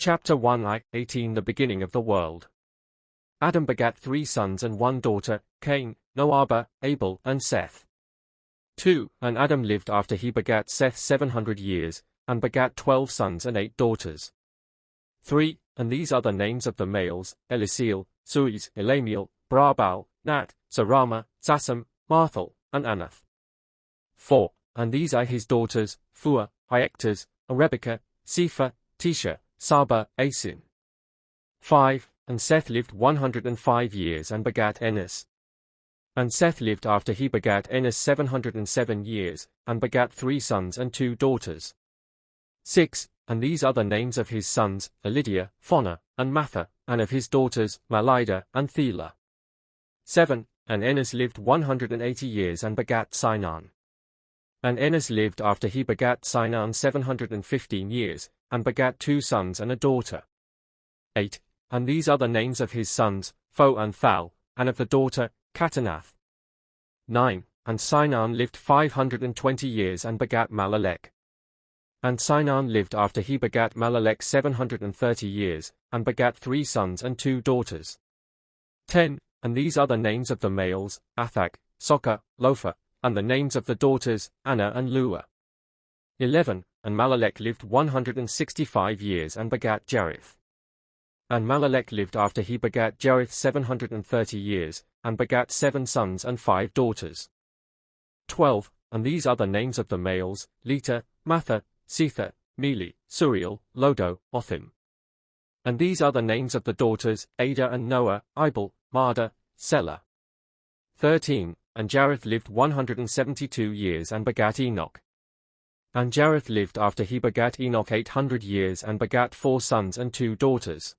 Chapter 1:18 The beginning of the world. Adam begat 3 sons and 1 daughter, Cain, Noah, Abel, and Seth. 2. And Adam lived after he begat Seth 700 years, and begat 12 sons and 8 daughters. 3. And these are the names of the males, Eliseel, Suis, Elamiel, Brabal, Nat, Sarama, Sassam, Marthal, and Anath. 4. And these are his daughters, Phua, Iectas, Rebekah, Sepha, Tisha, Saba, Asin. 5. And Seth lived 105 years and begat Enos. And Seth lived after he begat Enos 707 years, and begat 3 sons and 2 daughters. 6. And these are the names of his sons, Elidia, Phona, and Matha, and of his daughters, Malida and Thela. 7. And Enos lived 180 years and begat Sinan. And Enos lived after he begat Sinan 715 years, and begat 2 sons and a daughter. 8. And these are the names of his sons, Pho and Thal, and of the daughter, Catanath. 9. And Sinan lived 520 years and begat Malalek. And Sinan lived after he begat Malalek 730 years, and begat 3 sons and 2 daughters. 10. And these are the names of the males, Athak, Sokah, Lopha, and the names of the daughters, Anna and Lua. 11. And Malalek lived 165 years and begat Jerith. And Malalek lived after he begat Jerith 730 years, and begat 7 sons and 5 daughters. 12. And these are the names of the males, Leta, Matha, Setha, Meli, Suriel, Lodo, Othim. And these are the names of the daughters, Ada and Noah, Ibal, Marda, Selah. 13. And Jareth lived 172 years and begat Enoch. And Jareth lived after he begat Enoch 800 years and begat 4 sons and 2 daughters.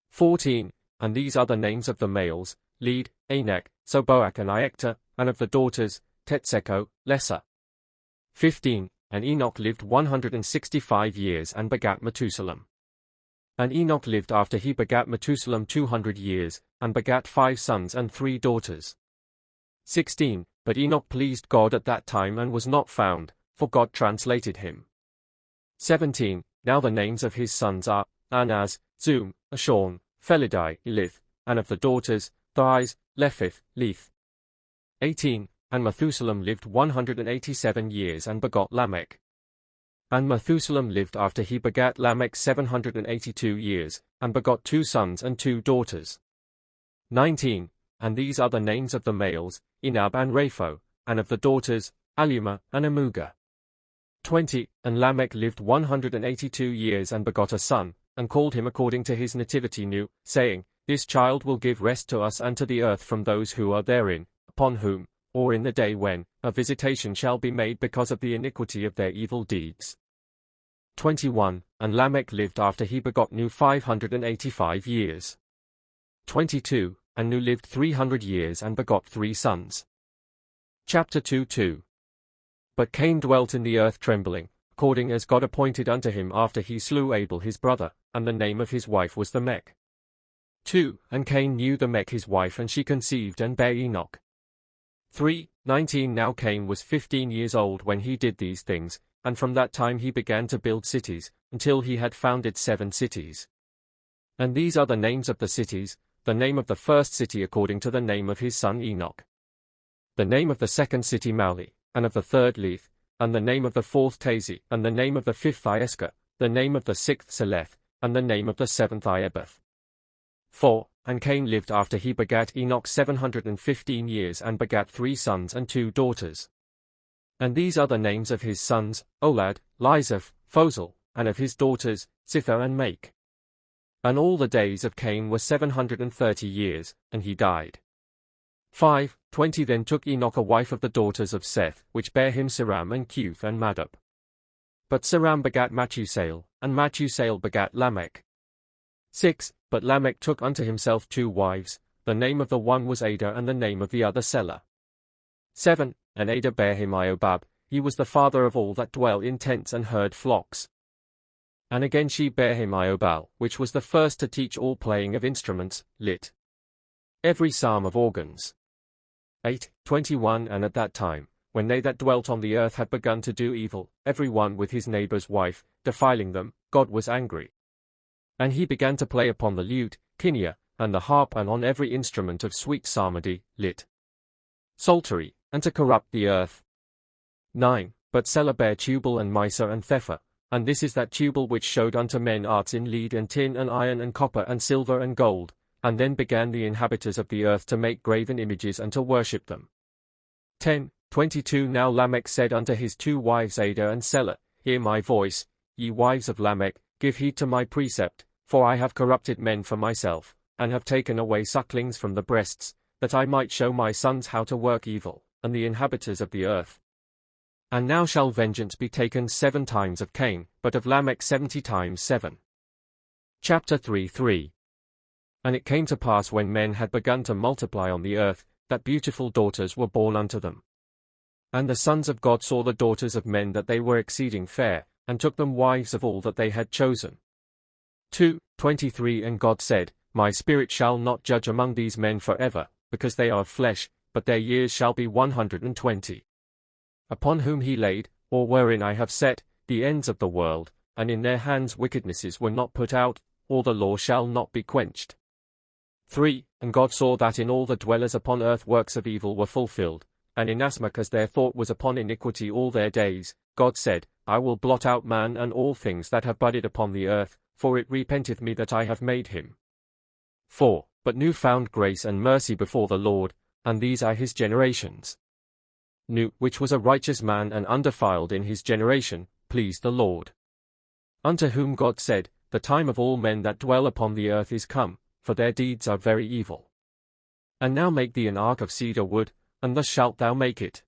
14. And these are the names of the males, Led, Anak, Soboach and Iecta, and of the daughters, Tetseco, Lessa. 15. And Enoch lived 165 years and begat Methuselah. And Enoch lived after he begat Methuselah 200 years, and begat 5 sons and 3 daughters. 16. But Enoch pleased God at that time and was not found, for God translated him. 17. Now the names of his sons are, Anaz, Zum, Ashorn, Felidai, Elith, and of the daughters, Thais, Lephith, Leth. 18. And Methuselah lived 187 years and begot Lamech. And Methuselah lived after he begat Lamech 782 years, and begot 2 sons and 2 daughters. 19. And these are the names of the males, Inab and Rapho, and of the daughters, Aluma and Amuga. 20. And Lamech lived 182 years and begot a son, and called him according to his nativity Nu, saying, This child will give rest to us and to the earth from those who are therein, upon whom, or in the day when, a visitation shall be made because of the iniquity of their evil deeds. 21. And Lamech lived after he begot Nu 585 years. 22. And Nu lived 300 years and begot 3 sons. Chapter 2:2. But Cain dwelt in the earth trembling, according as God appointed unto him after he slew Abel his brother, and the name of his wife was the Mech. 2. And Cain knew the Mech his wife, and she conceived and bare Enoch. 3. 19. Now Cain was 15 years old when he did these things, and from that time he began to build cities, until he had founded 7 cities. And these are the names of the cities, the name of the first city according to the name of his son Enoch. The name of the second city Mauli, and of the third Leth, and the name of the fourth Tazi, and the name of the fifth Iesca, the name of the sixth Seleth, and the name of the seventh Iebeth. 4. And Cain lived after he begat Enoch 715 years and begat 3 sons and 2 daughters. And these are the names of his sons, Olad, Lizaph, Phosel, and of his daughters, Zitha and Make. And all the days of Cain were 730 years, and he died. 5. 20. Then took Enoch a wife of the daughters of Seth, which bare him Seram and Cuth and Madab. But Seram begat Mathusael, and Mathusael begat Lamech. 6. But Lamech took unto himself 2 wives, the name of the one was Ada and the name of the other Selah. 7. And Ada bare him Iobab, he was the father of all that dwell in tents and herd flocks. And again she bare him Iobal, which was the first to teach all playing of instruments, lit. Every psalm of organs. 8. 21. And at that time, when they that dwelt on the earth had begun to do evil, every one with his neighbor's wife, defiling them, God was angry. And he began to play upon the lute, kinear, and the harp, and on every instrument of sweet psalmody, lit. Psaltery, and to corrupt the earth. 9. But Selah bare Tubal and Misa and Thepher, and this is that Tubal which showed unto men arts in lead and tin and iron and copper and silver and gold, and then began the inhabitants of the earth to make graven images and to worship them. 10. 22 Now Lamech said unto his 2 wives Adah and Selah, Hear my voice, ye wives of Lamech, give heed to my precept, for I have corrupted men for myself, and have taken away sucklings from the breasts, that I might show my sons how to work evil, and the inhabitants of the earth. And now shall vengeance be taken 7 times of Cain, but of Lamech 70 times 7. Chapter 3:3. And it came to pass when men had begun to multiply on the earth, that beautiful daughters were born unto them. And the sons of God saw the daughters of men that they were exceeding fair, and took them wives of all that they had chosen. 2:23 And God said, My spirit shall not judge among these men forever, because they are of flesh, but their years shall be 120. Upon whom he laid, or wherein I have set, the ends of the world, and in their hands wickednesses were not put out, or the law shall not be quenched. 3. And God saw that in all the dwellers upon earth works of evil were fulfilled, and inasmuch as their thought was upon iniquity all their days, God said, I will blot out man and all things that have budded upon the earth, for it repenteth me that I have made him. 4. But Nu found grace and mercy before the Lord, and these are his generations. Nu, which was a righteous man and undefiled in his generation, pleased the Lord. Unto whom God said, The time of all men that dwell upon the earth is come, for their deeds are very evil. And now make thee an ark of cedar wood, and thus shalt thou make it.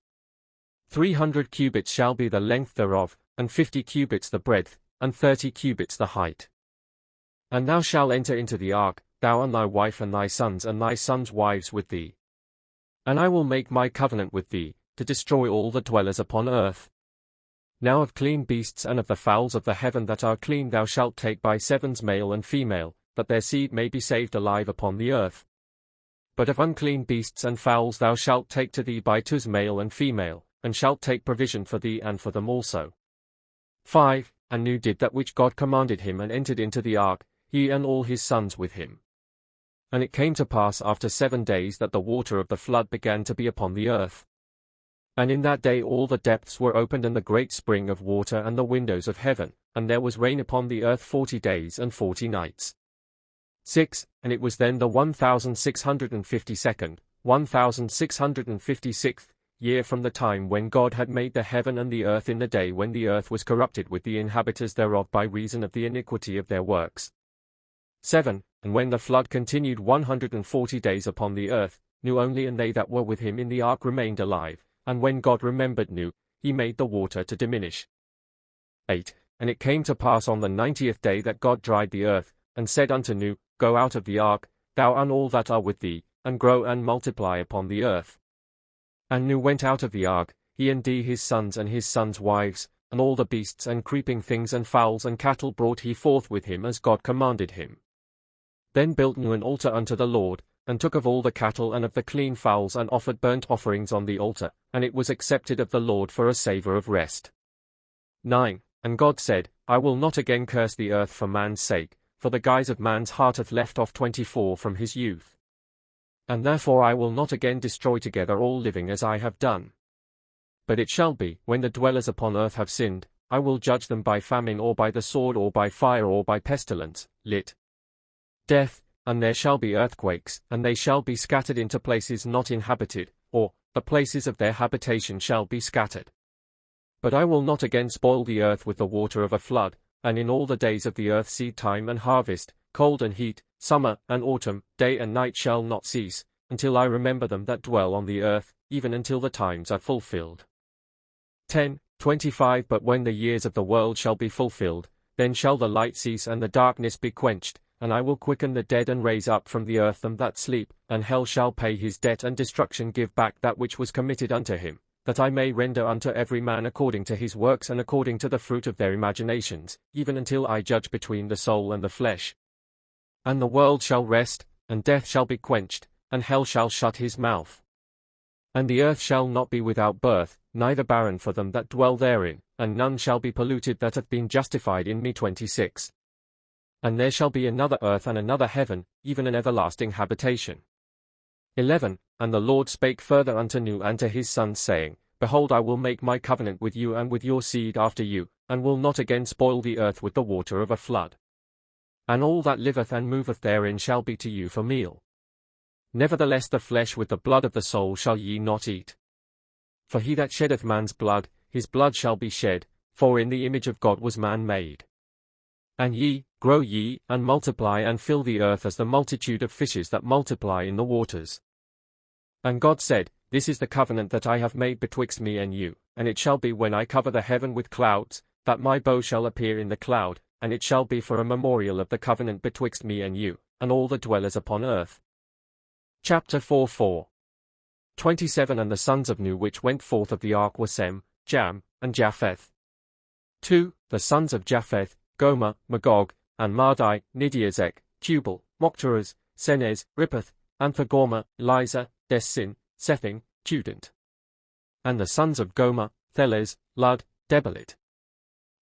300 cubits shall be the length thereof, and 50 cubits the breadth, and 30 cubits the height. And thou shalt enter into the ark, thou and thy wife and thy sons' wives with thee. And I will make my covenant with thee, to destroy all the dwellers upon earth. Now of clean beasts and of the fowls of the heaven that are clean thou shalt take by 7s male and female, that their seed may be saved alive upon the earth. But of unclean beasts and fowls thou shalt take to thee by 2s male and female, and shalt take provision for thee and for them also. 5. And Nu did that which God commanded him and entered into the ark, he and all his sons with him. And it came to pass after 7 days that the water of the flood began to be upon the earth. And in that day all the depths were opened and the great spring of water and the windows of heaven, and there was rain upon the earth 40 days and 40 nights. 6. And it was then the 1652nd, 1656th year from the time when God had made the heaven and the earth, in the day when the earth was corrupted with the inhabitants thereof by reason of the iniquity of their works. 7. And when the flood continued 140 days upon the earth, Nu only and they that were with him in the ark remained alive, and when God remembered Nu, he made the water to diminish. 8. And it came to pass on the 90th day that God dried the earth, and said unto Nu, Go out of the ark, thou and all that are with thee, and grow and multiply upon the earth. And Nu went out of the ark, he and his sons and his sons' wives, and all the beasts and creeping things and fowls and cattle brought he forth with him as God commanded him. Then built Nu an altar unto the Lord, and took of all the cattle and of the clean fowls and offered burnt offerings on the altar, and it was accepted of the Lord for a savour of rest. 9. And God said, I will not again curse the earth for man's sake, for the guise of man's heart hath left off 24 from his youth. And therefore I will not again destroy together all living as I have done. But it shall be, when the dwellers upon earth have sinned, I will judge them by famine or by the sword or by fire or by pestilence, lit. Death, and there shall be earthquakes, and they shall be scattered into places not inhabited, or, the places of their habitation shall be scattered. But I will not again spoil the earth with the water of a flood, and in all the days of the earth seed time and harvest, cold and heat, summer and autumn, day and night shall not cease, until I remember them that dwell on the earth, even until the times are fulfilled. 10:25 But when the years of the world shall be fulfilled, then shall the light cease and the darkness be quenched, and I will quicken the dead and raise up from the earth them that sleep, and hell shall pay his debt and destruction give back that which was committed unto him, that I may render unto every man according to his works and according to the fruit of their imaginations, even until I judge between the soul and the flesh. And the world shall rest, and death shall be quenched, and hell shall shut his mouth. And the earth shall not be without birth, neither barren for them that dwell therein, and none shall be polluted that hath been justified in me. 26. And there shall be another earth and another heaven, even an everlasting habitation. 11. And the Lord spake further unto Noah and to his sons, saying, Behold, I will make my covenant with you and with your seed after you, and will not again spoil the earth with the water of a flood. And all that liveth and moveth therein shall be to you for meal. Nevertheless the flesh with the blood of the soul shall ye not eat. For he that sheddeth man's blood, his blood shall be shed, for in the image of God was man made. And ye, grow ye, and multiply and fill the earth as the multitude of fishes that multiply in the waters. And God said, This is the covenant that I have made betwixt me and you, and it shall be when I cover the heaven with clouds, that my bow shall appear in the cloud, and it shall be for a memorial of the covenant betwixt me and you, and all the dwellers upon earth. Chapter 4:4. 27. And the sons of Nu which went forth of the ark were Sem, Jam, and Japheth. 2. The sons of Japheth, Gomer, Magog, and Madai, Nidiazek, Tubal, Moktaraz, Senez, Rippath, Anthagorma, Eliza, Desin, Sething, Tudent. And the sons of Gomer, Theles, Lud, Debalit.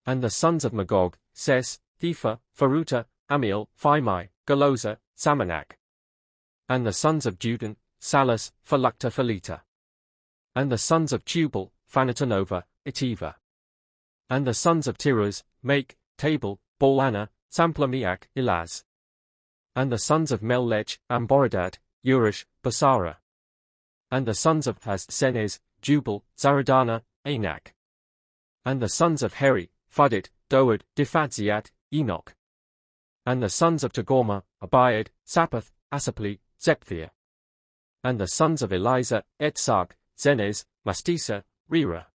And the sons of Magog, Ses, Thepha, Pharuta, Amiel, Phimai, Galoza, Samanak. And the sons of Judan, Salus, Philacta Phileta. And the sons of Tubal, Phanatanova, Etiva. And the sons of Tiruz, Make, Tabal, Baal-Anna, Samplamiach, Elaz. And the sons of Melech, Amboradad, Urish, Basara. And the sons of Senez, Jubal, Zaradana, Anak. And the sons of Heri, Phudit, Doad, Diphadziat, Enoch. And the sons of Tagorma, Abiad, Sappath, Asapli, Zepthia. And the sons of Eliza, Etzach, Zenez, Mastisa, Rera.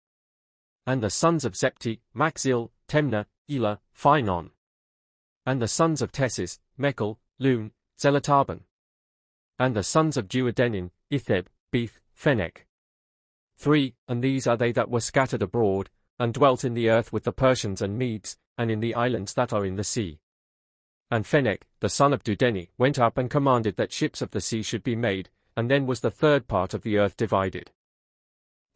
And the sons of Zepti, Maxil, Temna, Elah, Phinon. And the sons of Tessis, Mechel, Lun, Zelataban. And the sons of Duodenin, Itheb, Beth, Fenech. 3. And these are they that were scattered abroad, and dwelt in the earth with the Persians and Medes, and in the islands that are in the sea. And Fenech, the son of Dudeni, went up and commanded that ships of the sea should be made, and then was the third part of the earth divided.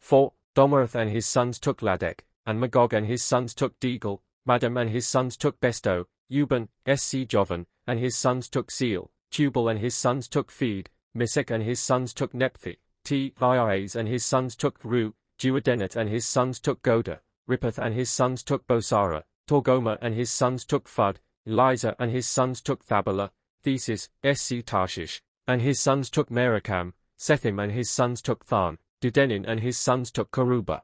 4. Domarath and his sons took Ladek, and Magog and his sons took Degal, Madam and his sons took Besto, Euban, Sc Jovan, and his sons took Seal, Tubal and his sons took Feed, Misek and his sons took Nepthi, Vias and his sons took Ru, Duodenet and his sons took Goda, Rippath and his sons took Bosara, Torgoma and his sons took Phud, Eliza and his sons took Thabala, Thesis, Sc Tarshish, and his sons took Merakam, Sethim and his sons took Than, Dudenin and his sons took Karuba.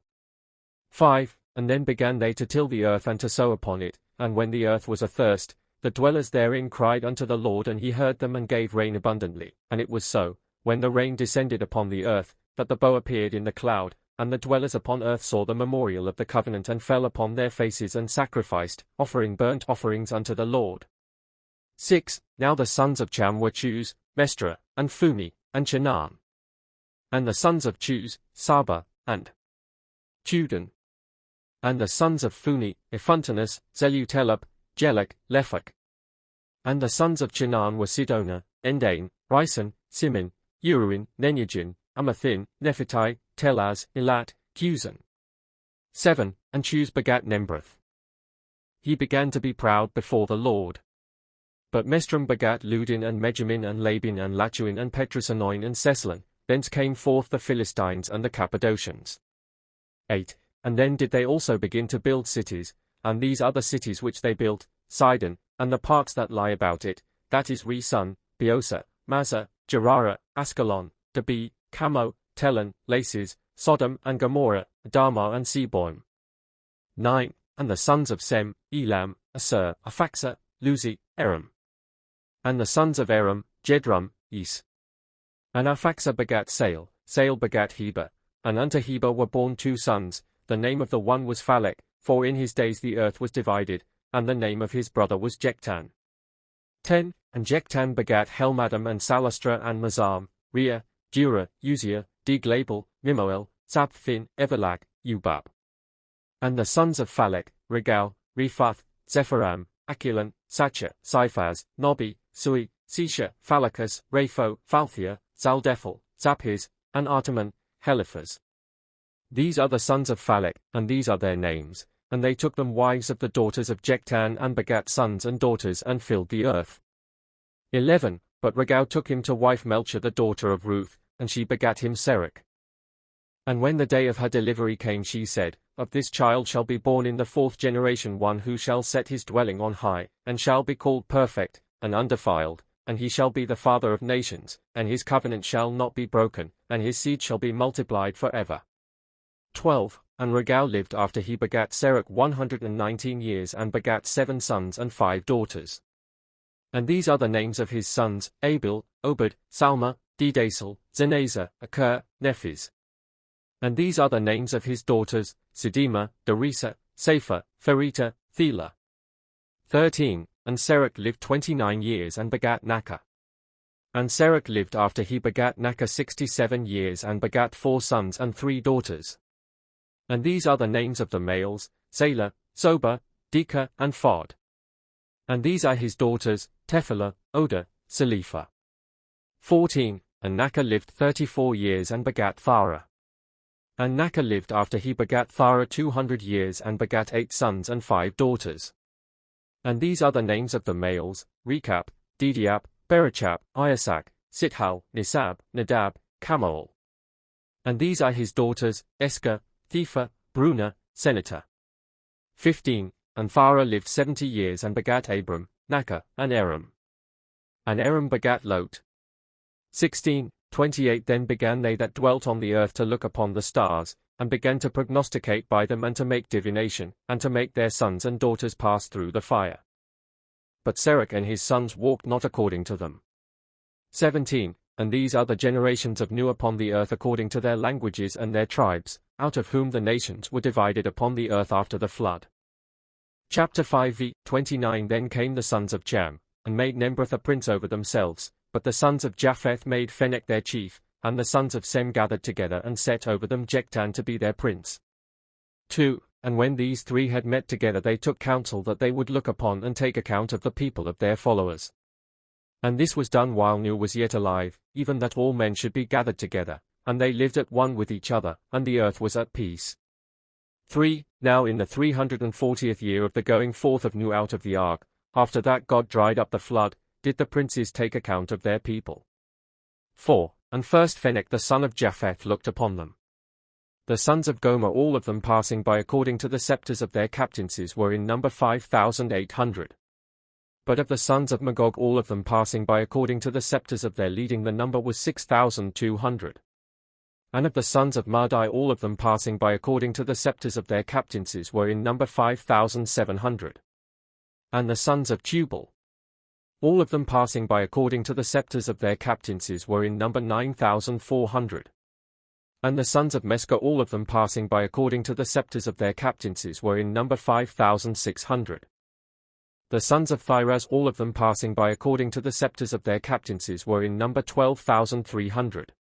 5. And then began they to till the earth and to sow upon it, and when the earth was athirst, the dwellers therein cried unto the Lord, and he heard them and gave rain abundantly. And it was so, when the rain descended upon the earth, that the bow appeared in the cloud, and the dwellers upon earth saw the memorial of the covenant and fell upon their faces and sacrificed, offering burnt offerings unto the Lord. 6. Now the sons of Cham were Chuz, Mestra, and Phuni, and Chanaan. And the sons of Chuz, Saba, and Tudan. And the sons of Phuni, Ephantanus, Zelutelab, Jelek, Lephak. And the sons of Chanaan were Sidona, Endane, Rison, Simin, Uruin, Nenyajin, Amathin, Nephitai, Telaz, Elat, Cusan. 7. And Chuz begat Nembrath. He began to be proud before the Lord. But Mestram begat Ludin and Mejamin and Labin and Lachuin and Petrusanoin and Seslon. Thence came forth the Philistines and the Cappadocians. 8. And then did they also begin to build cities, and these are the cities which they built, Sidon, and the parts that lie about it, that is Re-Sun, Beosa, Mazah, Gerara, Askelon, Debir, Camo, Telan, Laces, Sodom and Gomorrah, Adama and Seboim. 9. And the sons of Sem, Elam, Asur, Aphaxa, Luzi, Eram. And the sons of Eram, Jedrum, Is. And Aphaxa begat Sael, Sael begat Heber, and unto Heber were born 2 sons, the name of the one was Phalec, for in his days the earth was divided, and the name of his brother was Jektan. 10. And Jektan begat Helmadam and Salastra and Mazam, Rea, Dura, Uzziah, Diglabel, Mimoel, Zapfin, Everlag, Ubab. And the sons of Phalec, Regal, Rephath, Zepharam, Akilan, Sacha, Siphaz, Nobi, Sui, Sisha, Phalacus, Rapho, Phalthia, Zaldephel, Zaphiz, and Artaman, Heliphaz. These are the sons of Phalec, and these are their names, And they took them wives of the daughters of Joktan and begat sons and daughters and filled the earth. 11. But Ragau took him to wife Melchor the daughter of Ruth, and she begat him Serach. And when the day of her delivery came, she said, Of this child shall be born in the 4th generation one who shall set his dwelling on high, and shall be called perfect, and undefiled, and he shall be the father of nations, and his covenant shall not be broken, and his seed shall be multiplied forever. 12. And Ragau lived after he begat Serach 119 years and begat 7 sons and 5 daughters. And these are the names of his sons, Abil, Obed, Salma, Dedasel, Zenazer, Akur, Nephiz. And these are the names of his daughters, Sidima, Derisa, Sapha, Phereta, Thela. 13. And Serach lived 29 years and begat Nachah. And Serach lived after he begat Nachah 67 years and begat 4 sons and 3 daughters. And these are the names of the males, Salah, Soba, Dika, and Phod. And these are his daughters, Tephilah, Oda, Selipha. 14. And Nachah lived 34 years and begat Thara. And Nachah lived after he begat Thara 200 years and begat 8 sons and 5 daughters. And these are the names of the males, Rechab, Didiab, Berachab, Iasak, Sithal, Nisab, Nadab, Kamal. And these are his daughters, Eska, Thepha, Bruna, Senata. 15. And Thara lived 70 years and begat Abram, Nachah, and Aram. And Aram begat Lot. 16. 28 Then began they that dwelt on the earth to look upon the stars, and began to prognosticate by them and to make divination, and to make their sons and daughters pass through the fire. But Serach and his sons walked not according to them. 17. And these are the generations of Nu upon the earth according to their languages and their tribes, out of whom the nations were divided upon the earth after the flood. Chapter 5 v. 29 Then came the sons of Cham, and made Nembrath a prince over themselves, but the sons of Japheth made Phenech their chief, and the sons of Sem gathered together and set over them Joktan to be their prince. 2. And when these 3 had met together they took counsel that they would look upon and take account of the people of their followers. And this was done while Nu was yet alive, even that all men should be gathered together, and they lived at one with each other, and the earth was at peace. 3. Now in the 340th year of the going forth of Nu out of the ark, after that God dried up the flood, did the princes take account of their people. 4. And first Phenech the son of Japheth looked upon them. The sons of Gomer all of them passing by according to the sceptres of their captaincies were in number 5,800. But of the sons of Magog all of them passing by according to the sceptres of their leading the number was 6,200. And of the sons of Madai all of them passing by according to the sceptres of their captaincies were in number 5,700. And the sons of Tubal all of them passing by according to the sceptres of their captaincies were in number 9,400. And the sons of Mescha all of them passing by according to the sceptres of their captaincies were in number 5,600. The sons of Thiras all of them passing by according to the sceptres of their captaincies were in number 12,300.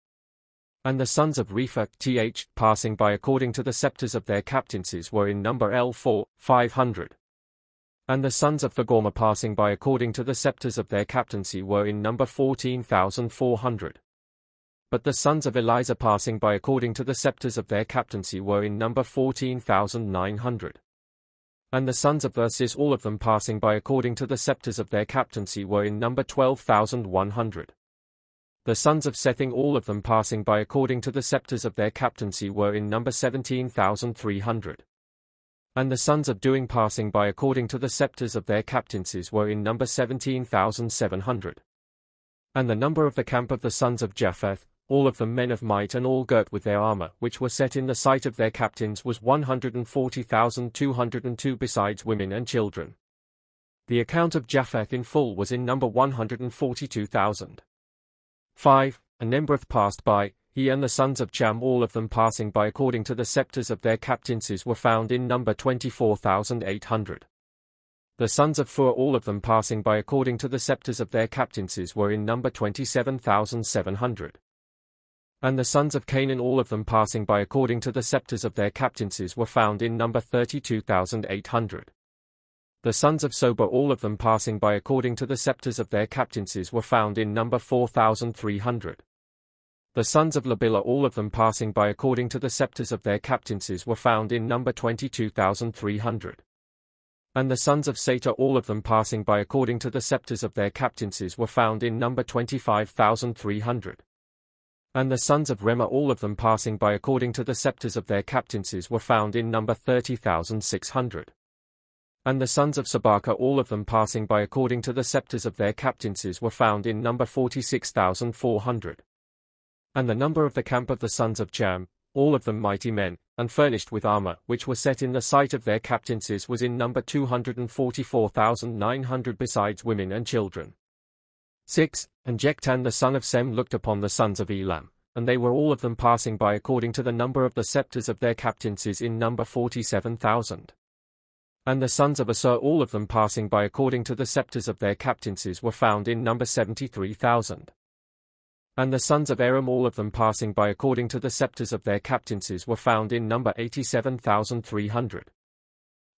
And the sons of Repha passing by according to the sceptres of their captaincies were in number L4, 500. And the sons of Thagorma passing by according to the sceptres of their captaincy were in number 14,400. But the sons of Eliza passing by according to the sceptres of their captaincy were in number 14,900. And the sons of Versis all of them passing by according to the sceptres of their captaincy were in number 12,100. The sons of Sething all of them passing by according to the sceptres of their captaincy were in number 17,300. And the sons of Doing passing by according to the sceptres of their captaincies were in number 17,700. And the number of the camp of the sons of Japheth, all of them men of might and all girt with their armour, which were set in the sight of their captains, was 140,202 besides women and children. The account of Japheth in full was in number 142,000. 5. And Nembrath passed by, he and the sons of Cham all of them passing by according to the sceptres of their captaincies were found in number 24,800. The sons of Phur all of them passing by according to the sceptres of their captaincies were in number 27,700. And the sons of Canaan all of them passing by according to the sceptres of their captaincies were found in number 32,800. The sons of Sober all of them passing by according to the sceptres of their captaincies were found in number 4,300. The sons of Labila, all of them passing by according to the scepters of their captaincies, were found in number 22,300. And the sons of Sata, all of them passing by according to the scepters of their captaincies, were found in number 25,300. And the sons of Rema, all of them passing by according to the scepters of their captaincies, were found in number 30,600. And the sons of Sabaka, all of them passing by according to the scepters of their captaincies, were found in number 46,400. And the number of the camp of the sons of Cham, all of them mighty men, and furnished with armor, which were set in the sight of their captaincies, was in number 244,900, besides women and children. 6. And Jektan the son of Sem looked upon the sons of Elam, and they were all of them passing by according to the number of the scepters of their captaincies, in number 47,000. And the sons of Asur, all of them passing by according to the scepters of their captaincies, were found in number 73,000. And the sons of Aram, all of them passing by according to the scepters of their captaincies, were found in number 87,300.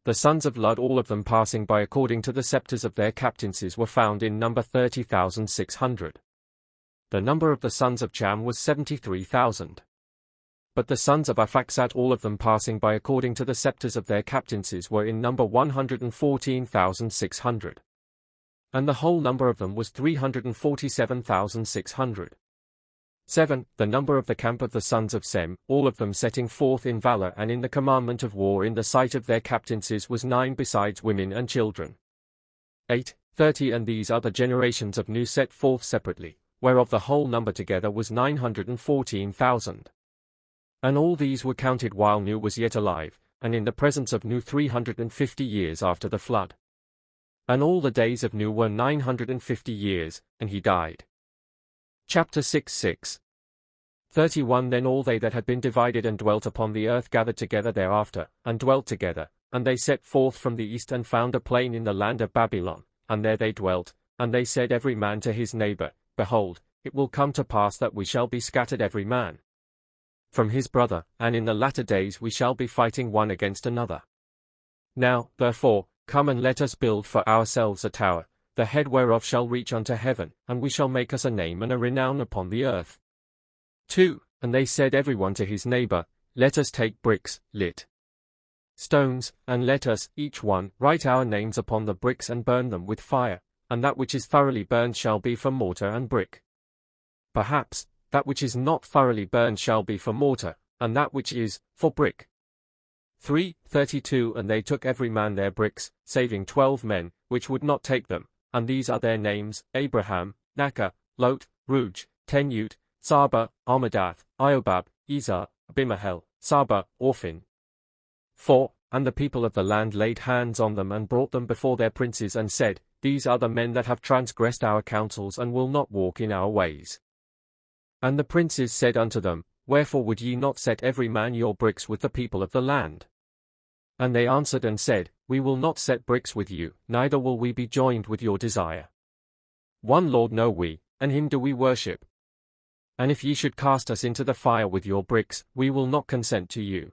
The sons of Lud, all of them passing by according to the scepters of their captaincies, were found in number 30,600. The number of the sons of Cham was 73,000. But the sons of Aphaxat, all of them passing by according to the scepters of their captaincies, were in number 114,600. And the whole number of them was 347,600. 7. The number of the camp of the sons of Sem, all of them setting forth in valor and in the commandment of war in the sight of their captaincies, was 9, besides women and children. 8. 30. And these are the generations of Nu set forth separately, whereof the whole number together was 914,000. And all these were counted while Nu was yet alive, and in the presence of Nu 350 years after the flood. And all the days of Nu were 950 years, and he died. Chapter 6:6. 31. Then all they that had been divided and dwelt upon the earth gathered together thereafter, and dwelt together, and they set forth from the east and found a plain in the land of Babylon, and there they dwelt, and they said every man to his neighbor, Behold, it will come to pass that we shall be scattered every man from his brother, and in the latter days we shall be fighting one against another. Now, therefore, come and let us build for ourselves a tower, the head whereof shall reach unto heaven, and we shall make us a name and a renown upon the earth. 2. And they said every one to his neighbor, Let us take bricks, lit stones, and let us, each one, write our names upon the bricks and burn them with fire, and that which is thoroughly burned shall be for mortar and brick. Perhaps, that which is not thoroughly burned shall be for mortar, and that which is, for brick. 3. 32. And they took every man their bricks, saving 12 men, which would not take them. And these are their names, Abraham, Nachor, Lot, Ruj, Tenyut, Saba, Armadath, Iobab, Ezer, Abimael, Saba, Orphin. 4. And the people of the land laid hands on them and brought them before their princes and said, These are the men that have transgressed our counsels and will not walk in our ways. And the princes said unto them, Wherefore would ye not set every man your bricks with the people of the land? And they answered and said, We will not set bricks with you, neither will we be joined with your desire. One Lord know we, and him do we worship. And if ye should cast us into the fire with your bricks, we will not consent to you.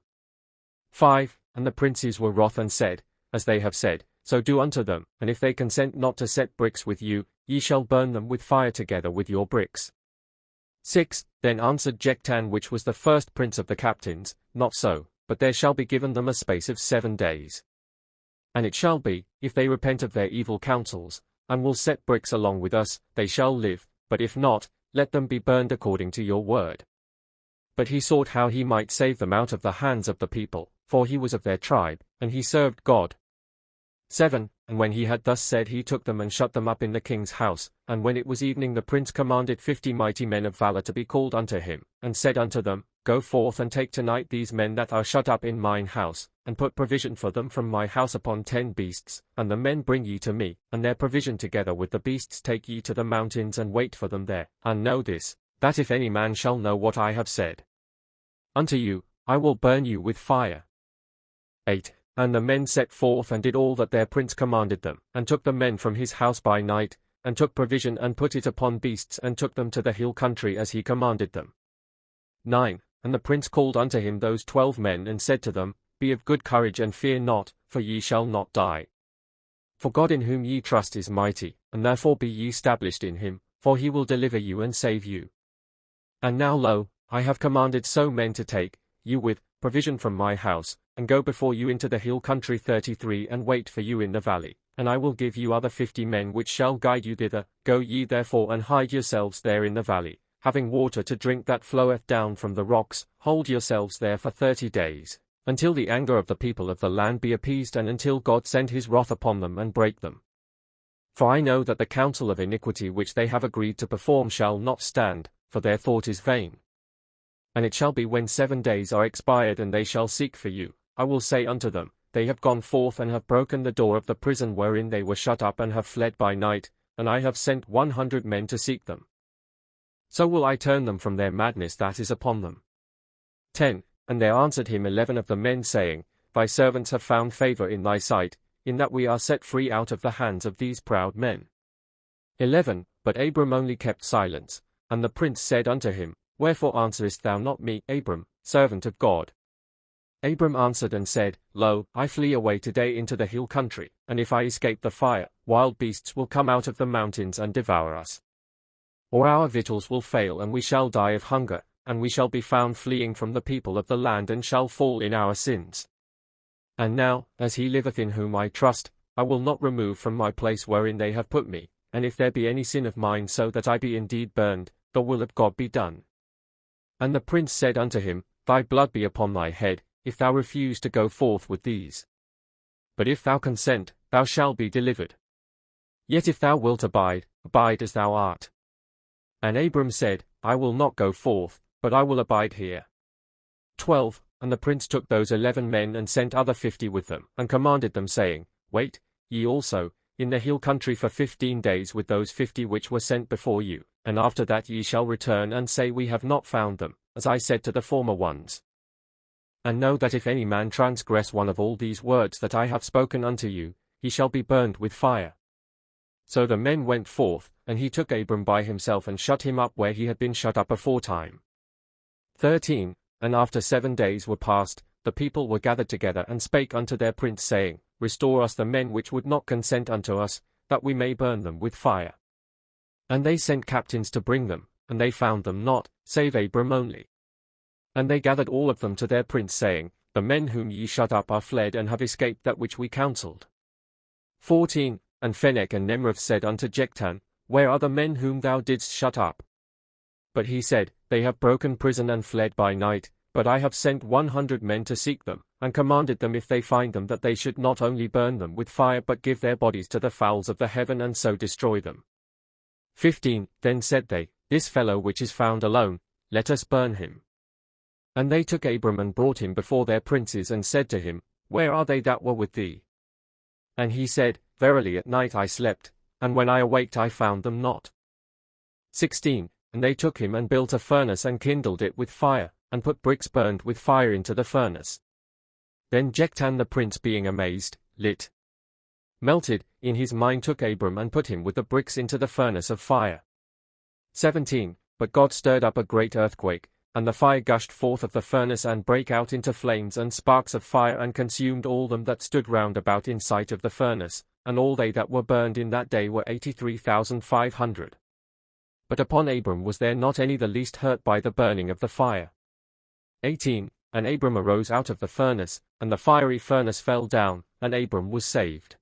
5. And the princes were wroth and said, As they have said, so do unto them, and if they consent not to set bricks with you, ye shall burn them with fire together with your bricks. 6. Then answered Jektan, which was the first prince of the captains, Not so, but there shall be given them a space of 7 days. And it shall be, if they repent of their evil counsels, and will set bricks along with us, they shall live, but if not, let them be burned according to your word. But he sought how he might save them out of the hands of the people, for he was of their tribe, and he served God. 7. And when he had thus said, he took them and shut them up in the king's house, and when it was evening the prince commanded 50 mighty men of valor to be called unto him, and said unto them, Go forth and take tonight these men that are shut up in mine house, and put provision for them from my house upon 10 beasts, and the men bring ye to me, and their provision together with the beasts take ye to the mountains and wait for them there, and know this, that if any man shall know what I have said unto you, I will burn you with fire. 8. And the men set forth and did all that their prince commanded them, and took the men from his house by night, and took provision and put it upon beasts and took them to the hill country as he commanded them. 9. And the prince called unto him those 12 men and said to them, Be of good courage and fear not, for ye shall not die. For God in whom ye trust is mighty, and therefore be ye established in him, for he will deliver you and save you. And now lo, I have commanded so men to take you with provision from my house, and go before you into the hill country 33 and wait for you in the valley, and I will give you other 50 men which shall guide you thither. Go ye therefore and hide yourselves there in the valley, having water to drink that floweth down from the rocks. Hold yourselves there for 30 days, until the anger of the people of the land be appeased, and until God send his wrath upon them and break them. For I know that the counsel of iniquity which they have agreed to perform shall not stand, for their thought is vain. And it shall be when 7 days are expired and they shall seek for you, I will say unto them, They have gone forth and have broken the door of the prison wherein they were shut up, and have fled by night, and I have sent 100 men to seek them. So will I turn them from their madness that is upon them. 10. And there answered him 11 of the men, saying, Thy servants have found favor in thy sight, in that we are set free out of the hands of these proud men. 11. But Abram only kept silence, and the prince said unto him, Wherefore answerest thou not me, Abram, servant of God? Abram answered and said, Lo, I flee away today into the hill country, and if I escape the fire, wild beasts will come out of the mountains and devour us. Or our victuals will fail, and we shall die of hunger, and we shall be found fleeing from the people of the land, and shall fall in our sins. And now, as he liveth in whom I trust, I will not remove from my place wherein they have put me, and if there be any sin of mine so that I be indeed burned, the will of God be done. And the prince said unto him, Thy blood be upon thy head, if thou refuse to go forth with these. But if thou consent, thou shalt be delivered. Yet if thou wilt abide, abide as thou art. And Abram said, I will not go forth, but I will abide here. 12. And the prince took those 11 men and sent other 50 with them, and commanded them, saying, Wait, ye also, in the hill country for 15 days with those 50 which were sent before you, and after that ye shall return and say, We have not found them, as I said to the former ones. And know that if any man transgress one of all these words that I have spoken unto you, he shall be burned with fire. So the men went forth, and he took Abram by himself and shut him up where he had been shut up aforetime. 13. And after 7 days were past, the people were gathered together and spake unto their prince, saying, Restore us the men which would not consent unto us, that we may burn them with fire. And they sent captains to bring them, and they found them not, save Abram only. And they gathered all of them to their prince, saying, The men whom ye shut up are fled, and have escaped that which we counselled. 14. And Phenech and Nemrith said unto Jectan, Where are the men whom thou didst shut up? But he said, They have broken prison and fled by night, but I have sent 100 men to seek them, and commanded them if they find them that they should not only burn them with fire but give their bodies to the fowls of the heaven and so destroy them. 15. Then said they, This fellow which is found alone, let us burn him. And they took Abram and brought him before their princes, and said to him, Where are they that were with thee? And he said, Verily at night I slept, and when I awaked I found them not. 16. And they took him and built a furnace and kindled it with fire, and put bricks burned with fire into the furnace. Then Jectan the prince, being amazed, melted, in his mind took Abram and put him with the bricks into the furnace of fire. 17. But God stirred up a great earthquake, and the fire gushed forth of the furnace and brake out into flames and sparks of fire, and consumed all them that stood round about in sight of the furnace, and all they that were burned in that day were 83,500. But upon Abram was there not any the least hurt by the burning of the fire. 18. And Abram arose out of the furnace, and the fiery furnace fell down, and Abram was saved.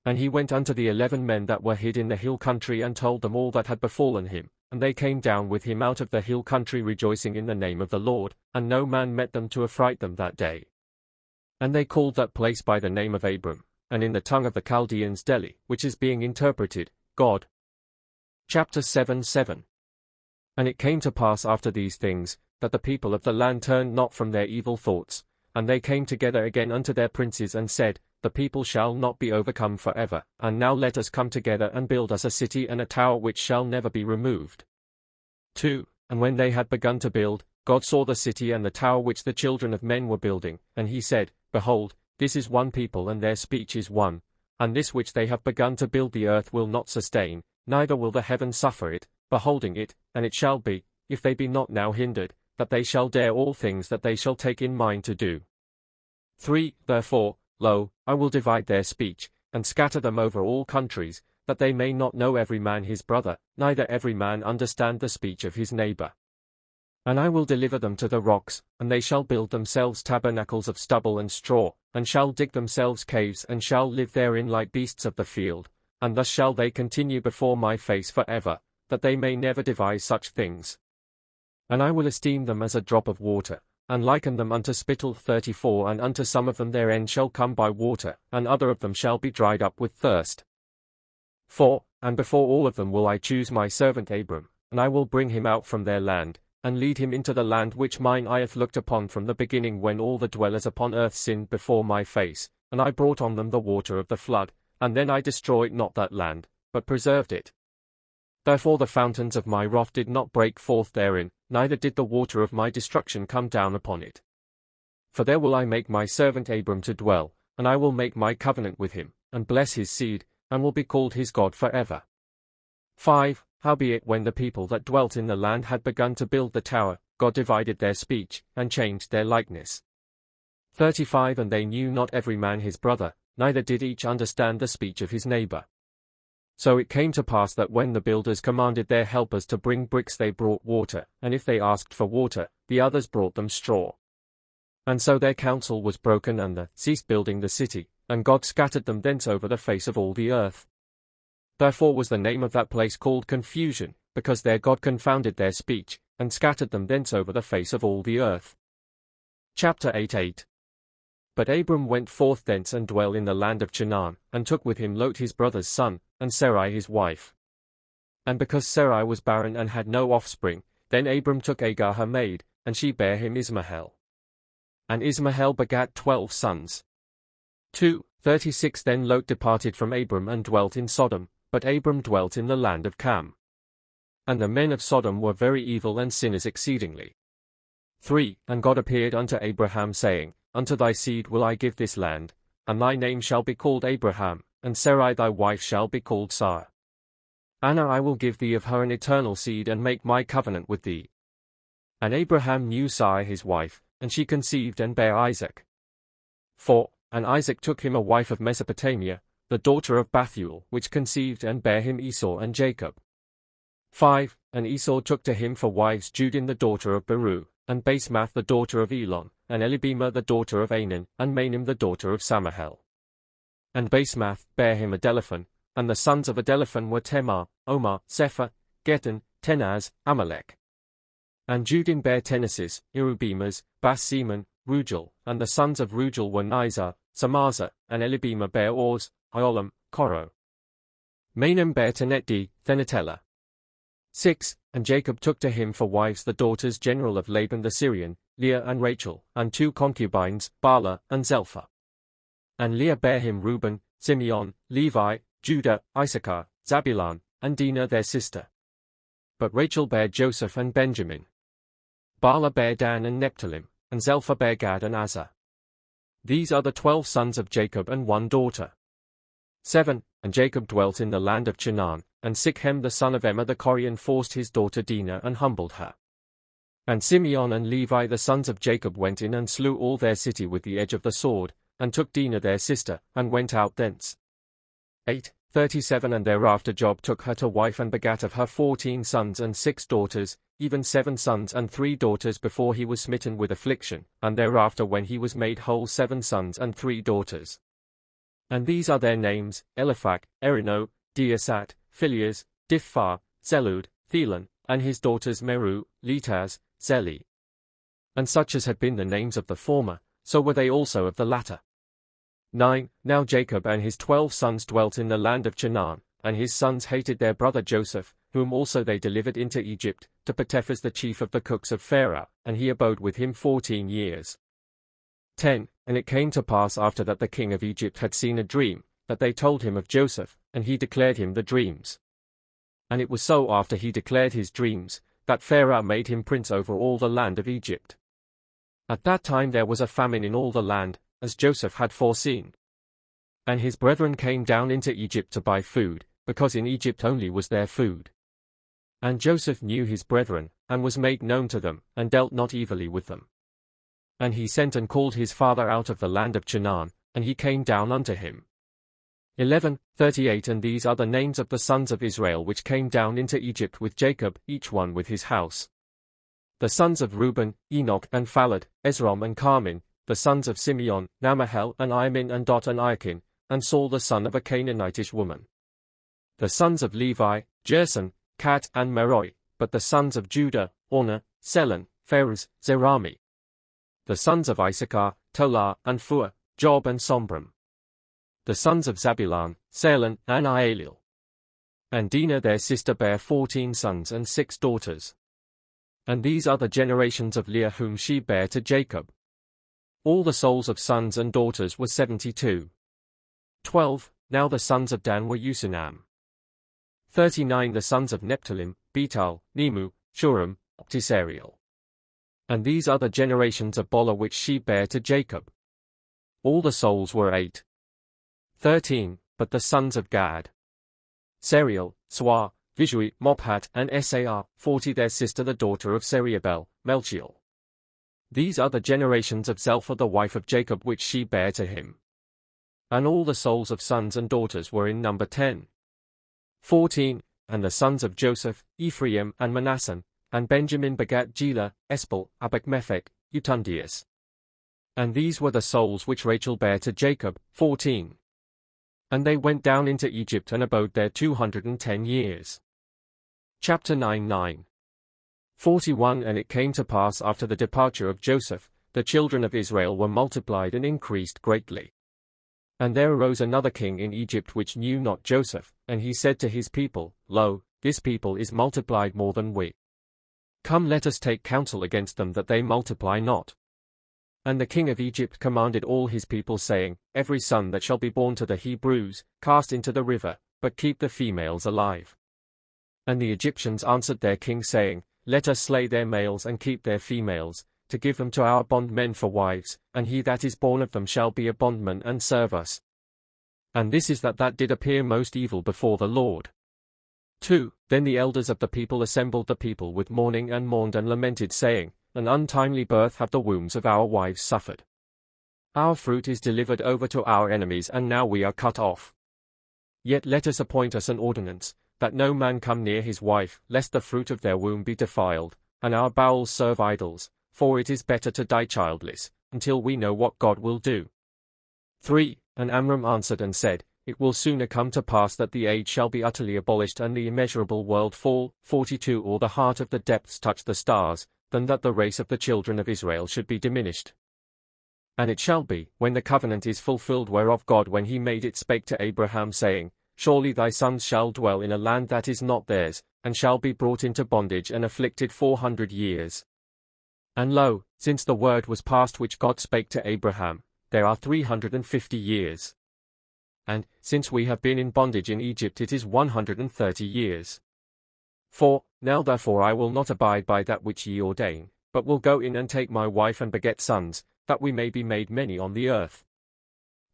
And he went unto the 11 men that were hid in the hill country, and told them all that had befallen him, and they came down with him out of the hill country, rejoicing in the name of the Lord, and no man met them to affright them that day. And they called that place by the name of Abram, and in the tongue of the Chaldeans Deli, which is being interpreted, God. Chapter 7:7. And it came to pass after these things, that the people of the land turned not from their evil thoughts, and they came together again unto their princes, and said, The people shall not be overcome forever, and now let us come together and build us a city and a tower which shall never be removed. 2. And when they had begun to build, God saw the city and the tower which the children of men were building, and he said, Behold, this is one people, and their speech is one, and this which they have begun to build the earth will not sustain, neither will the heaven suffer it, beholding it, and it shall be, if they be not now hindered, that they shall dare all things that they shall take in mind to do. 3. Therefore, lo, I will divide their speech, and scatter them over all countries, that they may not know every man his brother, neither every man understand the speech of his neighbor. And I will deliver them to the rocks, and they shall build themselves tabernacles of stubble and straw, and shall dig themselves caves, and shall live therein like beasts of the field, and thus shall they continue before my face forever, that they may never devise such things. And I will esteem them as a drop of water, and liken them unto spittle. 34 And unto some of them their end shall come by water, and other of them shall be dried up with thirst. 4 And before all of them will I choose my servant Abram, and I will bring him out from their land, and lead him into the land which mine eye hath looked upon from the beginning, when all the dwellers upon earth sinned before my face, and I brought on them the water of the flood, and then I destroyed not that land, but preserved it. Therefore the fountains of my wrath did not break forth therein, neither did the water of my destruction come down upon it. For there will I make my servant Abram to dwell, and I will make my covenant with him, and bless his seed, and will be called his God forever. 5 Howbeit when the people that dwelt in the land had begun to build the tower, God divided their speech, and changed their likeness. 35 And they knew not every man his brother, neither did each understand the speech of his neighbor. So it came to pass that when the builders commanded their helpers to bring bricks, they brought water, and if they asked for water, the others brought them straw. And so their counsel was broken, and they ceased building the city, and God scattered them thence over the face of all the earth. Therefore was the name of that place called Confusion, because their God confounded their speech, and scattered them thence over the face of all the earth. Chapter 8 But Abram went forth thence and dwelt in the land of Canaan, and took with him Lot his brother's son, and Sarai his wife. And because Sarai was barren and had no offspring, then Abram took Agar her maid, and she bare him Ismael. And Ismael begat 12 sons. 36 Then Lot departed from Abram and dwelt in Sodom, but Abram dwelt in the land of Cam. And the men of Sodom were very evil and sinners exceedingly. 3 And God appeared unto Abraham, saying, Unto thy seed will I give this land, and thy name shall be called Abraham, and Sarai thy wife shall be called Sarah. Anna I will give thee of her an eternal seed, and make my covenant with thee. And Abraham knew Sarai his wife, and she conceived and bare Isaac. 4 And Isaac took him a wife of Mesopotamia, the daughter of Bethuel, which conceived and bare him Esau and Jacob. 5 And Esau took to him for wives Judin the daughter of Beru, and Basemath the daughter of Elon, and Elibema the daughter of Anan, and Mainim the daughter of Samael. And Basemath bare him Adelaphan, and the sons of Adelaphan were Temar, Omar, Sepher, Gethan, Tenaz, Amalek. And Judin bare Tenesis, Irubemas, Baseman, Rugel, and the sons of Rugel were Nizar, Samaza, and Elibema bare Ors, Iolam, Coro. Mainim bare Tenetdi, Thenatella. 6 And Jacob took to him for wives the daughters general of Laban the Syrian, Leah and Rachel, and 2 concubines, Bala and Zelpha. And Leah bare him Reuben, Simeon, Levi, Judah, Issachar, Zabulon, and Dinah their sister. But Rachel bare Joseph and Benjamin. Bala bare Dan and Nephthalim, and Zelpha bare Gad and Aser. These are the 12 sons of Jacob and 1 daughter. 7 And Jacob dwelt in the land of Canaan, and Sichem the son of Emma the Corian forced his daughter Dinah and humbled her. And Simeon and Levi the sons of Jacob went in and slew all their city with the edge of the sword, and took Dinah their sister, and went out thence. 37 And thereafter Job took her to wife, and begat of her 14 sons and 6 daughters, even 7 sons and 3 daughters, before he was smitten with affliction, and thereafter when he was made whole 7 sons and 3 daughters. And these are their names, Eliphach, Erino, Deasat, Phinehas, Diphar, Zelud, Thelon, and his daughters Meru, Letaz, Zeli. And such as had been the names of the former, so were they also of the latter. 9 Now Jacob and his 12 sons dwelt in the land of Canaan, and his sons hated their brother Joseph, whom also they delivered into Egypt, to Potiphar's the chief of the cooks of Pharaoh, and he abode with him 14 years. 10 And it came to pass after that the king of Egypt had seen a dream, that they told him of Joseph, and he declared him the dreams. And it was so after he declared his dreams, that Pharaoh made him prince over all the land of Egypt. At that time there was a famine in all the land, as Joseph had foreseen. And his brethren came down into Egypt to buy food, because in Egypt only was there food. And Joseph knew his brethren, and was made known to them, and dealt not evilly with them. And he sent and called his father out of the land of Canaan, and he came down unto him. 38 And these are the names of the sons of Israel which came down into Egypt with Jacob, each one with his house. The sons of Reuben, Enoch and Phaled, Esrom and Carmin, the sons of Simeon, Namahel and Iamin and Dot and Iachin, and Saul the son of a Canaanitish woman. The sons of Levi, Gerson, Cat and Meroi, but the sons of Judah, Orner, Selon, Pharez, Zerami. The sons of Issachar, Tola and Phua, Job and Sombram. The sons of Zabulon, Selon and Ialil. And Dinah their sister bare 14 sons and 6 daughters. And these are the generations of Leah whom she bare to Jacob. All the souls of sons and daughters were 72. 12. Now the sons of Dan were Usinam. 39. The sons of Nephthalim, Betal, Nemu, Shuram, Tisariel. And these are the generations of Bola which she bare to Jacob. All the souls were 8. 13. But the sons of Gad. Seriel, Swar, Vishui, Mophat, and Sar, 40. Their sister the daughter of Seriabel, Melchiel. These are the generations of Zelpha the wife of Jacob which she bare to him. And all the souls of sons and daughters were in number 10. 14. And the sons of Joseph, Ephraim and Manasseh, and Benjamin begat Jela, Espel, Abachmethech, Utundius. And these were the souls which Rachel bare to Jacob. 14. And they went down into Egypt and abode there 210 years. Chapter 9. 41. And it came to pass after the departure of Joseph, the children of Israel were multiplied and increased greatly. And there arose another king in Egypt which knew not Joseph, and he said to his people, Lo, this people is multiplied more than we. Come, let us take counsel against them that they multiply not. And the king of Egypt commanded all his people, saying, Every son that shall be born to the Hebrews, cast into the river, but keep the females alive. And the Egyptians answered their king, saying, Let us slay their males and keep their females, to give them to our bondmen for wives, and he that is born of them shall be a bondman and serve us. And this is that did appear most evil before the Lord. 2. Then the elders of the people assembled the people with mourning and mourned and lamented, saying, An untimely birth have the wombs of our wives suffered. Our fruit is delivered over to our enemies, and now we are cut off. Yet let us appoint us an ordinance, that no man come near his wife, lest the fruit of their womb be defiled, and our bowels serve idols, for it is better to die childless, until we know what God will do. 3. And Amram answered and said, It will sooner come to pass that the age shall be utterly abolished and the immeasurable world fall, 42. Or the heart of the depths touch the stars, than that the race of the children of Israel should be diminished. And it shall be, when the covenant is fulfilled whereof God when he made it spake to Abraham, saying, Surely thy sons shall dwell in a land that is not theirs, and shall be brought into bondage and afflicted 400 years. And lo, since the word was past which God spake to Abraham, there are 350 years. And, since we have been in bondage in Egypt, it is 130 years. 4. Now therefore I will not abide by that which ye ordain, but will go in and take my wife and beget sons, that we may be made many on the earth.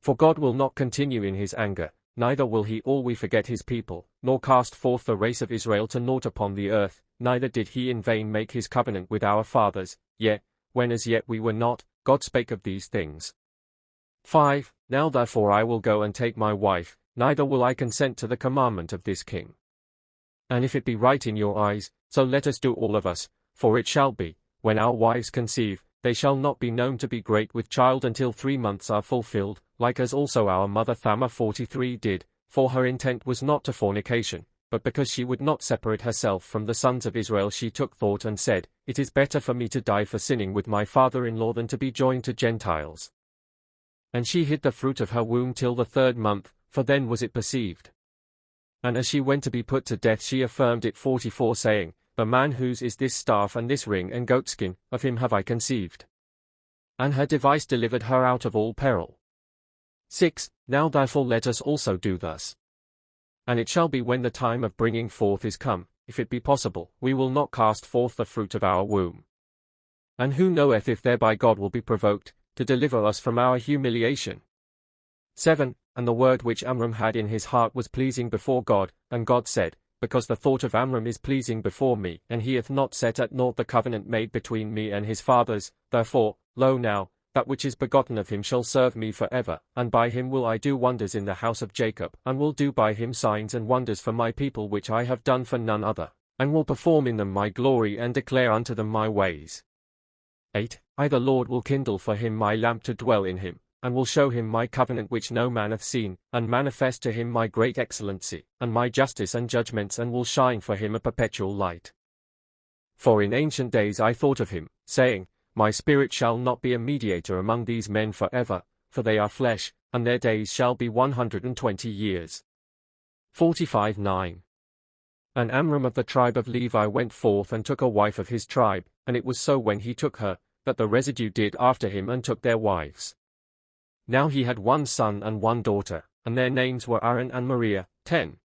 For God will not continue in his anger, neither will he always forget his people, nor cast forth the race of Israel to naught upon the earth, neither did he in vain make his covenant with our fathers, yet, when as yet we were not, God spake of these things. 5. Now therefore I will go and take my wife, neither will I consent to the commandment of this king. And if it be right in your eyes, so let us do all of us, for it shall be, when our wives conceive, they shall not be known to be great with child until 3 months are fulfilled, like as also our mother Thamar 43 did, for her intent was not to fornication, but because she would not separate herself from the sons of Israel she took thought and said, It is better for me to die for sinning with my father-in-law than to be joined to Gentiles. And she hid the fruit of her womb till the 3rd month, for then was it perceived. And as she went to be put to death she affirmed it 44, saying, The man whose is this staff and this ring and goatskin, of him have I conceived. And her device delivered her out of all peril. 6. Now therefore let us also do thus. And it shall be when the time of bringing forth is come, if it be possible, we will not cast forth the fruit of our womb. And who knoweth if thereby God will be provoked, to deliver us from our humiliation? 7. And the word which Amram had in his heart was pleasing before God, and God said, Because the thought of Amram is pleasing before me, and he hath not set at naught the covenant made between me and his fathers, therefore, lo now, that which is begotten of him shall serve me for ever, and by him will I do wonders in the house of Jacob, and will do by him signs and wonders for my people which I have done for none other, and will perform in them my glory and declare unto them my ways. 8. I the Lord will kindle for him my lamp to dwell in him, and will show him my covenant which no man hath seen, and manifest to him my great excellency, and my justice and judgments, and will shine for him a perpetual light. For in ancient days I thought of him, saying, My spirit shall not be a mediator among these men for ever, for they are flesh, and their days shall be 120 years. 45:9. And Amram of the tribe of Levi went forth and took a wife of his tribe, and it was so when he took her, that the residue did after him and took their wives. Now he had one son and one daughter, and their names were Aaron and Maria. 10.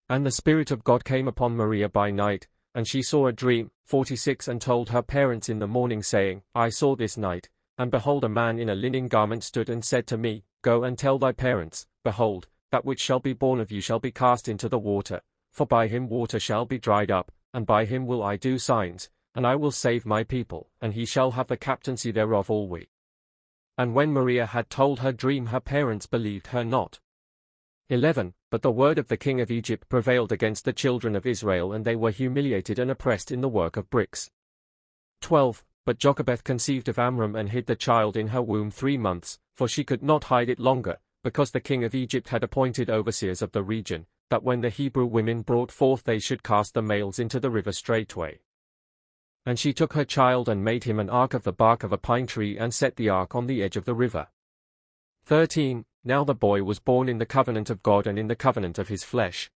And the Spirit of God came upon Maria by night, and she saw a dream. 46. And told her parents in the morning, saying, I saw this night, and behold, a man in a linen garment stood and said to me, Go and tell thy parents, behold, that which shall be born of you shall be cast into the water, for by him water shall be dried up, and by him will I do signs, and I will save my people, and he shall have the captaincy thereof alway. And when Maria had told her dream, her parents believed her not. 11. But the word of the king of Egypt prevailed against the children of Israel, and they were humiliated and oppressed in the work of bricks. 12. But Jochebed conceived of Amram and hid the child in her womb 3 months, for she could not hide it longer, because the king of Egypt had appointed overseers of the region, that when the Hebrew women brought forth they should cast the males into the river straightway. And she took her child and made him an ark of the bark of a pine tree, and set the ark on the edge of the river. 13. Now the boy was born in the covenant of God and in the covenant of his flesh.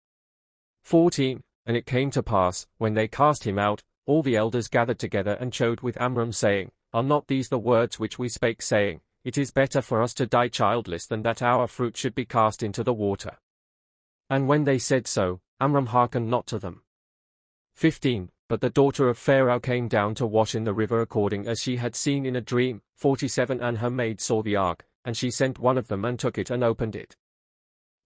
14. And it came to pass, when they cast him out, all the elders gathered together and chode with Amram, saying, Are not these the words which we spake, saying, It is better for us to die childless than that our fruit should be cast into the water? And when they said so, Amram hearkened not to them. 15. But the daughter of Pharaoh came down to wash in the river according as she had seen in a dream. 47. And her maid saw the ark, and she sent one of them and took it and opened it.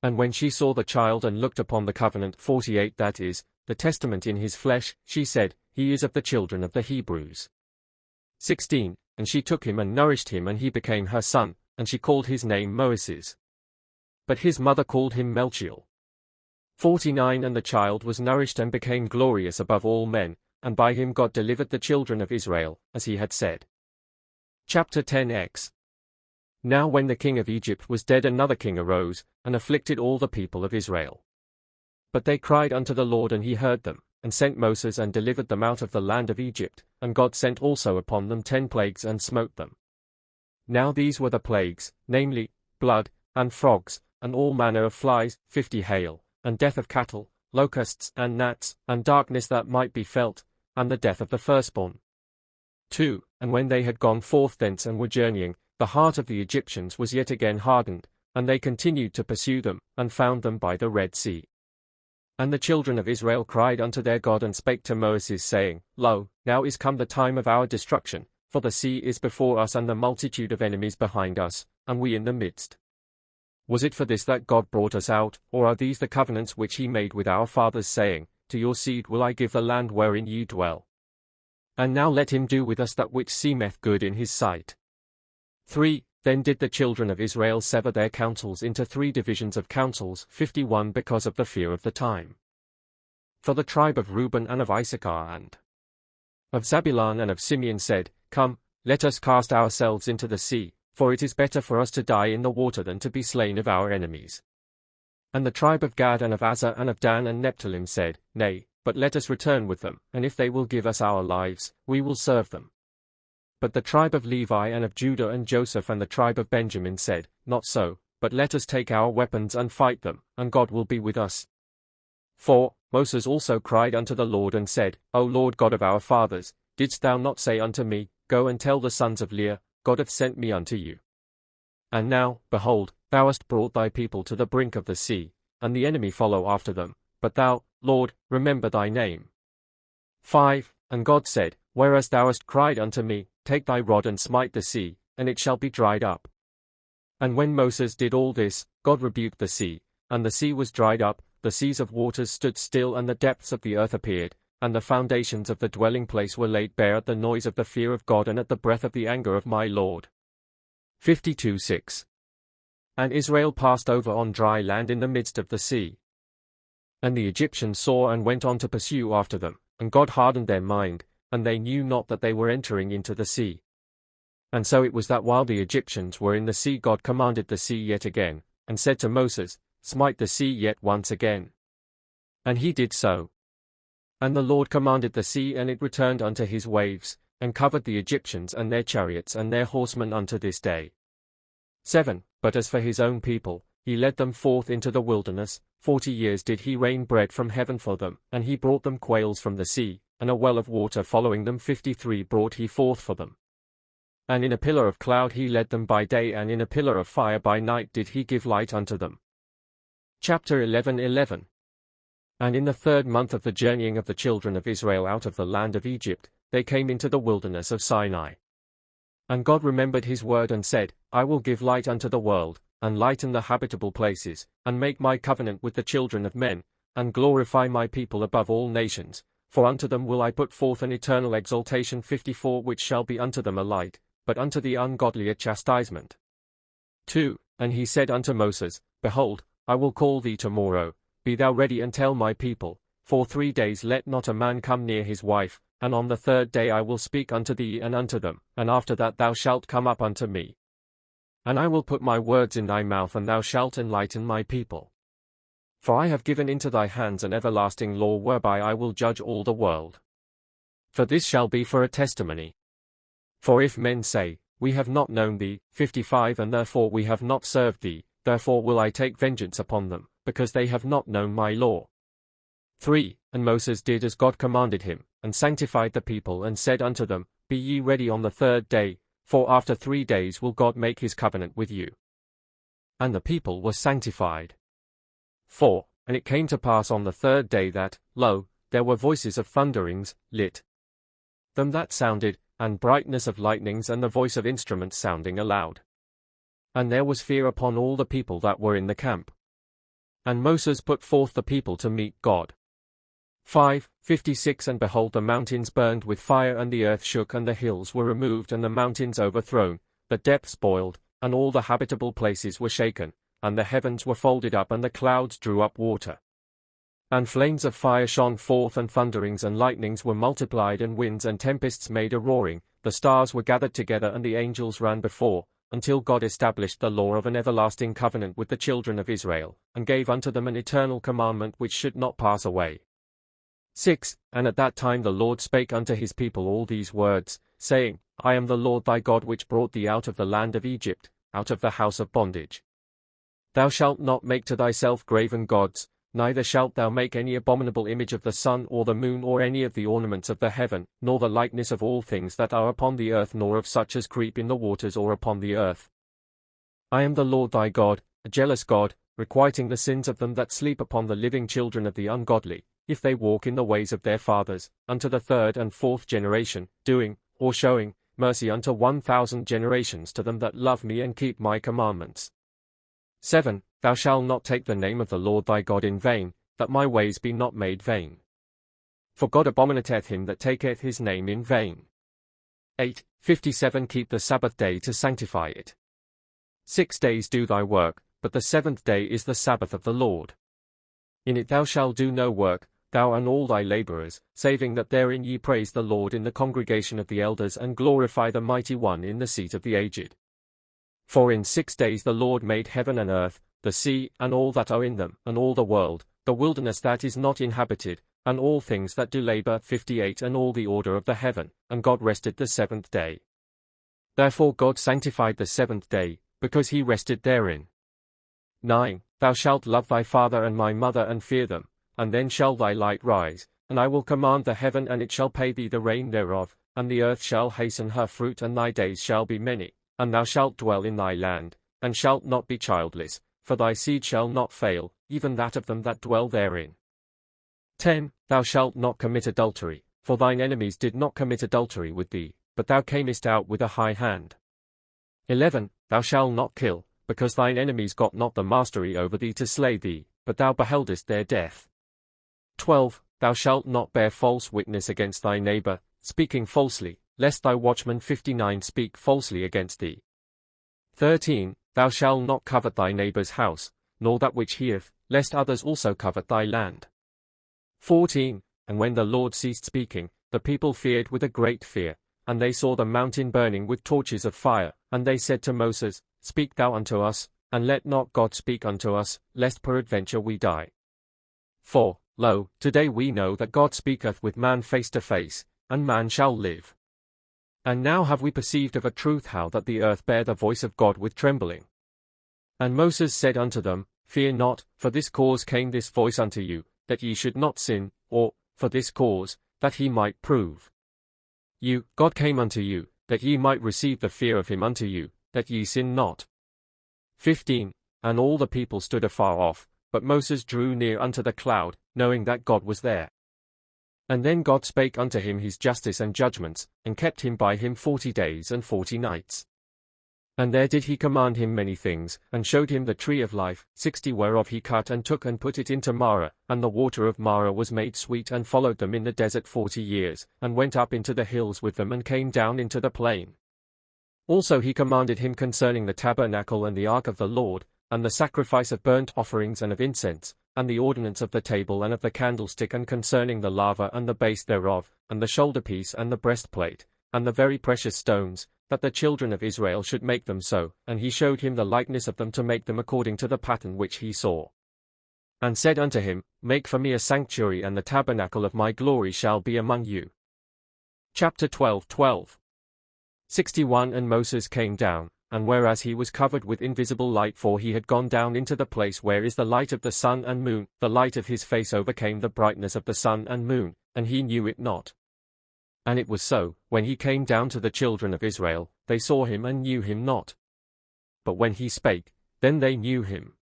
And when she saw the child and looked upon the covenant, 48, that is, the testament in his flesh, she said, He is of the children of the Hebrews. 16. And she took him and nourished him, and he became her son, and she called his name Moses. But his mother called him Melchiel. 49. And the child was nourished and became glorious above all men, and by him God delivered the children of Israel, as he had said. Chapter 10x. Now when the king of Egypt was dead, another king arose, and afflicted all the people of Israel. But they cried unto the Lord, and he heard them, and sent Moses and delivered them out of the land of Egypt, and God sent also upon them 10 plagues and smote them. Now these were the plagues, namely, blood, and frogs, and all manner of flies, 50 hail, and death of cattle, locusts, and gnats, and darkness that might be felt, and the death of the firstborn. 2. And when they had gone forth thence and were journeying, the heart of the Egyptians was yet again hardened, and they continued to pursue them, and found them by the Red Sea. And the children of Israel cried unto their God, and spake to Moses, saying, Lo, now is come the time of our destruction, for the sea is before us, and the multitude of enemies behind us, and we in the midst. Was it for this that God brought us out, or are these the covenants which he made with our fathers, saying, To your seed will I give the land wherein ye dwell? And now let him do with us that which seemeth good in his sight. 3. Then did the children of Israel sever their counsels into 3 divisions of counsels, 51, because of the fear of the time. For the tribe of Reuben and of Issachar and of Zabulon and of Simeon said, Come, let us cast ourselves into the sea, for it is better for us to die in the water than to be slain of our enemies. And the tribe of Gad and of Aser and of Dan and Nephthalim said, Nay, but let us return with them, and if they will give us our lives, we will serve them. But the tribe of Levi and of Judah and Joseph and the tribe of Benjamin said, Not so, but let us take our weapons and fight them, and God will be with us. 4. Moses also cried unto the Lord and said, O Lord God of our fathers, didst thou not say unto me, Go and tell the sons of Leah, God hath sent me unto you? And now, behold, thou hast brought thy people to the brink of the sea, and the enemy follow after them, but thou, Lord, remember thy name. 5. And God said, Whereas thou hast cried unto me, Take thy rod and smite the sea, and it shall be dried up. And when Moses did all this, God rebuked the sea, and the sea was dried up, the seas of waters stood still, and the depths of the earth appeared, and the foundations of the dwelling place were laid bare at the noise of the fear of God and at the breath of the anger of my Lord. 52:6. And Israel passed over on dry land in the midst of the sea. And the Egyptians saw and went on to pursue after them, and God hardened their mind, and they knew not that they were entering into the sea. And so it was that while the Egyptians were in the sea, God commanded the sea yet again, and said to Moses, Smite the sea yet once again. And he did so. And the Lord commanded the sea, and it returned unto his waves, and covered the Egyptians and their chariots and their horsemen unto this day. 7. But as for his own people, he led them forth into the wilderness. 40 years did he rain bread from heaven for them, and he brought them quails from the sea, and a well of water following them. 53 brought he forth for them. And in a pillar of cloud he led them by day, and in a pillar of fire by night did he give light unto them. Chapter 11:11. And in the 3rd month of the journeying of the children of Israel out of the land of Egypt, they came into the wilderness of Sinai. And God remembered his word and said, I will give light unto the world, and lighten the habitable places, and make my covenant with the children of men, and glorify my people above all nations, for unto them will I put forth an eternal exaltation. 54 Which shall be unto them a light, but unto the ungodly a chastisement. 2. And he said unto Moses, Behold, I will call thee tomorrow, be thou ready and tell my people, for 3 days let not a man come near his wife, and on the 3rd day I will speak unto thee and unto them, and after that thou shalt come up unto me. And I will put my words in thy mouth, and thou shalt enlighten my people. For I have given into thy hands an everlasting law whereby I will judge all the world. For this shall be for a testimony. For if men say, We have not known thee, 55 and therefore we have not served thee, therefore will I take vengeance upon them, because they have not known my law. 3. And Moses did as God commanded him, and sanctified the people, and said unto them, Be ye ready on the 3rd day, for after 3 days will God make his covenant with you. And the people were sanctified. 4. And it came to pass on the 3rd day that, lo, there were voices of thunderings, lit. Them that sounded, and brightness of lightnings, and the voice of instruments sounding aloud. And there was fear upon all the people that were in the camp. And Moses put forth the people to meet God. 5. 56 And behold, the mountains burned with fire, and the earth shook, and the hills were removed, and the mountains overthrown, the depths boiled, and all the habitable places were shaken, and the heavens were folded up, and the clouds drew up water. And flames of fire shone forth, and thunderings and lightnings were multiplied, and winds and tempests made a roaring, the stars were gathered together, and the angels ran before, until God established the law of an everlasting covenant with the children of Israel, and gave unto them an eternal commandment which should not pass away. 6. And at that time the Lord spake unto his people all these words, saying, I am the Lord thy God which brought thee out of the land of Egypt, out of the house of bondage. Thou shalt not make to thyself graven gods, neither shalt thou make any abominable image of the sun or the moon or any of the ornaments of the heaven, nor the likeness of all things that are upon the earth, nor of such as creep in the waters or upon the earth. I am the Lord thy God, a jealous God, requiting the sins of them that sleep upon the living children of the ungodly, if they walk in the ways of their fathers, unto the 3rd and 4th generation, doing, or showing, mercy unto 1,000 generations to them that love me and keep my commandments. 7. Thou shalt not take the name of the Lord thy God in vain, that my ways be not made vain. For God abominateth him that taketh his name in vain. 8. 57 Keep the Sabbath day to sanctify it. 6 days do thy work, but the 7th day is the Sabbath of the Lord. In it thou shalt do no work, thou and all thy laborers, saving that therein ye praise the Lord in the congregation of the elders, and glorify the Mighty One in the seat of the aged. For in 6 days the Lord made heaven and earth, the sea, and all that are in them, and all the world, the wilderness that is not inhabited, and all things that do labor. 58 And all the order of the heaven, and God rested the 7th day. Therefore God sanctified the 7th day, because he rested therein. 9. Thou shalt love thy father and my mother, and fear them, and then shall thy light rise, and I will command the heaven, and it shall pay thee the rain thereof, and the earth shall hasten her fruit, and thy days shall be many, and thou shalt dwell in thy land, and shalt not be childless, for thy seed shall not fail, even that of them that dwell therein. 10. Thou shalt not commit adultery, for thine enemies did not commit adultery with thee, but thou camest out with a high hand. 11. Thou shalt not kill, because thine enemies got not the mastery over thee to slay thee, but thou beheldest their death. 12. Thou shalt not bear false witness against thy neighbor, speaking falsely, lest thy watchman 59 speak falsely against thee. 13. Thou shalt not covet thy neighbor's house, nor that which he hath, lest others also covet thy land. 14. And when the Lord ceased speaking, the people feared with a great fear, and they saw the mountain burning with torches of fire, and they said to Moses, Speak thou unto us, and let not God speak unto us, lest peradventure we die. For, lo, today we know that God speaketh with man face to face, and man shall live. And now have we perceived of a truth how that the earth bare the voice of God with trembling. And Moses said unto them, Fear not, for this cause came this voice unto you, that ye should not sin, or, for this cause, that he might prove you. God came unto you, that ye might receive the fear of him unto you, that ye sin not. 15. And all the people stood afar off, but Moses drew near unto the cloud, knowing that God was there. And then God spake unto him his justice and judgments, and kept him by him 40 days and 40 nights. And there did he command him many things, and showed him the tree of life, 60 whereof he cut and took and put it into Marah, and the water of Marah was made sweet, and followed them in the desert 40 years, and went up into the hills with them and came down into the plain. Also he commanded him concerning the tabernacle and the ark of the Lord, and the sacrifice of burnt offerings and of incense, and the ordinance of the table and of the candlestick, and concerning the laver and the base thereof, and the shoulderpiece and the breastplate, and the very precious stones, that the children of Israel should make them so, and he showed him the likeness of them to make them according to the pattern which he saw. And said unto him, Make for me a sanctuary, and the tabernacle of my glory shall be among you. Chapter 12. 61. And Moses came down, and whereas he was covered with invisible light, for he had gone down into the place where is the light of the sun and moon, the light of his face overcame the brightness of the sun and moon, and he knew it not. And it was so, when he came down to the children of Israel, they saw him and knew him not. But when he spake, then they knew him.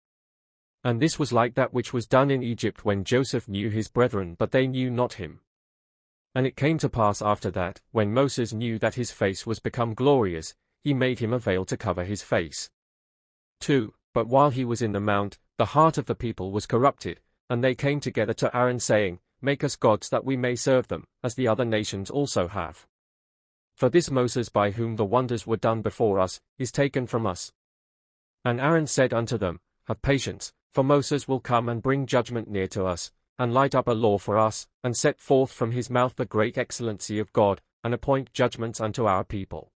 And this was like that which was done in Egypt when Joseph knew his brethren, but they knew not him. And it came to pass after that, when Moses knew that his face was become glorious, he made him a veil to cover his face. 2. But while he was in the mount, the heart of the people was corrupted, and they came together to Aaron, saying, Make us gods that we may serve them, as the other nations also have. For this Moses, by whom the wonders were done before us, is taken from us. And Aaron said unto them, Have patience, for Moses will come and bring judgment near to us, and light up a law for us, and set forth from his mouth the great excellency of God, and appoint judgments unto our people.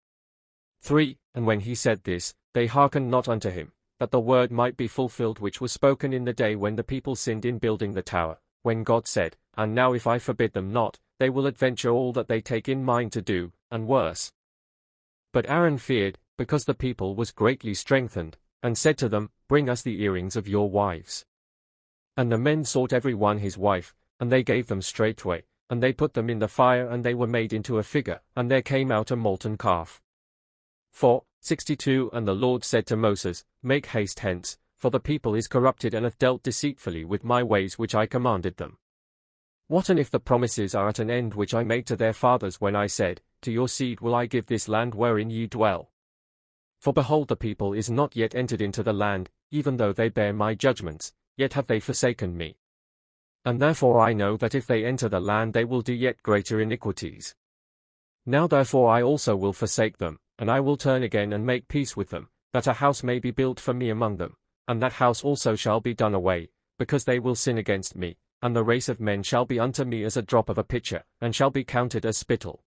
3. And when he said this, they hearkened not unto him, that the word might be fulfilled which was spoken in the day when the people sinned in building the tower, when God said, And now if I forbid them not, they will adventure all that they take in mind to do, and worse. But Aaron feared, because the people was greatly strengthened, and said to them, Bring us the earrings of your wives. And the men sought every one his wife, and they gave them straightway, and they put them in the fire, and they were made into a figure, and there came out a molten calf. 4. 62. And the Lord said to Moses, Make haste hence, for the people is corrupted, and hath dealt deceitfully with my ways which I commanded them. What and if the promises are at an end which I made to their fathers, when I said, To your seed will I give this land wherein ye dwell? For behold, the people is not yet entered into the land, even though they bear my judgments, yet have they forsaken me. And therefore I know that if they enter the land they will do yet greater iniquities. Now therefore I also will forsake them, and I will turn again and make peace with them, that a house may be built for me among them, and that house also shall be done away, because they will sin against me, and the race of men shall be unto me as a drop of a pitcher, and shall be counted as spittle.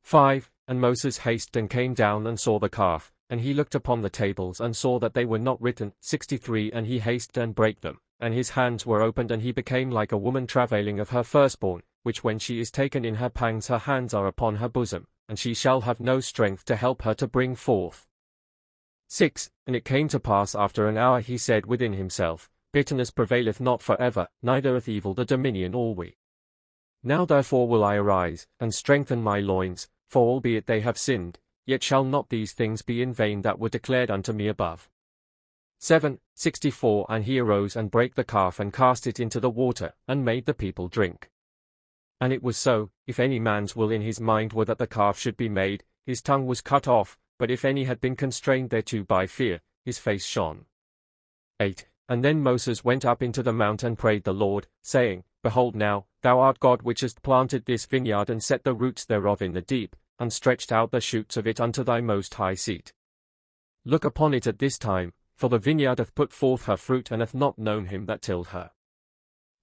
5. And Moses hasted and came down and saw the calf, and he looked upon the tables and saw that they were not written. 63. And he hasted and brake them, and his hands were opened, and he became like a woman travailing of her firstborn, which when she is taken in her pangs her hands are upon her bosom, and she shall have no strength to help her to bring forth. 6. And it came to pass after an hour he said within himself, Bitterness prevaileth not for ever, neither hath evil the dominion always. Now therefore will I arise, and strengthen my loins, for albeit they have sinned, yet shall not these things be in vain that were declared unto me above. 7. 64. And he arose and brake the calf, and cast it into the water, and made the people drink. And it was so, if any man's will in his mind were that the calf should be made, his tongue was cut off, but if any had been constrained thereto by fear, his face shone. 8. And then Moses went up into the mount and prayed the Lord, saying, Behold now, thou art God which hast planted this vineyard, and set the roots thereof in the deep, and stretched out the shoots of it unto thy most high seat. Look upon it at this time, for the vineyard hath put forth her fruit, and hath not known him that tilled her.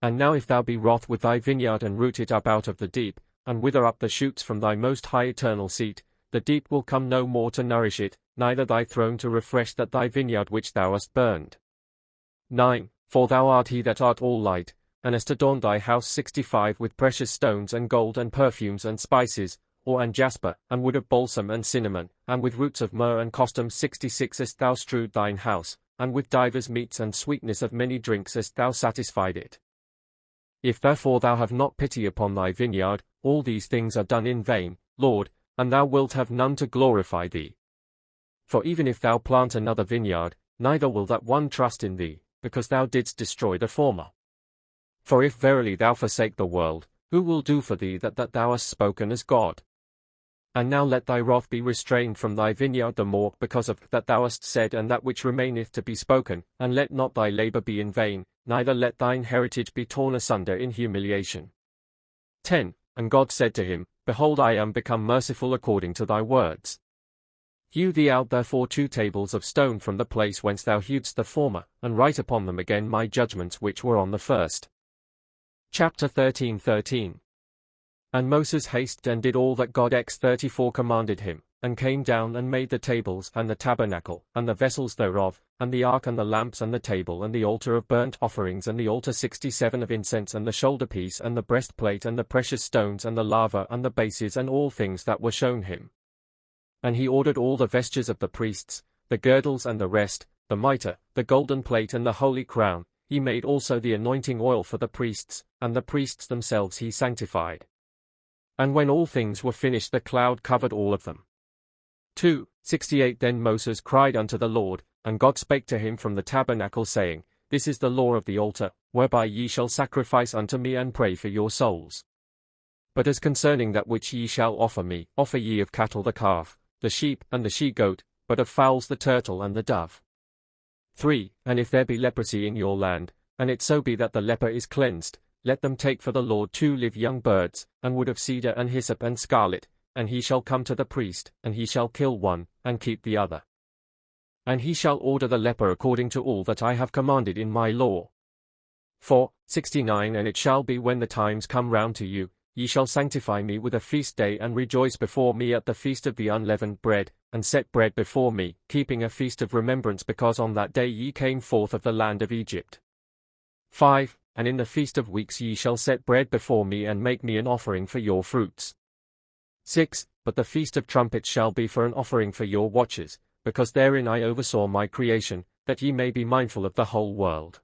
And now if thou be wroth with thy vineyard, and root it up out of the deep, and wither up the shoots from thy most high eternal seat, the deep will come no more to nourish it, neither thy throne to refresh that thy vineyard which thou hast burned. 9. For thou art he that art all light, and hast adorned thy house 65 with precious stones and gold and perfumes and spices, or and jasper, and wood of balsam and cinnamon, and with roots of myrrh and costum 66 hast thou strewed thine house, and with divers meats and sweetness of many drinks hast thou satisfied it. If therefore thou have not pity upon thy vineyard, all these things are done in vain, Lord, and thou wilt have none to glorify thee. For even if thou plant another vineyard, neither will that one trust in thee, because thou didst destroy the former. For if verily thou forsake the world, who will do for thee that thou hast spoken as God? And now let thy wrath be restrained from thy vineyard the more because of that thou hast said and that which remaineth to be spoken, and let not thy labor be in vain, neither let thine heritage be torn asunder in humiliation. 10. And God said to him, Behold, I am become merciful according to thy words. Hew thee out therefore 2 tables of stone from the place whence thou hewedst the former, and write upon them again my judgments which were on the first. Chapter 13:13. And Moses hasted and did all that God x34 commanded him, and came down and made the tables and the tabernacle, and the vessels thereof, and the ark and the lamps and the table and the altar of burnt offerings and the altar 67 of incense and the shoulderpiece and the breastplate and the precious stones and the laver and the bases and all things that were shown him. And he ordered all the vestures of the priests, the girdles and the rest, the mitre, the golden plate and the holy crown. He made also the anointing oil for the priests, and the priests themselves he sanctified. And when all things were finished, the cloud covered all of them. 2:68 Then Moses cried unto the Lord, and God spake to him from the tabernacle, saying, This is the law of the altar, whereby ye shall sacrifice unto me and pray for your souls. But as concerning that which ye shall offer me, offer ye of cattle the calf, the sheep and the she-goat, but of fowls the turtle and the dove. 3. And if there be leprosy in your land, and it so be that the leper is cleansed, let them take for the Lord 2 live young birds, and wood of cedar and hyssop and scarlet, and he shall come to the priest, and he shall kill one, and keep the other. And he shall order the leper according to all that I have commanded in my law. 4:69 And it shall be when the times come round to you, ye shall sanctify me with a feast day, and rejoice before me at the feast of the unleavened bread, and set bread before me, keeping a feast of remembrance, because on that day ye came forth of the land of Egypt. 5. And in the feast of weeks ye shall set bread before me, and make me an offering for your fruits. 6. But the feast of trumpets shall be for an offering for your watches, because therein I oversaw my creation, that ye may be mindful of the whole world.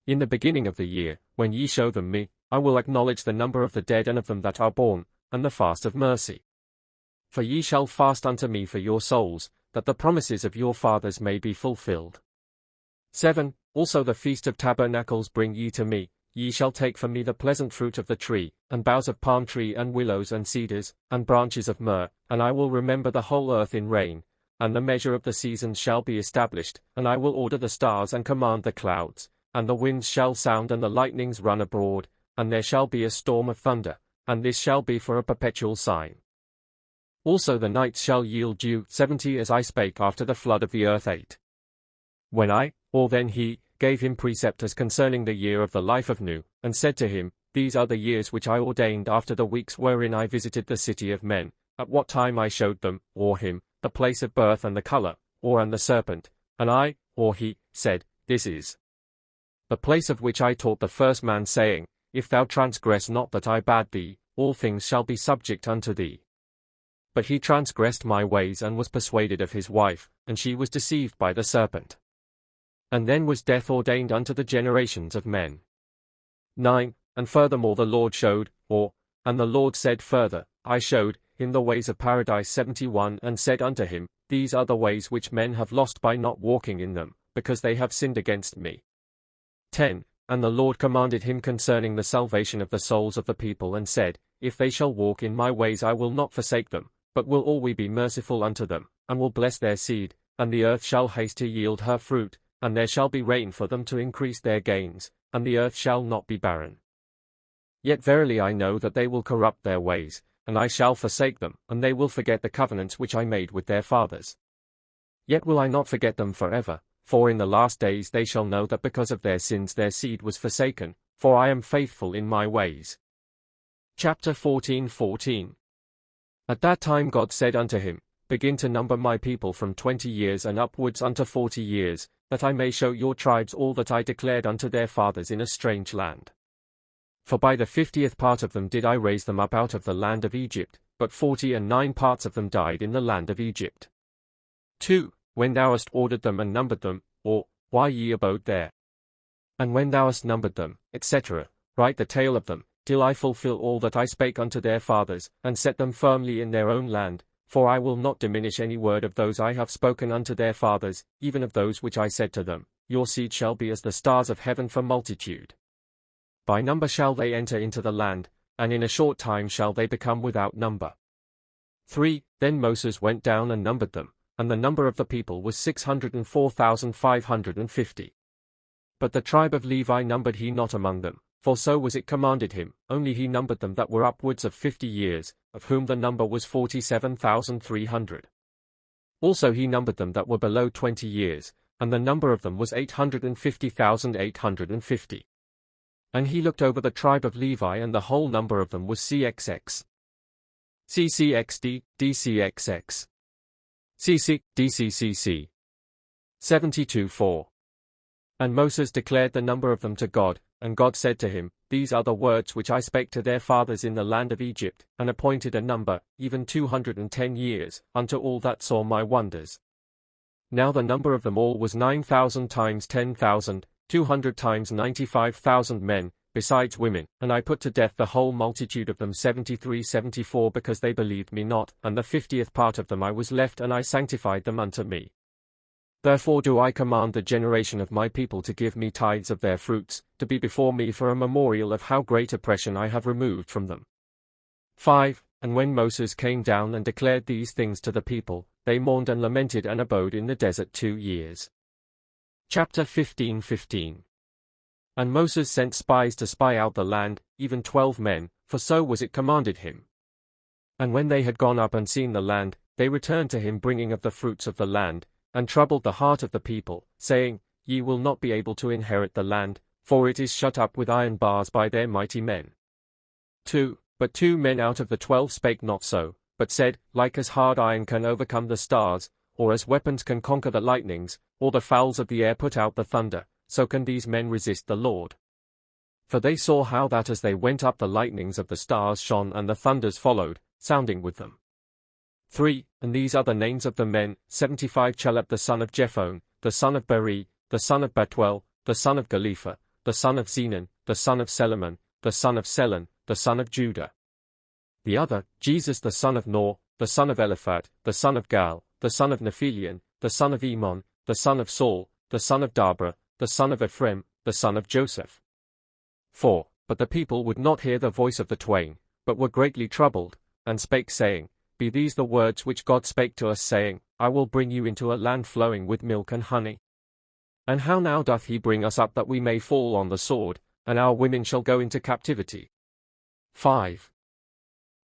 In the beginning of the year, when ye show them me, I will acknowledge the number of the dead and of them that are born, and the fast of mercy. For ye shall fast unto me for your souls, that the promises of your fathers may be fulfilled. 7. Also the feast of tabernacles bring ye to me. Ye shall take for me the pleasant fruit of the tree, and boughs of palm tree, and willows, and cedars, and branches of myrrh, and I will remember the whole earth in rain, and the measure of the seasons shall be established, and I will order the stars and command the clouds, and the winds shall sound and the lightnings run abroad, and there shall be a storm of thunder, and this shall be for a perpetual sign. Also the nights shall yield dew 70 as I spake after the flood of the earth 8. When I, or then he, gave him precept as concerning the year of the life of Nu, and said to him, These are the years which I ordained after the weeks wherein I visited the city of men, at what time I showed them, or him, the place of birth and the color, or and the serpent, and I, or he, said, This is the place of which I taught the first man, saying, If thou transgress not that I bade thee, all things shall be subject unto thee. But he transgressed my ways and was persuaded of his wife, and she was deceived by the serpent. And then was death ordained unto the generations of men. 9. And furthermore the Lord showed, and the Lord said further, I showed, in the ways of paradise 71, and said unto him, These are the ways which men have lost by not walking in them, because they have sinned against me. 10. And the Lord commanded him concerning the salvation of the souls of the people, and said, If they shall walk in my ways I will not forsake them, but will always be merciful unto them, and will bless their seed, and the earth shall haste to yield her fruit, and there shall be rain for them to increase their gains, and the earth shall not be barren. Yet verily I know that they will corrupt their ways, and I shall forsake them, and they will forget the covenants which I made with their fathers. Yet will I not forget them forever, for in the last days they shall know that because of their sins their seed was forsaken, for I am faithful in my ways. Chapter 14:14. At that time God said unto him, Begin to number my people from 20 years and upwards unto 40 years, that I may show your tribes all that I declared unto their fathers in a strange land. For by the 50th part of them did I raise them up out of the land of Egypt, but 49 parts of them died in the land of Egypt. 2. When thou hast ordered them and numbered them, or, why ye abode there. And when thou hast numbered them, etc., write the tale of them, till I fulfill all that I spake unto their fathers, and set them firmly in their own land, for I will not diminish any word of those I have spoken unto their fathers, even of those which I said to them, Your seed shall be as the stars of heaven for multitude. By number shall they enter into the land, and in a short time shall they become without number. 3. Then Moses went down and numbered them, and the number of the people was 604,550. But the tribe of Levi numbered he not among them, for so was it commanded him, only he numbered them that were upwards of 50 years, of whom the number was 47,300. Also he numbered them that were below 20 years, and the number of them was 850,850. And he looked over the tribe of Levi, and the whole number of them was CXX. CCXD, DCXX. CC, DCCC. 72:4. And Moses declared the number of them to God, and God said to him, These are the words which I spake to their fathers in the land of Egypt, and appointed a number, even 210 years, unto all that saw my wonders. Now the number of them all was 9,000 times 10,000, 200 times 95,000 men, besides women, and I put to death the whole multitude of them 74 because they believed me not, and the 50th part of them I was left, and I sanctified them unto me. Therefore do I command the generation of my people to give me tithes of their fruits, to be before me for a memorial of how great oppression I have removed from them. 5. And when Moses came down and declared these things to the people, they mourned and lamented and abode in the desert 2 years. Chapter 15:15. And Moses sent spies to spy out the land, even 12 men, for so was it commanded him. And when they had gone up and seen the land, they returned to him bringing of the fruits of the land, and troubled the heart of the people, saying, Ye will not be able to inherit the land, for it is shut up with iron bars by their mighty men. 2. But 2 men out of the 12 spake not so, but said, Like as hard iron can overcome the stars, or as weapons can conquer the lightnings, or the fowls of the air put out the thunder, so can these men resist the Lord. For they saw how that as they went up the lightnings of the stars shone and the thunders followed, sounding with them. 3. And these are the names of the men, 75 Chelub the son of Jephone, the son of Beri, the son of Bethuel, the son of Galipha, the son of Zenon, the son of Selaman, the son of Selon, the son of Judah. The other, Jesus the son of Nor, the son of Eliphat, the son of Gal, the son of Nephilion, the son of Emon, the son of Saul, the son of Dabra, the son of Ephraim, the son of Joseph. 4. But the people would not hear the voice of the twain, but were greatly troubled, and spake saying, Be these the words which God spake to us, saying, I will bring you into a land flowing with milk and honey? And how now doth he bring us up that we may fall on the sword, and our women shall go into captivity? 5.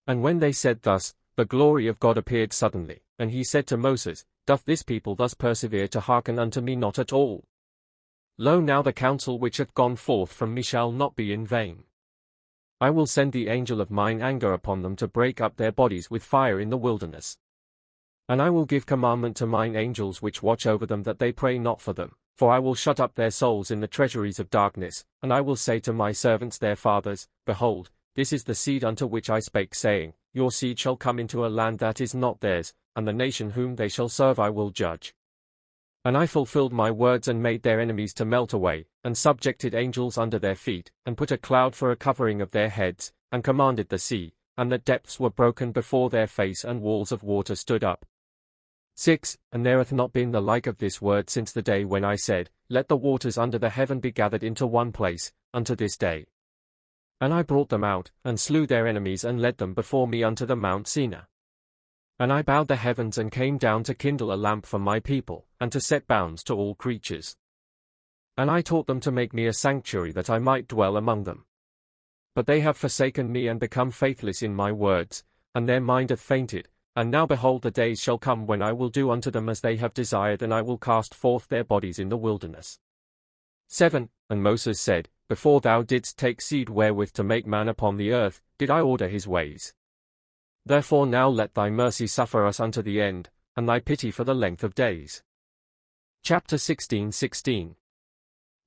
And when they said thus, the glory of God appeared suddenly, and he said to Moses, Doth this people thus persevere to hearken unto me not at all? Lo now the counsel which hath gone forth from me shall not be in vain. I will send the angel of mine anger upon them to break up their bodies with fire in the wilderness. And I will give commandment to mine angels which watch over them that they pray not for them, for I will shut up their souls in the treasuries of darkness, and I will say to my servants their fathers, Behold, this is the seed unto which I spake, saying, Your seed shall come into a land that is not theirs, and the nation whom they shall serve I will judge. And I fulfilled my words and made their enemies to melt away, and subjected angels under their feet, and put a cloud for a covering of their heads, and commanded the sea, and the depths were broken before their face, and walls of water stood up. 6. And there hath not been the like of this word since the day when I said, Let the waters under the heaven be gathered into one place, unto this day. And I brought them out, and slew their enemies, and led them before me unto the Mount Sinai. And I bowed the heavens and came down to kindle a lamp for my people, and to set bounds to all creatures. And I taught them to make me a sanctuary that I might dwell among them. But they have forsaken me and become faithless in my words, and their mind hath fainted, And now behold, the days shall come when I will do unto them as they have desired, and I will cast forth their bodies in the wilderness. 7. And Moses said, Before thou didst take seed wherewith to make man upon the earth, did I order his ways. Therefore now let thy mercy suffer us unto the end, and thy pity for the length of days. Chapter 16:16.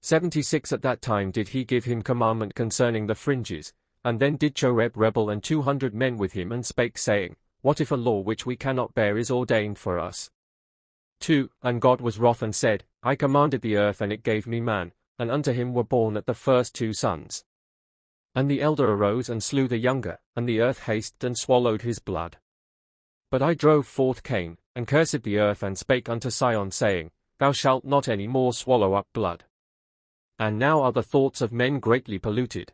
76. At that time did he give him commandment concerning the fringes, and then did Choreb rebel and 200 men with him, and spake, saying, What if a law which we cannot bear is ordained for us? 2. And God was wroth and said, I commanded the earth, and it gave me man, and unto him were born at the first 2 sons. And the elder arose and slew the younger, and the earth hasted and swallowed his blood. But I drove forth Cain, and cursed the earth, and spake unto Sion, saying, Thou shalt not any more swallow up blood. And now are the thoughts of men greatly polluted.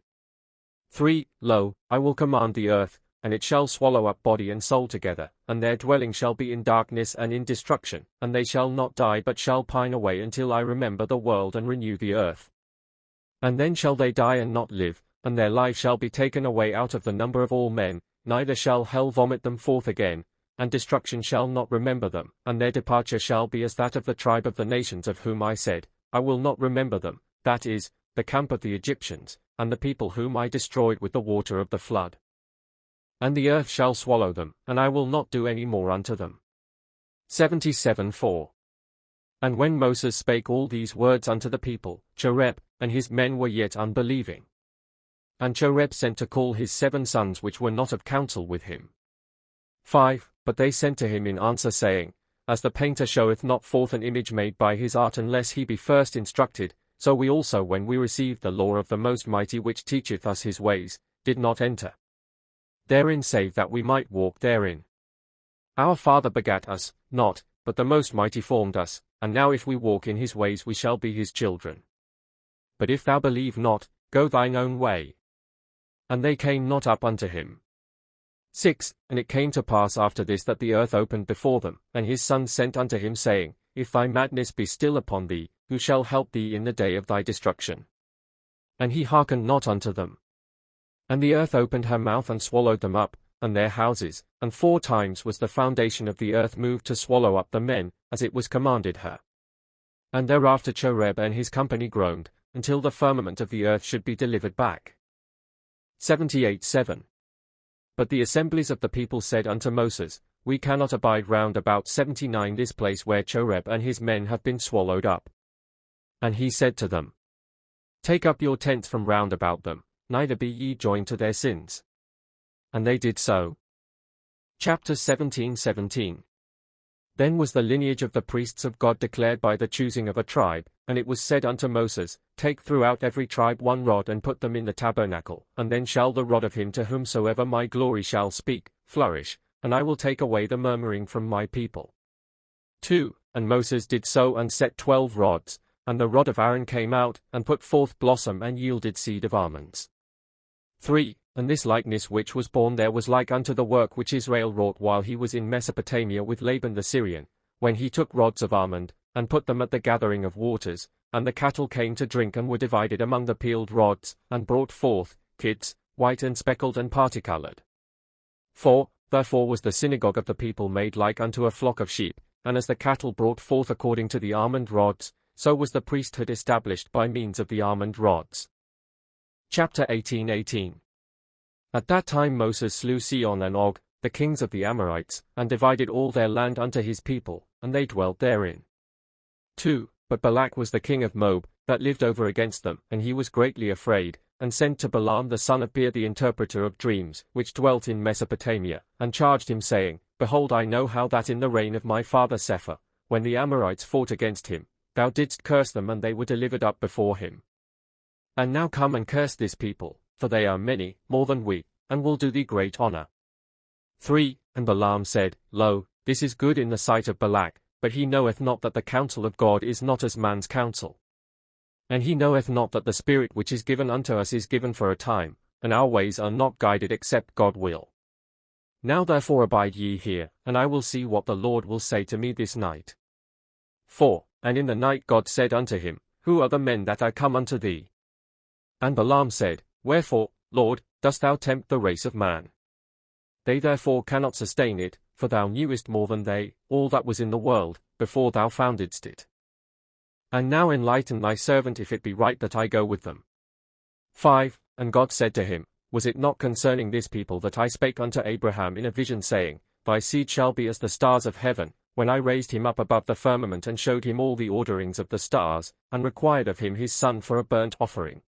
3. Lo, I will command the earth, and it shall swallow up body and soul together, and their dwelling shall be in darkness and in destruction, and they shall not die but shall pine away until I remember the world and renew the earth. And then shall they die and not live, and their life shall be taken away out of the number of all men, neither shall hell vomit them forth again, and destruction shall not remember them, and their departure shall be as that of the tribe of the nations of whom I said, I will not remember them, that is, the camp of the Egyptians, and the people whom I destroyed with the water of the flood. And the earth shall swallow them, and I will not do any more unto them. 77:4. And when Moses spake all these words unto the people, Choreb and his men were yet unbelieving. And Choreb sent to call his 7 sons which were not of counsel with him. 5. But they sent to him in answer, saying, As the painter showeth not forth an image made by his art unless he be first instructed, so we also, when we received the law of the Most Mighty which teacheth us his ways, did not enter therein, save that we might walk therein. Our father begat us, not, but the Most Mighty formed us, and now if we walk in his ways we shall be his children. But if thou believe not, go thine own way. And they came not up unto him. 6. And it came to pass after this that the earth opened before them, and his sons sent unto him, saying, If thy madness be still upon thee, who shall help thee in the day of thy destruction? And he hearkened not unto them. And the earth opened her mouth and swallowed them up, and their houses, and 4 times was the foundation of the earth moved to swallow up the men, as it was commanded her. And thereafter Choreb and his company groaned, until the firmament of the earth should be delivered back. 78:7. But the assemblies of the people said unto Moses, We cannot abide round about 79 this place where Choreb and his men have been swallowed up. And he said to them, Take up your tents from round about them, neither be ye joined to their sins. And they did so. Chapter 17:17. Then was the lineage of the priests of God declared by the choosing of a tribe, and it was said unto Moses, Take throughout every tribe 1 rod and put them in the tabernacle, and then shall the rod of him to whomsoever my glory shall speak, flourish, and I will take away the murmuring from my people. 2. And Moses did so and set 12 rods, and the rod of Aaron came out, and put forth blossom and yielded seed of almonds. 3. And this likeness which was born there was like unto the work which Israel wrought while he was in Mesopotamia with Laban the Syrian, when he took rods of almond, and put them at the gathering of waters, and the cattle came to drink and were divided among the peeled rods, and brought forth kids, white and speckled and particolored. 4. Therefore was the synagogue of the people made like unto a flock of sheep, and as the cattle brought forth according to the almond rods, so was the priesthood established by means of the almond rods. Chapter 18:18. At that time Moses slew Sihon and Og, the kings of the Amorites, and divided all their land unto his people, and they dwelt therein. 2. But Balak was the king of Moab, that lived over against them, and he was greatly afraid, and sent to Balaam the son of Beor the interpreter of dreams, which dwelt in Mesopotamia, and charged him, saying, Behold, I know how that in the reign of my father Sephar, when the Amorites fought against him, thou didst curse them, and they were delivered up before him. And now come and curse this people, for they are many, more than we, and will do thee great honor. 3. And Balaam said, Lo, this is good in the sight of Balak, but he knoweth not that the counsel of God is not as man's counsel. And he knoweth not that the Spirit which is given unto us is given for a time, and our ways are not guided except God will. Now therefore abide ye here, and I will see what the Lord will say to me this night. 4. And in the night God said unto him, Who are the men that are come unto thee? And Balaam said, Wherefore, Lord, dost thou tempt the race of man? they therefore cannot sustain it, for thou knewest more than they, all that was in the world, before thou foundedst it. And now enlighten thy servant if it be right that I go with them. 5. And God said to him, Was it not concerning this people that I spake unto Abraham in a vision, saying, Thy seed shall be as the stars of heaven, when I raised him up above the firmament and showed him all the orderings of the stars, and required of him his son for a burnt offering?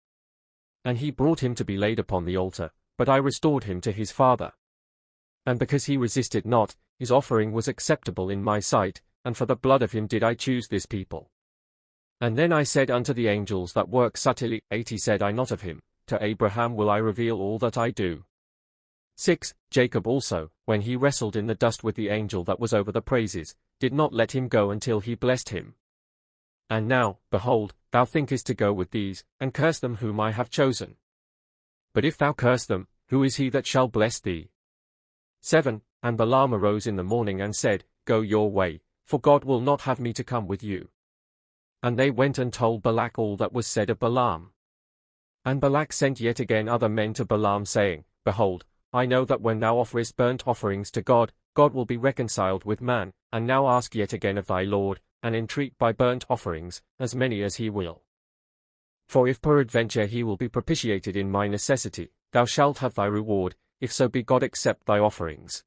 And he brought him to be laid upon the altar, but I restored him to his father. And because he resisted not, his offering was acceptable in my sight, and for the blood of him did I choose this people. And then I said unto the angels that work subtly, 80 said I not of him, to Abraham will I reveal all that I do. 6. Jacob also, when he wrestled in the dust with the angel that was over the praises, did not let him go until he blessed him. And now, behold, thou thinkest to go with these, and curse them whom I have chosen. But if thou curse them, who is he that shall bless thee? 7. And Balaam arose in the morning and said, Go your way, for God will not have me to come with you. And they went and told Balak all that was said of Balaam. And Balak sent yet again other men to Balaam, saying, Behold, I know that when thou offerest burnt offerings to God, God will be reconciled with man, and now ask yet again of thy Lord, and entreat by burnt offerings, as many as he will. For if peradventure he will be propitiated in my necessity, thou shalt have thy reward, if so be God accept thy offerings.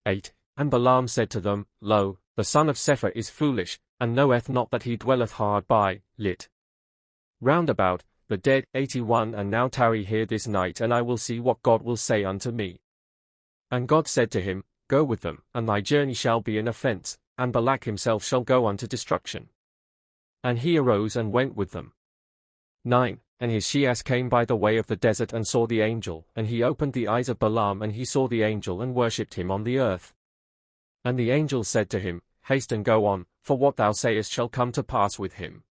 8. And Balaam said to them, Lo, the son of Sepher is foolish, and knoweth not that he dwelleth hard by, lit. Round about, the dead. 81 And now tarry here this night, and I will see what God will say unto me. And God said to him, Go with them, and thy journey shall be an offense, and Balak himself shall go unto destruction. And he arose and went with them. 9. And his she-ass came by the way of the desert and saw the angel, and he opened the eyes of Balaam, and he saw the angel and worshipped him on the earth. And the angel said to him, Haste and go on, for what thou sayest shall come to pass with him.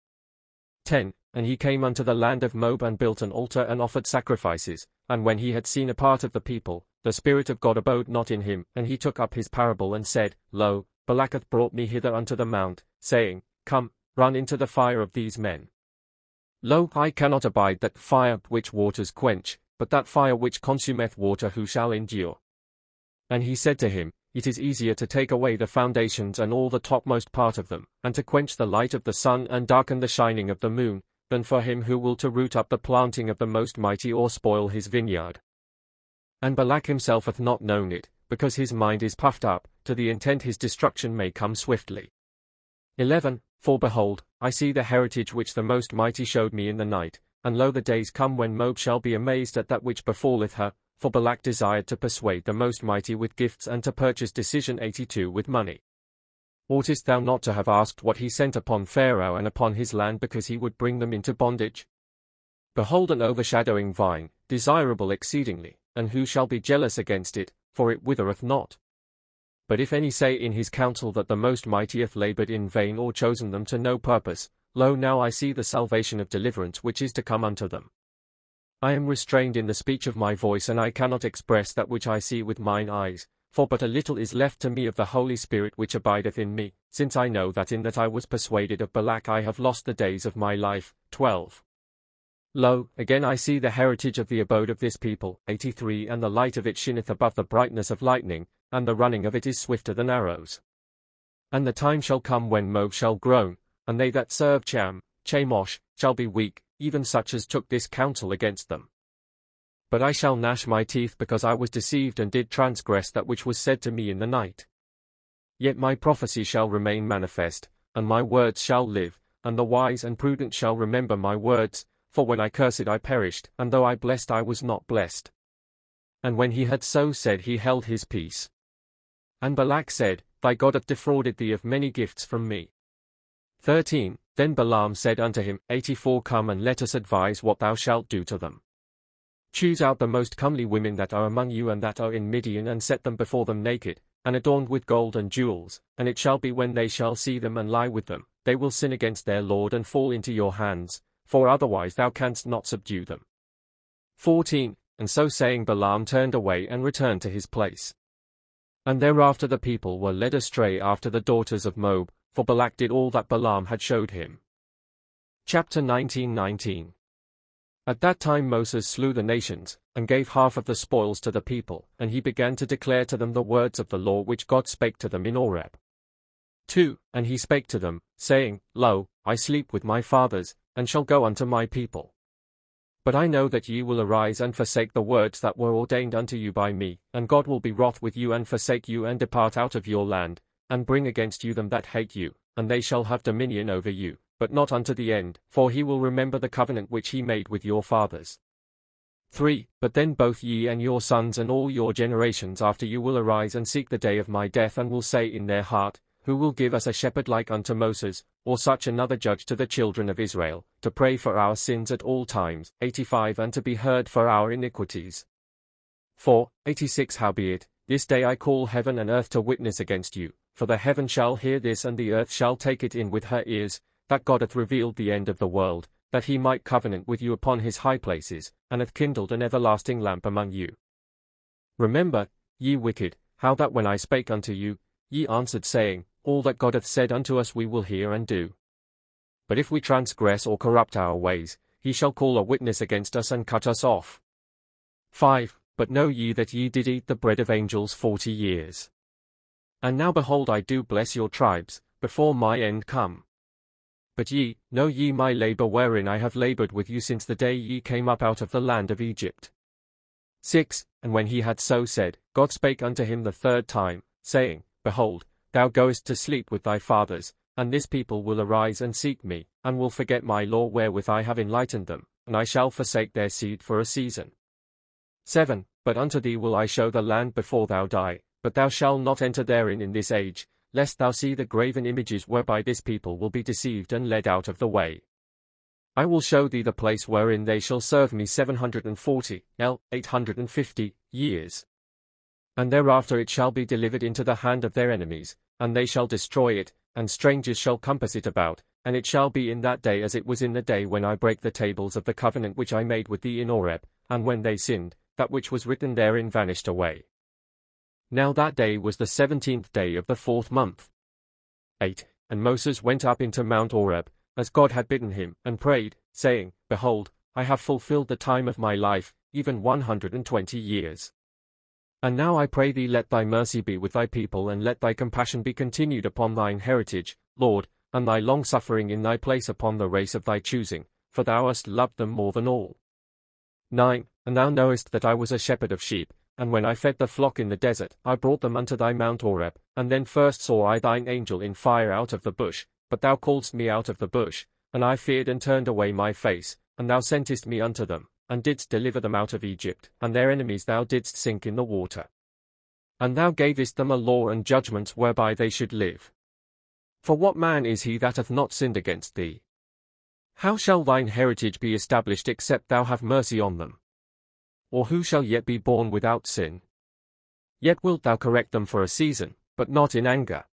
10. And he came unto the land of Moab and built an altar and offered sacrifices, and when he had seen a part of the people, the Spirit of God abode not in him, and he took up his parable and said, Lo, Balak hath brought me hither unto the mount, saying, Come, run into the fire of these men. Lo, I cannot abide that fire which waters quench, but that fire which consumeth water who shall endure? And he said to him, It is easier to take away the foundations and all the topmost part of them, and to quench the light of the sun and darken the shining of the moon, than for him who will to root up the planting of the Most Mighty or spoil his vineyard. And Balak himself hath not known it, because his mind is puffed up, to the intent his destruction may come swiftly. 11. For behold, I see the heritage which the Most Mighty showed me in the night, and lo, the days come when Moab shall be amazed at that which befalleth her, for Balak desired to persuade the Most Mighty with gifts and to purchase decision 82 with money. Oughtest thou not to have asked what he sent upon Pharaoh and upon his land, because he would bring them into bondage? Behold, an overshadowing vine, desirable exceedingly, and who shall be jealous against it, for it withereth not? But if any say in his counsel that the Most Mighty hath labored in vain or chosen them to no purpose, lo, now I see the salvation of deliverance which is to come unto them. I am restrained in the speech of my voice, and I cannot express that which I see with mine eyes, for but a little is left to me of the Holy Spirit which abideth in me, since I know that in that I was persuaded of Balak I have lost the days of my life. 12. Lo, again I see the heritage of the abode of this people. 83 And the light of it shineth above the brightness of lightning, and the running of it is swifter than arrows. And the time shall come when Moab shall groan, and they that serve Chemosh, shall be weak, even such as took this counsel against them. But I shall gnash my teeth, because I was deceived and did transgress that which was said to me in the night. Yet my prophecy shall remain manifest, and my words shall live, and the wise and prudent shall remember my words, for when I cursed I perished, and though I blessed I was not blessed. And when he had so said he held his peace. And Balak said, Thy God hath defrauded thee of many gifts from me. 13. Then Balaam said unto him, 84 Come and let us advise what thou shalt do to them. Choose out the most comely women that are among you and that are in Midian, and set them before them naked, and adorned with gold and jewels, and it shall be when they shall see them and lie with them, they will sin against their Lord and fall into your hands, for otherwise thou canst not subdue them. 14. And so saying Balaam turned away and returned to his place. And thereafter the people were led astray after the daughters of Moab, for Balak did all that Balaam had showed him. Chapter 19. At that time Moses slew the nations, and gave half of the spoils to the people, and he began to declare to them the words of the law which God spake to them in Horeb. 2. And he spake to them, saying, Lo, I sleep with my fathers, and shall go unto my people. But I know that ye will arise and forsake the words that were ordained unto you by me, and God will be wroth with you and forsake you and depart out of your land, and bring against you them that hate you, and they shall have dominion over you, but not unto the end, for he will remember the covenant which he made with your fathers. 3. But then both ye and your sons and all your generations after you will arise and seek the day of my death, and will say in their heart, Who will give us a shepherd like unto Moses, or such another judge to the children of Israel, to pray for our sins at all times? 85. And to be heard for our iniquities. 4. 86. Howbeit, this day I call heaven and earth to witness against you, for the heaven shall hear this and the earth shall take it in with her ears, that God hath revealed the end of the world, that he might covenant with you upon his high places, and hath kindled an everlasting lamp among you. Remember, ye wicked, how that when I spake unto you, ye answered, saying, All that God hath said unto us we will hear and do. But if we transgress or corrupt our ways, he shall call a witness against us and cut us off. 5. But know ye that ye did eat the bread of angels 40 years. And now behold, I do bless your tribes, before my end come. But ye, know ye my labor wherein I have labored with you since the day ye came up out of the land of Egypt. 6. And when he had so said, God spake unto him the third time, saying, Behold, thou goest to sleep with thy fathers, and this people will arise and seek me, and will forget my law wherewith I have enlightened them, and I shall forsake their seed for a season. 7. But unto thee will I show the land before thou die, but thou shalt not enter therein in this age, lest thou see the graven images whereby this people will be deceived and led out of the way. I will show thee the place wherein they shall serve me 740, 850 years. And thereafter it shall be delivered into the hand of their enemies, and they shall destroy it, and strangers shall compass it about, and it shall be in that day as it was in the day when I brake the tables of the covenant which I made with thee in Horeb, and when they sinned, that which was written therein vanished away. Now that day was the 17th day of the 4th month. 8. And Moses went up into Mount Horeb, as God had bidden him, and prayed, saying, Behold, I have fulfilled the time of my life, even 120 years. And now I pray thee, let thy mercy be with thy people, and let thy compassion be continued upon thine heritage, Lord, and thy long-suffering in thy place upon the race of thy choosing, for thou hast loved them more than all. 9. And thou knowest that I was a shepherd of sheep, and when I fed the flock in the desert, I brought them unto thy Mount Horeb, and then first saw I thine angel in fire out of the bush, but thou calledst me out of the bush, and I feared and turned away my face, and thou sentest me unto them, and didst deliver them out of Egypt, and their enemies thou didst sink in the water. And thou gavest them a law and judgments whereby they should live. For what man is he that hath not sinned against thee? How shall thine heritage be established except thou have mercy on them? Or who shall yet be born without sin? Yet wilt thou correct them for a season, but not in anger.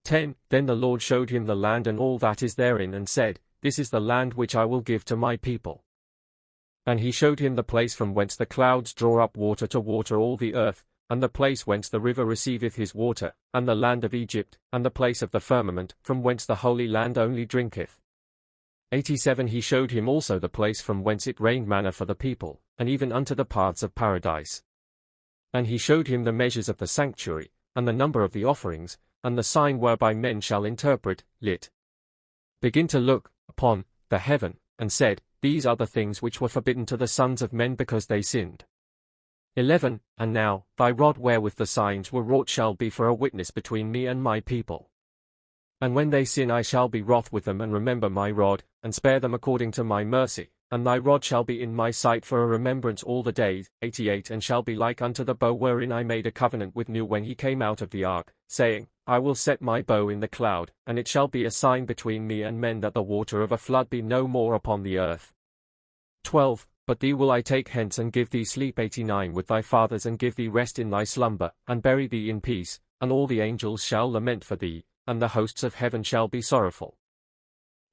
10. Then the Lord showed him the land and all that is therein, and said, This is the land which I will give to my people. And he showed him the place from whence the clouds draw up water to water all the earth, and the place whence the river receiveth his water, and the land of Egypt, and the place of the firmament, from whence the holy land only drinketh. 87. He showed him also the place from whence it rained manna for the people, and even unto the paths of paradise. And he showed him the measures of the sanctuary, and the number of the offerings, and the sign whereby men shall interpret, begin to look upon the heaven, and said, These are the things which were forbidden to the sons of men because they sinned. 11. And now, thy rod wherewith the signs were wrought shall be for a witness between me and my people. And when they sin I shall be wroth with them, and remember my rod, and spare them according to my mercy, and thy rod shall be in my sight for a remembrance all the days. 88. And shall be like unto the bow wherein I made a covenant with Noah when he came out of the ark, saying, I will set my bow in the cloud, and it shall be a sign between me and men, that the water of a flood be no more upon the earth. 12. But thee will I take hence and give thee sleep. 89. With thy fathers, and give thee rest in thy slumber, and bury thee in peace, and all the angels shall lament for thee, and the hosts of heaven shall be sorrowful.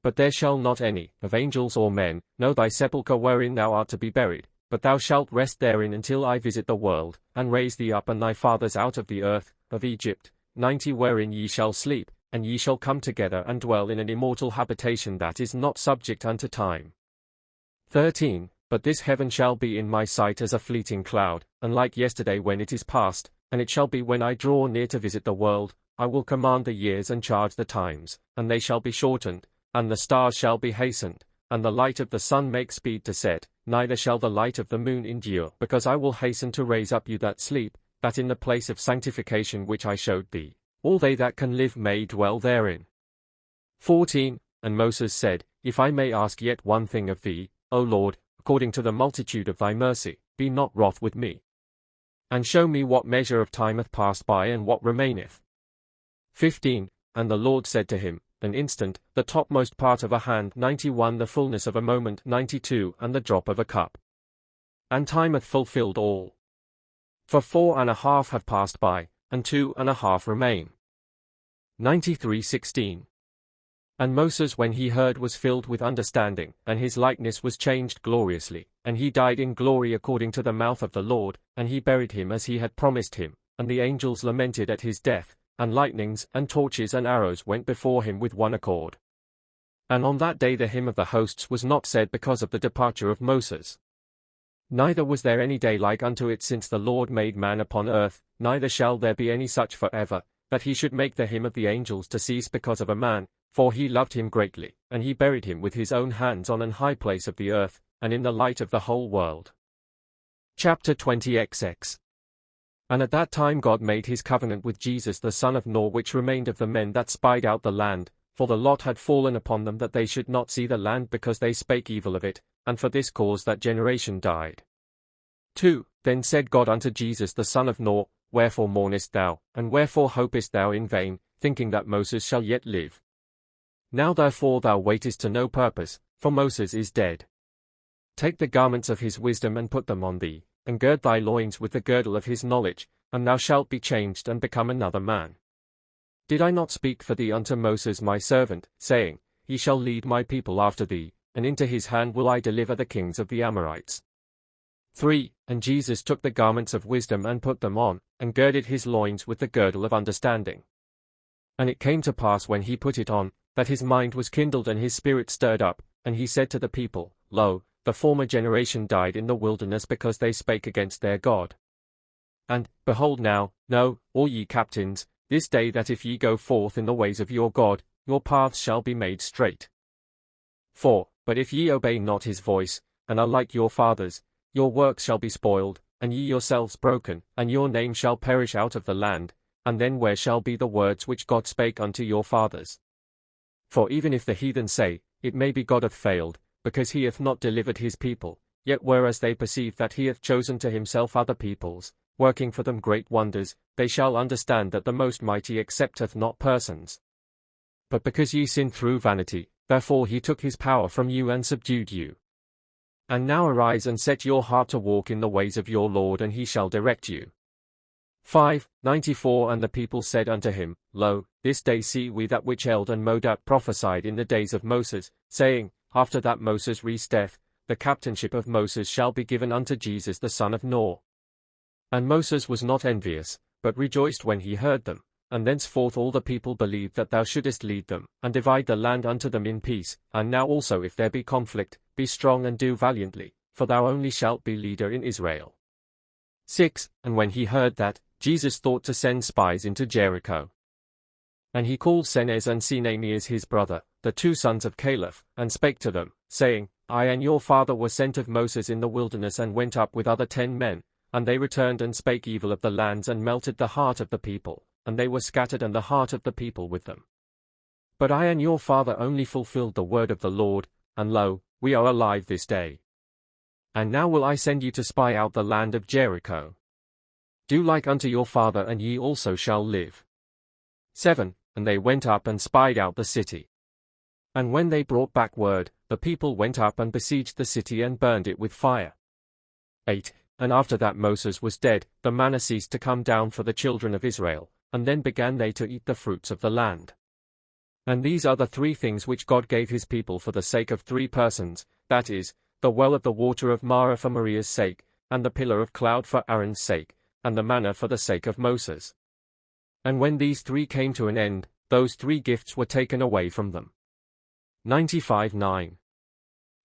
But there shall not any, of angels or men, know thy sepulchre wherein thou art to be buried, but thou shalt rest therein until I visit the world, and raise thee up and thy fathers out of the earth, of Egypt. 90. Wherein ye shall sleep, and ye shall come together and dwell in an immortal habitation that is not subject unto time. 13. but this heaven shall be in my sight as a fleeting cloud, and like yesterday when it is past, and it shall be when I draw near to visit the world, I will command the years and charge the times, and they shall be shortened, and the stars shall be hastened, and the light of the sun make speed to set, neither shall the light of the moon endure, because I will hasten to raise up you that sleep, that in the place of sanctification which I showed thee, all they that can live may dwell therein. 14. And Moses said, If I may ask yet one thing of thee, O Lord, according to the multitude of thy mercy, be not wroth with me. And show me what measure of time hath passed by and what remaineth. 15. And the Lord said to him, An instant, the topmost part of a hand, 91 the fullness of a moment, 92 and the drop of a cup. And time hath fulfilled all. For 4.5 have passed by, and 2.5 remain. 93:16. And Moses when he heard was filled with understanding, and his likeness was changed gloriously, and he died in glory according to the mouth of the Lord, and he buried him as he had promised him, and the angels lamented at his death, and lightnings and torches and arrows went before him with one accord. And on that day the hymn of the hosts was not said because of the departure of Moses. Neither was there any day like unto it since the Lord made man upon earth, neither shall there be any such for ever, that he should make the hymn of the angels to cease because of a man, for he loved him greatly, and he buried him with his own hands on an high place of the earth, and in the light of the whole world. Chapter 20XX. And at that time God made his covenant with Jesus the son of Noah, which remained of the men that spied out the land, for the lot had fallen upon them that they should not see the land because they spake evil of it, and for this cause that generation died. 2. Then said God unto Jesus the son of Noah, Wherefore mournest thou, and wherefore hopest thou in vain, thinking that Moses shall yet live? Now therefore thou waitest to no purpose, for Moses is dead. Take the garments of his wisdom and put them on thee, and gird thy loins with the girdle of his knowledge, and thou shalt be changed and become another man. Did I not speak for thee unto Moses my servant, saying, He shall lead my people after thee, and into his hand will I deliver the kings of the Amorites? 3. And Jesus took the garments of wisdom and put them on, and girded his loins with the girdle of understanding. And it came to pass when he put it on, that his mind was kindled and his spirit stirred up, and he said to the people, Lo, the former generation died in the wilderness because they spake against their God. And, behold now, know, all ye captains, this day that if ye go forth in the ways of your God, your paths shall be made straight. 4. But if ye obey not his voice, and are like your fathers, your works shall be spoiled, and ye yourselves broken, and your name shall perish out of the land, and then where shall be the words which God spake unto your fathers? For even if the heathen say, It may be God hath failed, because he hath not delivered his people, yet whereas they perceive that he hath chosen to himself other peoples, working for them great wonders, they shall understand that the Most Mighty accepteth not persons. But because ye sinned through vanity, therefore he took his power from you and subdued you. And now arise and set your heart to walk in the ways of your Lord, and he shall direct you. 5. 94 And the people said unto him, Lo, this day see we that which Eld and Modad prophesied in the days of Moses, saying, After that Moses resteth, the captainship of Moses shall be given unto Jesus the son of Noah. And Moses was not envious, but rejoiced when he heard them, and thenceforth all the people believed that thou shouldest lead them, and divide the land unto them in peace, and now also if there be conflict, be strong and do valiantly, for thou only shalt be leader in Israel. 6. And when he heard that, Jesus thought to send spies into Jericho. And he called Senez and Sinemeas his brother, the 2 sons of Caleb, and spake to them, saying, I and your father were sent of Moses in the wilderness, and went up with other 10 men, and they returned and spake evil of the lands, and melted the heart of the people, and they were scattered, and the heart of the people with them. But I and your father only fulfilled the word of the Lord, and lo, we are alive this day. And now will I send you to spy out the land of Jericho. Do like unto your father, and ye also shall live. 7. And they went up and spied out the city. And when they brought back word, the people went up and besieged the city and burned it with fire. 8. And after that Moses was dead, the manna ceased to come down for the children of Israel, and then began they to eat the fruits of the land. And these are the 3 things which God gave his people for the sake of 3 persons, that is, the well of the water of Marah for Maria's sake, and the pillar of cloud for Aaron's sake, and the manna for the sake of Moses. And when these 3 came to an end, those 3 gifts were taken away from them. 95:9.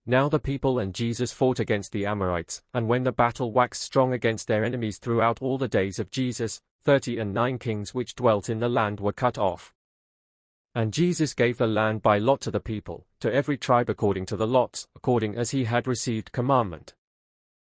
Now the people and Jesus fought against the Amorites, and when the battle waxed strong against their enemies throughout all the days of Jesus, 39 kings which dwelt in the land were cut off. And Jesus gave the land by lot to the people, to every tribe according to the lots, according as he had received commandment.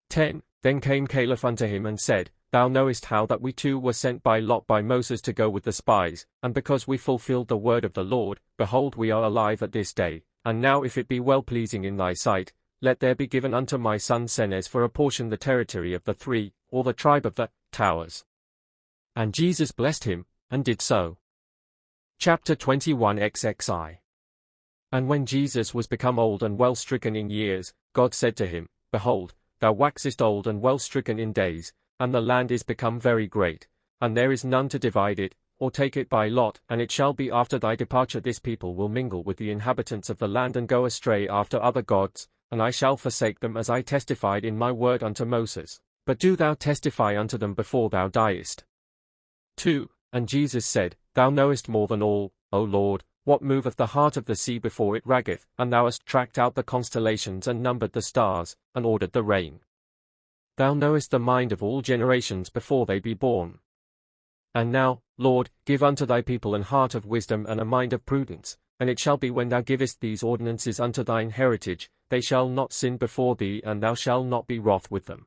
10. Then came Caleb unto him and said, Thou knowest how that we too were sent by lot by Moses to go with the spies, and because we fulfilled the word of the Lord, behold, we are alive at this day. And now if it be well pleasing in thy sight, let there be given unto my son Senez for a portion the territory of the three, or the tribe of the towers. And Jesus blessed him, and did so. Chapter 21 XXI. And when Jesus was become old and well stricken in years, God said to him, Behold, thou waxest old and well stricken in days, and the land is become very great, and there is none to divide it, or take it by lot. And it shall be after thy departure this people will mingle with the inhabitants of the land and go astray after other gods, and I shall forsake them as I testified in my word unto Moses. But do thou testify unto them before thou diest. 2. And Jesus said, Thou knowest more than all, O Lord, what moveth the heart of the sea before it raggeth, and thou hast tracked out the constellations and numbered the stars, and ordered the rain. Thou knowest the mind of all generations before they be born. And now, Lord, give unto thy people an heart of wisdom and a mind of prudence, and it shall be when thou givest these ordinances unto thine heritage, they shall not sin before thee, and thou shalt not be wroth with them.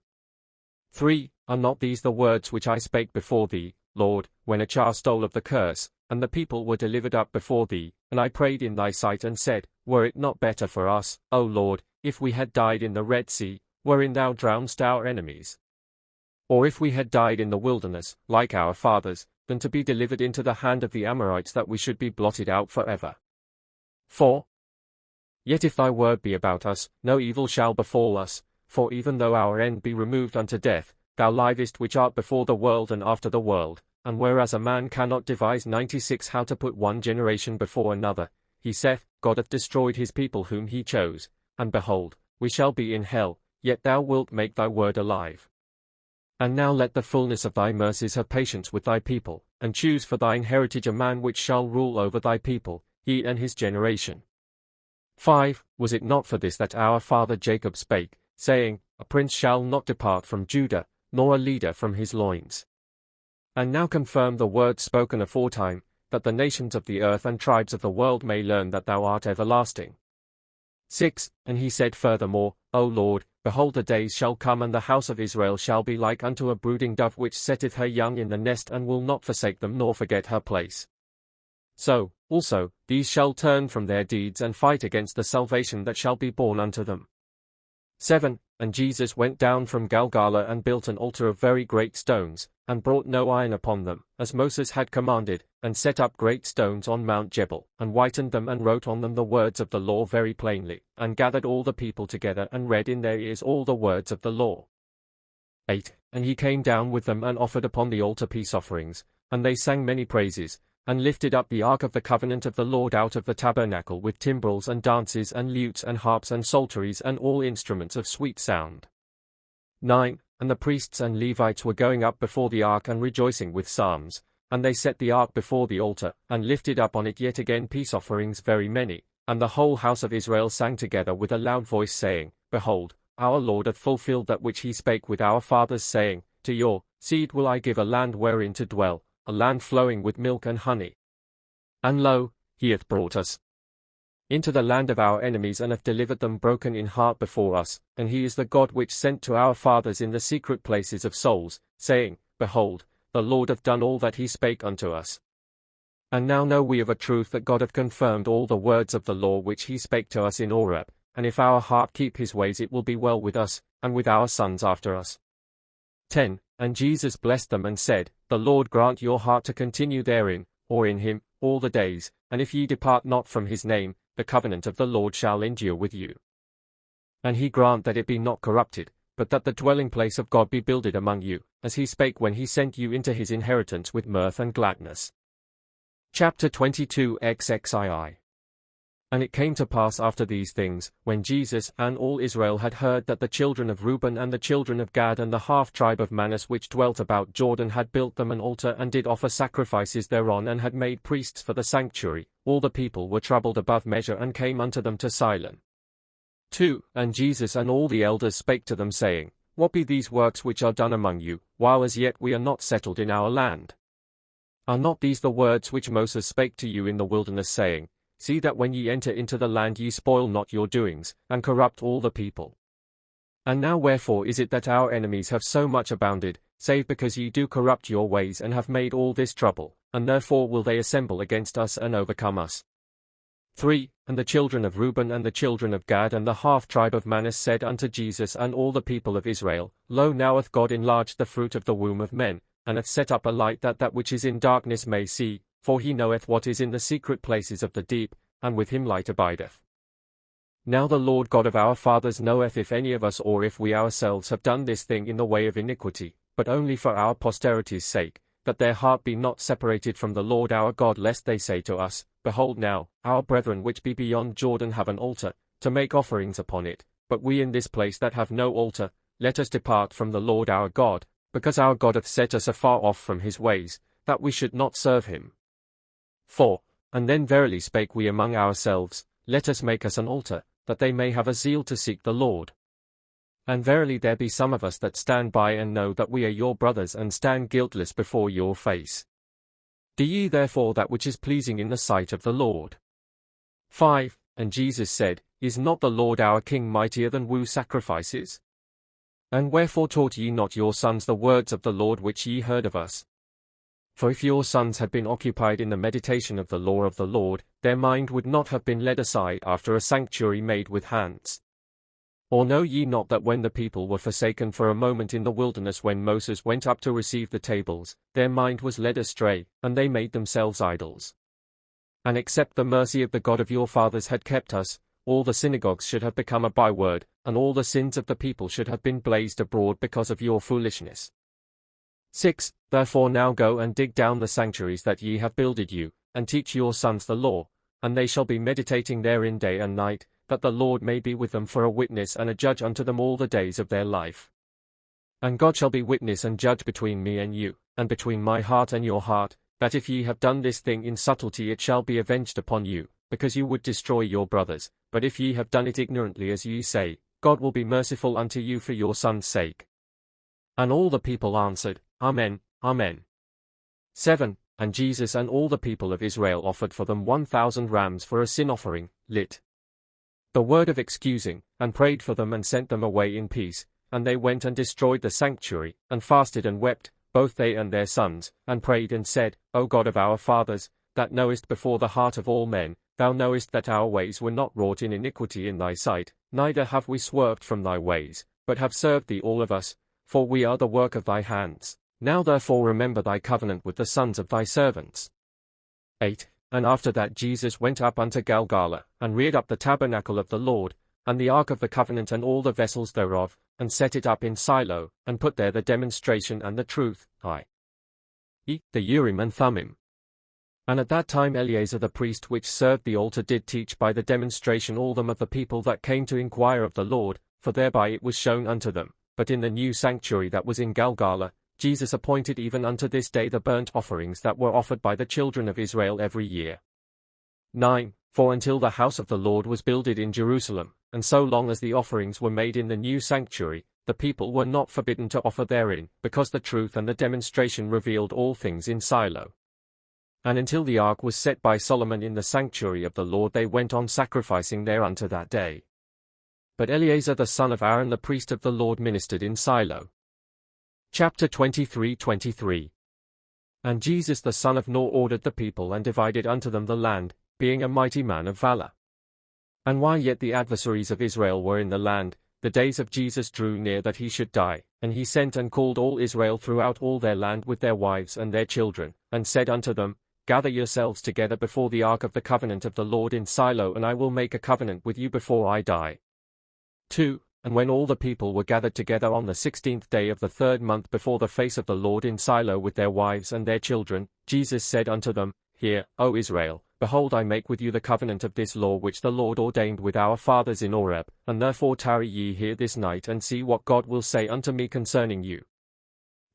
3. Are not these the words which I spake before thee, Lord, when a jar stole of the curse, and the people were delivered up before thee, and I prayed in thy sight and said, Were it not better for us, O Lord, if we had died in the Red Sea, wherein thou drownedst our enemies? Or if we had died in the wilderness, like our fathers, than to be delivered into the hand of the Amorites, that we should be blotted out forever. 4. Yet if thy word be about us, no evil shall befall us, for even though our end be removed unto death, thou livest which art before the world and after the world, and whereas a man cannot devise 96 how to put one generation before another, he saith, God hath destroyed his people whom he chose, and behold, we shall be in hell, yet thou wilt make thy word alive. And now let the fullness of thy mercies have patience with thy people, and choose for thine heritage a man which shall rule over thy people, he and his generation. 5. Was it not for this that our father Jacob spake, saying, A prince shall not depart from Judah, nor a leader from his loins? And now confirm the words spoken aforetime, that the nations of the earth and tribes of the world may learn that thou art everlasting. 6. And he said furthermore, O Lord, behold, the days shall come, and the house of Israel shall be like unto a brooding dove which setteth her young in the nest, and will not forsake them nor forget her place. So, also, these shall turn from their deeds and fight against the salvation that shall be born unto them. 7. And Jesus went down from Galgala and built an altar of very great stones, and brought no iron upon them, as Moses had commanded, and set up great stones on Mount Jebel, and whitened them, and wrote on them the words of the law very plainly, and gathered all the people together, and read in their ears all the words of the law. 8. And he came down with them, and offered upon the altar peace offerings, and they sang many praises, and lifted up the ark of the covenant of the Lord out of the tabernacle with timbrels and dances and lutes and harps and psalteries and all instruments of sweet sound. 9. And the priests and Levites were going up before the ark and rejoicing with psalms, and they set the ark before the altar, and lifted up on it yet again peace offerings very many, and the whole house of Israel sang together with a loud voice, saying, Behold, our Lord hath fulfilled that which he spake with our fathers, saying, To your seed will I give a land wherein to dwell, a land flowing with milk and honey. And lo, he hath brought us into the land of our enemies, and hath delivered them broken in heart before us, and he is the God which sent to our fathers in the secret places of souls, saying, Behold, the Lord hath done all that he spake unto us. And now know we of a truth that God hath confirmed all the words of the law which he spake to us in Horeb, and if our heart keep his ways, it will be well with us, and with our sons after us. 10. And Jesus blessed them and said, The Lord grant your heart to continue therein, or in him, all the days, and if ye depart not from his name, the covenant of the Lord shall endure with you. And he grant that it be not corrupted, but that the dwelling place of God be builded among you, as he spake when he sent you into his inheritance with mirth and gladness. Chapter 22 XXII. And it came to pass after these things, when Jesus and all Israel had heard that the children of Reuben and the children of Gad and the half-tribe of Manasseh which dwelt about Jordan had built them an altar and did offer sacrifices thereon, and had made priests for the sanctuary, all the people were troubled above measure, and came unto them to Silon. 2. And Jesus and all the elders spake to them, saying, What be these works which are done among you, while as yet we are not settled in our land? Are not these the words which Moses spake to you in the wilderness, saying, See that when ye enter into the land ye spoil not your doings, and corrupt all the people? And now wherefore is it that our enemies have so much abounded, save because ye do corrupt your ways and have made all this trouble, and therefore will they assemble against us and overcome us? 3. And the children of Reuben and the children of Gad and the half-tribe of Manasseh said unto Jesus and all the people of Israel, Lo, now hath God enlarged the fruit of the womb of men, and hath set up a light that that which is in darkness may see, for he knoweth what is in the secret places of the deep, and with him light abideth. Now the Lord God of our fathers knoweth if any of us or if we ourselves have done this thing in the way of iniquity, but only for our posterity's sake, that their heart be not separated from the Lord our God, lest they say to us, Behold now, our brethren which be beyond Jordan have an altar, to make offerings upon it, but we in this place that have no altar, let us depart from the Lord our God, because our God hath set us afar off from his ways, that we should not serve him. 4. And then verily spake we among ourselves, Let us make us an altar, that they may have a zeal to seek the Lord. And verily there be some of us that stand by and know that we are your brothers and stand guiltless before your face. Do ye therefore that which is pleasing in the sight of the Lord. 5. And Jesus said, Is not the Lord our King mightier than woo sacrifices? And wherefore taught ye not your sons the words of the Lord which ye heard of us? For if your sons had been occupied in the meditation of the law of the Lord, their mind would not have been led aside after a sanctuary made with hands. Or know ye not that when the people were forsaken for a moment in the wilderness when Moses went up to receive the tables, their mind was led astray, and they made themselves idols? And except the mercy of the God of your fathers had kept us, all the synagogues should have become a byword, and all the sins of the people should have been blazed abroad because of your foolishness. 6. Therefore now go and dig down the sanctuaries that ye have builded you, and teach your sons the law, and they shall be meditating therein day and night, that the Lord may be with them for a witness and a judge unto them all the days of their life. And God shall be witness and judge between me and you, and between my heart and your heart, that if ye have done this thing in subtlety it shall be avenged upon you, because you would destroy your brothers, but if ye have done it ignorantly as ye say, God will be merciful unto you for your sons' sake. And all the people answered, Amen, Amen. 7. And Jesus and all the people of Israel offered for them 1,000 rams for a sin offering, lit. The word of excusing, and prayed for them and sent them away in peace, and they went and destroyed the sanctuary, and fasted and wept, both they and their sons, and prayed and said, O God of our fathers, that knowest before the heart of all men, thou knowest that our ways were not wrought in iniquity in thy sight, neither have we swerved from thy ways, but have served thee all of us, for we are the work of thy hands. Now therefore remember thy covenant with the sons of thy servants. 8. And after that Jesus went up unto Galgala, and reared up the tabernacle of the Lord, and the ark of the covenant and all the vessels thereof, and set it up in Silo, and put there the demonstration and the truth, i.e. the Urim and Thummim. And at that time Eleazar the priest which served the altar did teach by the demonstration all them of the people that came to inquire of the Lord, for thereby it was shown unto them. But in the new sanctuary that was in Galgala, Jesus appointed even unto this day the burnt offerings that were offered by the children of Israel every year. 9. For until the house of the Lord was builded in Jerusalem, and so long as the offerings were made in the new sanctuary, the people were not forbidden to offer therein, because the truth and the demonstration revealed all things in Silo. And until the ark was set by Solomon in the sanctuary of the Lord they went on sacrificing there unto that day. But Eleazar the son of Aaron the priest of the Lord ministered in Silo. Chapter 23:23. And Jesus the son of Nor ordered the people and divided unto them the land, being a mighty man of valor. And while yet the adversaries of Israel were in the land, the days of Jesus drew near that he should die, and he sent and called all Israel throughout all their land with their wives and their children, and said unto them, Gather yourselves together before the ark of the covenant of the Lord in Silo, and I will make a covenant with you before I die. 2. And when all the people were gathered together on the 16th day of the 3rd month before the face of the Lord in Silo with their wives and their children, Jesus said unto them, Hear, O Israel, behold I make with you the covenant of this law which the Lord ordained with our fathers in Horeb, and therefore tarry ye here this night and see what God will say unto me concerning you.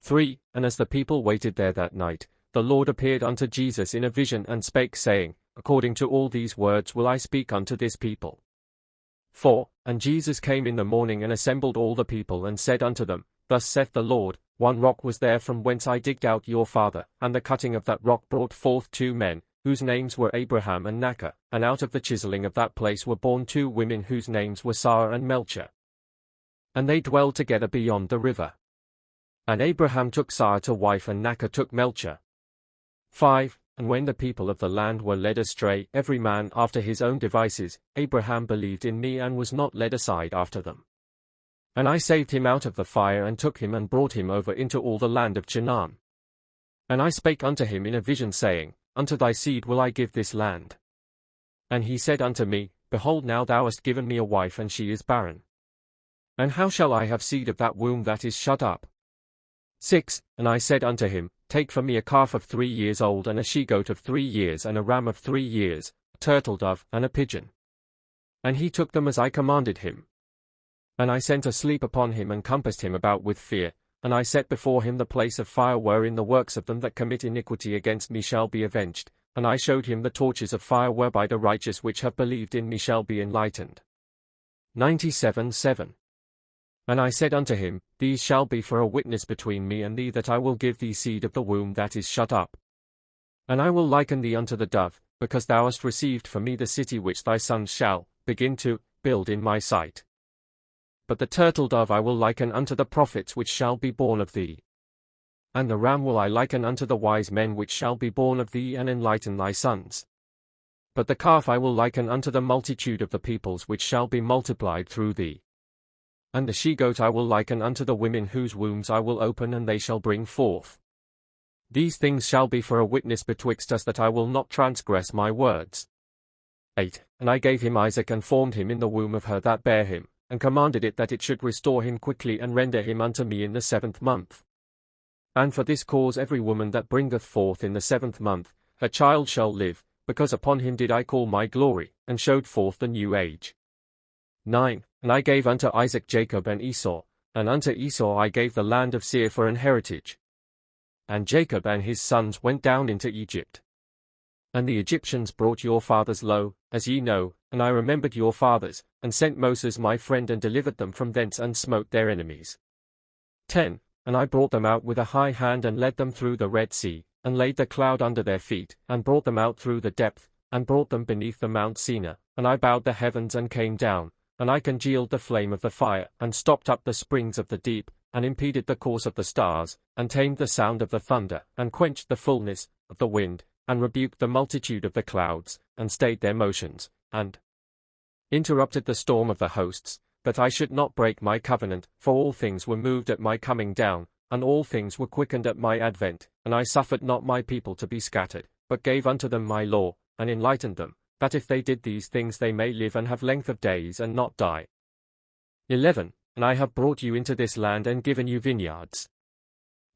3. And as the people waited there that night, the Lord appeared unto Jesus in a vision and spake, saying, According to all these words will I speak unto this people. 4. And Jesus came in the morning and assembled all the people and said unto them, Thus saith the Lord, one rock was there from whence I digged out your father, and the cutting of that rock brought forth 2 men, whose names were Abraham and Nachor, and out of the chiseling of that place were born 2 women whose names were Sarah and Melchior. And they dwelled together beyond the river. And Abraham took Sarah to wife, and Nachor took Melchior. 5. And when the people of the land were led astray, every man after his own devices, Abraham believed in me and was not led aside after them. And I saved him out of the fire, and took him and brought him over into all the land of Canaan. And I spake unto him in a vision, saying, Unto thy seed will I give this land. And he said unto me, Behold, now thou hast given me a wife, and she is barren. And how shall I have seed of that womb that is shut up? 6. And I said unto him, Take for me a calf of 3 years old, and a she-goat of 3 years, and a ram of 3 years, a turtle-dove, and a pigeon. And he took them as I commanded him. And I sent a sleep upon him, and compassed him about with fear, and I set before him the place of fire wherein the works of them that commit iniquity against me shall be avenged, and I showed him the torches of fire whereby the righteous which have believed in me shall be enlightened. 97:7. And I said unto him, These shall be for a witness between me and thee, that I will give thee seed of the womb that is shut up. And I will liken thee unto the dove, because thou hast received for me the city which thy sons shall begin to build in my sight. But the turtle-dove I will liken unto the prophets which shall be born of thee. And the ram will I liken unto the wise men which shall be born of thee, and enlighten thy sons. But the calf I will liken unto the multitude of the peoples which shall be multiplied through thee. And the she-goat I will liken unto the women whose wombs I will open, and they shall bring forth. These things shall be for a witness betwixt us, that I will not transgress my words. 8. And I gave him Isaac, and formed him in the womb of her that bare him, and commanded it that it should restore him quickly, and render him unto me in the 7th month. And for this cause every woman that bringeth forth in the 7th month, her child shall live, because upon him did I call my glory, and showed forth the new age. 9. And I gave unto Isaac Jacob and Esau, and unto Esau I gave the land of Seir for an heritage. And Jacob and his sons went down into Egypt. And the Egyptians brought your fathers low, as ye know, and I remembered your fathers, and sent Moses my friend, and delivered them from thence, and smote their enemies. 10. And I brought them out with a high hand, and led them through the Red Sea, and laid the cloud under their feet, and brought them out through the depth, and brought them beneath the Mount Sinai, and I bowed the heavens and came down, and I congealed the flame of the fire, and stopped up the springs of the deep, and impeded the course of the stars, and tamed the sound of the thunder, and quenched the fullness of the wind, and rebuked the multitude of the clouds, and stayed their motions, and interrupted the storm of the hosts, that I should not break my covenant, for all things were moved at my coming down, and all things were quickened at my advent, and I suffered not my people to be scattered, but gave unto them my law, and enlightened them, that if they did these things they may live and have length of days and not die. 11. And I have brought you into this land, and given you vineyards.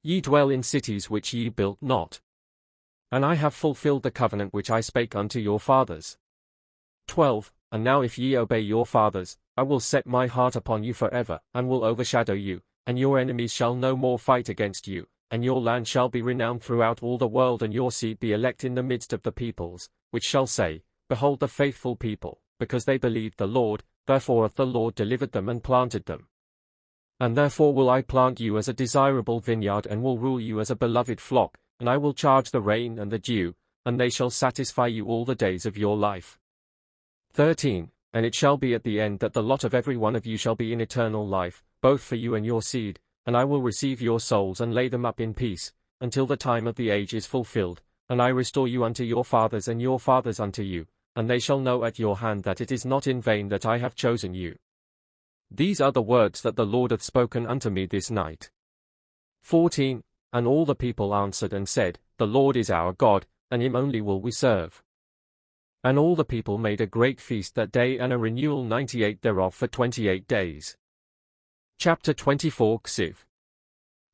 Ye dwell in cities which ye built not. And I have fulfilled the covenant which I spake unto your fathers. 12. And now if ye obey your fathers, I will set my heart upon you forever, and will overshadow you, and your enemies shall no more fight against you, and your land shall be renowned throughout all the world, and your seed be elect in the midst of the peoples, which shall say, Behold the faithful people, because they believed the Lord, therefore hath the Lord delivered them and planted them. And therefore will I plant you as a desirable vineyard, and will rule you as a beloved flock, and I will charge the rain and the dew, and they shall satisfy you all the days of your life. 13. And it shall be at the end that the lot of every one of you shall be in eternal life, both for you and your seed, and I will receive your souls and lay them up in peace, until the time of the age is fulfilled, and I restore you unto your fathers and your fathers unto you, and they shall know at your hand that it is not in vain that I have chosen you. These are the words that the Lord hath spoken unto me this night. 14. And all the people answered and said, The Lord is our God, and him only will we serve. And all the people made a great feast that day, and a renewal 98 thereof for 28 days. Chapter 24 Ksiv.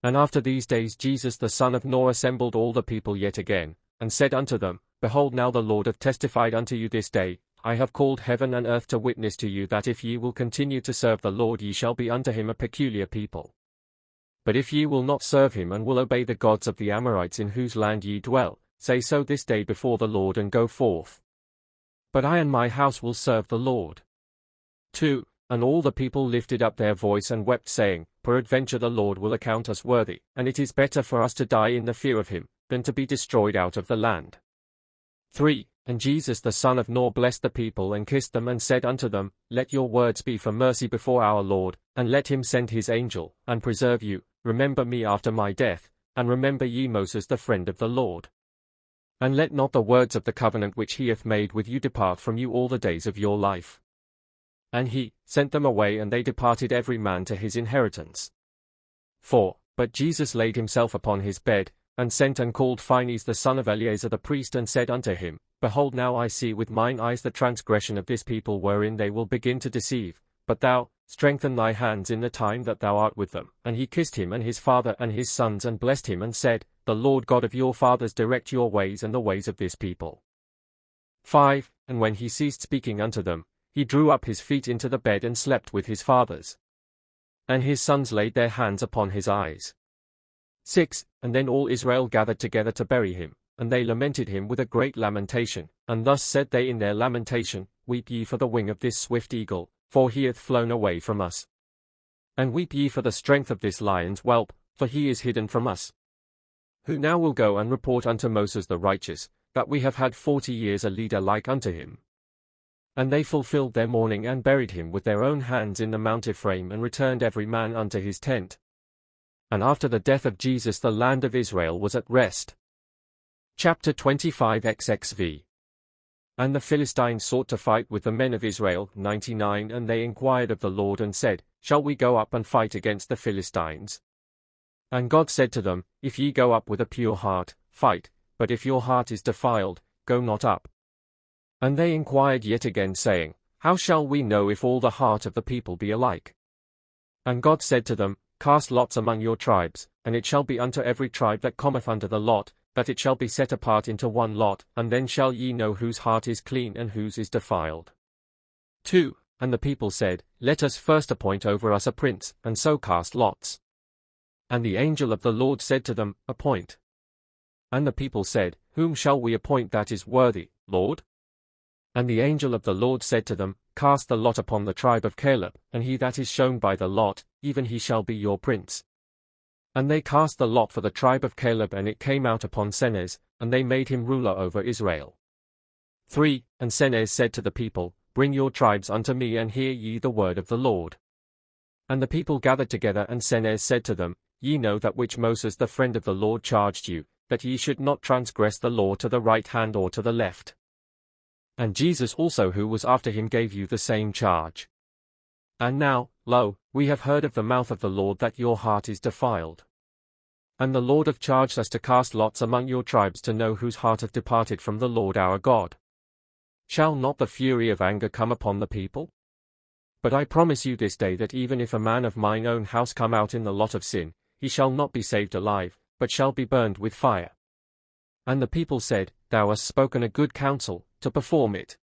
And after these days Jesus the son of Noah assembled all the people yet again, and said unto them, Behold, now the Lord hath testified unto you this day, I have called heaven and earth to witness to you, that if ye will continue to serve the Lord, ye shall be unto him a peculiar people. But if ye will not serve him, and will obey the gods of the Amorites in whose land ye dwell, say so this day before the Lord, and go forth. But I and my house will serve the Lord. 2. And all the people lifted up their voice and wept, saying, Peradventure the Lord will account us worthy, and it is better for us to die in the fear of him, than to be destroyed out of the land. 3. And Jesus the son of Nor blessed the people and kissed them and said unto them, Let your words be for mercy before our Lord, and let him send his angel, and preserve you. Remember me after my death, and remember ye Moses the friend of the Lord. And let not the words of the covenant which he hath made with you depart from you all the days of your life. And he sent them away, and they departed every man to his inheritance. 4. But Jesus laid himself upon his bed, and sent and called Phinehas the son of Eleazar the priest, and said unto him, Behold, now I see with mine eyes the transgression of this people wherein they will begin to deceive, but thou, strengthen thy hands in the time that thou art with them. And he kissed him and his father and his sons, and blessed him, and said, The Lord God of your fathers direct your ways and the ways of this people. 5. And when he ceased speaking unto them, he drew up his feet into the bed and slept with his fathers. And his sons laid their hands upon his eyes. 6. And then all Israel gathered together to bury him, and they lamented him with a great lamentation, and thus said they in their lamentation, Weep ye for the wing of this swift eagle, for he hath flown away from us. And weep ye for the strength of this lion's whelp, for he is hidden from us. Who now will go and report unto Moses the righteous, that we have had 40 years a leader like unto him? And they fulfilled their mourning, and buried him with their own hands in the Mount Ephraim, and returned every man unto his tent. And after the death of Jesus the land of Israel was at rest. Chapter 25 XXV. And the Philistines sought to fight with the men of Israel, 99, and they inquired of the Lord, and said, Shall we go up and fight against the Philistines? And God said to them, If ye go up with a pure heart, fight, but if your heart is defiled, go not up. And they inquired yet again, saying, How shall we know if all the heart of the people be alike? And God said to them, Cast lots among your tribes, and it shall be unto every tribe that cometh under the lot, that it shall be set apart into one lot, and then shall ye know whose heart is clean and whose is defiled. 2. And the people said, Let us first appoint over us a prince, and so cast lots. And the angel of the Lord said to them, Appoint. And the people said, Whom shall we appoint that is worthy, Lord? And the angel of the Lord said to them, Cast the lot upon the tribe of Caleb, and he that is shown by the lot, even he shall be your prince. And they cast the lot for the tribe of Caleb, and it came out upon Senez, and they made him ruler over Israel. 3. And Senez said to the people, Bring your tribes unto me, and hear ye the word of the Lord. And the people gathered together, and Senez said to them, Ye know that which Moses the friend of the Lord charged you, that ye should not transgress the law to the right hand or to the left. And Jesus also who was after him gave you the same charge. And now, lo, we have heard of the mouth of the Lord that your heart is defiled. And the Lord hath charged us to cast lots among your tribes to know whose heart hath departed from the Lord our God. Shall not the fury of anger come upon the people? But I promise you this day that even if a man of mine own house come out in the lot of sin, he shall not be saved alive, but shall be burned with fire. And the people said, Thou hast spoken a good counsel, to perform it.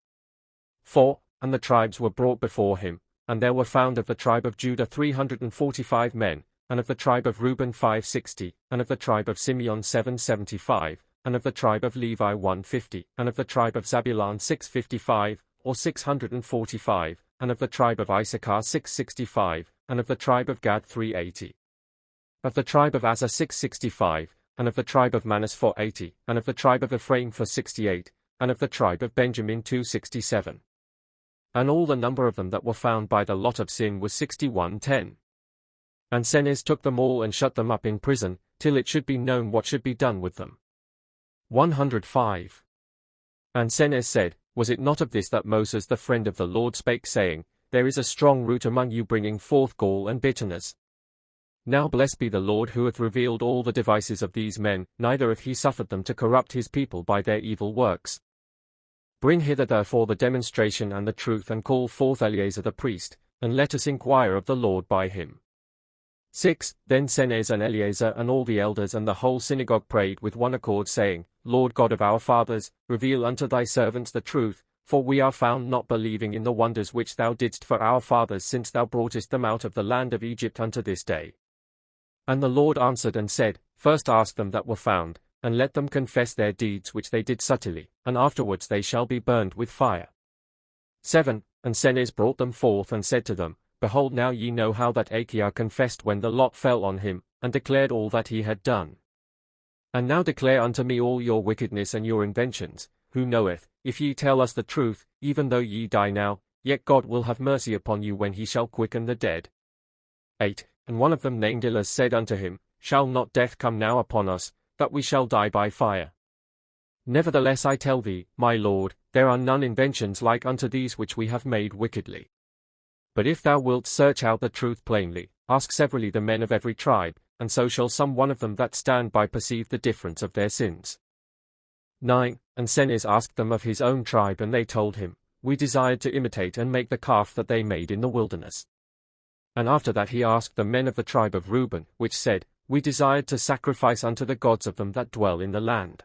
4. And the tribes were brought before him, and there were found of the tribe of Judah 345 men, and of the tribe of Reuben 560, and of the tribe of Simeon 775, and of the tribe of Levi 150, and of the tribe of Zabulon 655, or 645, and of the tribe of Issachar 665, and of the tribe of Gad 380. Of the tribe of Asher 665, and of the tribe of Manasseh 480, and of the tribe of Ephraim 468, and of the tribe of Benjamin 267. And all the number of them that were found by the lot of sin was 6110. And Senez took them all and shut them up in prison, till it should be known what should be done with them. 105. And Senez said, Was it not of this that Moses the friend of the Lord spake, saying, There is a strong root among you bringing forth gall and bitterness? Now blessed be the Lord who hath revealed all the devices of these men, neither hath he suffered them to corrupt his people by their evil works. Bring hither therefore the demonstration and the truth, and call forth Eleazar the priest, and let us inquire of the Lord by him. 6. Then Senez and Eleazar and all the elders and the whole synagogue prayed with one accord, saying, Lord God of our fathers, reveal unto thy servants the truth, for we are found not believing in the wonders which thou didst for our fathers since thou broughtest them out of the land of Egypt unto this day. And the Lord answered and said, First ask them that were found, and let them confess their deeds which they did subtilly, and afterwards they shall be burned with fire. 7. And Senez brought them forth and said to them, Behold, now ye know how that Achior confessed when the lot fell on him, and declared all that he had done. And now declare unto me all your wickedness and your inventions. Who knoweth, if ye tell us the truth, even though ye die now, yet God will have mercy upon you when he shall quicken the dead. 8. And one of them named Ilus said unto him, Shall not death come now upon us, that we shall die by fire? Nevertheless I tell thee, my lord, there are none inventions like unto these which we have made wickedly. But if thou wilt search out the truth plainly, ask severally the men of every tribe, and so shall some one of them that stand by perceive the difference of their sins. 9. And Senez asked them of his own tribe, and they told him, We desired to imitate and make the calf that they made in the wilderness. And after that he asked the men of the tribe of Reuben, which said, We desired to sacrifice unto the gods of them that dwell in the land.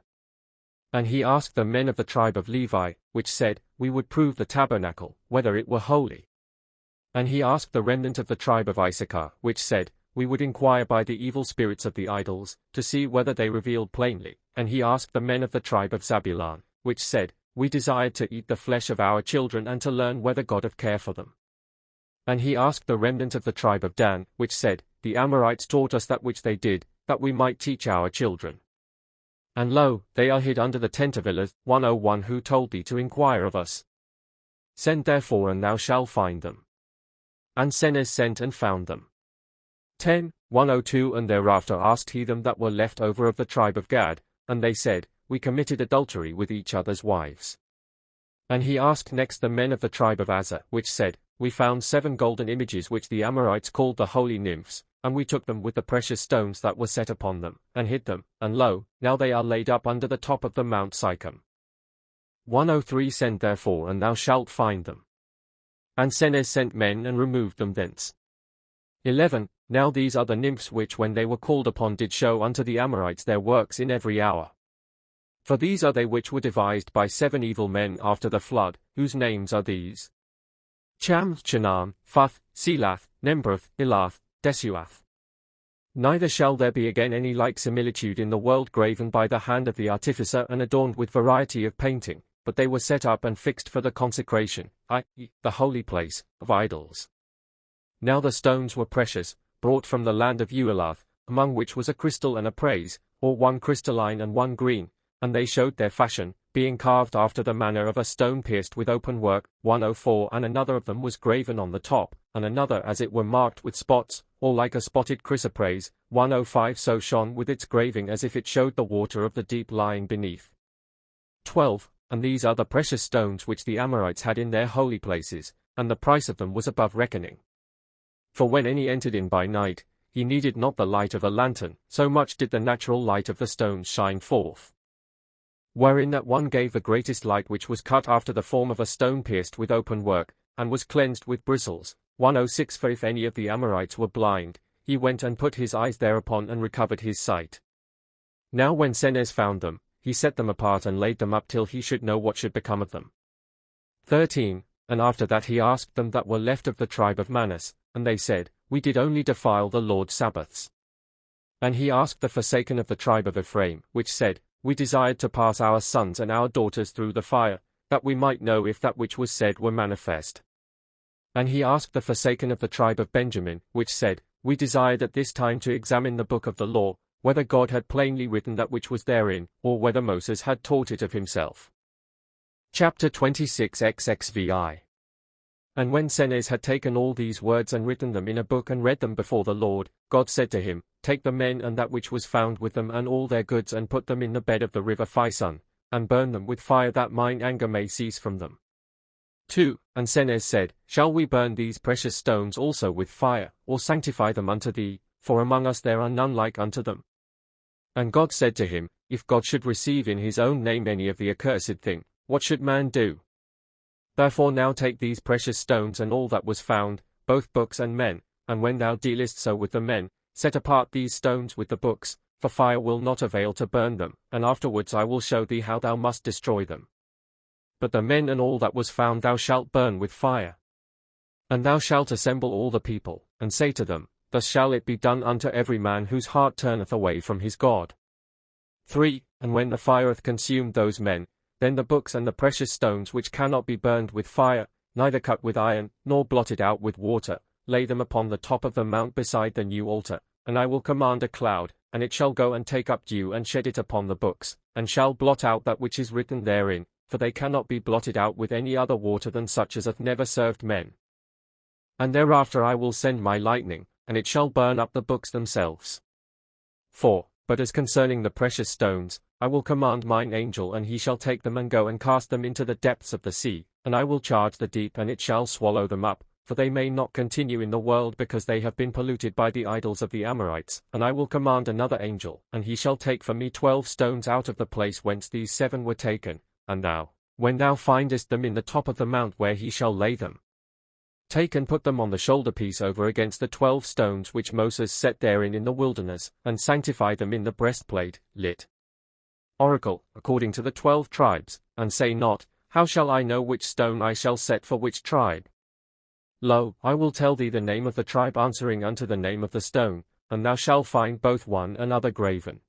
And he asked the men of the tribe of Levi, which said, We would prove the tabernacle, whether it were holy. And he asked the remnant of the tribe of Issachar, which said, We would inquire by the evil spirits of the idols, to see whether they revealed plainly. And he asked the men of the tribe of Zabulon, which said, We desired to eat the flesh of our children and to learn whether God have care for them. And he asked the remnant of the tribe of Dan, which said, The Amorites taught us that which they did, that we might teach our children. And lo, they are hid under the tent of Ilus, 101 who told thee to inquire of us. Send therefore and thou shalt find them. And Senez sent and found them. 10. 102 And thereafter asked he them that were left over of the tribe of Gad, and they said, We committed adultery with each other's wives. And he asked next the men of the tribe of Aser, which said, We found 7 golden images which the Amorites called the holy nymphs, and we took them with the precious stones that were set upon them, and hid them, and lo, now they are laid up under the top of the Mount Sychem. 103 Send therefore and thou shalt find them. And Senez sent men and removed them thence. 11. Now these are the nymphs which when they were called upon did show unto the Amorites their works in every hour. For these are they which were devised by 7 evil men after the flood, whose names are these: Cham, Chanaan, Phuth, Selath, Nembrath, Elath, Desuath. Neither shall there be again any like similitude in the world graven by the hand of the artificer and adorned with variety of painting, but they were set up and fixed for the consecration, i.e., the holy place, of idols. Now the stones were precious, brought from the land of Uelath, among which was a crystal and a praise, or one crystalline and one green, and they showed their fashion, being carved after the manner of a stone pierced with open work. 104 And another of them was graven on the top, and another as it were marked with spots, or like a spotted chrysoprase. 105 So shone with its graving as if it showed the water of the deep lying beneath. 12 And these are the precious stones which the Amorites had in their holy places, and the price of them was above reckoning. For when any entered in by night, he needed not the light of a lantern, so much did the natural light of the stones shine forth. Wherein that one gave the greatest light, which was cut after the form of a stone pierced with open work, and was cleansed with bristles. 106 For if any of the Amorites were blind, he went and put his eyes thereupon and recovered his sight. Now when Senez found them, he set them apart and laid them up till he should know what should become of them. 13 And after that he asked them that were left of the tribe of Manasseh, and they said, We did only defile the Lord's Sabbaths. And he asked the forsaken of the tribe of Ephraim, which said, We desired to pass our sons and our daughters through the fire, that we might know if that which was said were manifest. And he asked the forsaken of the tribe of Benjamin, which said, We desired at this time to examine the book of the law, whether God had plainly written that which was therein, or whether Moses had taught it of himself. Chapter 26 XXVI. And when Senez had taken all these words and written them in a book and read them before the Lord, God said to him, Take the men and that which was found with them and all their goods and put them in the bed of the river Pison, and burn them with fire that mine anger may cease from them. 2 And Senez said, Shall we burn these precious stones also with fire, or sanctify them unto thee, for among us there are none like unto them? And God said to him, If God should receive in his own name any of the accursed thing, what should man do? Therefore now take these precious stones and all that was found, both books and men, and when thou dealest so with the men, set apart these stones with the books, for fire will not avail to burn them, and afterwards I will show thee how thou must destroy them. But the men and all that was found thou shalt burn with fire. And thou shalt assemble all the people, and say to them, Thus shall it be done unto every man whose heart turneth away from his God. 3 And when the fire hath consumed those men, then the books and the precious stones which cannot be burned with fire, neither cut with iron, nor blotted out with water. Lay them upon the top of the mount beside the new altar, and I will command a cloud, and it shall go and take up dew and shed it upon the books, and shall blot out that which is written therein, for they cannot be blotted out with any other water than such as hath never served men. And thereafter I will send my lightning, and it shall burn up the books themselves. 4. But as concerning the precious stones, I will command mine angel, and he shall take them and go and cast them into the depths of the sea, and I will charge the deep, and it shall swallow them up, for they may not continue in the world, because they have been polluted by the idols of the Amorites. And I will command another angel, and he shall take for me 12 stones out of the place whence these 7 were taken, and thou, when thou findest them in the top of the mount where he shall lay them, take and put them on the shoulderpiece over against the 12 stones which Moses set therein in the wilderness, and sanctify them in the breastplate, lit. Oracle, according to the 12 tribes, and say not, how shall I know which stone I shall set for which tribe? Lo, I will tell thee the name of the tribe answering unto the name of the stone, and thou shalt find both one and other graven.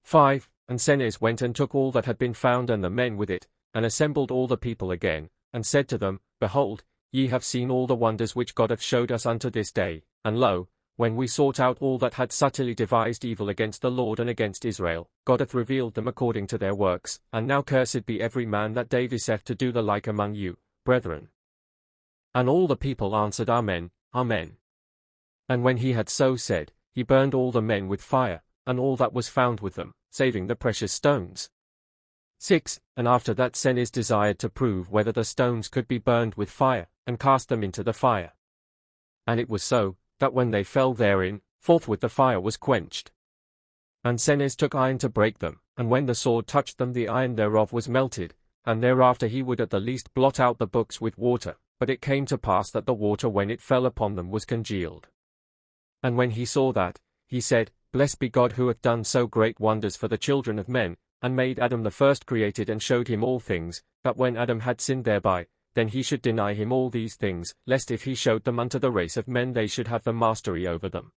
5. And Senez went and took all that had been found and the men with it, and assembled all the people again, and said to them, Behold, ye have seen all the wonders which God hath showed us unto this day, and lo, when we sought out all that had subtly devised evil against the Lord and against Israel, God hath revealed them according to their works, and now cursed be every man that deviseth to do the like among you, brethren. And all the people answered, Amen, Amen. And when he had so said, he burned all the men with fire, and all that was found with them, saving the precious stones. 6. And after that Senez desired to prove whether the stones could be burned with fire, and cast them into the fire. And it was so, that when they fell therein, forthwith the fire was quenched. And Senez took iron to break them, and when the sword touched them the iron thereof was melted, and thereafter he would at the least blot out the books with water, but it came to pass that the water when it fell upon them was congealed. And when he saw that, he said, Blessed be God who hath done so great wonders for the children of men, and made Adam the first created and showed him all things, that when Adam had sinned thereby, then he should deny him all these things, lest if he showed them unto the race of men they should have the mastery over them.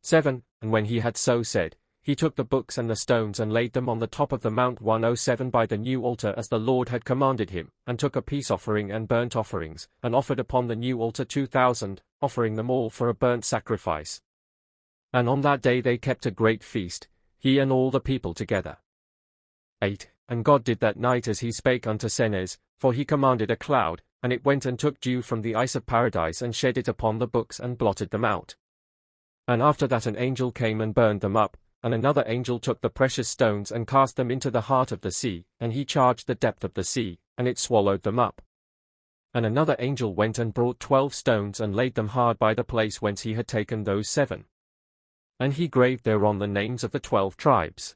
7. And when he had so said, he took the books and the stones and laid them on the top of the Mount 107 by the new altar as the Lord had commanded him, and took a peace offering and burnt offerings, and offered upon the new altar 2,000, offering them all for a burnt sacrifice. And on that day they kept a great feast, he and all the people together. 8. And God did that night as he spake unto Senez, for he commanded a cloud, and it went and took dew from the ice of paradise and shed it upon the books and blotted them out. And after that an angel came and burned them up, and another angel took the precious stones and cast them into the heart of the sea, and he charged the depth of the sea, and it swallowed them up. And another angel went and brought 12 stones and laid them hard by the place whence he had taken those 7. And he graved thereon the names of the 12 tribes.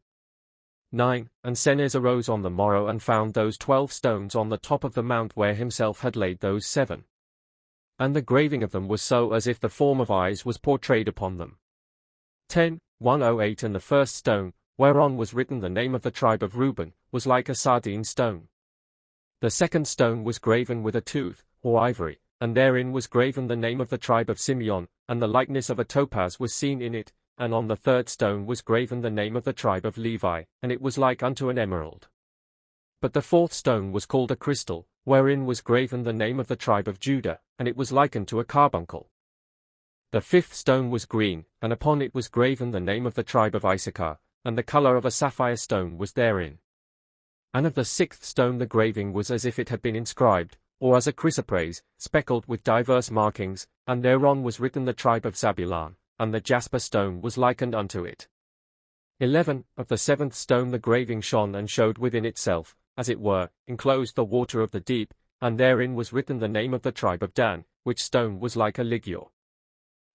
9. And Senez arose on the morrow and found those 12 stones on the top of the mount where himself had laid those 7. And the graving of them was so as if the form of eyes was portrayed upon them. 10. 108 And the first stone, whereon was written the name of the tribe of Reuben, was like a sardine stone. The second stone was graven with a tooth, or ivory, and therein was graven the name of the tribe of Simeon, and the likeness of a topaz was seen in it, and on the third stone was graven the name of the tribe of Levi, and it was like unto an emerald. But the fourth stone was called a crystal, wherein was graven the name of the tribe of Judah, and it was likened to a carbuncle. The fifth stone was green, and upon it was graven the name of the tribe of Issachar, and the color of a sapphire stone was therein. And of the sixth stone the graving was as if it had been inscribed, or as a chrysoprase, speckled with diverse markings, and thereon was written the tribe of Zabulon, and the jasper stone was likened unto it. 11. Of the seventh stone the graving shone and showed within itself, as it were, enclosed the water of the deep, and therein was written the name of the tribe of Dan, which stone was like a ligure.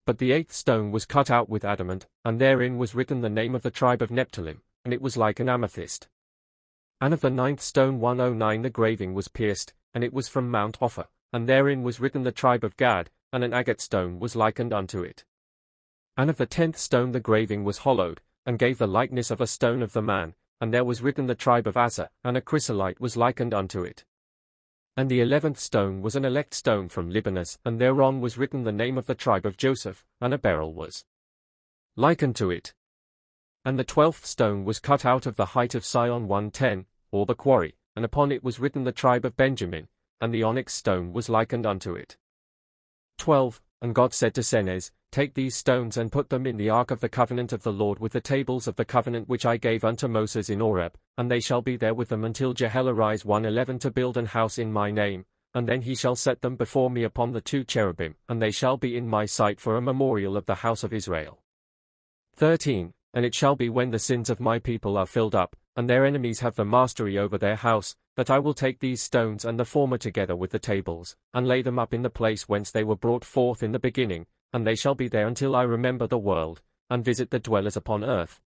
But the eighth stone was cut out with adamant, and therein was written the name of the tribe of Nephthalim, and it was like an amethyst. And of the ninth stone 109 the graving was pierced, and it was from Mount Ophir, and therein was written the tribe of Gad, and an agate stone was likened unto it. And of the 10th stone the graving was hollowed, and gave the likeness of a stone of the man, and there was written the tribe of Aser, and a chrysolite was likened unto it. And the 11th stone was an elect stone from Libanus, and thereon was written the name of the tribe of Joseph, and a beryl was likened to it. And the 12th stone was cut out of the height of Sion 110, or the quarry, and upon it was written the tribe of Benjamin, and the onyx stone was likened unto it. 12. And God said to Senez, Take these stones and put them in the ark of the covenant of the Lord with the tables of the covenant which I gave unto Moses in Horeb, and they shall be there with them until Jehovah arise 1:11 to build an house in my name, and then he shall set them before me upon the 2 cherubim, and they shall be in my sight for a memorial of the house of Israel. 13. And it shall be when the sins of my people are filled up, and their enemies have the mastery over their house, that I will take these stones and the former together with the tables, and lay them up in the place whence they were brought forth in the beginning, and they shall be there until I remember the world, and visit the dwellers upon earth.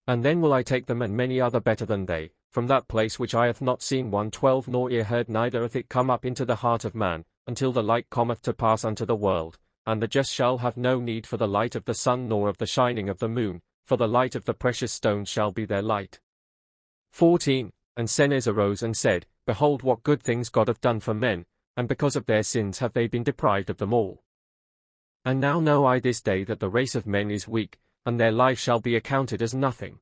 And then will I take them and many other better than they, from that place which I have not seen 1:12 nor ear heard neither hath it come up into the heart of man, until the light cometh to pass unto the world, and the just shall have no need for the light of the sun nor of the shining of the moon, for the light of the precious stones shall be their light. 14. And Senez arose and said, Behold what good things God hath done for men, and because of their sins have they been deprived of them all. And now know I this day that the race of men is weak, and their life shall be accounted as nothing.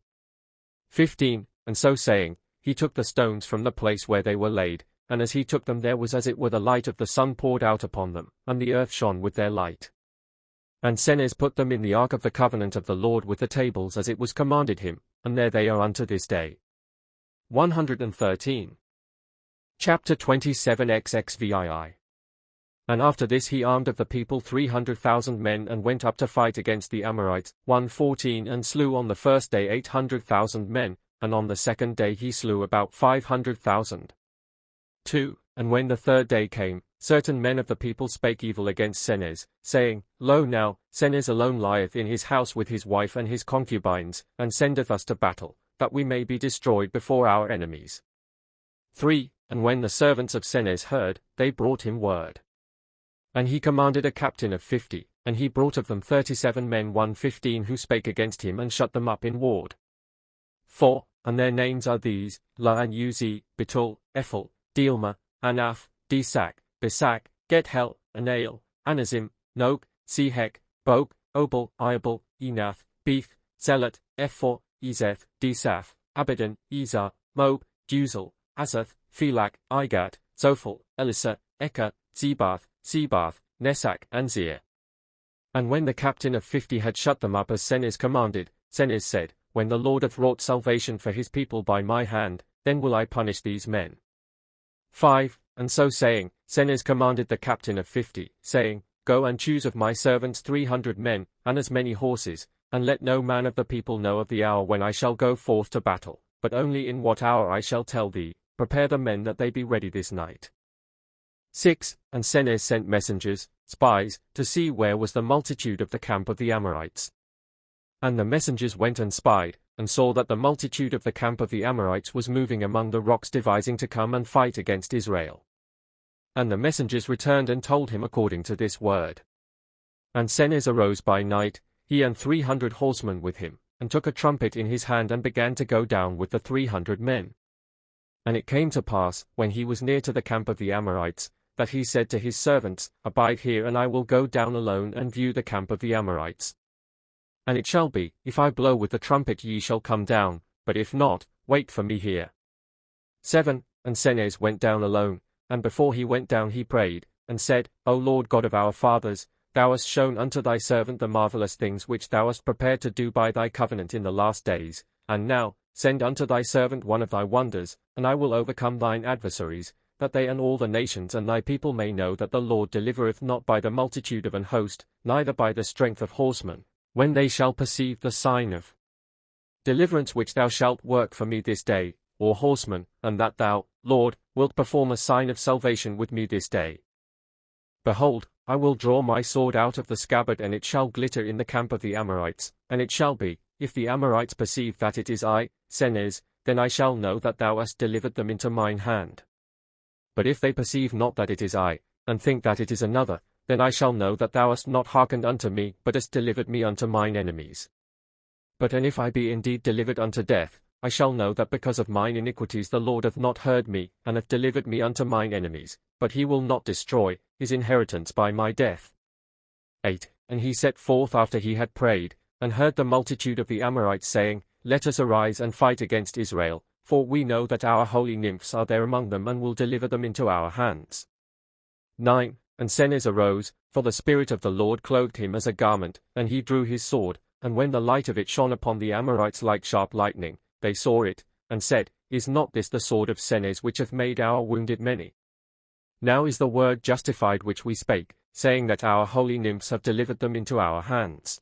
15. And so saying, he took the stones from the place where they were laid, and as he took them there was as it were the light of the sun poured out upon them, and the earth shone with their light. And Senez put them in the ark of the covenant of the Lord with the tables as it was commanded him, and there they are unto this day. 113. Chapter 27 XXVII. And after this he armed of the people 300,000 men and went up to fight against the Amorites, 114 and slew on the first day 800,000 men, and on the second day he slew about 500,000. 2. And when the third day came, certain men of the people spake evil against Senez, saying, Lo now, Senez alone lieth in his house with his wife and his concubines, and sendeth us to battle, that we may be destroyed before our enemies. 3. And when the servants of Senez heard, they brought him word. And he commanded a captain of 50, and he brought of them 37 men 115 who spake against him and shut them up in ward. 4. And their names are these, La and Uzi, Betul, Ephel, Dilma, Anaph, Disak, Bisak, Gethel, Anael, Anazim, Nog, Sehek, Bog, Obal, Iabal, Enath, Beeth, Zealot, Ephor, Ezeth, Disaph, Abidan, Ezar, Moab, Juzel, Azath, Phelak, Igat, Zophel, Elisa, Eka, Zebath, Sebath, Nesak, and Zir. And when the captain of 50 had shut them up as Senez commanded, Senez said, When the Lord hath wrought salvation for his people by my hand, then will I punish these men. 5. And so saying, Senez commanded the captain of 50, saying, Go and choose of my servants 300 men, and as many horses, and let no man of the people know of the hour when I shall go forth to battle, but only in what hour I shall tell thee. Prepare the men that they be ready this night. 6. And Senez sent messengers, spies, to see where was the multitude of the camp of the Amorites. And the messengers went and spied, and saw that the multitude of the camp of the Amorites was moving among the rocks devising to come and fight against Israel. And the messengers returned and told him according to this word. And Senez arose by night, he and 300 horsemen with him, and took a trumpet in his hand and began to go down with the 300 men. And it came to pass, when he was near to the camp of the Amorites, that he said to his servants, Abide here and I will go down alone and view the camp of the Amorites. And it shall be, if I blow with the trumpet ye shall come down, but if not, wait for me here. 7. And Senez went down alone, and before he went down he prayed, and said, O Lord God of our fathers, thou hast shown unto thy servant the marvelous things which thou hast prepared to do by thy covenant in the last days, and now, send unto thy servant one of thy wonders, and I will overcome thine adversaries, that they and all the nations and thy people may know that the Lord delivereth not by the multitude of an host, neither by the strength of horsemen, when they shall perceive the sign of deliverance which thou shalt work for me this day, or horsemen, and that thou, Lord, wilt perform a sign of salvation with me this day. Behold, I will draw my sword out of the scabbard and it shall glitter in the camp of the Amorites, and it shall be, if the Amorites perceive that it is I, Senez, then I shall know that thou hast delivered them into mine hand. But if they perceive not that it is I, and think that it is another, then I shall know that thou hast not hearkened unto me, but hast delivered me unto mine enemies. But and if I be indeed delivered unto death, I shall know that because of mine iniquities the Lord hath not heard me, and hath delivered me unto mine enemies, but he will not destroy his inheritance by my death. 8. And he set forth after he had prayed, and heard the multitude of the Amorites saying, Let us arise and fight against Israel, for we know that our holy nymphs are there among them and will deliver them into our hands. 9. And Senez arose, for the Spirit of the Lord clothed him as a garment, and he drew his sword, and when the light of it shone upon the Amorites like sharp lightning, they saw it, and said, Is not this the sword of Senez which hath made our wounded many? Now is the word justified which we spake, saying that our holy nymphs have delivered them into our hands.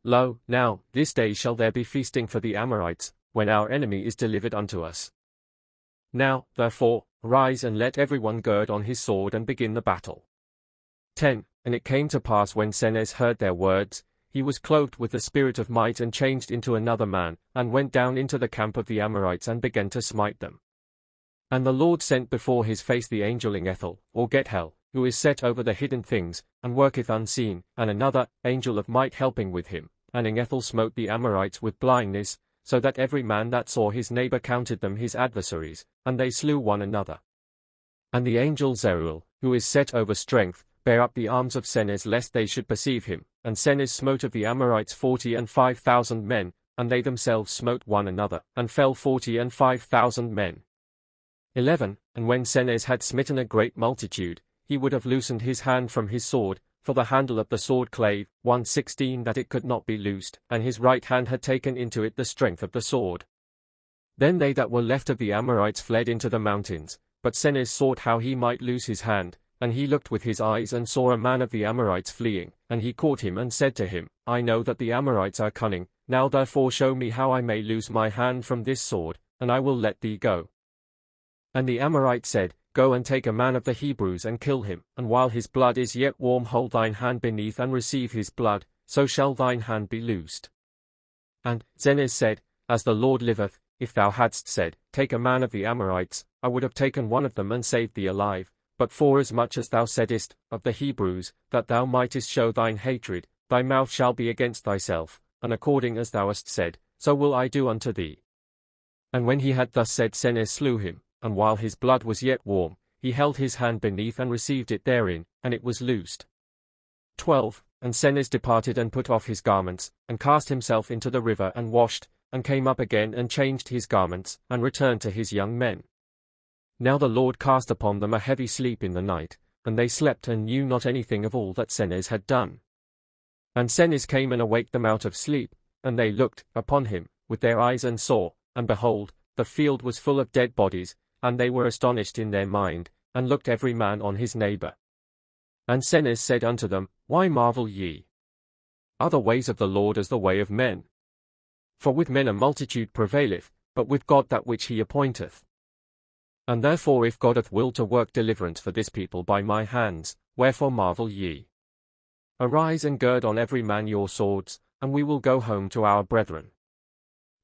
Lo, now, this day shall there be feasting for the Amorites, when our enemy is delivered unto us. Now, therefore, arise and let every one gird on his sword and begin the battle. 10. And it came to pass when Senez heard their words, he was clothed with the spirit of might and changed into another man, and went down into the camp of the Amorites and began to smite them. And the Lord sent before his face the angel Ethel, or Gethel, who is set over the hidden things, and worketh unseen, and another angel of might helping with him, and Ethel smote the Amorites with blindness, so that every man that saw his neighbor counted them his adversaries, and they slew one another. And the angel Zeruiah, who is set over strength, bare up the arms of Senez lest they should perceive him, and Senez smote of the Amorites 45,000 men, and they themselves smote one another, and fell 45,000 men. 11. And when Senez had smitten a great multitude, he would have loosened his hand from his sword, for the handle of the sword clave, 1:16 that it could not be loosed, and his right hand had taken into it the strength of the sword. Then they that were left of the Amorites fled into the mountains, but Senez sought how he might loose his hand, and he looked with his eyes and saw a man of the Amorites fleeing, and he caught him and said to him, I know that the Amorites are cunning, now therefore show me how I may loose my hand from this sword, and I will let thee go. And the Amorite said, Go and take a man of the Hebrews and kill him, and while his blood is yet warm hold thine hand beneath and receive his blood, so shall thine hand be loosed. And Senez said, As the Lord liveth, if thou hadst said, Take a man of the Amorites, I would have taken one of them and saved thee alive, but forasmuch as thou saidst, Of the Hebrews, that thou mightest show thine hatred, thy mouth shall be against thyself, and according as thou hast said, so will I do unto thee. And when he had thus said Senez slew him, and while his blood was yet warm, he held his hand beneath and received it therein, and it was loosed. 12. And Senez departed and put off his garments, and cast himself into the river and washed, and came up again and changed his garments, and returned to his young men. Now the Lord cast upon them a heavy sleep in the night, and they slept and knew not anything of all that Senez had done. And Senez came and awaked them out of sleep, and they looked upon him with their eyes and saw, and behold, the field was full of dead bodies, and they were astonished in their mind, and looked every man on his neighbor. And Senez said unto them, Why marvel ye? Are the ways of the Lord as the way of men? For with men a multitude prevaileth, but with God that which he appointeth. And therefore if God hath will to work deliverance for this people by my hands, wherefore marvel ye? Arise and gird on every man your swords, and we will go home to our brethren.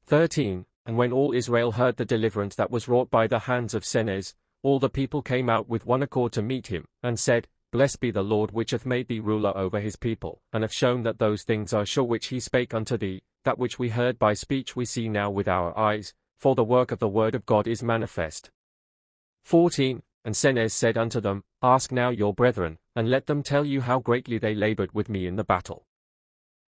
13. And when all Israel heard the deliverance that was wrought by the hands of Senez, all the people came out with one accord to meet him, and said, Blessed be the Lord which hath made thee ruler over his people, and hath shown that those things are sure which he spake unto thee, that which we heard by speech we see now with our eyes, for the work of the word of God is manifest. 14. And Senez said unto them, Ask now your brethren, and let them tell you how greatly they labored with me in the battle.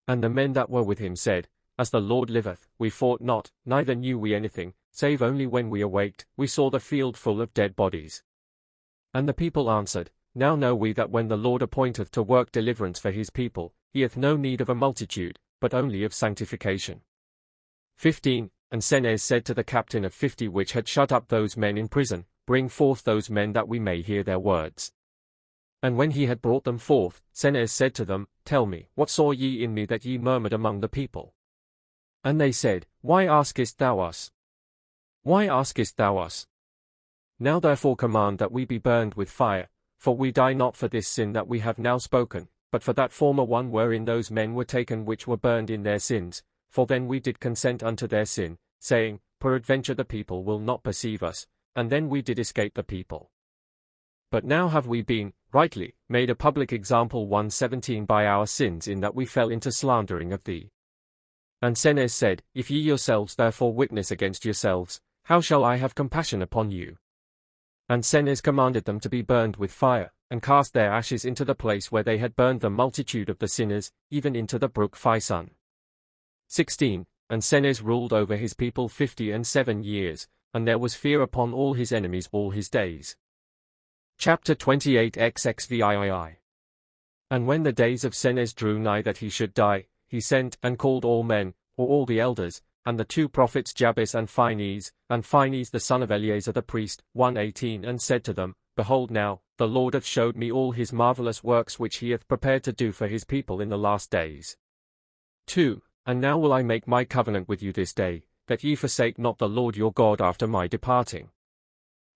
And the men that were with him said, As the Lord liveth, we fought not, neither knew we anything, save only when we awaked, we saw the field full of dead bodies. And the people answered, Now know we that when the Lord appointeth to work deliverance for his people, he hath no need of a multitude, but only of sanctification. 15. And Senez said to the captain of 50 which had shut up those men in prison, Bring forth those men that we may hear their words. And when he had brought them forth, Senez said to them, Tell me, what saw ye in me that ye murmured among the people? And they said, Why askest thou us? Why askest thou us? Now therefore command that we be burned with fire, for we die not for this sin that we have now spoken, but for that former one wherein those men were taken which were burned in their sins, for then we did consent unto their sin, saying, Peradventure the people will not perceive us, and then we did escape the people. But now have we been, rightly, made a public example 1:17 by our sins in that we fell into slandering of thee. And Senez said, If ye yourselves therefore witness against yourselves, how shall I have compassion upon you? And Senez commanded them to be burned with fire, and cast their ashes into the place where they had burned the multitude of the sinners, even into the brook Phison. 16. and Senes ruled over his people 57 years, and there was fear upon all his enemies all his days. Chapter 28 XXVII. And when the days of Senes drew nigh that he should die, he sent and called all men, or all the elders, and the 2 prophets Jabez and Phinehas the son of Eleazar the priest, 1:18, and said to them, Behold now, the Lord hath showed me all his marvelous works which he hath prepared to do for his people in the last days. 2. And now will I make my covenant with you this day, that ye forsake not the Lord your God after my departing.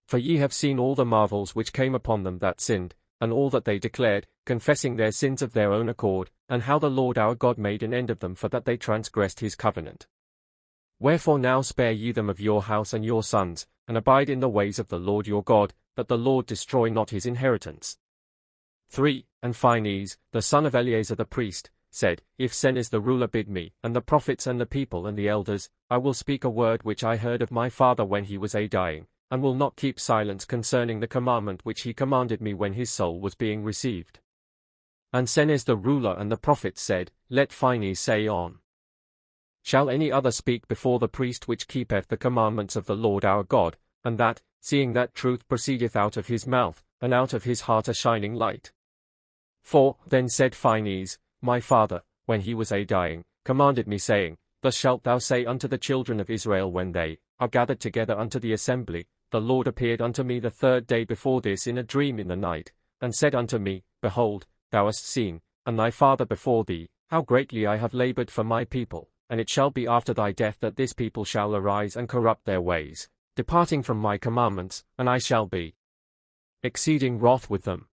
For ye have seen all the marvels which came upon them that sinned, and all that they declared, confessing their sins of their own accord, and how the Lord our God made an end of them for that they transgressed his covenant. Wherefore now spare ye them of your house and your sons, and abide in the ways of the Lord your God, that the Lord destroy not his inheritance. 3. And Phinehas, the son of Eleazar the priest, said, If Senes the ruler bid me, and the prophets and the people and the elders, I will speak a word which I heard of my father when he was dying, and will not keep silence concerning the commandment which he commanded me when his soul was being received. And Senes the ruler and the prophets said, Let Phinehas say on. Shall any other speak before the priest which keepeth the commandments of the Lord our God, and that, seeing that truth proceedeth out of his mouth, and out of his heart a shining light? 4. Then said Phinehas, My father, when he was dying, commanded me, saying, Thus shalt thou say unto the children of Israel when they are gathered together unto the assembly, The Lord appeared unto me the 3rd day before this in a dream in the night, and said unto me, Behold, thou hast seen, and thy father before thee, how greatly I have labored for my people, and it shall be after thy death that this people shall arise and corrupt their ways, departing from my commandments, and I shall be exceeding wroth with them.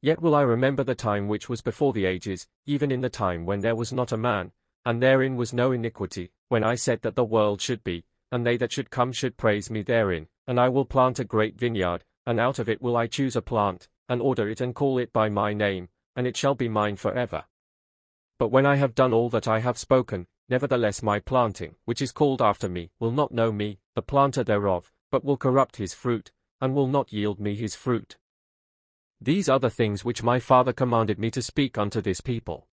Yet will I remember the time which was before the ages, even in the time when there was not a man, and therein was no iniquity, when I said that the world should be, and they that should come should praise me therein, and I will plant a great vineyard, and out of it will I choose a plant, and order it and call it by my name, and it shall be mine forever. But when I have done all that I have spoken, nevertheless my planting, which is called after me, will not know me, the planter thereof, but will corrupt his fruit, and will not yield me his fruit. These are the things which my father commanded me to speak unto this people.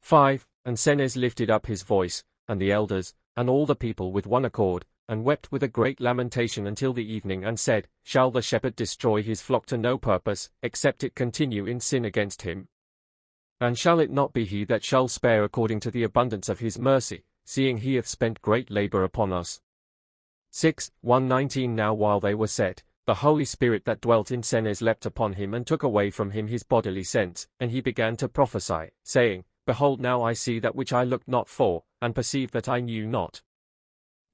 5. And Senes lifted up his voice, and the elders, and all the people with one accord, and wept with a great lamentation until the evening, and said, Shall the shepherd destroy his flock to no purpose, except it continue in sin against him? And shall it not be he that shall spare according to the abundance of his mercy, seeing he hath spent great labor upon us? 6. 1:19 Now while they were set, the Holy Spirit that dwelt in Senes leapt upon him and took away from him his bodily sense, and he began to prophesy, saying, Behold now I see that which I looked not for, and perceive that I knew not.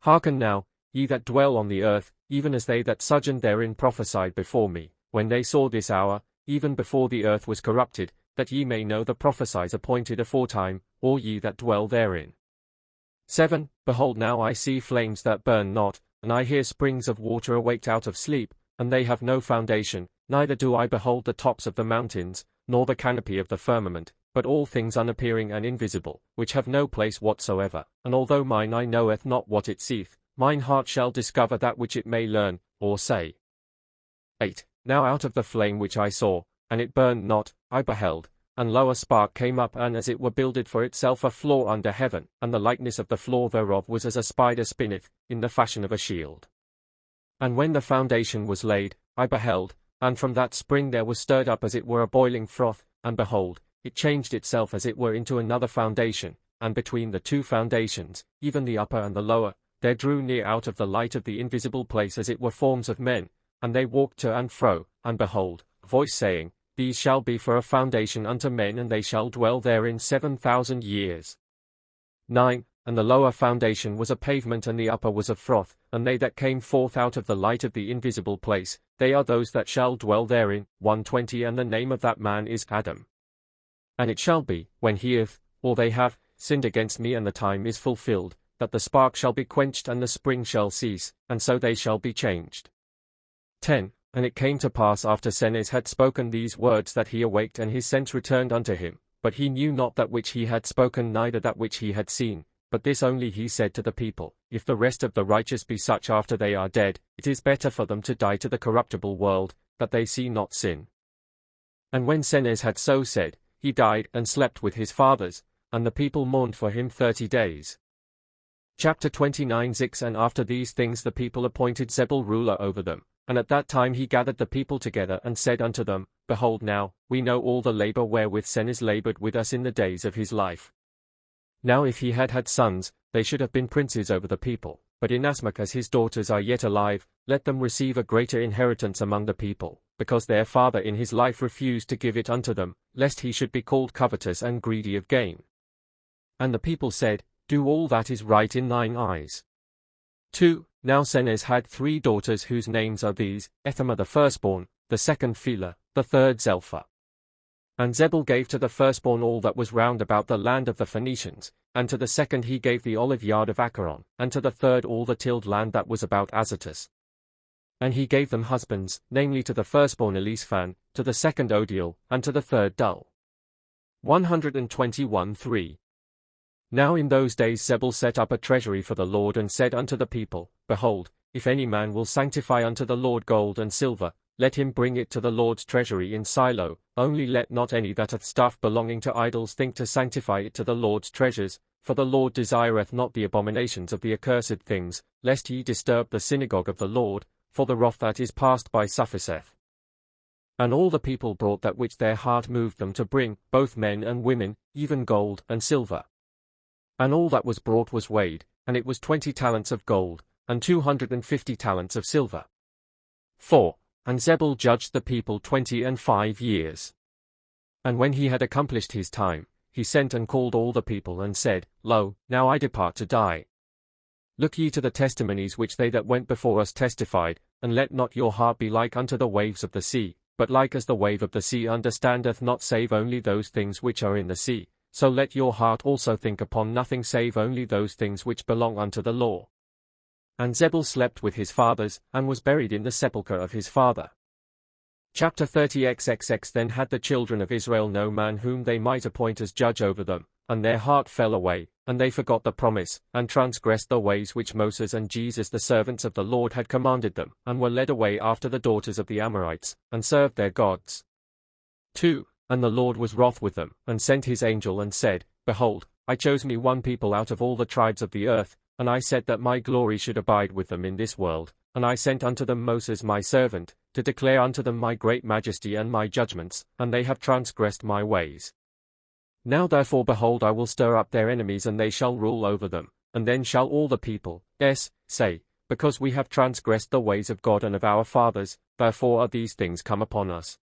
Hearken now, ye that dwell on the earth, even as they that sojourned therein prophesied before me, when they saw this hour, even before the earth was corrupted, that ye may know the prophecies appointed aforetime, all ye that dwell therein. 7. Behold now I see flames that burn not, and I hear springs of water awaked out of sleep, and they have no foundation, neither do I behold the tops of the mountains, nor the canopy of the firmament, but all things unappearing and invisible, which have no place whatsoever, and although mine eye knoweth not what it seeth, mine heart shall discover that which it may learn, or say. 8. Now out of the flame which I saw, and it burned not, I beheld, and lo a spark came up, and as it were builded for itself a floor under heaven, and the likeness of the floor thereof was as a spider spinneth, in the fashion of a shield. And when the foundation was laid, I beheld, and from that spring there was stirred up as it were a boiling froth, and behold, it changed itself as it were into another foundation, and between the 2 foundations, even the upper and the lower, there drew near out of the light of the invisible place as it were forms of men, and they walked to and fro, and behold, a voice saying, These shall be for a foundation unto men, and they shall dwell therein 7,000 years. 9. And the lower foundation was a pavement, and the upper was of froth, and they that came forth out of the light of the invisible place, they are those that shall dwell therein. 120 And the name of that man is Adam. And it shall be, when he hath, or they have, sinned against me, and the time is fulfilled, that the spark shall be quenched, and the spring shall cease, and so they shall be changed. 10. And it came to pass after Senes had spoken these words that he awaked, and his sense returned unto him, but he knew not that which he had spoken, neither that which he had seen. But this only he said to the people, If the rest of the righteous be such after they are dead, it is better for them to die to the corruptible world, that they see not sin. And when Senes had so said, he died and slept with his fathers, and the people mourned for him 30 days. Chapter 29 6 And after these things the people appointed Zebul ruler over them. And at that time he gathered the people together and said unto them, Behold now, we know all the labor wherewith Senes labored with us in the days of his life. Now if he had had sons, they should have been princes over the people, but inasmuch as his daughters are yet alive, let them receive a greater inheritance among the people, because their father in his life refused to give it unto them, lest he should be called covetous and greedy of gain. And the people said, Do all that is right in thine eyes. 2. Now Senes had 3 daughters whose names are these, Ethema the firstborn, the second Phila, the third Zelpha. And Zebul gave to the firstborn all that was round about the land of the Phoenicians, and to the second he gave the olive yard of Acheron, and to the third all the tilled land that was about Azotus. And he gave them husbands, namely to the firstborn Elishphan, to the second Odiel, and to the third Dul. 121:3. Now in those days Zebul set up a treasury for the Lord and said unto the people, Behold, if any man will sanctify unto the Lord gold and silver, let him bring it to the Lord's treasury in Silo, only let not any that hath stuff belonging to idols think to sanctify it to the Lord's treasures, for the Lord desireth not the abominations of the accursed things, lest ye disturb the synagogue of the Lord, for the wrath that is passed by sufficeth. And all the people brought that which their heart moved them to bring, both men and women, even gold and silver. And all that was brought was weighed, and it was 20 talents of gold, and 250 talents of silver. 4. And Zebul judged the people 25 years. And when he had accomplished his time, he sent and called all the people and said, Lo, now I depart to die. Look ye to the testimonies which they that went before us testified, and let not your heart be like unto the waves of the sea, but like as the wave of the sea understandeth not save only those things which are in the sea. So let your heart also think upon nothing save only those things which belong unto the law. And Zebul slept with his fathers, and was buried in the sepulchre of his father. Chapter 30 Then had the children of Israel no man whom they might appoint as judge over them, and their heart fell away, and they forgot the promise, and transgressed the ways which Moses and Jesus the servants of the Lord had commanded them, and were led away after the daughters of the Amorites, and served their gods. 2. And the Lord was wroth with them, and sent his angel and said, Behold, I chose me one people out of all the tribes of the earth, and I said that my glory should abide with them in this world, and I sent unto them Moses my servant, to declare unto them my great majesty and my judgments, and they have transgressed my ways. Now therefore behold I will stir up their enemies and they shall rule over them, and then shall all the people, say, Because we have transgressed the ways of God and of our fathers, therefore are these things come upon us.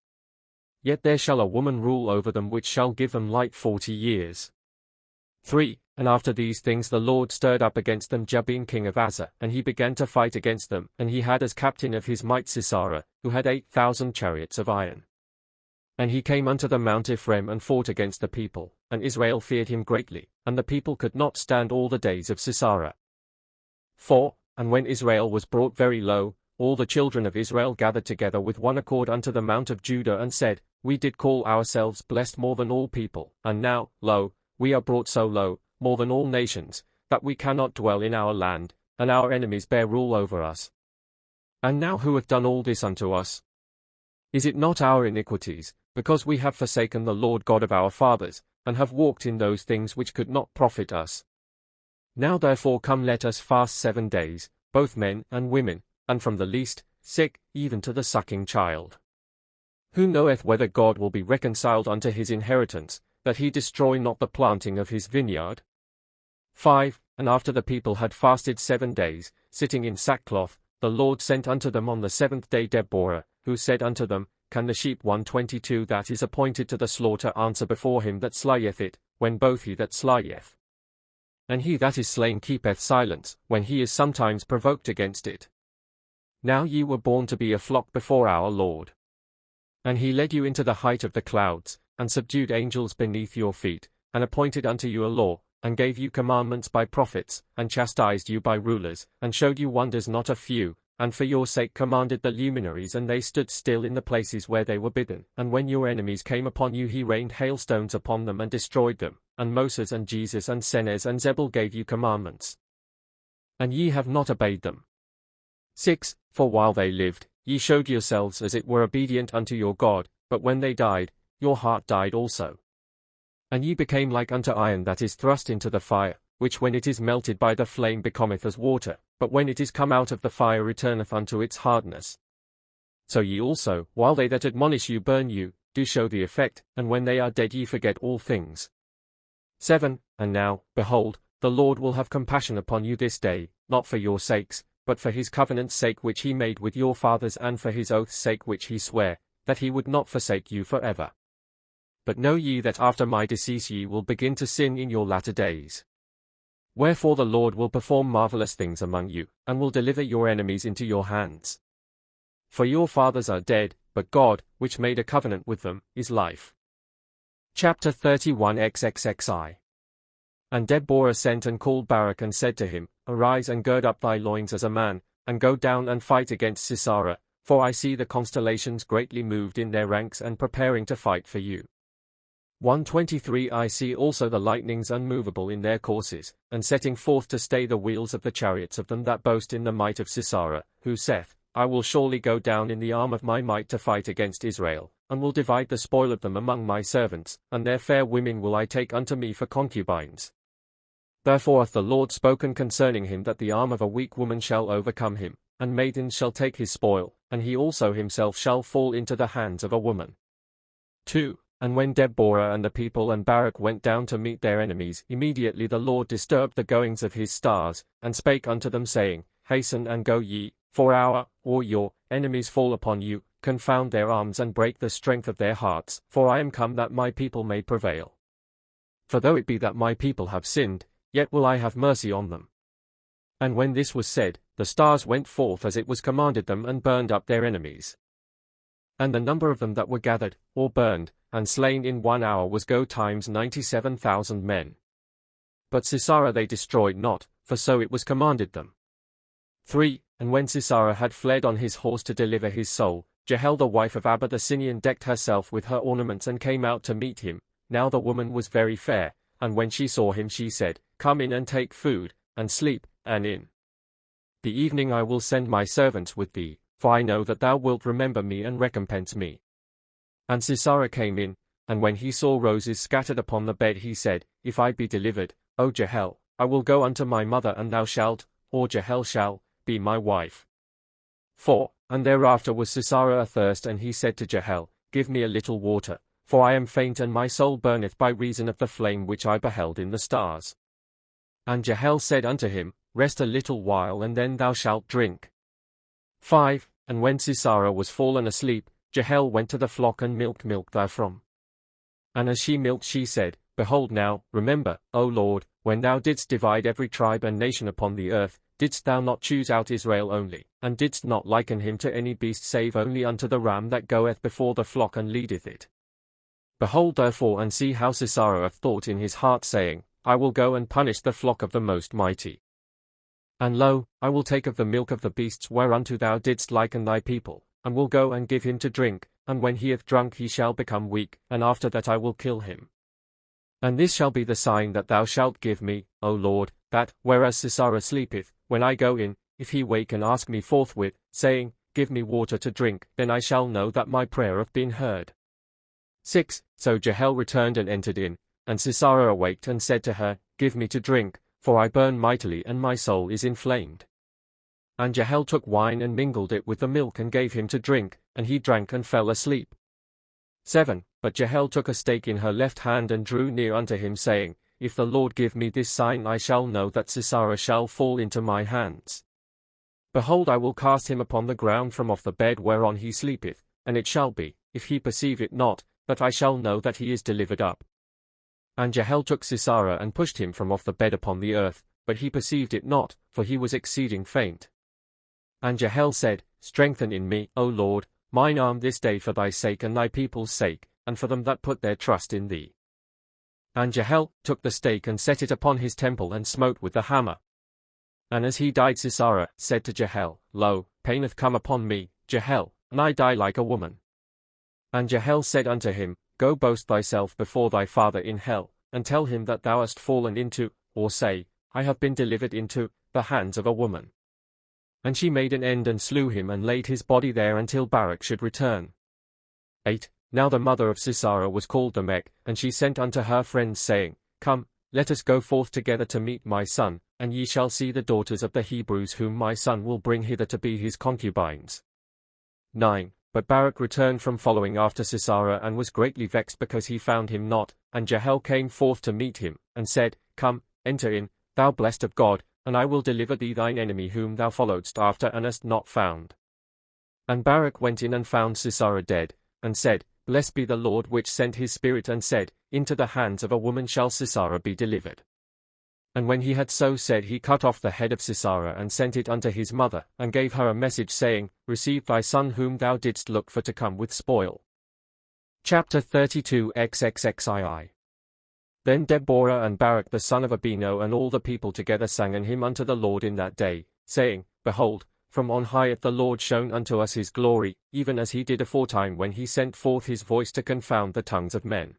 Yet there shall a woman rule over them which shall give them light 40 years. 3. And after these things the Lord stirred up against them Jabin king of Azza, and he began to fight against them, and he had as captain of his might Sisera, who had 8,000 chariots of iron. And he came unto the Mount Ephraim and fought against the people, and Israel feared him greatly, and the people could not stand all the days of Sisera. 4. And when Israel was brought very low, all the children of Israel gathered together with one accord unto the Mount of Judah and said, We did call ourselves blessed more than all people, and now, lo, we are brought so low, more than all nations, that we cannot dwell in our land, and our enemies bear rule over us. And now who hath done all this unto us? Is it not our iniquities, because we have forsaken the Lord God of our fathers, and have walked in those things which could not profit us? Now therefore come let us fast 7 days, both men and women, and from the least, even to the sucking child. Who knoweth whether God will be reconciled unto his inheritance, that he destroy not the planting of his vineyard? 5. And after the people had fasted 7 days, sitting in sackcloth, the Lord sent unto them on the 7th day Deborah, who said unto them, Can the sheep 122 that is appointed to the slaughter answer before him that slayeth it, when both he that slayeth and he that is slain keepeth silence, when he is sometimes provoked against it? Now ye were born to be a flock before our Lord. And he led you into the height of the clouds, and subdued angels beneath your feet, and appointed unto you a law, and gave you commandments by prophets, and chastised you by rulers, and showed you wonders not a few, and for your sake commanded the luminaries, and they stood still in the places where they were bidden. And when your enemies came upon you, he rained hailstones upon them and destroyed them. And Moses and Jesus and Senes and Zebul gave you commandments, and ye have not obeyed them. 6. For while they lived, ye showed yourselves as it were obedient unto your God, but when they died, your heart died also. And ye became like unto iron that is thrust into the fire, which when it is melted by the flame becometh as water, but when it is come out of the fire returneth unto its hardness. So ye also, while they that admonish you burn you, do show the effect, and when they are dead ye forget all things. 7. And now, behold, the Lord will have compassion upon you this day, not for your sakes, but for his covenant's sake which he made with your fathers, and for his oath's sake which he sware, that he would not forsake you forever. But know ye that after my decease ye will begin to sin in your latter days. Wherefore the Lord will perform marvelous things among you, and will deliver your enemies into your hands. For your fathers are dead, but God, which made a covenant with them, is life. Chapter 31 XXXI. And Deborah sent and called Barak and said to him, Arise and gird up thy loins as a man, and go down and fight against Sisera, for I see the constellations greatly moved in their ranks and preparing to fight for you. 123 I see also the lightnings unmovable in their courses, and setting forth to stay the wheels of the chariots of them that boast in the might of Sisera, who saith, I will surely go down in the arm of my might to fight against Israel, and will divide the spoil of them among my servants, and their fair women will I take unto me for concubines. Therefore hath the Lord spoken concerning him that the arm of a weak woman shall overcome him, and maidens shall take his spoil, and he also himself shall fall into the hands of a woman. 2. And when Deborah and the people and Barak went down to meet their enemies, immediately the Lord disturbed the goings of his stars, and spake unto them, saying, Hasten and go ye, for our, or your, enemies fall upon you, confound their arms and break the strength of their hearts, for I am come that my people may prevail. For though it be that my people have sinned, yet will I have mercy on them. And when this was said, the stars went forth as it was commanded them, and burned up their enemies. And the number of them that were gathered, or burned, and slain in 1 hour was go times 97,000 men. But Sisera they destroyed not, for so it was commanded them. 3. And when Sisera had fled on his horse to deliver his soul, Jehel the wife of Abba the Synian decked herself with her ornaments and came out to meet him. Now the woman was very fair, and when she saw him she said, Come in and take food, and sleep, and in the evening I will send my servants with thee, for I know that thou wilt remember me and recompense me. And Sisera came in, and when he saw roses scattered upon the bed he said, If I be delivered, O Jehel, I will go unto my mother, and thou shalt, or Jehel shall, be my wife. 4. And thereafter was Sisera athirst, and he said to Jehel, Give me a little water, for I am faint, and my soul burneth by reason of the flame which I beheld in the stars. And Jehel said unto him, Rest a little while, and then thou shalt drink. 5. And when Sisera was fallen asleep, Jehel went to the flock and milked milk therefrom. And as she milked she said, Behold now, remember, O Lord, when thou didst divide every tribe and nation upon the earth, didst thou not choose out Israel only, and didst not liken him to any beast save only unto the ram that goeth before the flock and leadeth it? Behold therefore and see how Sisera hath thought in his heart, saying, I will go and punish the flock of the Most Mighty. And lo, I will take of the milk of the beasts whereunto thou didst liken thy people, and will go and give him to drink, and when he hath drunk he shall become weak, and after that I will kill him. And this shall be the sign that thou shalt give me, O Lord, that, whereas Sisera sleepeth, when I go in, if he wake and ask me forthwith, saying, Give me water to drink, then I shall know that my prayer hath been heard. 6. So Jehel returned and entered in, and Sisera awaked and said to her, Give me to drink, for I burn mightily and my soul is inflamed. And Jehel took wine and mingled it with the milk and gave him to drink, and he drank and fell asleep. 7. But Jehel took a stake in her left hand and drew near unto him, saying, If the Lord give me this sign, I shall know that Sisera shall fall into my hands. Behold, I will cast him upon the ground from off the bed whereon he sleepeth, and it shall be, if he perceive it not, that I shall know that he is delivered up. And Jehel took Sisera and pushed him from off the bed upon the earth, but he perceived it not, for he was exceeding faint. And Jehel said, Strengthen in me, O Lord, mine arm this day for thy sake and thy people's sake, and for them that put their trust in thee. And Jehel took the stake and set it upon his temple and smote with the hammer. And as he died, Sisera said to Jehel, Lo, pain hath come upon me, Jehel, and I die like a woman. And Jehel said unto him, Go boast thyself before thy father in hell, and tell him that thou hast fallen into, or say, I have been delivered into, the hands of a woman. And she made an end and slew him and laid his body there until Barak should return. 8. Now the mother of Sisera was called the Mech, and she sent unto her friends, saying, Come, Let us go forth together to meet my son, and ye shall see the daughters of the Hebrews whom my son will bring hither to be his concubines. 9. But Barak returned from following after Sisera and was greatly vexed because he found him not, and Jael came forth to meet him, and said, Come, enter in, thou blessed of God, and I will deliver thee thine enemy whom thou followedst after and hast not found. And Barak went in and found Sisera dead, and said, Blessed be the Lord which sent his spirit and said, Into the hands of a woman shall Sisera be delivered. And when he had so said, he cut off the head of Sisera and sent it unto his mother, and gave her a message saying, Receive thy son whom thou didst look for to come with spoil. Chapter 32 XXXII. Then Deborah and Barak the son of Abino and all the people together sang an hymn unto the Lord in that day, saying, Behold, from on high hath the Lord shown unto us his glory, even as he did aforetime when he sent forth his voice to confound the tongues of men.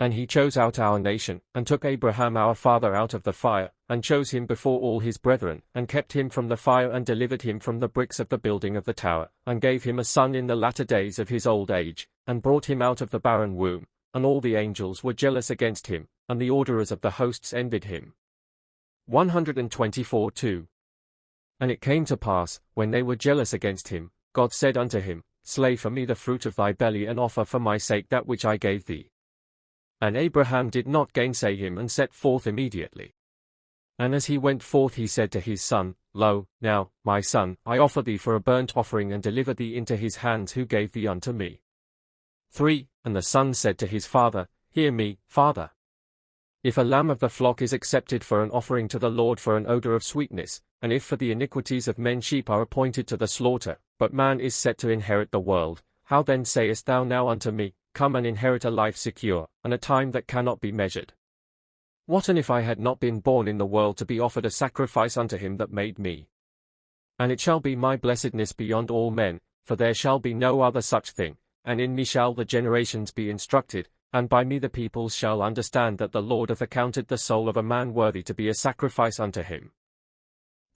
And he chose out our nation, and took Abraham our father out of the fire, and chose him before all his brethren, and kept him from the fire and delivered him from the bricks of the building of the tower, and gave him a son in the latter days of his old age, and brought him out of the barren womb. And all the angels were jealous against him, and the orderers of the hosts envied him. 124:2. And it came to pass, when they were jealous against him, God said unto him, Slay for me the fruit of thy belly and offer for my sake that which I gave thee. And Abraham did not gainsay him and set forth immediately. And as he went forth he said to his son, Lo, now, my son, I offer thee for a burnt offering and deliver thee into his hands who gave thee unto me. 3. And the son said to his father, Hear me, father. If a lamb of the flock is accepted for an offering to the Lord for an odor of sweetness, and if for the iniquities of men sheep are appointed to the slaughter, but man is set to inherit the world, how then sayest thou now unto me, Come and inherit a life secure, and a time that cannot be measured? What and if I had not been born in the world to be offered a sacrifice unto him that made me? And it shall be my blessedness beyond all men, for there shall be no other such thing, and in me shall the generations be instructed, and by me the peoples shall understand that the Lord hath accounted the soul of a man worthy to be a sacrifice unto him.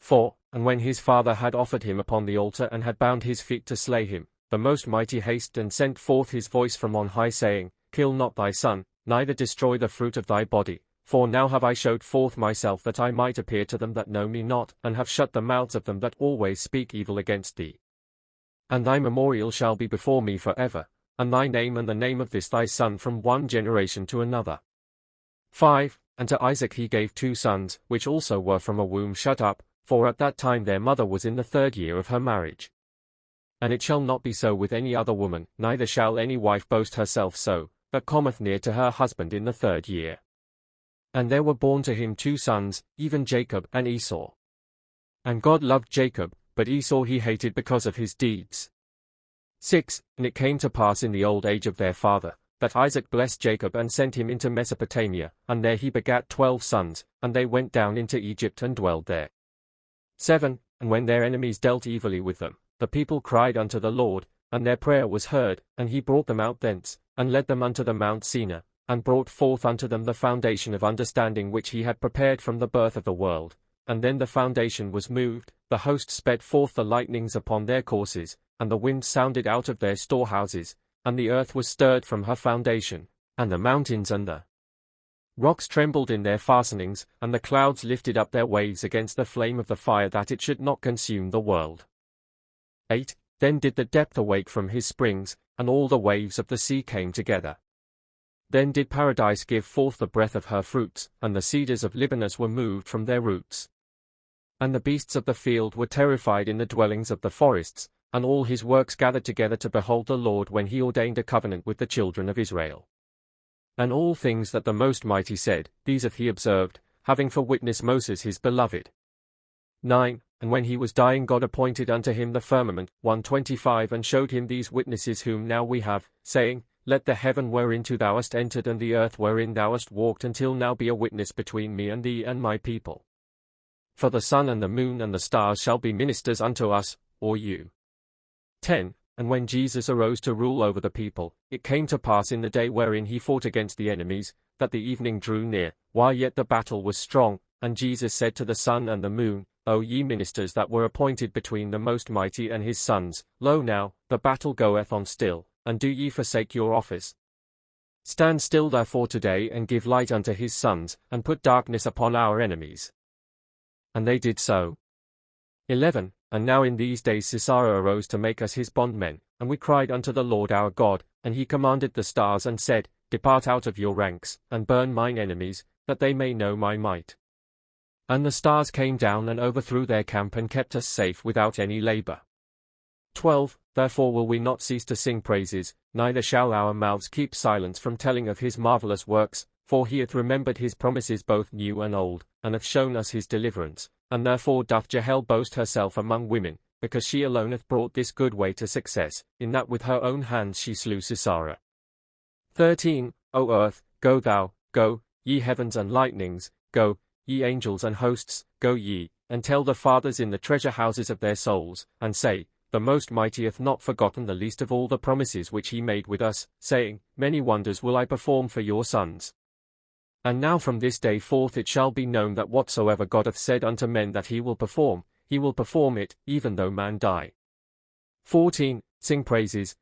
4. And when his father had offered him upon the altar and had bound his feet to slay him, the Most Mighty hasted and sent forth his voice from on high, saying, Kill not thy son, neither destroy the fruit of thy body, for now have I showed forth myself that I might appear to them that know me not, and have shut the mouths of them that always speak evil against thee. And thy memorial shall be before me for ever, and thy name and the name of this thy son from one generation to another. 5. And to Isaac he gave 2 sons, which also were from a womb shut up, for at that time their mother was in the 3rd year of her marriage. And it shall not be so with any other woman, neither shall any wife boast herself so, that cometh near to her husband in the 3rd year. And there were born to him 2 sons, even Jacob and Esau. And God loved Jacob, but Esau he hated because of his deeds. 6. And it came to pass in the old age of their father, that Isaac blessed Jacob and sent him into Mesopotamia, and there he begat 12 sons, and they went down into Egypt and dwelled there. 7. And when their enemies dealt evilly with them, the people cried unto the Lord, and their prayer was heard, and he brought them out thence, and led them unto the Mount Sinai, and brought forth unto them the foundation of understanding which he had prepared from the birth of the world. And then the foundation was moved, the host sped forth the lightnings upon their courses, and the wind sounded out of their storehouses, and the earth was stirred from her foundation, and the mountains and the rocks trembled in their fastenings, and the clouds lifted up their waves against the flame of the fire that it should not consume the world. 8. Then did the depth awake from his springs, and all the waves of the sea came together. Then did paradise give forth the breath of her fruits, and the cedars of Libanus were moved from their roots. And the beasts of the field were terrified in the dwellings of the forests, and all his works gathered together to behold the Lord when he ordained a covenant with the children of Israel. And all things that the Most Mighty said, these hath he observed, having for witness Moses his beloved. 9. And when he was dying God appointed unto him the firmament, 125, and showed him these witnesses whom now we have, saying, Let the heaven whereinto thou hast entered and the earth wherein thou hast walked until now be a witness between me and thee and my people. For the sun and the moon and the stars shall be ministers unto us, or you. 10. And when Jesus arose to rule over the people, it came to pass in the day wherein he fought against the enemies, that the evening drew near, while yet the battle was strong, and Jesus said to the sun and the moon, O ye ministers that were appointed between the Most Mighty and his sons, lo now, the battle goeth on still, and do ye forsake your office? Stand still therefore today, and give light unto his sons, and put darkness upon our enemies. And they did so. 11. And now in these days Sisera arose to make us his bondmen, and we cried unto the Lord our God, and he commanded the stars and said, Depart out of your ranks, and burn mine enemies, that they may know my might. And the stars came down and overthrew their camp and kept us safe without any labor. 12. Therefore will we not cease to sing praises, neither shall our mouths keep silence from telling of his marvelous works, for he hath remembered his promises both new and old, and hath shown us his deliverance, and therefore doth Jahel boast herself among women, because she alone hath brought this good way to success, in that with her own hands she slew Sisera. 13. O earth, go thou, go, ye heavens and lightnings, go, ye angels and hosts, go ye, and tell the fathers in the treasure houses of their souls, and say, The Most Mighty hath not forgotten the least of all the promises which he made with us, saying, Many wonders will I perform for your sons. And now from this day forth it shall be known that whatsoever God hath said unto men that he will perform it, even though man die. 14. Sing praises,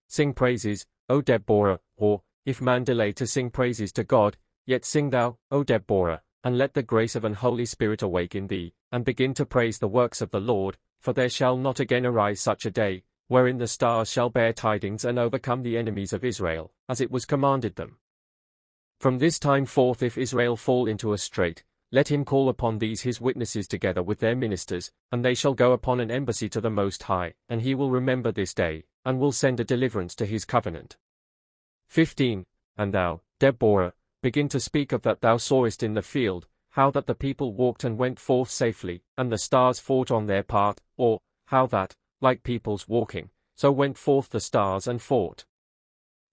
O Deborah, or, if man delay to sing praises to God, yet sing thou, O Deborah, and let the grace of an Holy Spirit awake in thee, and begin to praise the works of the Lord, for there shall not again arise such a day, wherein the stars shall bear tidings and overcome the enemies of Israel, as it was commanded them. From this time forth if Israel fall into a strait, let him call upon these his witnesses together with their ministers, and they shall go upon an embassy to the Most High, and he will remember this day, and will send a deliverance to his covenant. 15. And thou, Deborah, begin to speak of that thou sawest in the field, how that the people walked and went forth safely, and the stars fought on their part, or, how that, like people's walking, so went forth the stars and fought.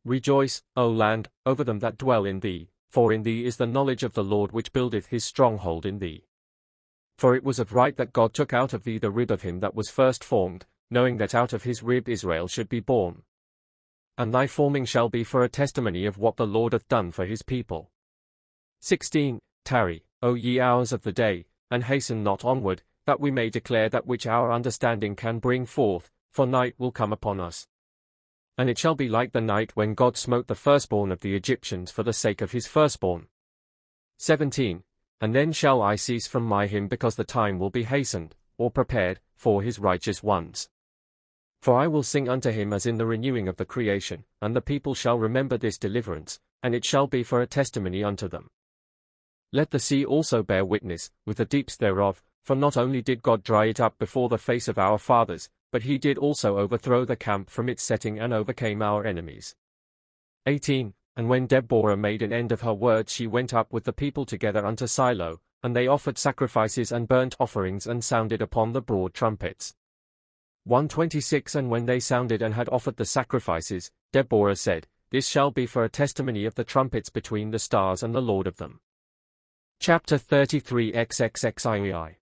Rejoice, O land, over them that dwell in thee, for in thee is the knowledge of the Lord which buildeth his stronghold in thee. For it was of right that God took out of thee the rib of him that was first formed, knowing that out of his rib Israel should be born. And thy forming shall be for a testimony of what the Lord hath done for his people. 16. Tarry, O ye hours of the day, and hasten not onward, that we may declare that which our understanding can bring forth, for night will come upon us. And it shall be like the night when God smote the firstborn of the Egyptians for the sake of his firstborn. 17. And then shall I cease from my hymn, because the time will be hastened, or prepared, for his righteous ones. For I will sing unto him as in the renewing of the creation, and the people shall remember this deliverance, and it shall be for a testimony unto them. Let the sea also bear witness, with the deeps thereof, for not only did God dry it up before the face of our fathers, but he did also overthrow the camp from its setting and overcame our enemies. 18. And when Deborah made an end of her words, she went up with the people together unto Silo, and they offered sacrifices and burnt offerings and sounded upon the broad trumpets. 126. And when they sounded and had offered the sacrifices, Deborah said, This shall be for a testimony of the trumpets between the stars and the Lord of them. Chapter 33 XXXII.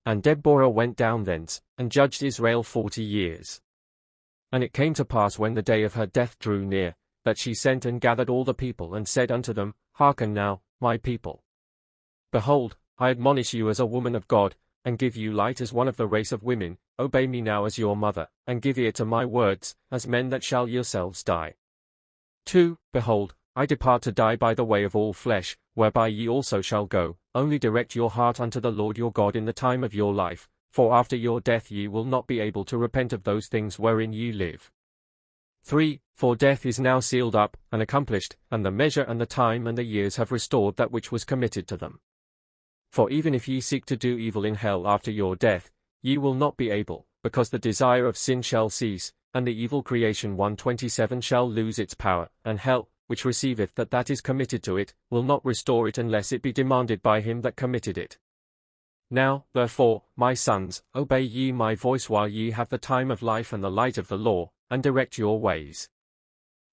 And Deborah went down thence, and judged Israel 40 years. And it came to pass when the day of her death drew near, that she sent and gathered all the people and said unto them, Hearken now, my people. Behold, I admonish you as a woman of God, and give you light as one of the race of women. Obey me now as your mother, and give ear to my words, as men that shall yourselves die. 2. Behold, I depart to die by the way of all flesh, whereby ye also shall go, only direct your heart unto the Lord your God in the time of your life, for after your death ye will not be able to repent of those things wherein ye live. 3. For death is now sealed up, and accomplished, and the measure and the time and the years have restored that which was committed to them. For even if ye seek to do evil in hell after your death, ye will not be able, because the desire of sin shall cease, and the evil creation 127 shall lose its power, and hell, which receiveth that is committed to it, will not restore it unless it be demanded by him that committed it. Now, therefore, my sons, obey ye my voice while ye have the time of life and the light of the law, and direct your ways.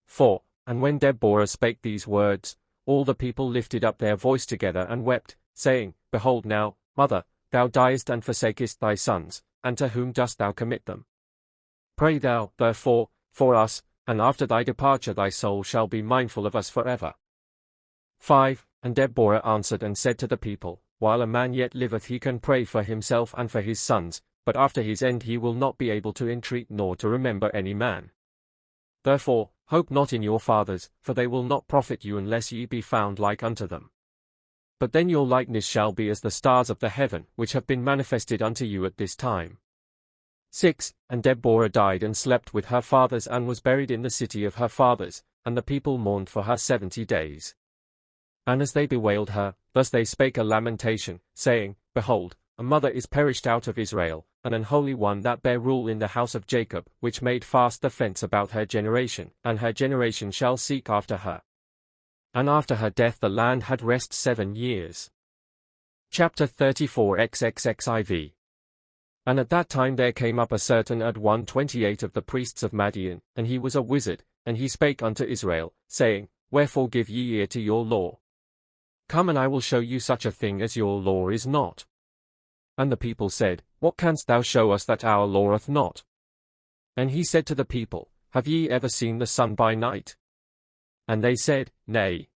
4. And when Deborah spake these words, all the people lifted up their voice together and wept, saying, Behold now, mother, thou diest and forsakest thy sons, and to whom dost thou commit them? Pray thou, therefore, for us, and after thy departure thy soul shall be mindful of us forever. 5. And Deborah answered and said to the people, While a man yet liveth he can pray for himself and for his sons, but after his end he will not be able to entreat nor to remember any man. Therefore, hope not in your fathers, for they will not profit you unless ye be found like unto them. But then your likeness shall be as the stars of the heaven, which have been manifested unto you at this time. 6. And Deborah died and slept with her fathers and was buried in the city of her fathers, and the people mourned for her 70 days. And as they bewailed her, thus they spake a lamentation, saying, Behold, a mother is perished out of Israel, and an holy one that bare rule in the house of Jacob, which made fast the fence about her generation, and her generation shall seek after her. And after her death the land had rest 7 years. Chapter 34 XXXIV. And at that time there came up a certain Ad 128 of the priests of Madian, and he was a wizard, and he spake unto Israel, saying, Wherefore give ye ear to your law? Come and I will show you such a thing as your law is not. And the people said, What canst thou show us that our law hath not? And he said to the people, Have ye ever seen the sun by night? And they said, Nay.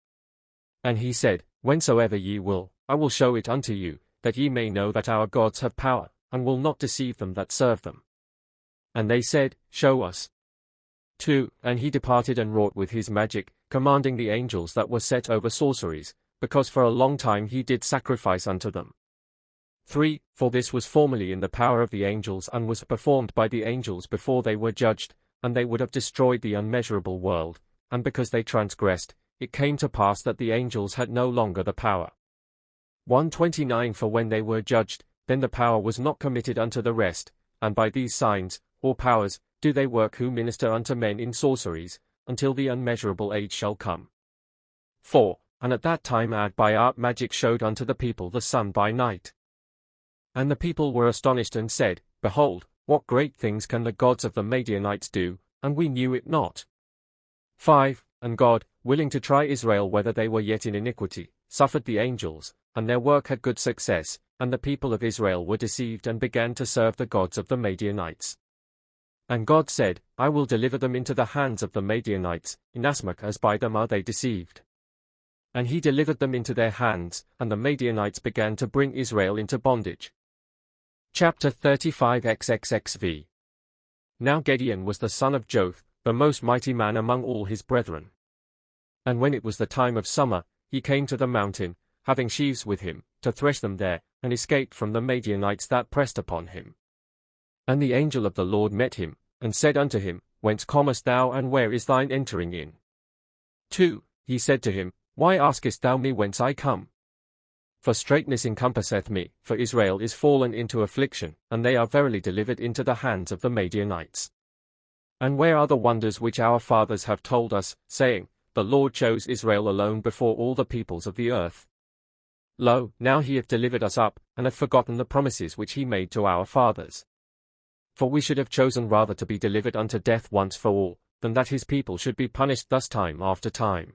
And he said, Whensoever ye will, I will show it unto you, that ye may know that our gods have power, and will not deceive them that serve them. And they said, Show us. 2. And he departed and wrought with his magic, commanding the angels that were set over sorceries, because for a long time he did sacrifice unto them. 3. For this was formerly in the power of the angels and was performed by the angels before they were judged, and they would have destroyed the unmeasurable world, and because they transgressed, it came to pass that the angels had no longer the power. 129 For when they were judged, then the power was not committed unto the rest, and by these signs, or powers, do they work who minister unto men in sorceries, until the unmeasurable age shall come. 4. And at that time Ad by art magic showed unto the people the sun by night. And the people were astonished and said, Behold, what great things can the gods of the Madianites do, and we knew it not. 5. And God, willing to try Israel whether they were yet in iniquity, suffered the angels, and their work had good success, and the people of Israel were deceived and began to serve the gods of the Madianites. And God said, I will deliver them into the hands of the Madianites, inasmuch as by them are they deceived. And he delivered them into their hands, and the Madianites began to bring Israel into bondage. Chapter 35 XXXV. Now Gideon was the son of Joth, the most mighty man among all his brethren. And when it was the time of summer, he came to the mountain, having sheaves with him, to thresh them there, and escaped from the Madianites that pressed upon him. And the angel of the Lord met him, and said unto him, Whence comest thou, and where is thine entering in? 2. He said to him, Why askest thou me whence I come? For straitness encompasseth me, for Israel is fallen into affliction, and they are verily delivered into the hands of the Madianites. And where are the wonders which our fathers have told us, saying, The Lord chose Israel alone before all the peoples of the earth? Lo, now he hath delivered us up, and hath forgotten the promises which he made to our fathers. For we should have chosen rather to be delivered unto death once for all, than that his people should be punished thus time after time.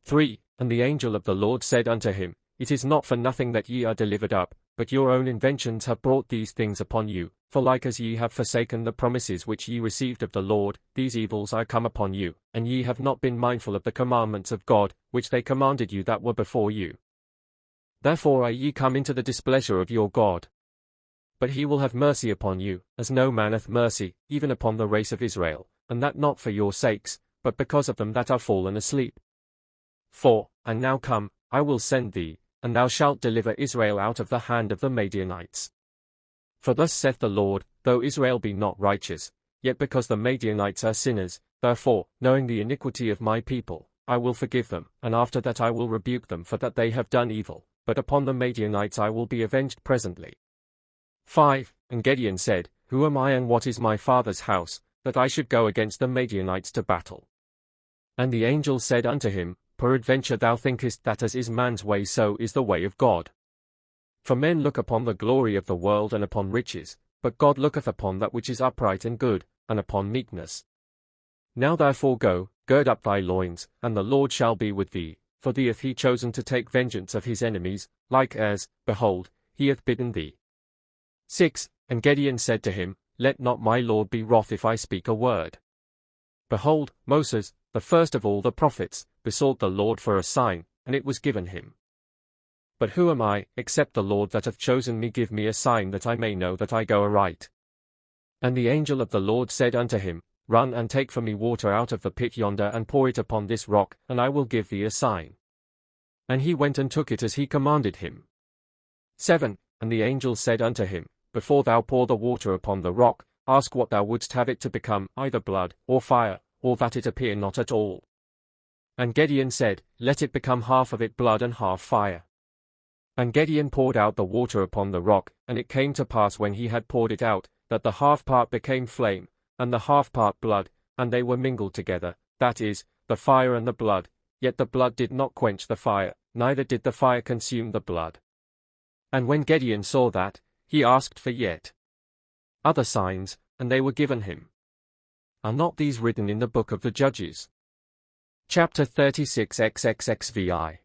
3. And the angel of the Lord said unto him, It is not for nothing that ye are delivered up, but your own inventions have brought these things upon you, for like as ye have forsaken the promises which ye received of the Lord, these evils are come upon you, and ye have not been mindful of the commandments of God, which they commanded you that were before you. Therefore are ye come into the displeasure of your God. But he will have mercy upon you, as no man hath mercy, even upon the race of Israel, and that not for your sakes, but because of them that are fallen asleep. 4. And now come, I will send thee, and thou shalt deliver Israel out of the hand of the Madianites. For thus saith the Lord, Though Israel be not righteous, yet because the Madianites are sinners, therefore, knowing the iniquity of my people, I will forgive them, and after that I will rebuke them for that they have done evil, but upon the Madianites I will be avenged presently. 5. And Gideon said, Who am I and what is my father's house, that I should go against the Madianites to battle? And the angel said unto him, Peradventure thou thinkest that as is man's way so is the way of God. For men look upon the glory of the world and upon riches, but God looketh upon that which is upright and good, and upon meekness. Now therefore go, gird up thy loins, and the Lord shall be with thee, for thee hath he chosen to take vengeance of his enemies, like as, behold, he hath bidden thee. 6. And Gideon said to him, Let not my Lord be wroth if I speak a word. Behold, Moses, the first of all the prophets, besought the Lord for a sign, and it was given him. But who am I, except the Lord that hath chosen me give me a sign that I may know that I go aright? And the angel of the Lord said unto him, Run and take for me water out of the pit yonder and pour it upon this rock, and I will give thee a sign. And he went and took it as he commanded him. 7. And the angel said unto him, Before thou pour the water upon the rock, ask what thou wouldst have it to become, either blood, or fire, or that it appear not at all. And Gideon said, Let it become half of it blood and half fire. And Gideon poured out the water upon the rock, and it came to pass when he had poured it out, that the half part became flame, and the half part blood, and they were mingled together, that is, the fire and the blood, yet the blood did not quench the fire, neither did the fire consume the blood. And when Gideon saw that, he asked for yet other signs, and they were given him. Are not these written in the book of the Judges? Chapter 36 XXXVI.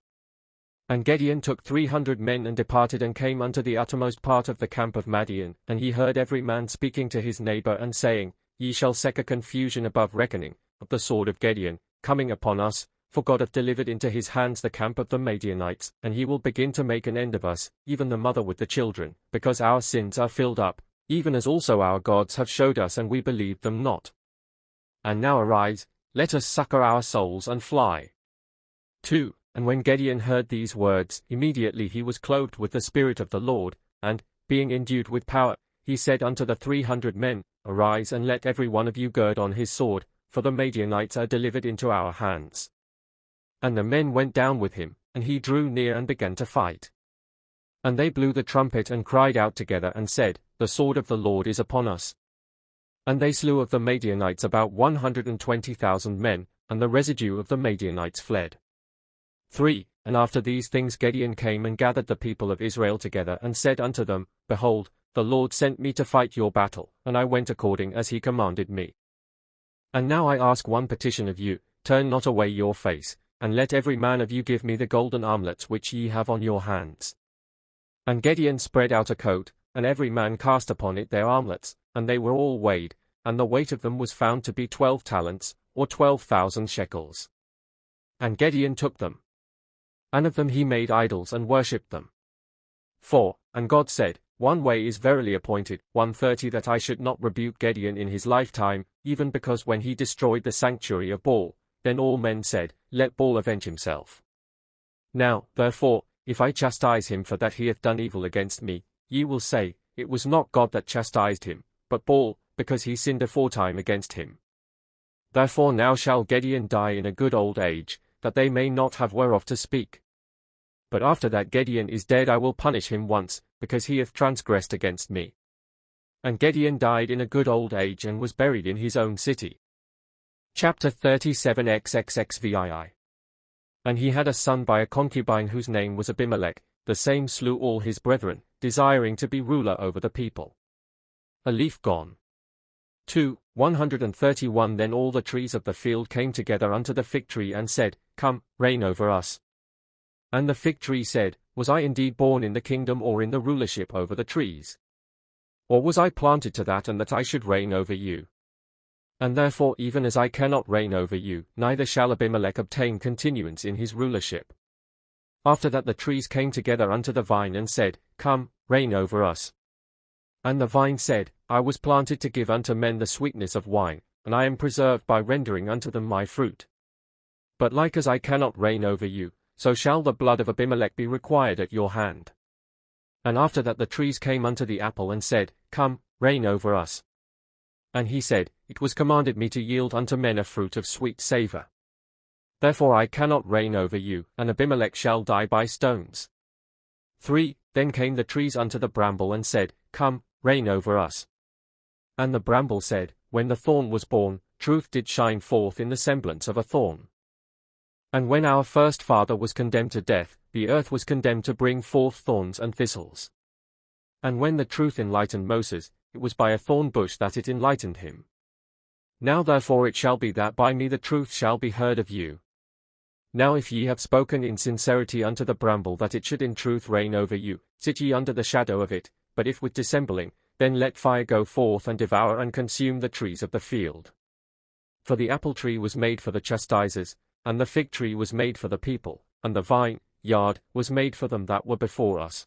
And Gideon took 300 men and departed and came unto the uttermost part of the camp of Madian, and he heard every man speaking to his neighbor and saying, Ye shall seek a confusion above reckoning, of the sword of Gideon, coming upon us, for God hath delivered into his hands the camp of the Madianites, and he will begin to make an end of us, even the mother with the children, because our sins are filled up, even as also our gods have showed us and we believed them not. And now arise, let us succor our souls and fly. 2. And when Gideon heard these words, immediately he was clothed with the Spirit of the Lord, and, being endued with power, he said unto the 300 men, Arise and let every one of you gird on his sword, for the Madianites are delivered into our hands. And the men went down with him, and he drew near and began to fight. And they blew the trumpet and cried out together and said, The sword of the Lord is upon us. And they slew of the Madianites about 120,000 men, and the residue of the Madianites fled. 3. And after these things Gideon came and gathered the people of Israel together and said unto them, Behold, the Lord sent me to fight your battle, and I went according as he commanded me. And now I ask one petition of you, turn not away your face, and let every man of you give me the golden armlets which ye have on your hands. And Gideon spread out a coat, and every man cast upon it their armlets, and they were all weighed, and the weight of them was found to be 12 talents, or 12,000 shekels. And Gideon took them. And of them he made idols and worshipped them. 4. And God said, One way is verily appointed, 130 that I should not rebuke Gideon in his lifetime, even because when he destroyed the sanctuary of Baal, then all men said, Let Baal avenge himself. Now, therefore, if I chastise him for that he hath done evil against me, ye will say, It was not God that chastised him, but Baal, because he sinned aforetime against him. Therefore now shall Gideon die in a good old age, that they may not have whereof to speak. But after that Gideon is dead I will punish him once, because he hath transgressed against me. And Gideon died in a good old age and was buried in his own city. Chapter 37 XXXVII. And he had a son by a concubine whose name was Abimelech, the same slew all his brethren, desiring to be ruler over the people. A leaf gone. 2. 131 Then all the trees of the field came together unto the fig tree and said, Come, reign over us. And the fig tree said, Was I indeed born in the kingdom or in the rulership over the trees? Or was I planted to that and that I should reign over you? And therefore even as I cannot reign over you, neither shall Abimelech obtain continuance in his rulership. After that the trees came together unto the vine and said, Come, reign over us. And the vine said, I was planted to give unto men the sweetness of wine, and I am preserved by rendering unto them my fruit. But like as I cannot reign over you, so shall the blood of Abimelech be required at your hand. And after that the trees came unto the apple and said, Come, reign over us. And he said, It was commanded me to yield unto men a fruit of sweet savour. Therefore I cannot reign over you, and Abimelech shall die by stones. 3. Then came the trees unto the bramble and said, Come, reign over us. And the bramble said, When the thorn was born, truth did shine forth in the semblance of a thorn. And when our first father was condemned to death, the earth was condemned to bring forth thorns and thistles. And when the truth enlightened Moses, it was by a thorn bush that it enlightened him. Now therefore it shall be that by me the truth shall be heard of you. Now if ye have spoken in sincerity unto the bramble that it should in truth reign over you, sit ye under the shadow of it, but if with dissembling, then let fire go forth and devour and consume the trees of the field. For the apple tree was made for the chastisers, and the fig tree was made for the people, and the vine yard was made for them that were before us.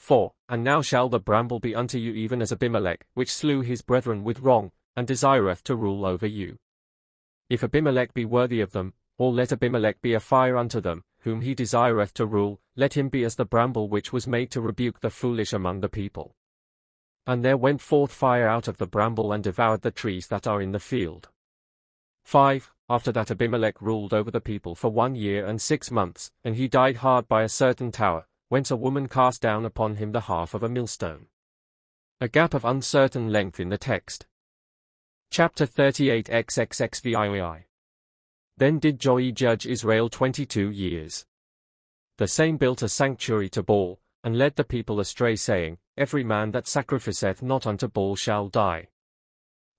4. And now shall the bramble be unto you even as Abimelech, which slew his brethren with wrong, and desireth to rule over you. If Abimelech be worthy of them, or let Abimelech be a fire unto them, whom he desireth to rule, let him be as the bramble which was made to rebuke the foolish among the people. And there went forth fire out of the bramble and devoured the trees that are in the field. 5. After that Abimelech ruled over the people for 1 year and 6 months, and he died hard by a certain tower, whence a woman cast down upon him the half of a millstone. A gap of uncertain length in the text. Chapter 38 XXXVII. Then did Joi judge Israel 22 years. The same built a sanctuary to Baal, and led the people astray, saying, Every man that sacrificeth not unto Baal shall die.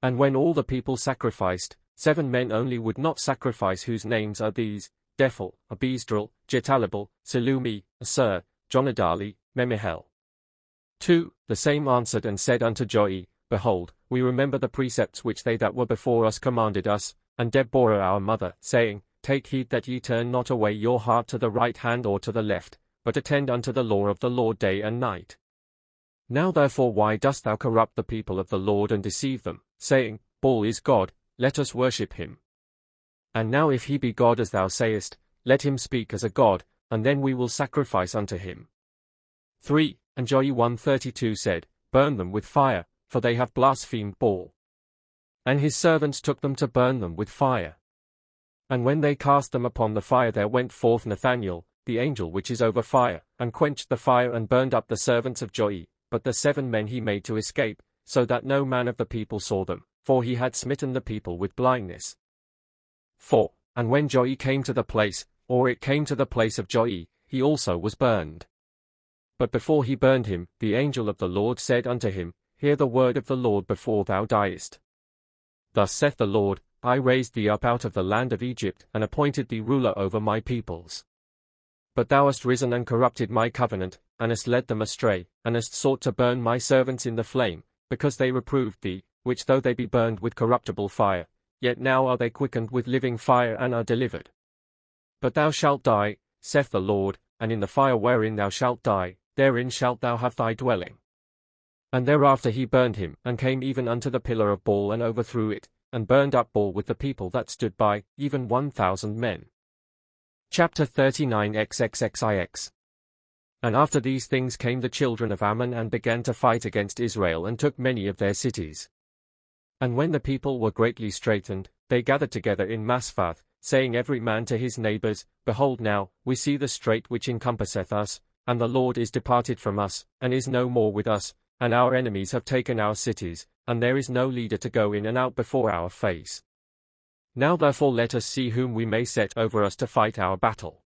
And when all the people sacrificed, 7 men only would not sacrifice, whose names are these: Dephel, Abisdrel, Jetalabel, Selumi, Asur, Jonadali, Memihel. 2. The same answered and said unto Joi, Behold, we remember the precepts which they that were before us commanded us, and Deborah our mother, saying, Take heed that ye turn not away your heart to the right hand or to the left, but attend unto the law of the Lord day and night. Now therefore why dost thou corrupt the people of the Lord and deceive them, saying, Baal is God, let us worship him. And now if he be God as thou sayest, let him speak as a god, and then we will sacrifice unto him. 3. And Joi 1:32 said, Burn them with fire, for they have blasphemed Baal. And his servants took them to burn them with fire. And when they cast them upon the fire, there went forth Nathaniel, the angel which is over fire, and quenched the fire and burned up the servants of Joi, but the 7 men he made to escape, so that no man of the people saw them, for he had smitten the people with blindness. 4. And when Joi came to the place, or it came to the place of Joi, he also was burned. But before he burned him, the angel of the Lord said unto him, Hear the word of the Lord before thou diest. Thus saith the Lord, I raised thee up out of the land of Egypt, and appointed thee ruler over my peoples. But thou hast risen and corrupted my covenant, and hast led them astray, and hast sought to burn my servants in the flame, because they reproved thee, which though they be burned with corruptible fire, yet now are they quickened with living fire and are delivered. But thou shalt die, saith the Lord, and in the fire wherein thou shalt die, therein shalt thou have thy dwelling. And thereafter he burned him, and came even unto the pillar of Baal, and overthrew it, and burned up Baal with the people that stood by, even 1,000 men. Chapter 39 XXXIX. And after these things came the children of Ammon, and began to fight against Israel, and took many of their cities. And when the people were greatly straitened, they gathered together in Masphath, saying every man to his neighbors, Behold now, we see the strait which encompasseth us, and the Lord is departed from us, and is no more with us, and our enemies have taken our cities, and there is no leader to go in and out before our face. Now therefore let us see whom we may set over us to fight our battle.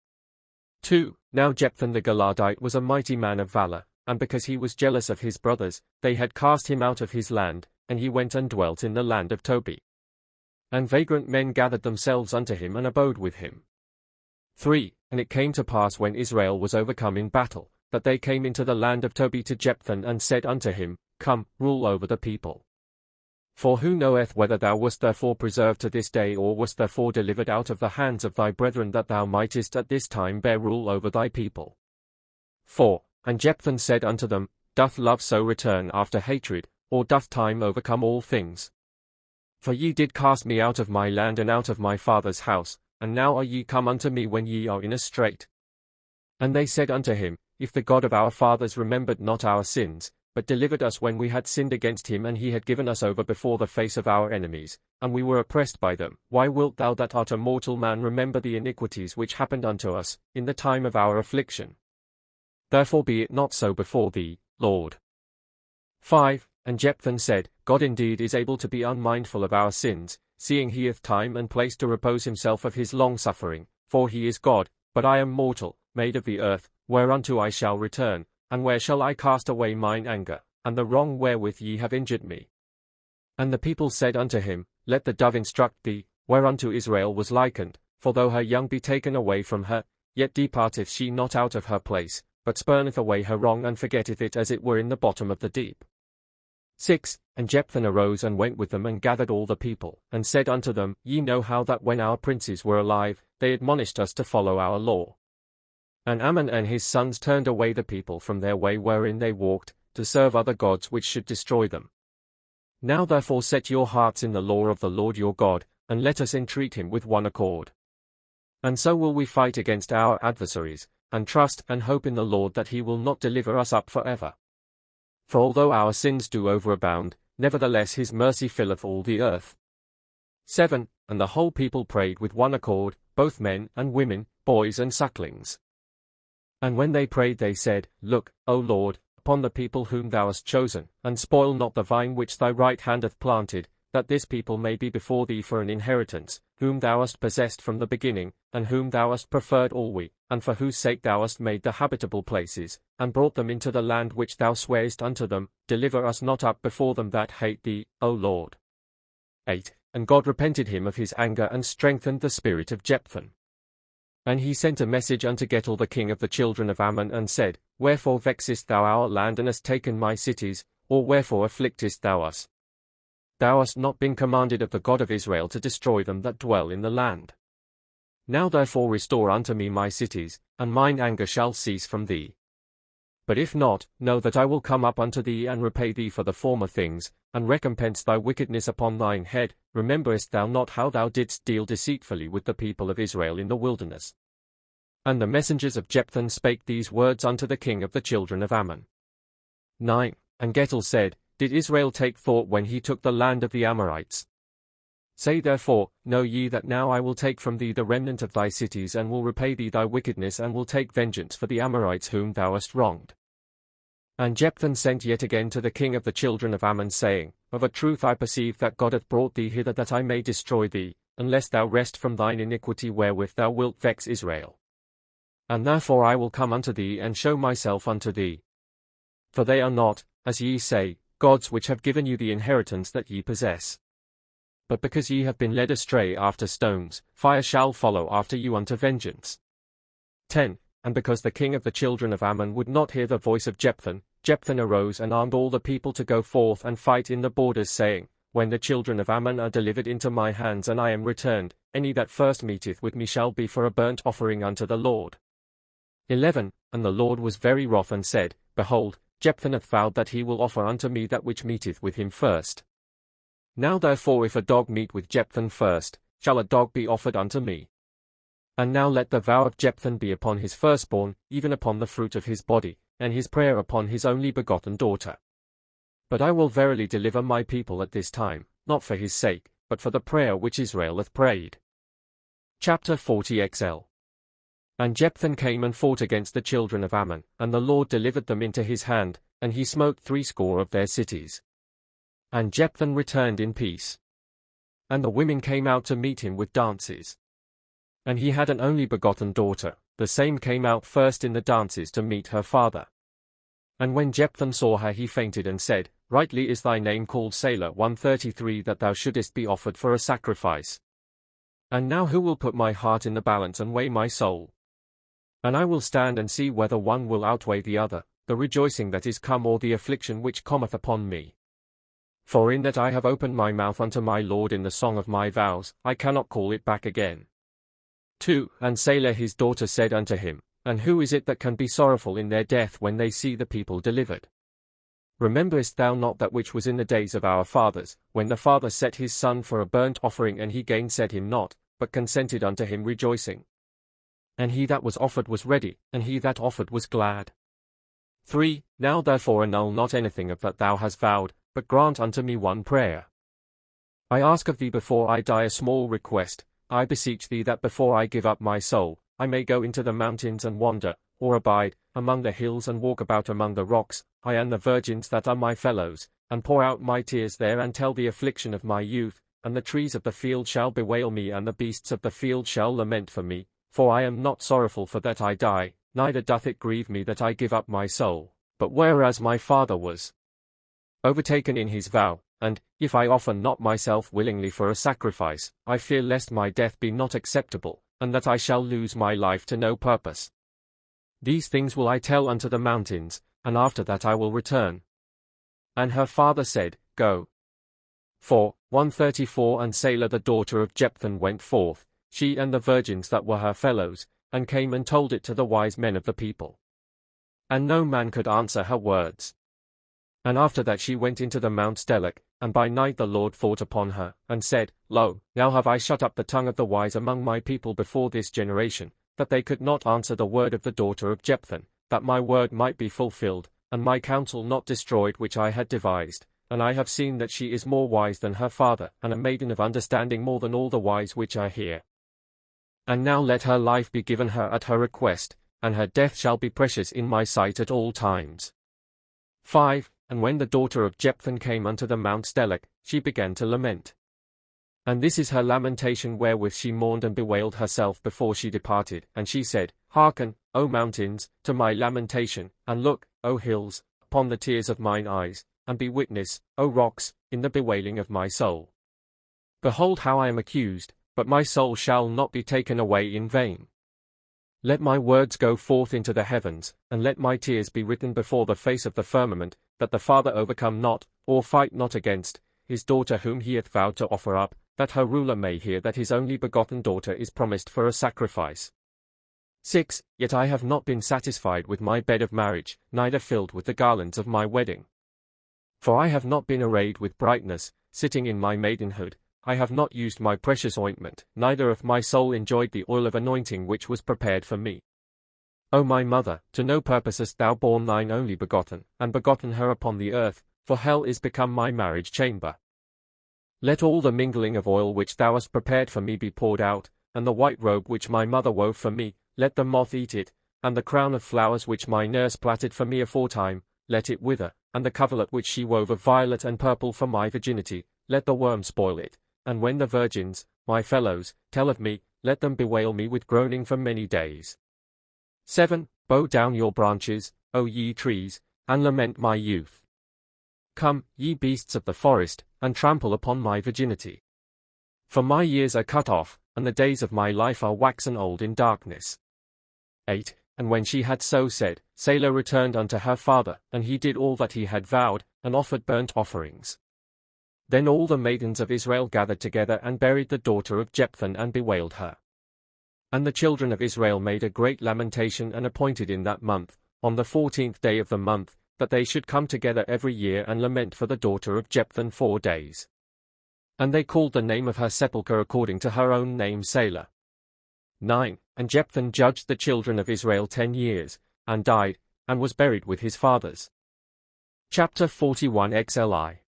2. Now Jephthah the Gileadite was a mighty man of valor, and because he was jealous of his brothers, they had cast him out of his land, and he went and dwelt in the land of Tobi. And vagrant men gathered themselves unto him and abode with him. 3. And it came to pass when Israel was overcome in battle, that they came into the land of Tobi to Jephthah, and said unto him, Come, rule over the people. For who knoweth whether thou wast therefore preserved to this day, or wast therefore delivered out of the hands of thy brethren, that thou mightest at this time bear rule over thy people? 4. And Jephthah said unto them, Doth love so return after hatred, or doth time overcome all things? For ye did cast me out of my land and out of my father's house, and now are ye come unto me when ye are in a strait. And they said unto him, If the God of our fathers remembered not our sins, but delivered us when we had sinned against him, and he had given us over before the face of our enemies, and we were oppressed by them, why wilt thou that art a mortal man remember the iniquities which happened unto us, in the time of our affliction? Therefore be it not so before thee, Lord. 5. And Jephthah said, God indeed is able to be unmindful of our sins, seeing he hath time and place to repose himself of his long-suffering, for he is God, but I am mortal, made of the earth, whereunto I shall return, and where shall I cast away mine anger, and the wrong wherewith ye have injured me? And the people said unto him, Let the dove instruct thee, whereunto Israel was likened, for though her young be taken away from her, yet departeth she not out of her place, but spurneth away her wrong, and forgetteth it as it were in the bottom of the deep. 6. And Jephthah arose and went with them, and gathered all the people, and said unto them, Ye know how that when our princes were alive, they admonished us to follow our law. And Ammon and his sons turned away the people from their way wherein they walked, to serve other gods which should destroy them. Now therefore set your hearts in the law of the Lord your God, and let us entreat him with one accord. And so will we fight against our adversaries, and trust and hope in the Lord that he will not deliver us up forever. For although our sins do overabound, nevertheless his mercy filleth all the earth. 7. And the whole people prayed with one accord, both men and women, boys and sucklings. And when they prayed they said, Look, O Lord, upon the people whom thou hast chosen, and spoil not the vine which thy right hand hath planted, that this people may be before thee for an inheritance, whom thou hast possessed from the beginning, and whom thou hast preferred always, and for whose sake thou hast made the habitable places, and brought them into the land which thou swarest unto them. Deliver us not up before them that hate thee, O Lord. 8. And God repented him of his anger and strengthened the spirit of Jephthah. And he sent a message unto Gethel the king of the children of Ammon, and said, Wherefore vexest thou our land and hast taken my cities, or wherefore afflictest thou us? Thou hast not been commanded of the God of Israel to destroy them that dwell in the land. Now therefore restore unto me my cities, and mine anger shall cease from thee. But if not, know that I will come up unto thee and repay thee for the former things, and recompense thy wickedness upon thine head. Rememberest thou not how thou didst deal deceitfully with the people of Israel in the wilderness? And the messengers of Jephthah spake these words unto the king of the children of Ammon. 9. And Gethel said, Did Israel take thought when he took the land of the Amorites? Say therefore, Know ye that now I will take from thee the remnant of thy cities, and will repay thee thy wickedness, and will take vengeance for the Amorites whom thou hast wronged. And Jephthah sent yet again to the king of the children of Ammon, saying, Of a truth I perceive that God hath brought thee hither that I may destroy thee, unless thou rest from thine iniquity wherewith thou wilt vex Israel. And therefore I will come unto thee and show myself unto thee. For they are not, as ye say, gods which have given you the inheritance that ye possess. But because ye have been led astray after stones, fire shall follow after you unto vengeance. 10. And because the king of the children of Ammon would not hear the voice of Jephthah, Jephthah arose and armed all the people to go forth and fight in the borders, saying, When the children of Ammon are delivered into my hands and I am returned, any that first meeteth with me shall be for a burnt offering unto the Lord. 11. And the Lord was very wroth and said, Behold, Jephthah hath vowed that he will offer unto me that which meeteth with him first. Now therefore if a dog meet with Jephthah first, shall a dog be offered unto me? And now let the vow of Jephthah be upon his firstborn, even upon the fruit of his body, and his prayer upon his only begotten daughter. But I will verily deliver my people at this time, not for his sake, but for the prayer which Israel hath prayed. Chapter 40 XL. And Jephthah came and fought against the children of Ammon, and the Lord delivered them into his hand, and he smote 60 of their cities. And Jephthah returned in peace. And the women came out to meet him with dances. And he had an only begotten daughter, the same came out first in the dances to meet her father. And when Jephthah saw her he fainted and said, Rightly is thy name called Sailor 133, that thou shouldest be offered for a sacrifice. And now who will put my heart in the balance and weigh my soul? And I will stand and see whether one will outweigh the other, the rejoicing that is come or the affliction which cometh upon me. For in that I have opened my mouth unto my Lord in the song of my vows, I cannot call it back again. 2. And Sailor his daughter said unto him, And who is it that can be sorrowful in their death when they see the people delivered? Rememberest thou not that which was in the days of our fathers, when the father set his son for a burnt offering, and he gainsaid him not, but consented unto him rejoicing? And he that was offered was ready, and he that offered was glad. 3. Now therefore annul not anything of that thou hast vowed, but grant unto me one prayer. I ask of thee before I die a small request. I beseech thee that before I give up my soul, I may go into the mountains and wander, or abide among the hills and walk about among the rocks, I and the virgins that are my fellows, and pour out my tears there and tell the affliction of my youth, and the trees of the field shall bewail me, and the beasts of the field shall lament for me, for I am not sorrowful for that I die, neither doth it grieve me that I give up my soul, but whereas my father was overtaken in his vow, and, if I offer not myself willingly for a sacrifice, I fear lest my death be not acceptable, and that I shall lose my life to no purpose. These things will I tell unto the mountains, and after that I will return. And her father said, Go. 4. 134 And Sailor the daughter of Jephthah went forth, she and the virgins that were her fellows, and came and told it to the wise men of the people. And no man could answer her words. And after that she went into the Mount Stelach, and by night the Lord thought upon her, and said, Lo, now have I shut up the tongue of the wise among my people before this generation, that they could not answer the word of the daughter of Jephthah, that my word might be fulfilled, and my counsel not destroyed which I had devised. And I have seen that she is more wise than her father, and a maiden of understanding more than all the wise which are here. And now let her life be given her at her request, and her death shall be precious in my sight at all times. 5. And when the daughter of Jephthah came unto the Mount Stelach, she began to lament. And this is her lamentation wherewith she mourned and bewailed herself before she departed, and she said, Hearken, O mountains, to my lamentation, and look, O hills, upon the tears of mine eyes, and be witness, O rocks, in the bewailing of my soul. Behold how I am accused, but my soul shall not be taken away in vain. Let my words go forth into the heavens, and let my tears be written before the face of the firmament, that the father overcome not, or fight not against his daughter whom he hath vowed to offer up, that her ruler may hear that his only begotten daughter is promised for a sacrifice. 6. Yet I have not been satisfied with my bed of marriage, neither filled with the garlands of my wedding. For I have not been arrayed with brightness, sitting in my maidenhood, I have not used my precious ointment, neither hath my soul enjoyed the oil of anointing which was prepared for me. O my mother, to no purpose hast thou borne thine only begotten, and begotten her upon the earth, for hell is become my marriage chamber. Let all the mingling of oil which thou hast prepared for me be poured out, and the white robe which my mother wove for me, let the moth eat it, and the crown of flowers which my nurse plaited for me aforetime, let it wither, and the coverlet which she wove of violet and purple for my virginity, let the worm spoil it. And when the virgins, my fellows, tell of me, let them bewail me with groaning for many days. 7. Bow down your branches, O ye trees, and lament my youth. Come, ye beasts of the forest, and trample upon my virginity. For my years are cut off, and the days of my life are waxen old in darkness. 8. And when she had so said, Selah returned unto her father, and he did all that he had vowed, and offered burnt offerings. Then all the maidens of Israel gathered together and buried the daughter of Jephthah and bewailed her. And the children of Israel made a great lamentation and appointed in that month, on the 14th day of the month, that they should come together every year and lament for the daughter of Jephthah 4 days. And they called the name of her sepulchre according to her own name Selah. 9. And Jephthah judged the children of Israel 10 years, and died, and was buried with his fathers. Chapter 41 XLI.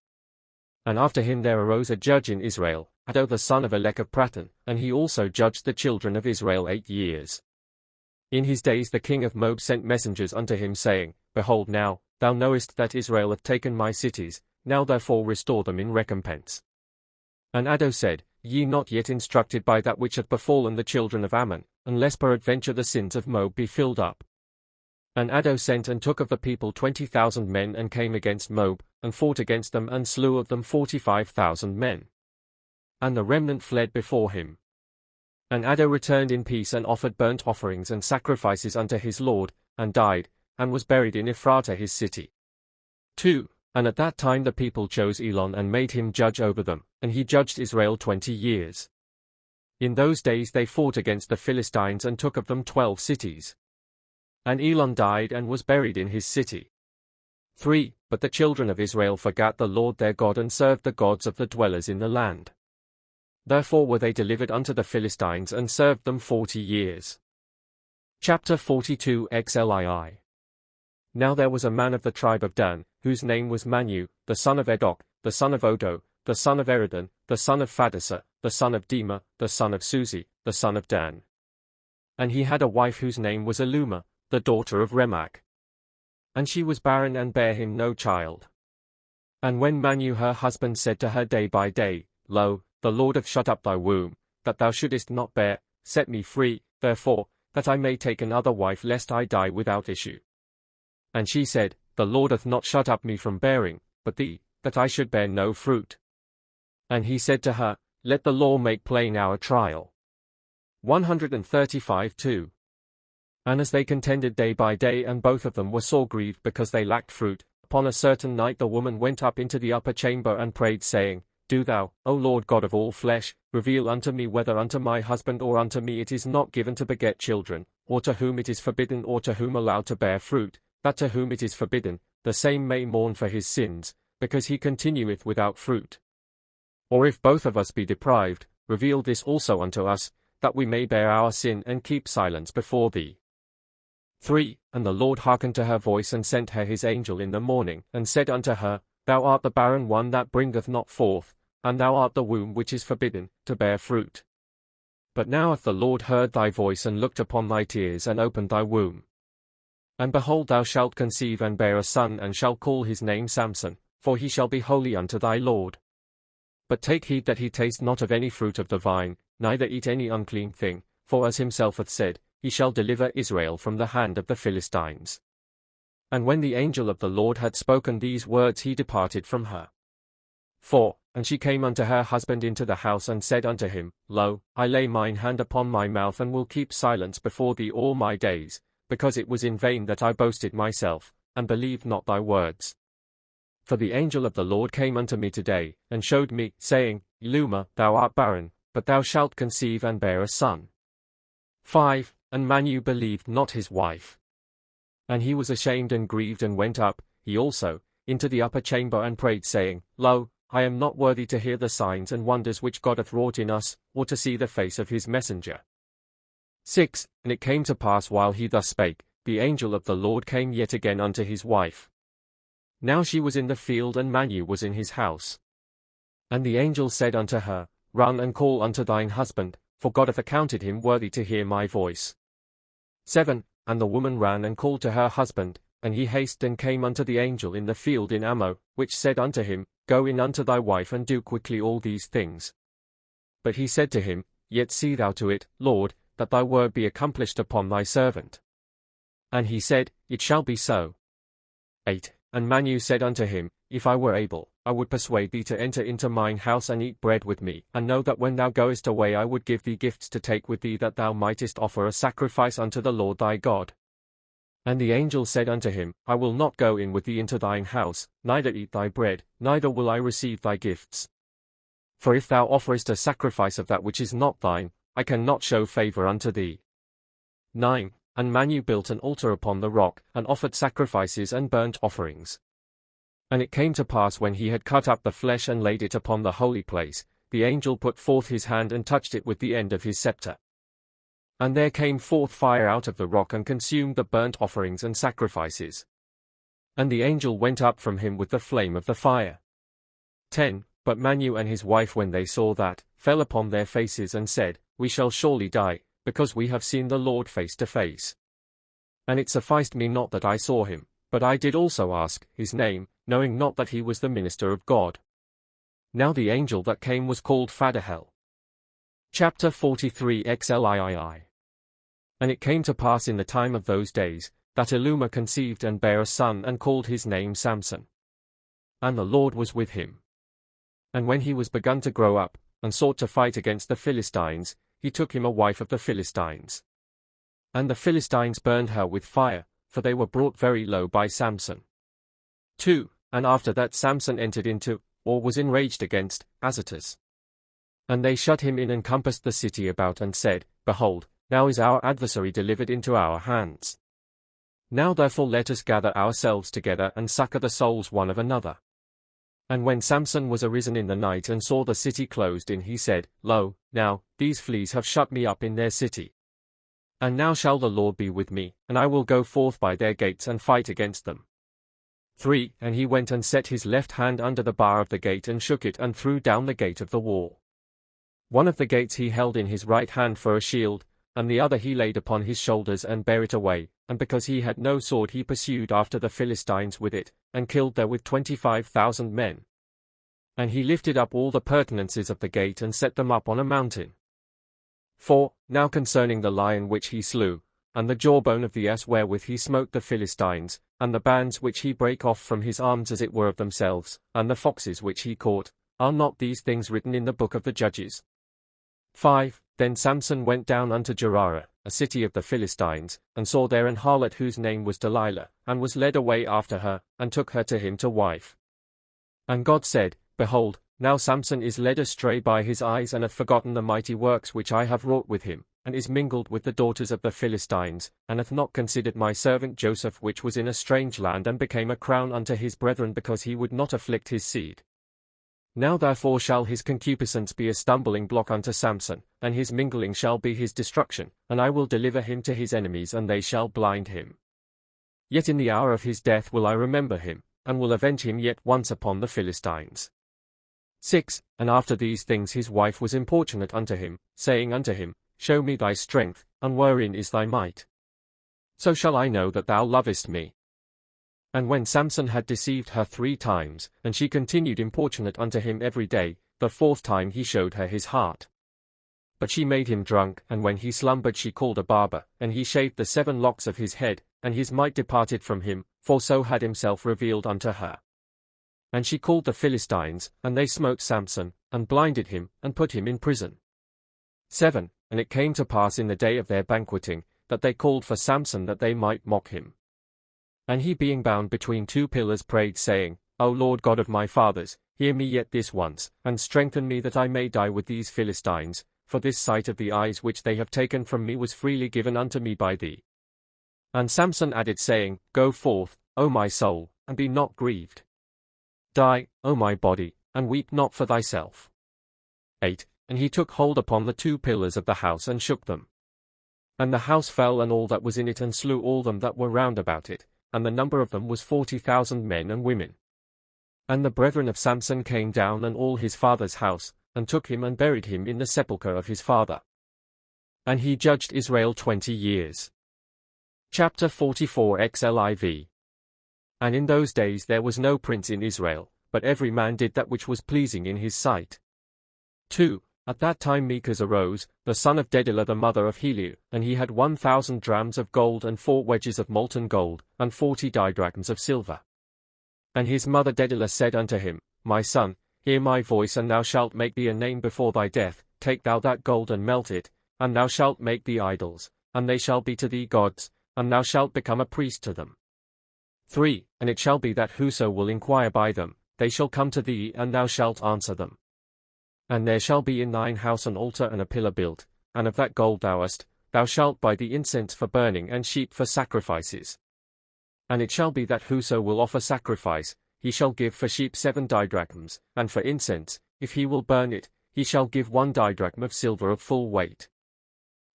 And after him there arose a judge in Israel, Addo the son of Elek of Prathan, and he also judged the children of Israel 8 years. In his days the king of Moab sent messengers unto him, saying, Behold now, thou knowest that Israel hath taken my cities, now therefore restore them in recompense. And Addo said, Ye not yet instructed by that which hath befallen the children of Ammon, unless peradventure the sins of Moab be filled up. And Addo sent and took of the people 20,000 men and came against Moab, and fought against them and slew of them 45,000 men. And the remnant fled before him. And Addo returned in peace and offered burnt offerings and sacrifices unto his Lord, and died, and was buried in Ephratah his city. 2. And at that time the people chose Elon and made him judge over them, and he judged Israel 20 years. In those days they fought against the Philistines and took of them 12 cities. And Elon died and was buried in his city. 3. But the children of Israel forgat the Lord their God and served the gods of the dwellers in the land. Therefore were they delivered unto the Philistines and served them 40 years. Chapter 42 XLII. Now there was a man of the tribe of Dan, whose name was Manu, the son of Edok, the son of Odo, the son of Eridan, the son of Phaddasa, the son of Dema, the son of Suzi, the son of Dan. And he had a wife whose name was Eluma, the daughter of Remach. And she was barren and bare him no child. And when Manu her husband said to her day by day, Lo, the Lord hath shut up thy womb, that thou shouldest not bear, set me free, therefore, that I may take another wife lest I die without issue. And she said, The Lord hath not shut up me from bearing, but thee, that I should bear no fruit. And he said to her, Let the law make plain our trial. 135-2. And as they contended day by day and both of them were sore grieved because they lacked fruit, upon a certain night the woman went up into the upper chamber and prayed, saying, Do thou, O Lord God of all flesh, reveal unto me whether unto my husband or unto me it is not given to beget children, or to whom it is forbidden or to whom allowed to bear fruit, that to whom it is forbidden, the same may mourn for his sins, because he continueth without fruit. Or if both of us be deprived, reveal this also unto us, that we may bear our sin and keep silence before thee. 3. And the Lord hearkened to her voice and sent her his angel in the morning, and said unto her, Thou art the barren one that bringeth not forth, and thou art the womb which is forbidden to bear fruit. But now hath the Lord heard thy voice and looked upon thy tears and opened thy womb. And behold, thou shalt conceive and bear a son, and shall call his name Samson, for he shall be holy unto thy Lord. But take heed that he taste not of any fruit of the vine, neither eat any unclean thing, for as himself hath said, he shall deliver Israel from the hand of the Philistines. And when the angel of the Lord had spoken these words, he departed from her. 4. And she came unto her husband into the house, and said unto him, Lo, I lay mine hand upon my mouth, and will keep silence before thee all my days, because it was in vain that I boasted myself, and believed not thy words. For the angel of the Lord came unto me today, and showed me, saying, Eluma, thou art barren, but thou shalt conceive and bear a son. 5. And Manu believed not his wife. And he was ashamed and grieved, and went up, he also, into the upper chamber, and prayed, saying, Lo, I am not worthy to hear the signs and wonders which God hath wrought in us, or to see the face of his messenger. 6. And it came to pass, while he thus spake, the angel of the Lord came yet again unto his wife. Now she was in the field, and Manu was in his house. And the angel said unto her, Run and call unto thine husband, for God hath accounted him worthy to hear my voice. 7. And the woman ran and called to her husband, and he hasted and came unto the angel in the field in Ammo, which said unto him, Go in unto thy wife, and do quickly all these things. But he said to him, Yet see thou to it, Lord, that thy word be accomplished upon thy servant. And he said, It shall be so. 8. And Manu said unto him, If I were able, I would persuade thee to enter into mine house and eat bread with me, and know that when thou goest away I would give thee gifts to take with thee, that thou mightest offer a sacrifice unto the Lord thy God. And the angel said unto him, I will not go in with thee into thine house, neither eat thy bread, neither will I receive thy gifts. For if thou offerest a sacrifice of that which is not thine, I cannot show favor unto thee. 9. And Manu built an altar upon the rock, and offered sacrifices and burnt offerings. And it came to pass, when he had cut up the flesh and laid it upon the holy place, the angel put forth his hand and touched it with the end of his scepter. And there came forth fire out of the rock, and consumed the burnt offerings and sacrifices. And the angel went up from him with the flame of the fire. 10. But Manu and his wife, when they saw that, fell upon their faces, and said, We shall surely die, because we have seen the Lord face to face. And it sufficed me not that I saw him, but I did also ask his name, knowing not that he was the minister of God. Now the angel that came was called Phaddahel. Chapter 43 XLIII. And it came to pass in the time of those days, that Eluma conceived and bare a son, and called his name Samson. And the Lord was with him. And when he was begun to grow up, and sought to fight against the Philistines, he took him a wife of the Philistines. And the Philistines burned her with fire, for they were brought very low by Samson. 2. And after that Samson entered into, or was enraged against, Azotus. And they shut him in, and compassed the city about, and said, Behold, now is our adversary delivered into our hands. Now therefore let us gather ourselves together, and succor the souls one of another. And when Samson was arisen in the night, and saw the city closed in, he said, Lo, now, these fleas have shut me up in their city. And now shall the Lord be with me, and I will go forth by their gates, and fight against them. 3. And he went and set his left hand under the bar of the gate, and shook it, and threw down the gate of the wall. One of the gates he held in his right hand for a shield, and the other he laid upon his shoulders, and bare it away, and because he had no sword he pursued after the Philistines with it, and killed therewith 25,000 men. And he lifted up all the purtenances of the gate, and set them up on a mountain. 4. Now concerning the lion which he slew, and the jawbone of the ass wherewith he smote the Philistines, and the bands which he brake off from his arms as it were of themselves, and the foxes which he caught, are not these things written in the book of the Judges? 5. Then Samson went down unto Gerar, a city of the Philistines, and saw there an harlot whose name was Delilah, and was led away after her, and took her to him to wife. And God said, Behold, now Samson is led astray by his eyes, and hath forgotten the mighty works which I have wrought with him, and is mingled with the daughters of the Philistines, and hath not considered my servant Joseph, which was in a strange land, and became a crown unto his brethren, because he would not afflict his seed. Now therefore shall his concupiscence be a stumbling block unto Samson, and his mingling shall be his destruction, and I will deliver him to his enemies, and they shall blind him. Yet in the hour of his death will I remember him, and will avenge him yet once upon the Philistines. 6. And after these things his wife was importunate unto him, saying unto him, Show me thy strength, and wherein is thy might? So shall I know that thou lovest me. And when Samson had deceived her 3 times, and she continued importunate unto him every day, the 4th time he showed her his heart. But she made him drunk, and when he slumbered she called a barber, and he shaved the 7 locks of his head, and his might departed from him, for so had himself revealed unto her. And she called the Philistines, and they smote Samson, and blinded him, and put him in prison. 7. And it came to pass in the day of their banqueting, that they called for Samson that they might mock him. And he being bound between 2 pillars prayed, saying, O Lord God of my fathers, hear me yet this once, and strengthen me that I may die with these Philistines, for this sight of the eyes which they have taken from me was freely given unto me by thee. And Samson added, saying, Go forth, O my soul, and be not grieved. Die, O my body, and weep not for thyself. 8. And he took hold upon the 2 pillars of the house, and shook them. And the house fell, and all that was in it, and slew all them that were round about it, and the number of them was 40,000 men and women. And the brethren of Samson came down, and all his father's house, and took him and buried him in the sepulchre of his father. And he judged Israel 20 years. Chapter 44 XLIV. And in those days there was no prince in Israel, but every man did that which was pleasing in his sight. 2. At that time Micas arose, the son of Dedillah the mother of Heliu, and he had 1,000 drams of gold, and 4 wedges of molten gold, and 40 didrachms of silver. And his mother Dedillah said unto him, My son, hear my voice, and thou shalt make thee a name before thy death. Take thou that gold and melt it, and thou shalt make thee idols, and they shall be to thee gods, and thou shalt become a priest to them. 3. And it shall be that whoso will inquire by them, they shall come to thee, and thou shalt answer them. And there shall be in thine house an altar and a pillar built, and of that gold thou shalt buy the incense for burning, and sheep for sacrifices. And it shall be that whoso will offer sacrifice, he shall give for sheep 7 didrachms, and for incense, if he will burn it, he shall give 1 didrachm of silver of full weight.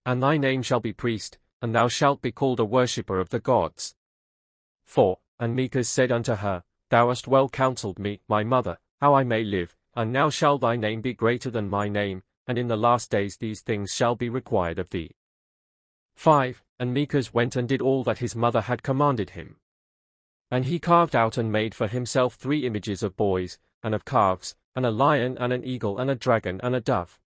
And thy name shall be priest, and thou shalt be called a worshipper of the gods. 4. And Micas said unto her, Thou hast well counselled me, my mother, how I may live, and now shall thy name be greater than my name, and in the last days these things shall be required of thee. 5. And Micas went and did all that his mother had commanded him. And he carved out and made for himself 3 images of boys, and of calves, and a lion, and an eagle, and a dragon, and a dove.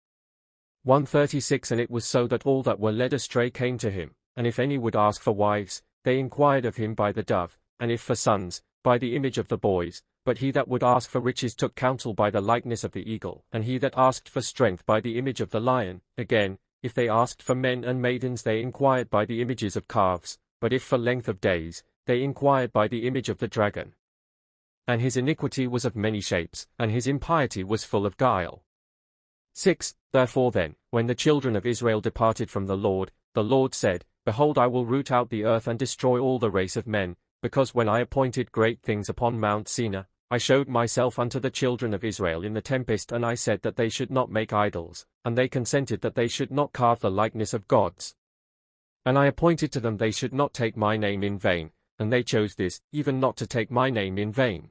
136. And it was so that all that were led astray came to him, and if any would ask for wives, they inquired of him by the dove, and if for sons, by the image of the boys. But he that would ask for riches took counsel by the likeness of the eagle, and he that asked for strength by the image of the lion. Again, if they asked for men and maidens, they inquired by the images of calves, but if for length of days, they inquired by the image of the dragon. And his iniquity was of many shapes, and his impiety was full of guile. 6. Therefore then, when the children of Israel departed from the Lord said, Behold, I will root out the earth and destroy all the race of men, because when I appointed great things upon Mount Sinai, I showed myself unto the children of Israel in the tempest, and I said that they should not make idols, and they consented that they should not carve the likeness of gods. And I appointed to them they should not take my name in vain, and they chose this, even not to take my name in vain.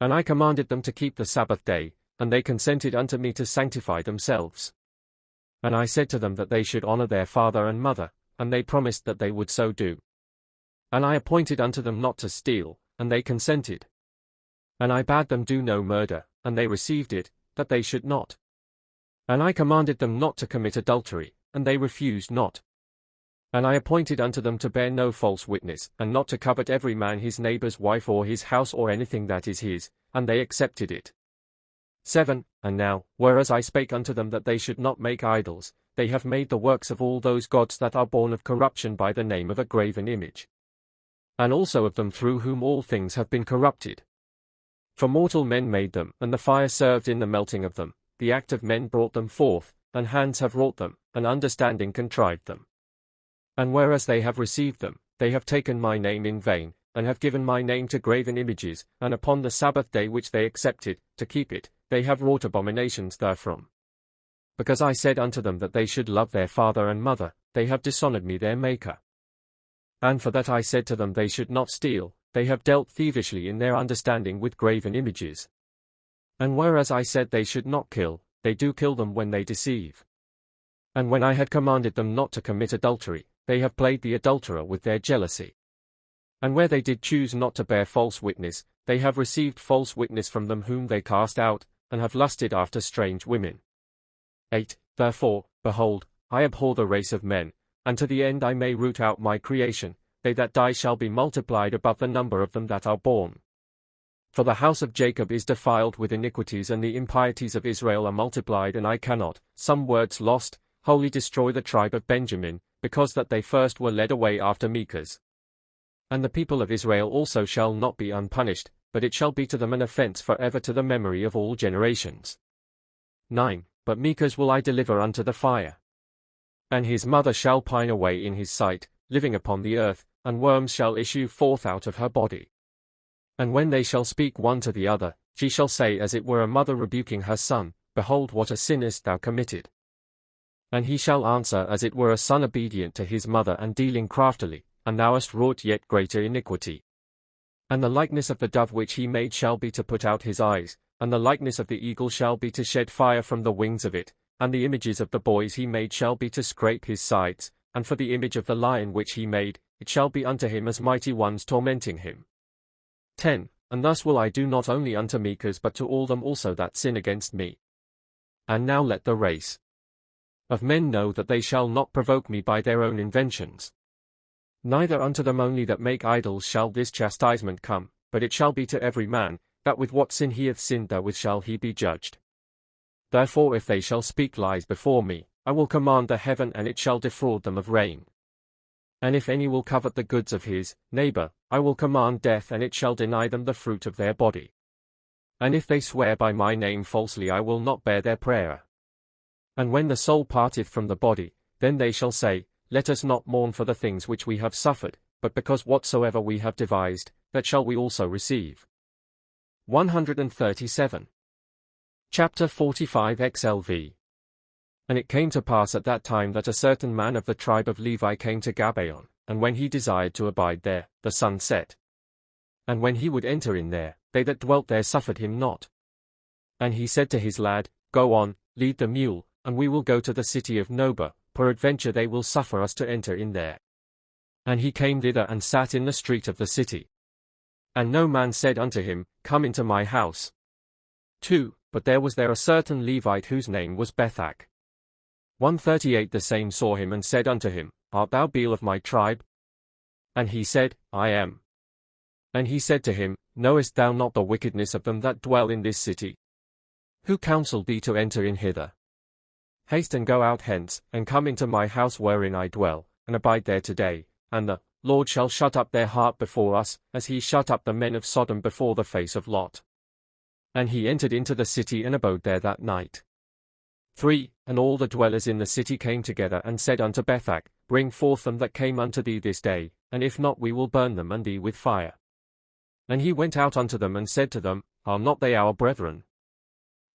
And I commanded them to keep the Sabbath day, and they consented unto me to sanctify themselves. And I said to them that they should honor their father and mother, and they promised that they would so do. And I appointed unto them not to steal, and they consented. And I bade them do no murder, and they received it, that they should not. And I commanded them not to commit adultery, and they refused not. And I appointed unto them to bear no false witness, and not to covet every man his neighbor's wife or his house or anything that is his, and they accepted it. 7. And now, whereas I spake unto them that they should not make idols, they have made the works of all those gods that are born of corruption by the name of a graven image. And also of them through whom all things have been corrupted. For mortal men made them, and the fire served in the melting of them, the act of men brought them forth, and hands have wrought them, and understanding contrived them. And whereas they have received them, they have taken my name in vain, and have given my name to graven images, and upon the Sabbath day which they accepted, to keep it, they have wrought abominations therefrom. Because I said unto them that they should love their father and mother, they have dishonored me their Maker. And for that I said to them they should not steal, they have dealt thievishly in their understanding with graven images. And whereas I said they should not kill, they do kill them when they deceive. And when I had commanded them not to commit adultery, they have played the adulterer with their jealousy. And where they did choose not to bear false witness, they have received false witness from them whom they cast out, and have lusted after strange women. 8. Therefore, behold, I abhor the race of men, and to the end I may root out my creation, they that die shall be multiplied above the number of them that are born. For the house of Jacob is defiled with iniquities, and the impieties of Israel are multiplied, and I cannot, some words lost, wholly destroy the tribe of Benjamin, because that they first were led away after Mechas. And the people of Israel also shall not be unpunished, but it shall be to them an offense for ever to the memory of all generations. 9. But Mechas will I deliver unto the fire. And his mother shall pine away in his sight, living upon the earth, and worms shall issue forth out of her body. And when they shall speak one to the other, she shall say as it were a mother rebuking her son, Behold what a sin hast thou committed. And he shall answer as it were a son obedient to his mother and dealing craftily, and thou hast wrought yet greater iniquity. And the likeness of the dove which he made shall be to put out his eyes, and the likeness of the eagle shall be to shed fire from the wings of it, and the images of the boys he made shall be to scrape his sides, and for the image of the lion which he made, it shall be unto him as mighty ones tormenting him. 10. And thus will I do not only unto Mechas but to all them also that sin against me. And now let the race of men know that they shall not provoke me by their own inventions. Neither unto them only that make idols shall this chastisement come, but it shall be to every man, that with what sin he hath sinned therewith shall he be judged. Therefore if they shall speak lies before me, I will command the heaven and it shall defraud them of rain. And if any will covet the goods of his neighbor, I will command death and it shall deny them the fruit of their body. And if they swear by my name falsely I will not bear their prayer. And when the soul parteth from the body, then they shall say, Let us not mourn for the things which we have suffered, but because whatsoever we have devised, that shall we also receive. 137. Chapter 45 XLV. And it came to pass at that time that a certain man of the tribe of Levi came to Gabaon, and when he desired to abide there, the sun set. And when he would enter in there, they that dwelt there suffered him not. And he said to his lad, Go on, lead the mule, and we will go to the city of Noba, peradventure they will suffer us to enter in there. And he came thither and sat in the street of the city. And no man said unto him, Come into my house. 2. But there was there a certain Levite whose name was Bethach. 138 The same saw him and said unto him, Art thou Beel of my tribe? And he said, I am. And he said to him, Knowest thou not the wickedness of them that dwell in this city? Who counselled thee to enter in hither? Haste and go out hence, and come into my house wherein I dwell, and abide there today, and the Lord shall shut up their heart before us, as he shut up the men of Sodom before the face of Lot. And he entered into the city and abode there that night. 3. And all the dwellers in the city came together and said unto Bethach, Bring forth them that came unto thee this day, and if not we will burn them and thee with fire. And he went out unto them and said to them, Are not they our brethren?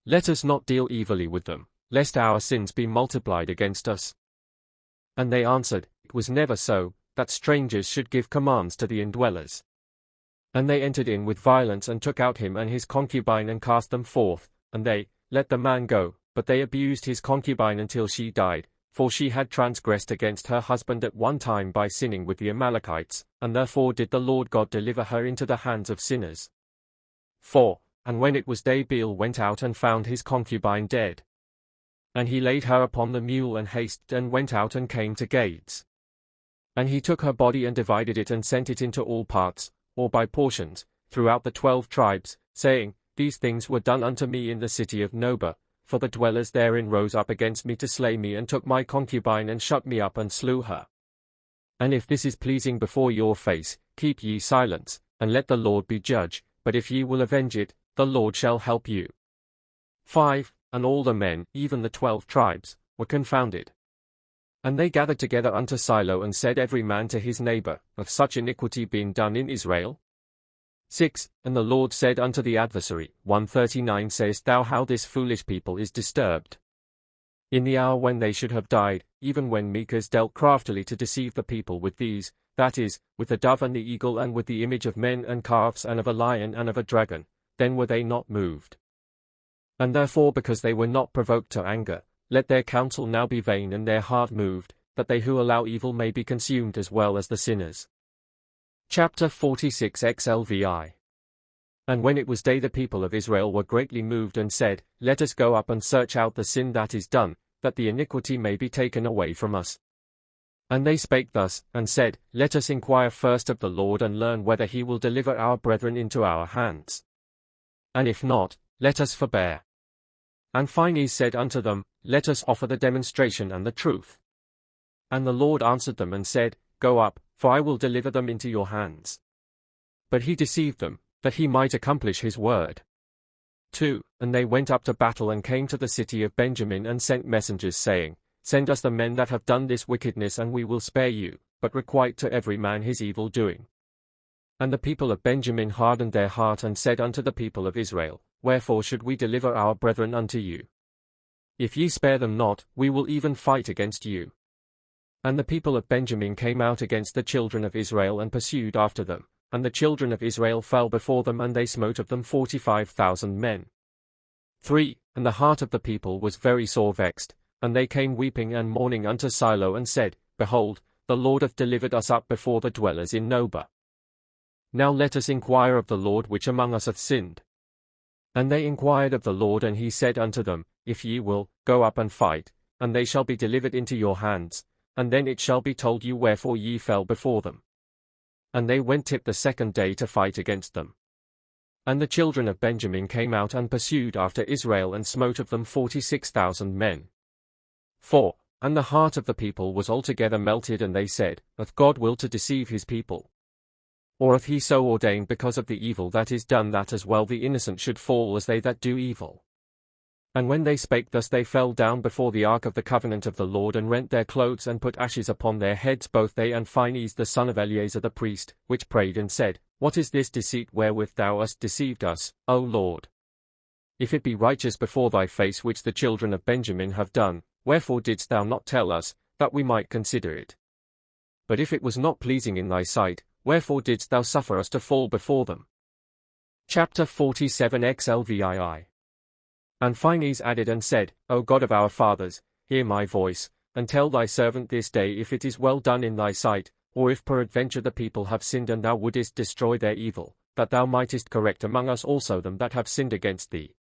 Let us not deal evilly with them, lest our sins be multiplied against us. And they answered, It was never so, that strangers should give commands to the indwellers. And they entered in with violence and took out him and his concubine and cast them forth, and they let the man go, but they abused his concubine until she died, for she had transgressed against her husband at one time by sinning with the Amalekites, and therefore did the Lord God deliver her into the hands of sinners. 4. And when it was day Beel went out and found his concubine dead. And he laid her upon the mule and hasted and went out and came to Gades. And he took her body and divided it and sent it into all parts, or by portions, throughout the 12 tribes, saying, These things were done unto me in the city of Noba, for the dwellers therein rose up against me to slay me and took my concubine and shut me up and slew her. And if this is pleasing before your face, keep ye silence, and let the Lord be judge, but if ye will avenge it, the Lord shall help you. 5. And all the men, even the 12 tribes, were confounded. And they gathered together unto Silo, and said every man to his neighbor, Hath such iniquity been done in Israel? 6. And the Lord said unto the adversary, 139 Sayest thou how this foolish people is disturbed? In the hour when they should have died, even when Micah dealt craftily to deceive the people with these, that is, with the dove and the eagle and with the image of men and calves and of a lion and of a dragon, then were they not moved. And therefore because they were not provoked to anger, let their counsel now be vain and their heart moved, that they who allow evil may be consumed as well as the sinners. Chapter 46 XLVI. And when it was day, the people of Israel were greatly moved and said, Let us go up and search out the sin that is done, that the iniquity may be taken away from us. And they spake thus, and said, Let us inquire first of the Lord, and learn whether he will deliver our brethren into our hands. And if not, let us forbear. And Phinehas said unto them, Let us offer the demonstration and the truth. And the Lord answered them and said, Go up, for I will deliver them into your hands. But he deceived them, that he might accomplish his word. 2. And they went up to battle and came to the city of Benjamin and sent messengers, saying, Send us the men that have done this wickedness, and we will spare you, but requite to every man his evil doing. And the people of Benjamin hardened their heart and said unto the people of Israel, Wherefore should we deliver our brethren unto you? If ye spare them not, we will even fight against you. And the people of Benjamin came out against the children of Israel and pursued after them, and the children of Israel fell before them, and they smote of them 45,000 men. 3. And the heart of the people was very sore vexed, and they came weeping and mourning unto Silo, and said, Behold, the Lord hath delivered us up before the dwellers in Noba. Now let us inquire of the Lord which among us hath sinned. And they inquired of the Lord, and he said unto them, If ye will, go up and fight, and they shall be delivered into your hands, and then it shall be told you wherefore ye fell before them. And they went the second day to fight against them. And the children of Benjamin came out and pursued after Israel, and smote of them 46,000 men. 4. And the heart of the people was altogether melted, and they said, Hath God will to deceive his people? Or hath he so ordained because of the evil that is done, that as well the innocent should fall as they that do evil? And when they spake thus, they fell down before the ark of the covenant of the Lord, and rent their clothes, and put ashes upon their heads, both they and Phinehas the son of Eleazar the priest, which prayed and said, What is this deceit wherewith thou hast deceived us, O Lord? If it be righteous before thy face which the children of Benjamin have done, wherefore didst thou not tell us, that we might consider it? But if it was not pleasing in thy sight, wherefore didst thou suffer us to fall before them? Chapter 47 XLVII. And Phinehas added and said, O God of our fathers, hear my voice, and tell thy servant this day if it is well done in thy sight, or if peradventure the people have sinned, and thou wouldest destroy their evil, that thou mightest correct among us also them that have sinned against thee.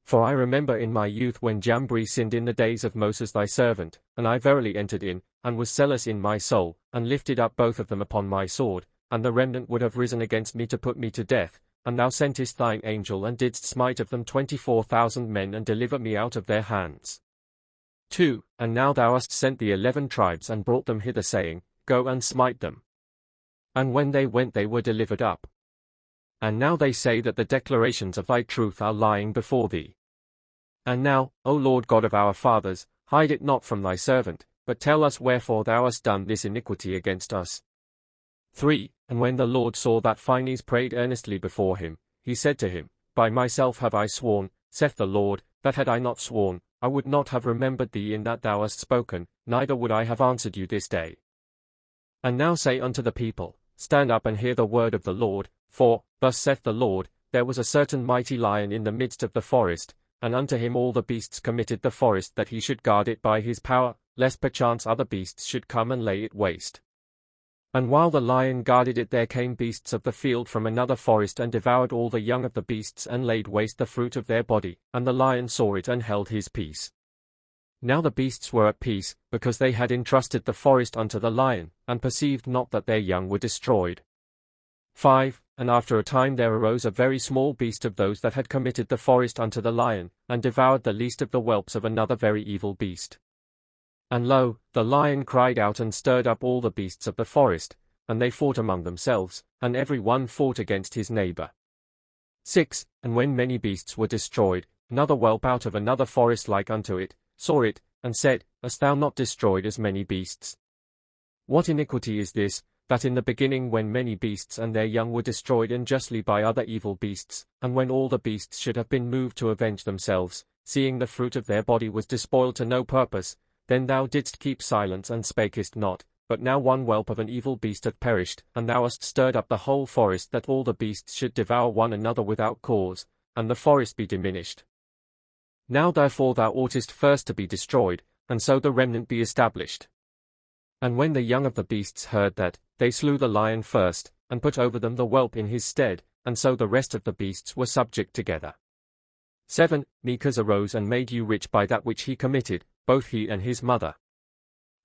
For I remember in my youth when Jambri sinned in the days of Moses thy servant, and I verily entered in, and was zealous in my soul, and lifted up both of them upon my sword, and the remnant would have risen against me to put me to death, and thou sentest thine angel, and didst smite of them 24,000 men, and deliver me out of their hands. 2. And now thou hast sent the 11 tribes, and brought them hither, saying, Go and smite them. And when they went, they were delivered up. And now they say that the declarations of thy truth are lying before thee. And now, O Lord God of our fathers, hide it not from thy servant, but tell us wherefore thou hast done this iniquity against us. 3. And when the Lord saw that Phinehas prayed earnestly before him, he said to him, By myself have I sworn, saith the Lord, that had I not sworn, I would not have remembered thee in that thou hast spoken, neither would I have answered you this day. And now say unto the people, Stand up and hear the word of the Lord, for, thus saith the Lord, there was a certain mighty lion in the midst of the forest, and unto him all the beasts committed the forest, that he should guard it by his power, lest perchance other beasts should come and lay it waste. And while the lion guarded it, there came beasts of the field from another forest, and devoured all the young of the beasts, and laid waste the fruit of their body, and the lion saw it and held his peace. Now the beasts were at peace, because they had entrusted the forest unto the lion, and perceived not that their young were destroyed. 5. And after a time there arose a very small beast of those that had committed the forest unto the lion, and devoured the least of the whelps of another very evil beast. And lo, the lion cried out and stirred up all the beasts of the forest, and they fought among themselves, and every one fought against his neighbor. 6. And when many beasts were destroyed, another whelp out of another forest like unto it, saw it, and said, Hast thou not destroyed as many beasts? What iniquity is this, that in the beginning when many beasts and their young were destroyed unjustly by other evil beasts, and when all the beasts should have been moved to avenge themselves, seeing the fruit of their body was despoiled to no purpose, then thou didst keep silence and spakest not, but now one whelp of an evil beast hath perished, and thou hast stirred up the whole forest that all the beasts should devour one another without cause, and the forest be diminished. Now therefore thou oughtest first to be destroyed, and so the remnant be established. And when the young of the beasts heard that, they slew the lion first, and put over them the whelp in his stead, and so the rest of the beasts were subject together. 7. Mekas arose and made you rich by that which he committed, both he and his mother.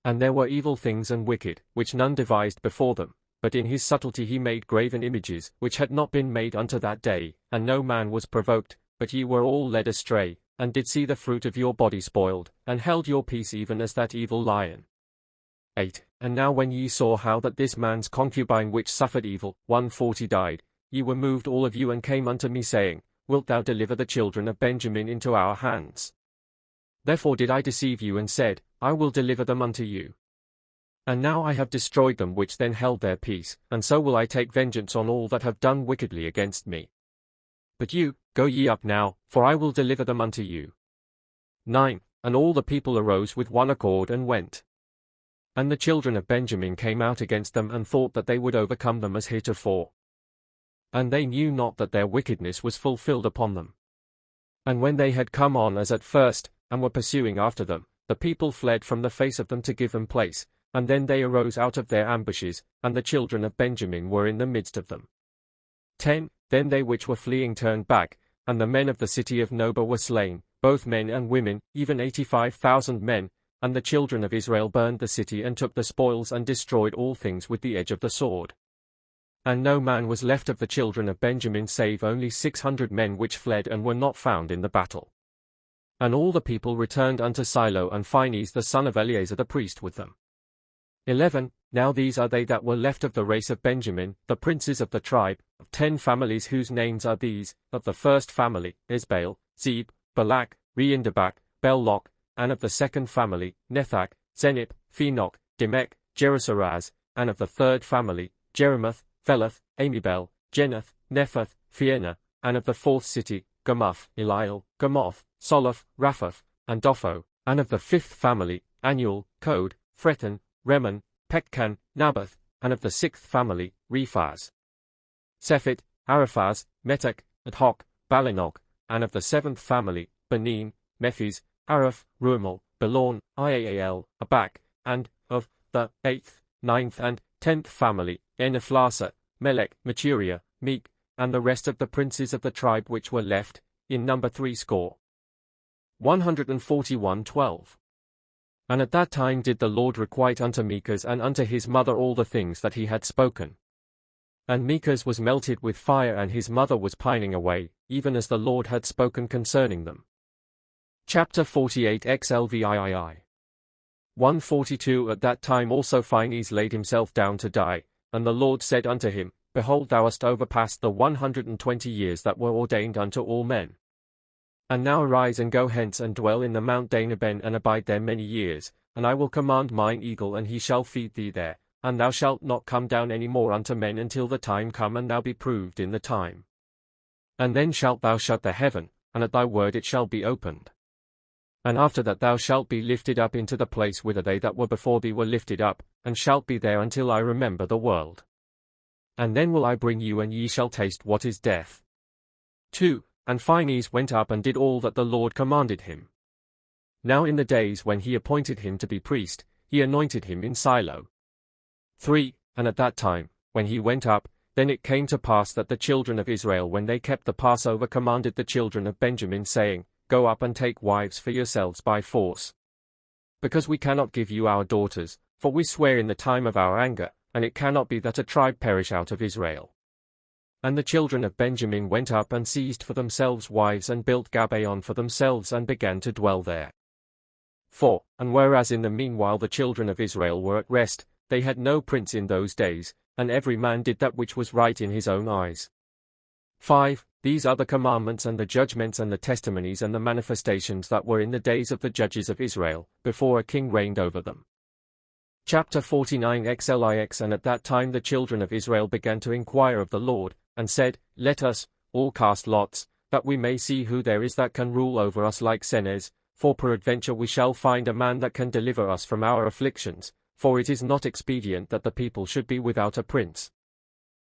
And there were evil things and wicked, which none devised before them, but in his subtlety he made graven images, which had not been made unto that day, and no man was provoked, but ye were all led astray, and did see the fruit of your body spoiled, and held your peace even as that evil lion. 8. And now when ye saw how that this man's concubine which suffered evil, 140 died, ye were moved all of you and came unto me saying, Wilt thou deliver the children of Benjamin into our hands? Therefore did I deceive you and said, I will deliver them unto you. And now I have destroyed them which then held their peace, and so will I take vengeance on all that have done wickedly against me. But you, go ye up now, for I will deliver them unto you. 9. And all the people arose with one accord and went. And the children of Benjamin came out against them and thought that they would overcome them as heretofore. And they knew not that their wickedness was fulfilled upon them. And when they had come on as at first, and were pursuing after them, the people fled from the face of them to give them place, and then they arose out of their ambushes, and the children of Benjamin were in the midst of them. 10. Then they which were fleeing turned back, and the men of the city of Noba were slain, both men and women, even 85,000 men, and the children of Israel burned the city and took the spoils and destroyed all things with the edge of the sword. And no man was left of the children of Benjamin save only 600 men which fled and were not found in the battle. And all the people returned unto Silo, and Phinehas the son of Eleazar the priest with them. 11. Now these are they that were left of the race of Benjamin, the princes of the tribe, of 10 families, whose names are these: of the first family, Isbaal, Zeb, Balak, Reindabak, Belloc, and of the second family, Nethach, Zenip, Phenok, Demech, Jerusaraz, and of the third family, Jeremoth, Phelath, Amibel, Jenath, Nephath, Pheana, and of the fourth city, Gamuth, Eliel, Gamoth, Soloth, Raphath, and Dopho, and of the fifth family, Anuel, Code, Phreton, Reman, Pekcan, Nabath, and of the sixth family, Rephaz, Sephet, Araphaz, Metek, Adhoc, Balinog, and of the seventh family, Benin, Mephes, Araph, Ruamel, Belorn, Iaal, Abak, and of the eighth, ninth, and 10th family, Enephlasa, Melech, Maturia, Meek, and the rest of the princes of the tribe which were left, in number 60. 141:12. And at that time did the Lord requite unto Mekas and unto his mother all the things that he had spoken. And Mekas was melted with fire, and his mother was pining away, even as the Lord had spoken concerning them. Chapter 48 XLVIII 142. At that time also Phinehas laid himself down to die, and the Lord said unto him, Behold, thou hast overpassed the 120 years that were ordained unto all men. And now arise and go hence and dwell in the Mount Danaben and abide there many years, and I will command mine eagle and he shall feed thee there, and thou shalt not come down any more unto men until the time come and thou be proved in the time. And then shalt thou shut the heaven, and at thy word it shall be opened. And after that thou shalt be lifted up into the place whither they that were before thee were lifted up, and shalt be there until I remember the world. And then will I bring you, and ye shall taste what is death. 2. And Phinehas went up and did all that the Lord commanded him. Now in the days when he appointed him to be priest, he anointed him in Silo. 3. And at that time, when he went up, then it came to pass that the children of Israel, when they kept the Passover, commanded the children of Benjamin, saying, Go up and take wives for yourselves by force. Because we cannot give you our daughters, for we swear in the time of our anger, and it cannot be that a tribe perish out of Israel. And the children of Benjamin went up and seized for themselves wives and built Gabaon for themselves and began to dwell there. 4. And whereas in the meanwhile the children of Israel were at rest, they had no prince in those days, and every man did that which was right in his own eyes. 5. These are the commandments and the judgments and the testimonies and the manifestations that were in the days of the judges of Israel, before a king reigned over them. Chapter 49 XLIX And at that time the children of Israel began to inquire of the Lord, and said, Let us all cast lots, that we may see who there is that can rule over us like Senez, for peradventure we shall find a man that can deliver us from our afflictions, for it is not expedient that the people should be without a prince.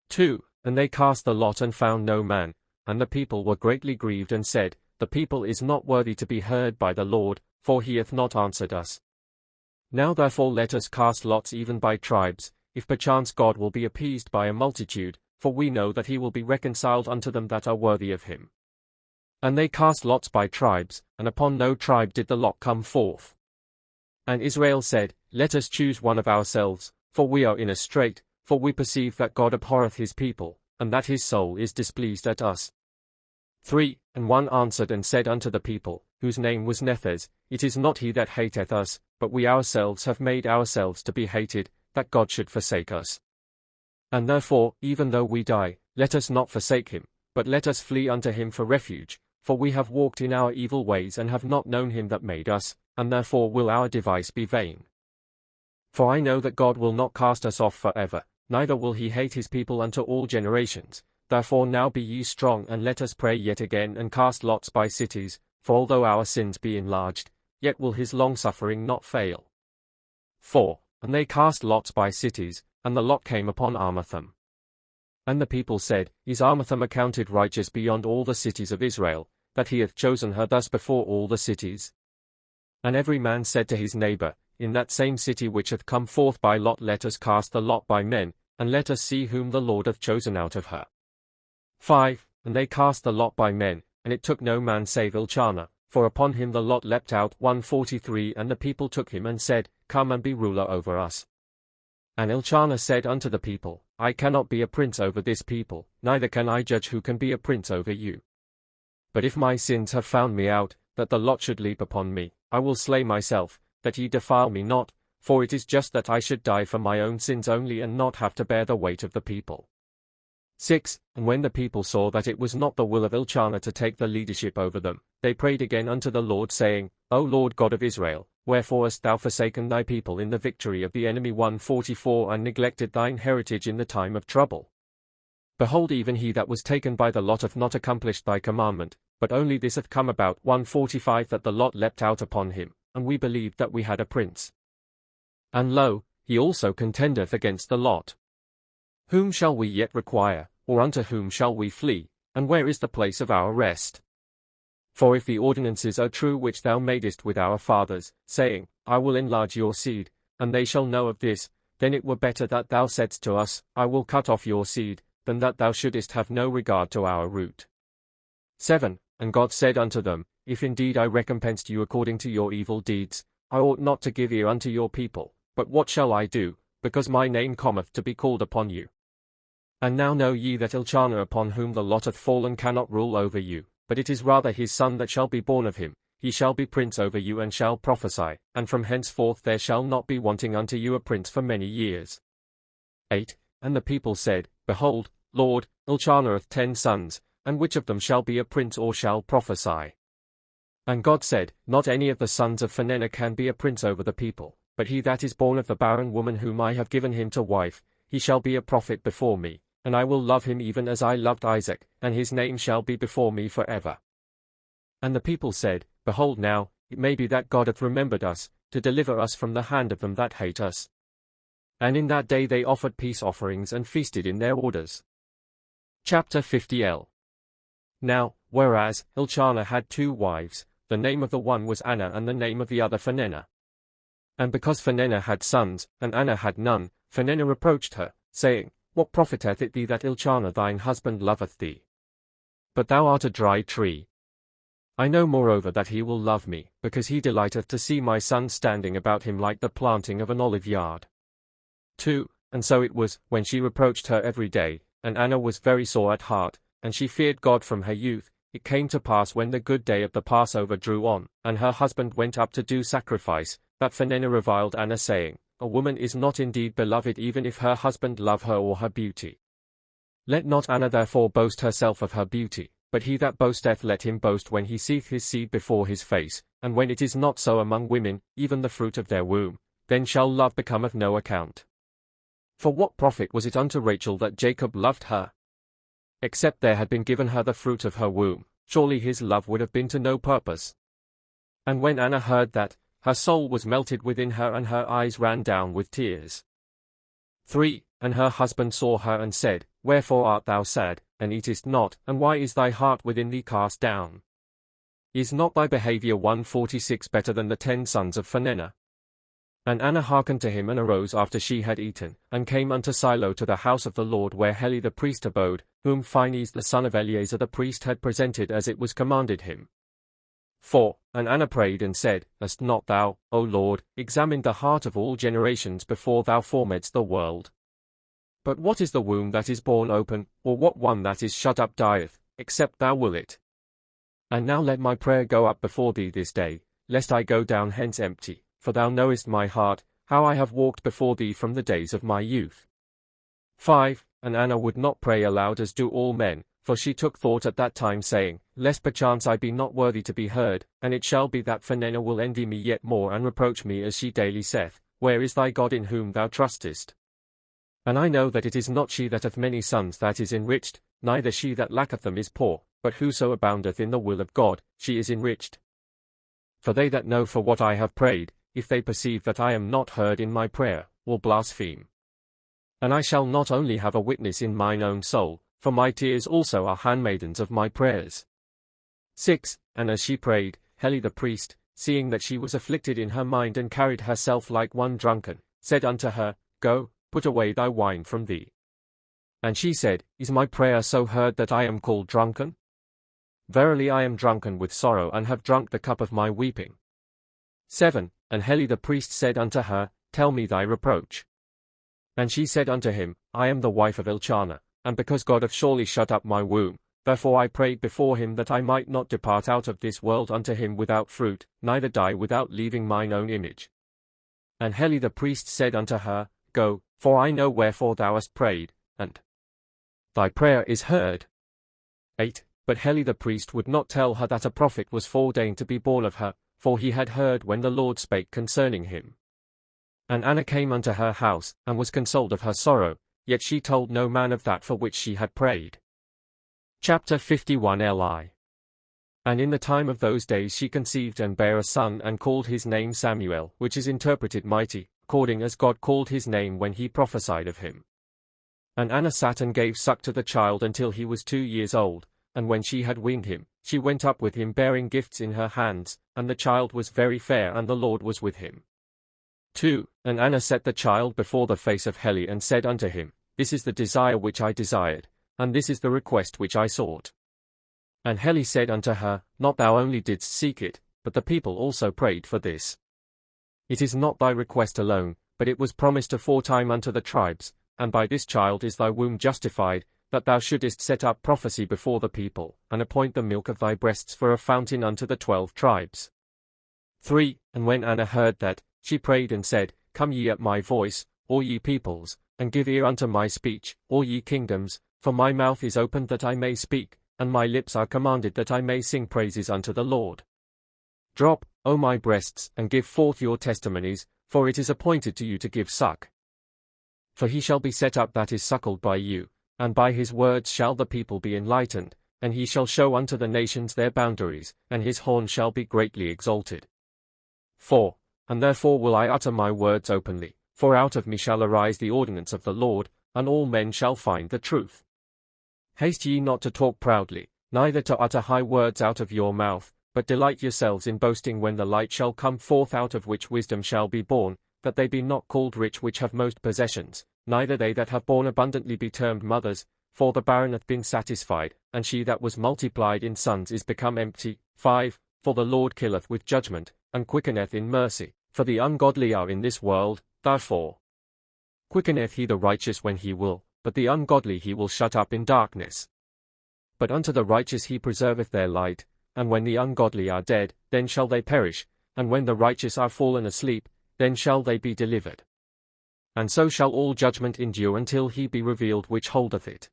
2. And they cast the lot and found no man, and the people were greatly grieved and said, The people is not worthy to be heard by the Lord, for he hath not answered us. Now therefore let us cast lots even by tribes, if perchance God will be appeased by a multitude, for we know that he will be reconciled unto them that are worthy of him. And they cast lots by tribes, and upon no tribe did the lot come forth. And Israel said, Let us choose one of ourselves, for we are in a strait, for we perceive that God abhorreth his people, and that his soul is displeased at us. 3. And one answered and said unto the people, whose name was Nethes, It is not he that hateth us, but we ourselves have made ourselves to be hated, that God should forsake us. And therefore, even though we die, let us not forsake him, but let us flee unto him for refuge, for we have walked in our evil ways and have not known him that made us, and therefore will our device be vain. For I know that God will not cast us off forever, neither will he hate his people unto all generations. Therefore now be ye strong, and let us pray yet again, and cast lots by cities, for although our sins be enlarged, yet will his longsuffering not fail. 4. And they cast lots by cities, and the lot came upon Armatham. And the people said, Is Armatham accounted righteous beyond all the cities of Israel, that he hath chosen her thus before all the cities? And every man said to his neighbor, In that same city which hath come forth by lot let us cast the lot by men, and let us see whom the Lord hath chosen out of her. 5. And they cast the lot by men, and it took no man save Elkanah, for upon him the lot leapt out. 143 And the people took him and said, Come and be ruler over us. And Elkanah said unto the people, I cannot be a prince over this people, neither can I judge who can be a prince over you. But if my sins have found me out, that the lot should leap upon me, I will slay myself, that ye defile me not, for it is just that I should die for my own sins only, and not have to bear the weight of the people. 6. And when the people saw that it was not the will of Elkanah to take the leadership over them, they prayed again unto the Lord, saying, O Lord God of Israel, wherefore hast thou forsaken thy people in the victory of the enemy? 144 And neglected thine heritage in the time of trouble? Behold, even he that was taken by the lot hath not accomplished thy commandment, but only this hath come about. 145 That the lot leapt out upon him, and we believed that we had a prince. And lo, he also contendeth against the lot. Whom shall we yet require, or unto whom shall we flee, and where is the place of our rest? For if the ordinances are true which thou madest with our fathers, saying, I will enlarge your seed, and they shall know of this, then it were better that thou saidst to us, I will cut off your seed, than that thou shouldest have no regard to our root. 7. And God said unto them, If indeed I recompensed you according to your evil deeds, I ought not to give ear unto your people, but what shall I do, because my name cometh to be called upon you? And now know ye that Elkanah upon whom the lot hath fallen cannot rule over you, but it is rather his son that shall be born of him. He shall be prince over you and shall prophesy, and from henceforth there shall not be wanting unto you a prince for many years. 8. And the people said, Behold, Lord, Elkanah hath 10 sons, and which of them shall be a prince or shall prophesy? And God said, Not any of the sons of Phinehah can be a prince over the people, but he that is born of the barren woman whom I have given him to wife, he shall be a prophet before me. And I will love him even as I loved Isaac, and his name shall be before me forever. And the people said, Behold now, it may be that God hath remembered us, to deliver us from the hand of them that hate us. And in that day they offered peace offerings and feasted in their orders. Chapter 50 Now, whereas Elkanah had 2 wives, the name of the one was Anna and the name of the other Phinehah. And because Phinehah had sons, and Anna had none, Phinehah reproached her, saying, What profiteth it thee that Elkanah thine husband loveth thee? But thou art a dry tree. I know moreover that he will love me, because he delighteth to see my son standing about him like the planting of an olive yard. 2. And so it was, when she reproached her every day, and Anna was very sore at heart, and she feared God from her youth, it came to pass when the good day of the Passover drew on, and her husband went up to do sacrifice, that Phinehah reviled Anna, saying, A woman is not indeed beloved even if her husband love her or her beauty. Let not Anna therefore boast herself of her beauty, But he that boasteth let him boast when he seeth his seed before his face, and when it is not so among women, even the fruit of their womb, then shall love become of no account. For what profit was it unto Rachel that Jacob loved her? Except there had been given her the fruit of her womb, surely his love would have been to no purpose. And when Anna heard that, her soul was melted within her and her eyes ran down with tears. 3. And her husband saw her and said, Wherefore art thou sad, and eatest not, and why is thy heart within thee cast down? Is not thy behavior 146 better than the 10 sons of Phinehas? And Anna hearkened to him and arose after she had eaten, and came unto Silo to the house of the Lord where Heli the priest abode, whom Phinehas the son of Eleazar the priest had presented as it was commanded him. 4. And Anna prayed and said, Hast not thou, O Lord, examined the heart of all generations before thou formedst the world? But what is the womb that is born open, or what one that is shut up dieth, except thou will it? And now let my prayer go up before thee this day, lest I go down hence empty, for thou knowest my heart, how I have walked before thee from the days of my youth. 5. And Anna would not pray aloud as do all men, for she took thought at that time, saying, Lest perchance I be not worthy to be heard, and it shall be that Phinehas will envy me yet more and reproach me as she daily saith, Where is thy God in whom thou trustest? And I know that it is not she that hath many sons that is enriched, neither she that lacketh them is poor, but whoso aboundeth in the will of God, she is enriched. For they that know for what I have prayed, if they perceive that I am not heard in my prayer, will blaspheme. And I shall not only have a witness in mine own soul, for my tears also are handmaidens of my prayers. 6. And as she prayed, Heli the priest, seeing that she was afflicted in her mind and carried herself like one drunken, said unto her, Go, put away thy wine from thee. And she said, Is my prayer so heard that I am called drunken? Verily I am drunken with sorrow and have drunk the cup of my weeping. 7. And Heli the priest said unto her, Tell me thy reproach. And she said unto him, I am the wife of Elkanah, and because God hath surely shut up my womb, therefore I prayed before him that I might not depart out of this world unto him without fruit, neither die without leaving mine own image. And Heli the priest said unto her, Go, for I know wherefore thou hast prayed, and thy prayer is heard. 8. But Heli the priest would not tell her that a prophet was foreordained to be born of her, for he had heard when the Lord spake concerning him. And Anna came unto her house, and was consoled of her sorrow, yet she told no man of that for which she had prayed. Chapter 51 Li. And in the time of those days she conceived and bare a son and called his name Samuel, which is interpreted mighty, according as God called his name when he prophesied of him. And Anna sat and gave suck to the child until he was 2 years old, and when she had weaned him, she went up with him bearing gifts in her hands, and the child was very fair and the Lord was with him. 2. And Anna set the child before the face of Heli and said unto him, This is the desire which I desired, and this is the request which I sought. And Heli said unto her, Not thou only didst seek it, but the people also prayed for this. It is not thy request alone, but it was promised aforetime unto the tribes, and by this child is thy womb justified, that thou shouldest set up prophecy before the people, and appoint the milk of thy breasts for a fountain unto the 12 tribes. 3. And when Anna heard that, she prayed and said, Come ye at my voice, all ye peoples, and give ear unto my speech, all ye kingdoms, for my mouth is opened that I may speak, and my lips are commanded that I may sing praises unto the Lord. Drop, O my breasts, and give forth your testimonies, for it is appointed to you to give suck. For he shall be set up that is suckled by you, and by his words shall the people be enlightened, and he shall show unto the nations their boundaries, and his horn shall be greatly exalted. 4. And therefore will I utter my words openly, for out of me shall arise the ordinance of the Lord, and all men shall find the truth. Haste ye not to talk proudly, neither to utter high words out of your mouth, but delight yourselves in boasting when the light shall come forth out of which wisdom shall be born, that they be not called rich which have most possessions, neither they that have borne abundantly be termed mothers, for the barren hath been satisfied, and she that was multiplied in sons is become empty. 5. For the Lord killeth with judgment, and quickeneth in mercy, for the ungodly are in this world, therefore quickeneth he the righteous when he will, but the ungodly he will shut up in darkness. But unto the righteous he preserveth their light, and when the ungodly are dead, then shall they perish, and when the righteous are fallen asleep, then shall they be delivered. And so shall all judgment endure until he be revealed which holdeth it.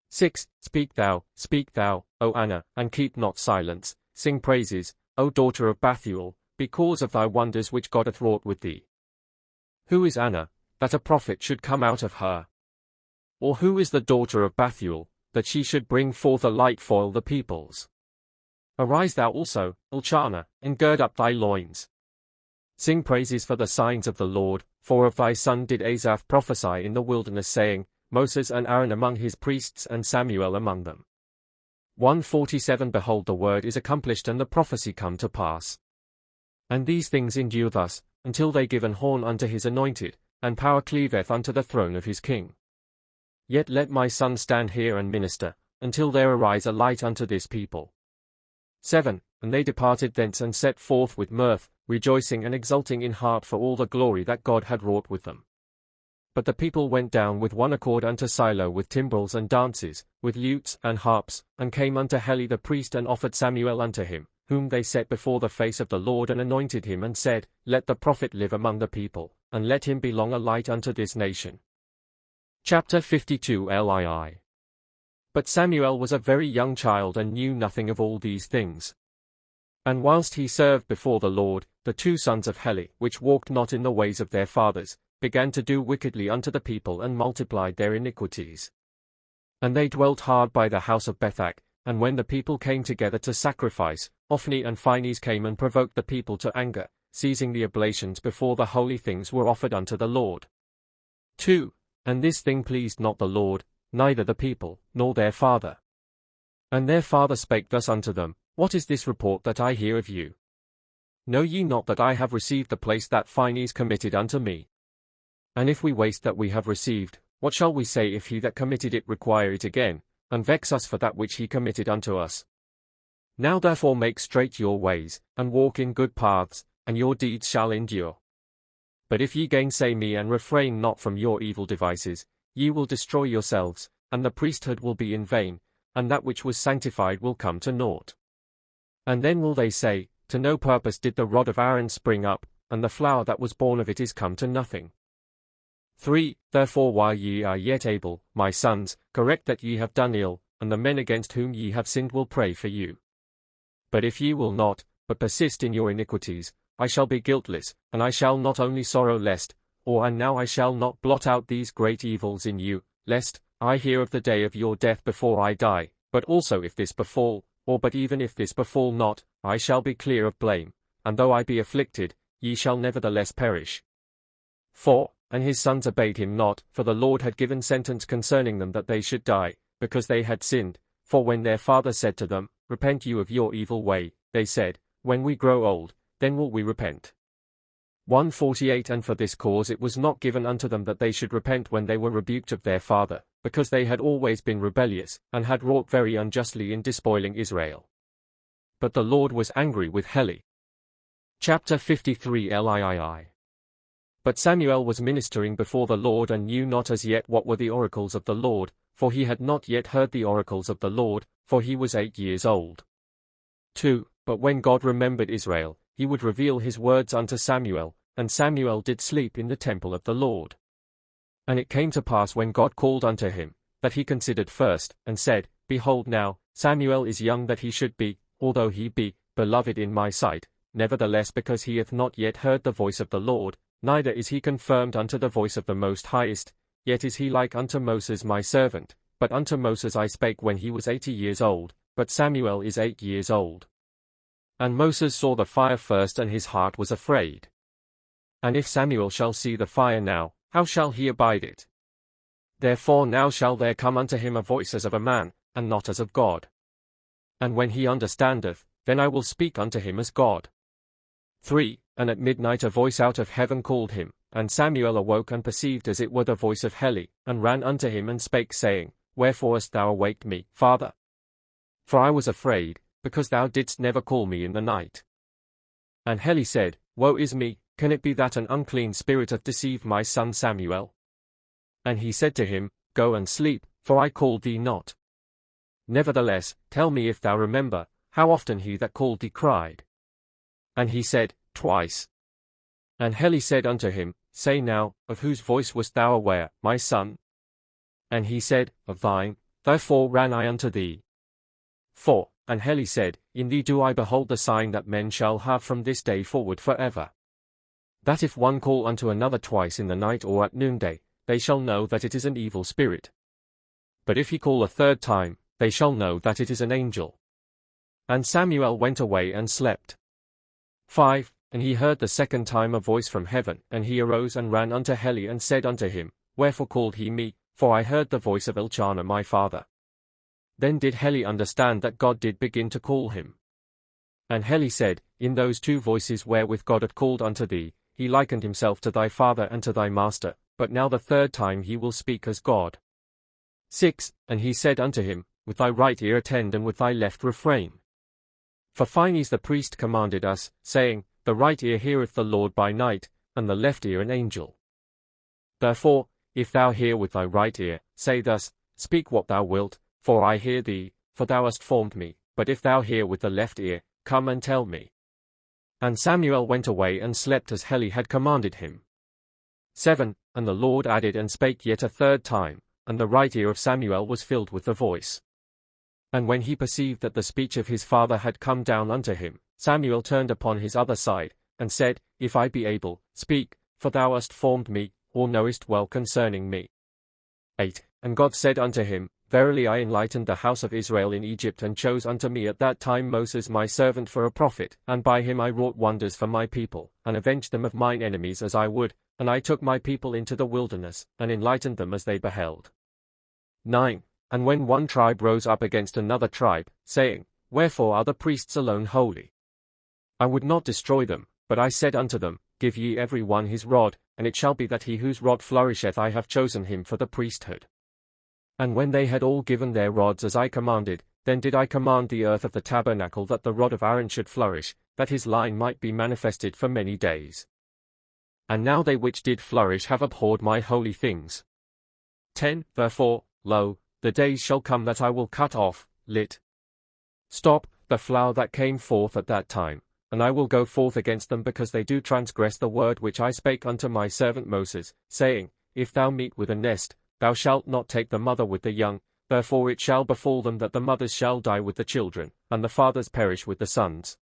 6. Speak thou, O Anna, and keep not silence, sing praises, O daughter of Bethuel, because of thy wonders which God hath wrought with thee. Who is Anna, that a prophet should come out of her? Or who is the daughter of Bethuel, that she should bring forth a light for all the peoples? Arise thou also, Elkanah, and gird up thy loins. Sing praises for the signs of the Lord, for of thy son did Asaph prophesy in the wilderness, saying, Moses and Aaron among his priests and Samuel among them. 147 Behold, the word is accomplished and the prophecy come to pass. And these things endure thus, until they give an horn unto his anointed, and power cleaveth unto the throne of his king. Yet let my son stand here and minister, until there arise a light unto this people. 7. And they departed thence and set forth with mirth, rejoicing and exulting in heart for all the glory that God had wrought with them. But the people went down with one accord unto Silo with timbrels and dances, with lutes and harps, and came unto Heli the priest and offered Samuel unto him, whom they set before the face of the Lord and anointed him and said, Let the prophet live among the people, and let him be long a light unto this nation. Chapter 52 Lii. But Samuel was a very young child and knew nothing of all these things. And whilst he served before the Lord, the two sons of Heli, which walked not in the ways of their fathers, began to do wickedly unto the people and multiplied their iniquities. And they dwelt hard by the house of Bethak, and when the people came together to sacrifice, Ophni and Phinehas came and provoked the people to anger, seizing the oblations before the holy things were offered unto the Lord. 2. And this thing pleased not the Lord, neither the people, nor their father. And their father spake thus unto them, What is this report that I hear of you? Know ye not that I have received the place that Phinehas committed unto me? And if we waste that we have received, what shall we say if he that committed it require it again, and vex us for that which he committed unto us? Now therefore make straight your ways, and walk in good paths, and your deeds shall endure. But if ye gainsay me and refrain not from your evil devices, ye will destroy yourselves, and the priesthood will be in vain, and that which was sanctified will come to naught. And then will they say, To no purpose did the rod of Aaron spring up, and the flower that was born of it is come to nothing. 3. Therefore while ye are yet able, my sons, correct that ye have done ill, and the men against whom ye have sinned will pray for you. But if ye will not, but persist in your iniquities, I shall be guiltless, and I shall not only sorrow lest, and now I shall not blot out these great evils in you, lest I hear of the day of your death before I die, but also if this befall, but even if this befall not, I shall be clear of blame, and though I be afflicted, ye shall nevertheless perish. 4. And his sons obeyed him not, for the Lord had given sentence concerning them that they should die, because they had sinned. For when their father said to them, Repent you of your evil way, they said, When we grow old, then will we repent. 148 And for this cause it was not given unto them that they should repent when they were rebuked of their father, because they had always been rebellious, and had wrought very unjustly in despoiling Israel. But the Lord was angry with Heli. Chapter 53 Lii. But Samuel was ministering before the Lord and knew not as yet what were the oracles of the Lord, for he had not yet heard the oracles of the Lord, for he was 8 years old. 2. But when God remembered Israel, he would reveal his words unto Samuel, and Samuel did sleep in the temple of the Lord. And it came to pass when God called unto him, that he considered first, and said, Behold now, Samuel is young that he should be, although he be beloved in my sight, nevertheless because he hath not yet heard the voice of the Lord, neither is he confirmed unto the voice of the Most Highest, yet is he like unto Moses my servant, but unto Moses I spake when he was 80 years old, but Samuel is 8 years old. And Moses saw the fire first and his heart was afraid. And if Samuel shall see the fire now, how shall he abide it? Therefore now shall there come unto him a voice as of a man, and not as of God. And when he understandeth, then I will speak unto him as God. 3. And at midnight a voice out of heaven called him, and Samuel awoke and perceived as it were the voice of Heli, and ran unto him and spake, saying, Wherefore hast thou awaked me, father? For I was afraid, because thou didst never call me in the night. And Heli said, Woe is me, can it be that an unclean spirit hath deceived my son Samuel? And he said to him, Go and sleep, for I called thee not. Nevertheless, tell me if thou remember, how often he that called thee cried. And he said, Twice. And Heli said unto him, Say now, of whose voice wast thou aware, my son? And he said, Of thine, therefore ran I unto thee. 4. And Heli said, In thee do I behold the sign that men shall have from this day forward forever. That if one call unto another twice in the night or at noonday, they shall know that it is an evil spirit. But if he call a third time, they shall know that it is an angel. And Samuel went away and slept. 5. And he heard the second time a voice from heaven, and he arose and ran unto Heli and said unto him, Wherefore called he me? For I heard the voice of Elkanah my father. Then did Heli understand that God did begin to call him. And Heli said, In those two voices wherewith God hath called unto thee, he likened himself to thy father and to thy master, but now the third time he will speak as God. 6. And he said unto him, With thy right ear attend and with thy left refrain. For Phinehas the priest commanded us, saying, The right ear heareth the Lord by night, and the left ear an angel. Therefore, if thou hear with thy right ear, say thus, Speak what thou wilt, for I hear thee, for thou hast formed me, but if thou hear with the left ear, come and tell me. And Samuel went away and slept as Heli had commanded him. 7. And the Lord added and spake yet a third time, and the right ear of Samuel was filled with the voice. And when he perceived that the speech of his father had come down unto him, Samuel turned upon his other side, and said, If I be able, speak, for thou hast formed me, or knowest well concerning me. 8. And God said unto him, Verily I enlightened the house of Israel in Egypt, and chose unto me at that time Moses my servant for a prophet, and by him I wrought wonders for my people, and avenged them of mine enemies as I would, and I took my people into the wilderness, and enlightened them as they beheld. 9. And when one tribe rose up against another tribe, saying, Wherefore are the priests alone holy? I would not destroy them, but I said unto them, Give ye every one his rod, and it shall be that he whose rod flourisheth I have chosen him for the priesthood. And when they had all given their rods as I commanded, then did I command the earth of the tabernacle that the rod of Aaron should flourish, that his line might be manifested for many days. And now they which did flourish have abhorred my holy things. 10. Therefore, lo, the days shall come that I will cut off, stop, the flower that came forth at that time, and I will go forth against them because they do transgress the word which I spake unto my servant Moses, saying, If thou meet with a nest, thou shalt not take the mother with the young, therefore it shall befall them that the mothers shall die with the children, and the fathers perish with the sons.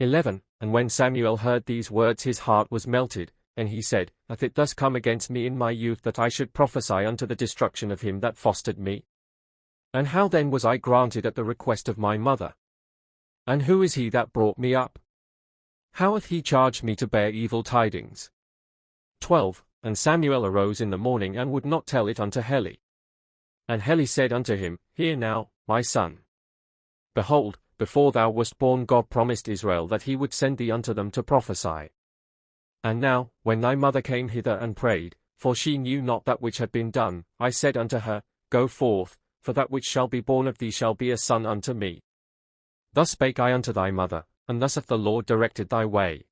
11. And when Samuel heard these words his heart was melted, and he said, Hath it thus come against me in my youth that I should prophesy unto the destruction of him that fostered me? And how then was I granted at the request of my mother? And who is he that brought me up? How hath he charged me to bear evil tidings? 12. And Samuel arose in the morning and would not tell it unto Heli. And Heli said unto him, Hear now, my son. Behold, before thou wast born God promised Israel that he would send thee unto them to prophesy. And now, when thy mother came hither and prayed, for she knew not that which had been done, I said unto her, Go forth, for that which shall be born of thee shall be a son unto me. Thus spake I unto thy mother, and thus hath the Lord directed thy way.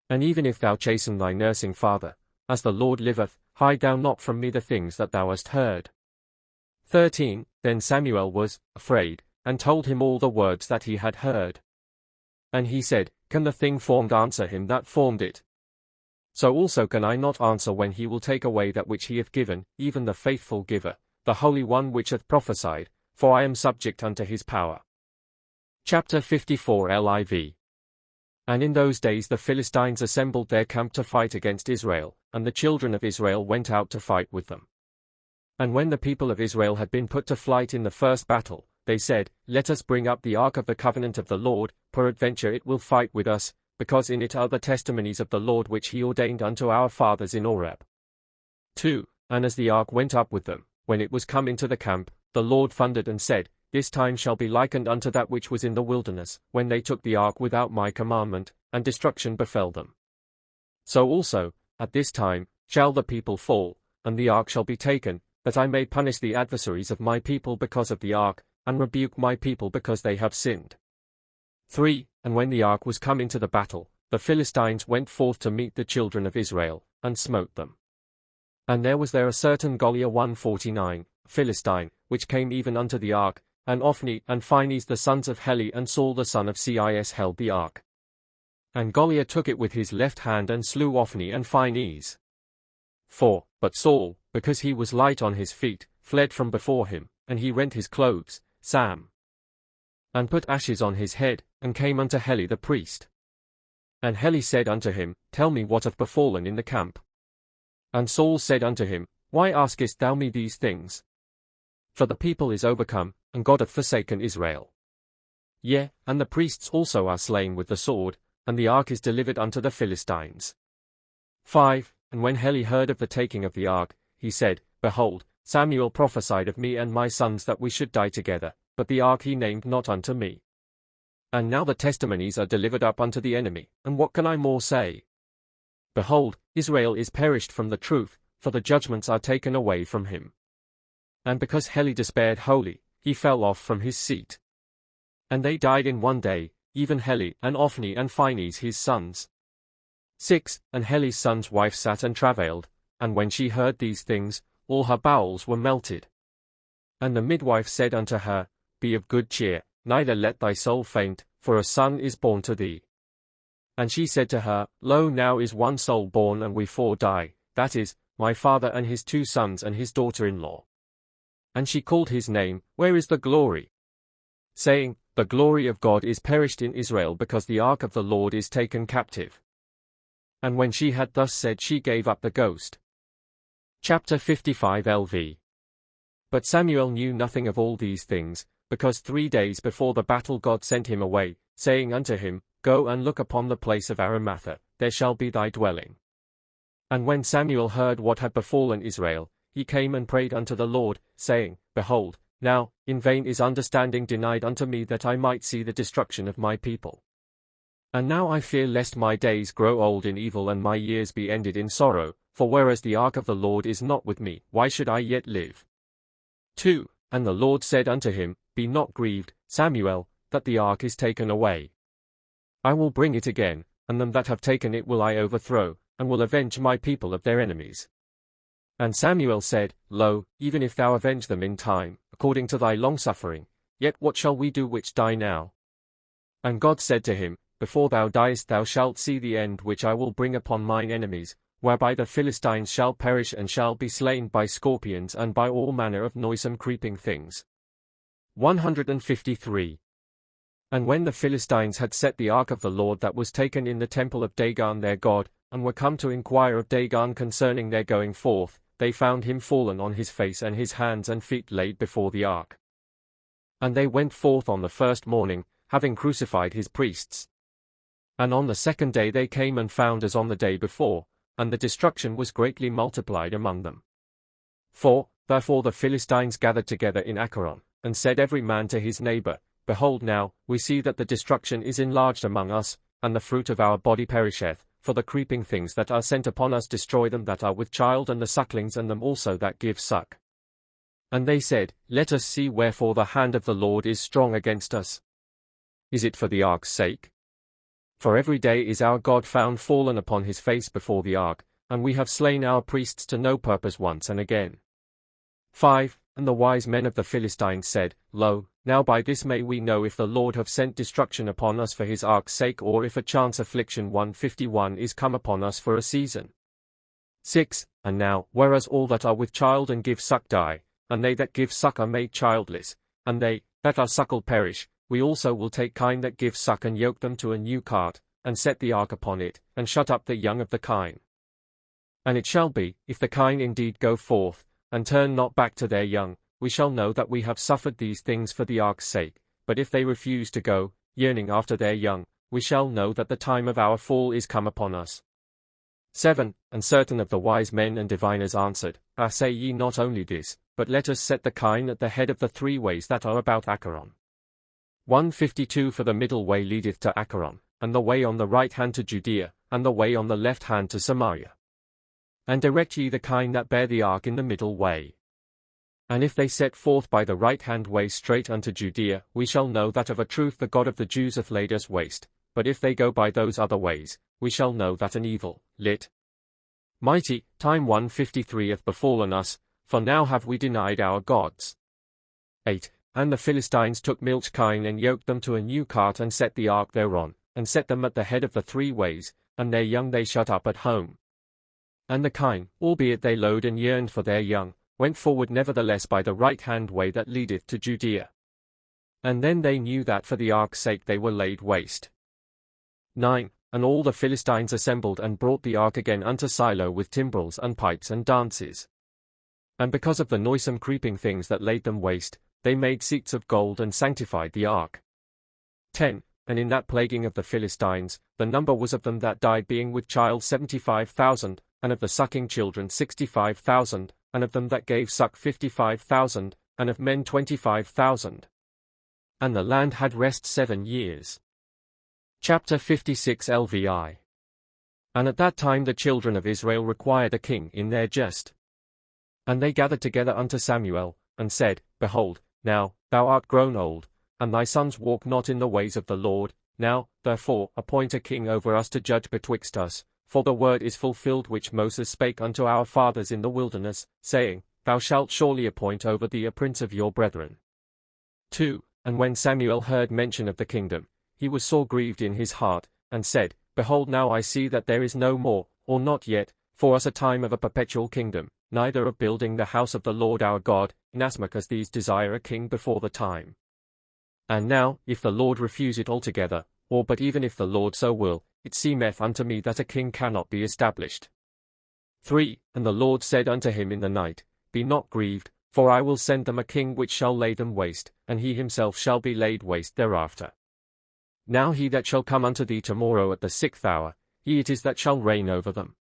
And even if thou chasten thy nursing father, as the Lord liveth, hide thou not from me the things that thou hast heard. 13. Then Samuel was afraid, and told him all the words that he had heard. And he said, Can the thing formed answer him that formed it? So also can I not answer when he will take away that which he hath given, even the faithful giver, the Holy One which hath prophesied, for I am subject unto his power. Chapter 54 LIV. And in those days the Philistines assembled their camp to fight against Israel, and the children of Israel went out to fight with them. And when the people of Israel had been put to flight in the first battle, they said, Let us bring up the ark of the covenant of the Lord, peradventure it will fight with us, because in it are the testimonies of the Lord which he ordained unto our fathers in Horeb. 2. And as the ark went up with them, when it was come into the camp, the Lord thundered and said, This time shall be likened unto that which was in the wilderness, when they took the ark without my commandment, and destruction befell them. So also, at this time, shall the people fall, and the ark shall be taken, that I may punish the adversaries of my people because of the ark, and rebuke my people because they have sinned. 3. And when the ark was come into the battle, the Philistines went forth to meet the children of Israel, and smote them. And there was there a certain Goliath 149, Philistine, which came even unto the ark, and Ophni and Phinehas the sons of Heli and Saul the son of Cis held the ark. And Goliath took it with his left hand and slew Ophni and Phinehas. 4. But Saul, because he was light on his feet, fled from before him, and he rent his clothes, and put ashes on his head, and came unto Heli the priest. And Heli said unto him, Tell me what hath befallen in the camp. And Saul said unto him, Why askest thou me these things? For the people is overcome, and God hath forsaken Israel. Yea, and the priests also are slain with the sword, and the ark is delivered unto the Philistines. 5. And when Heli heard of the taking of the ark, he said, Behold, Samuel prophesied of me and my sons that we should die together, but the ark he named not unto me. And now the testimonies are delivered up unto the enemy, and what can I more say? Behold, Israel is perished from the truth, for the judgments are taken away from him. And because Heli despaired wholly, he fell off from his seat. And they died in one day, even Heli and Ophni and Phinehas his sons. 6. And Heli's son's wife sat and travailed, and when she heard these things, all her bowels were melted. And the midwife said unto her, Be of good cheer, neither let thy soul faint, for a son is born to thee. And she said to her, Lo, now is one soul born, and we 4 die, that is, my father and his 2 sons and his daughter-in-law. And she called his name, Where is the glory? Saying, The glory of God is perished in Israel, because the ark of the Lord is taken captive. And when she had thus said, she gave up the ghost. Chapter 55 LV. But Samuel knew nothing of all these things, because 3 days before the battle God sent him away, saying unto him, Go and look upon the place of Arimathah, there shall be thy dwelling. And when Samuel heard what had befallen Israel, he came and prayed unto the Lord, saying, Behold, now, in vain is understanding denied unto me, that I might see the destruction of my people. And now I fear lest my days grow old in evil, and my years be ended in sorrow, for whereas the ark of the Lord is not with me, why should I yet live? 2. And the Lord said unto him, Be not grieved, Samuel, that the ark is taken away. I will bring it again, and them that have taken it will I overthrow, and will avenge my people of their enemies. And Samuel said, Lo, even if thou avenge them in time, according to thy longsuffering, yet what shall we do which die now? And God said to him, Before thou diest thou shalt see the end which I will bring upon mine enemies, whereby the Philistines shall perish and shall be slain by scorpions and by all manner of noisome creeping things. 153. And when the Philistines had set the ark of the Lord that was taken in the temple of Dagon their god, and were come to inquire of Dagon concerning their going forth, they found him fallen on his face, and his hands and feet laid before the ark. And they went forth on the first morning, having crucified his priests. And on the second day they came and found as on the day before, and the destruction was greatly multiplied among them. 4. Therefore the Philistines gathered together in Acheron, and said every man to his neighbor, Behold now, we see that the destruction is enlarged among us, and the fruit of our body perisheth, for the creeping things that are sent upon us destroy them that are with child, and the sucklings, and them also that give suck. And they said, Let us see wherefore the hand of the Lord is strong against us. Is it for the ark's sake? For every day is our God found fallen upon his face before the ark, and we have slain our priests to no purpose once and again. 5. And the wise men of the Philistines said, Lo, now by this may we know if the Lord have sent destruction upon us for his ark's sake, or if a chance affliction 151 is come upon us for a season. 6. And now, whereas all that are with child and give suck die, and they that give suck are made childless, and they that are suckled perish, we also will take kine that give suck, and yoke them to a new cart, and set the ark upon it, and shut up the young of the kine. And it shall be, if the kine indeed go forth, and turn not back to their young, we shall know that we have suffered these things for the ark's sake, but if they refuse to go, yearning after their young, we shall know that the time of our fall is come upon us. 7. And certain of the wise men and diviners answered, Say ye not only this, but let us set the kine at the head of the 3 ways that are about Acheron. 152 For the middle way leadeth to Acheron, and the way on the right hand to Judea, and the way on the left hand to Samaria. And direct ye the kine that bear the ark in the middle way. And if they set forth by the right hand way straight unto Judea, we shall know that of a truth the God of the Jews hath laid us waste, but if they go by those other ways, we shall know that an evil, mighty, time 153 hath befallen us, for now have we denied our gods. 8. And the Philistines took milch kine and yoked them to a new cart, and set the ark thereon, and set them at the head of the 3 ways, and their young they shut up at home. And the kine, albeit they lowed and yearned for their young, went forward nevertheless by the right-hand way that leadeth to Judea. And then they knew that for the ark's sake they were laid waste. 9. And all the Philistines assembled and brought the ark again unto Silo with timbrels and pipes and dances. And because of the noisome creeping things that laid them waste, they made seats of gold and sanctified the ark. 10. And in that plaguing of the Philistines, the number was of them that died being with child 75,000, and of the sucking children 65,000, and of them that gave suck 55,000, and of men 25,000. And the land had rest 7 years. Chapter 56 LVI. And at that time the children of Israel required a king in their just. And they gathered together unto Samuel, and said, Behold, now, thou art grown old, and thy sons walk not in the ways of the Lord. Now, therefore, appoint a king over us to judge betwixt us, for the word is fulfilled which Moses spake unto our fathers in the wilderness, saying, Thou shalt surely appoint over thee a prince of your brethren. 2. And when Samuel heard mention of the kingdom, he was sore grieved in his heart, and said, Behold, now I see that there is no more, or not yet, for us a time of a perpetual kingdom, neither of building the house of the Lord our God, inasmuch as these desire a king before the time. And now, if the Lord refuse it altogether, or but even if the Lord so will, it seemeth unto me that a king cannot be established. 3. And the Lord said unto him in the night, Be not grieved, for I will send them a king which shall lay them waste, and he himself shall be laid waste thereafter. Now he that shall come unto thee tomorrow at the 6th hour, he it is that shall reign over them.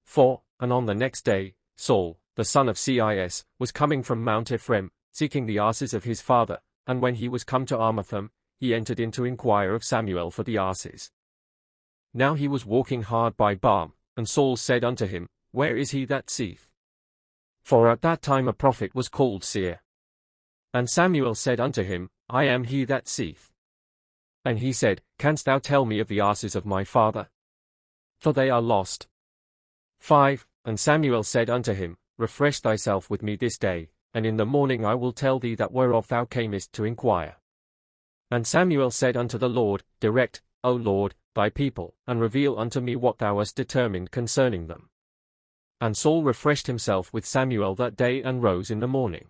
4. And on the next day, Saul, the son of Cis, was coming from Mount Ephraim, seeking the asses of his father, and when he was come to Armatham, he entered in to inquire of Samuel for the asses. Now he was walking hard by Balm, and Saul said unto him, Where is he that seeth? For at that time a prophet was called seer. And Samuel said unto him, I am he that seeth. And he said, Canst thou tell me of the asses of my father? For they are lost. 5. And Samuel said unto him, Refresh thyself with me this day, and in the morning I will tell thee that whereof thou camest to inquire. And Samuel said unto the Lord, Direct, O Lord, thy people, and reveal unto me what thou hast determined concerning them. And Saul refreshed himself with Samuel that day and rose in the morning.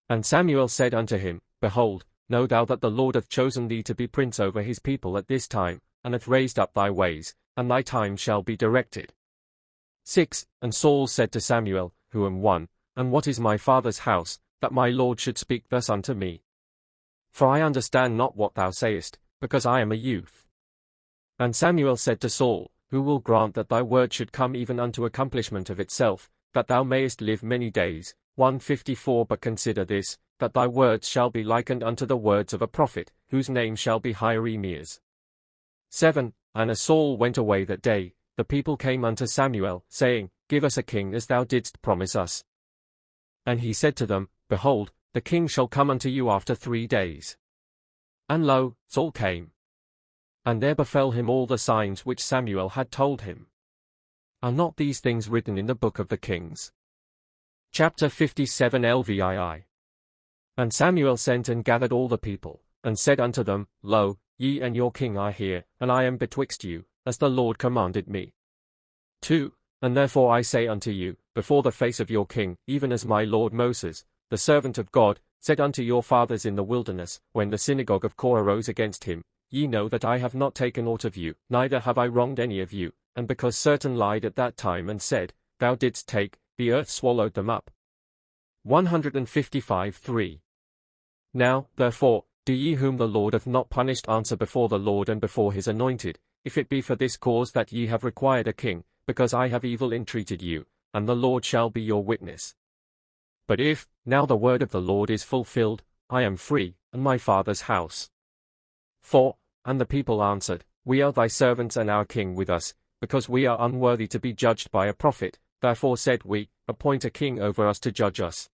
And Samuel said unto him, Behold, know thou that the Lord hath chosen thee to be prince over his people at this time, and hath raised up thy ways, and thy time shall be directed. 6. And Saul said to Samuel, Who am one, and what is my father's house, that my Lord should speak thus unto me? For I understand not what thou sayest, because I am a youth. And Samuel said to Saul, Who will grant that thy word should come even unto accomplishment of itself, that thou mayest live many days? 154 But consider this, that thy words shall be likened unto the words of a prophet, whose name shall be Hieremias. 7. And as Saul went away that day, the people came unto Samuel, saying, Give us a king as thou didst promise us. And he said to them, Behold, the king shall come unto you after 3 days. And lo, Saul came. And there befell him all the signs which Samuel had told him. Are not these things written in the book of the Kings? Chapter 57 LVII. And Samuel sent and gathered all the people, and said unto them, Lo, ye and your king are here, and I am betwixt you, as the Lord commanded me. 2. And therefore I say unto you, before the face of your king, even as my lord Moses, the servant of God, said unto your fathers in the wilderness, when the synagogue of Korah rose against him, Ye know that I have not taken aught of you, neither have I wronged any of you, and because certain lied at that time and said, Thou didst take, the earth swallowed them up. 155:3. Now, therefore, do ye whom the Lord hath not punished answer before the Lord and before his anointed, if it be for this cause that ye have required a king, because I have evil entreated you, and the Lord shall be your witness. But if, now the word of the Lord is fulfilled, I am free, and my father's house. 4. And the people answered, We are thy servants and our king with us, because we are unworthy to be judged by a prophet, therefore said we, Appoint a king over us to judge us.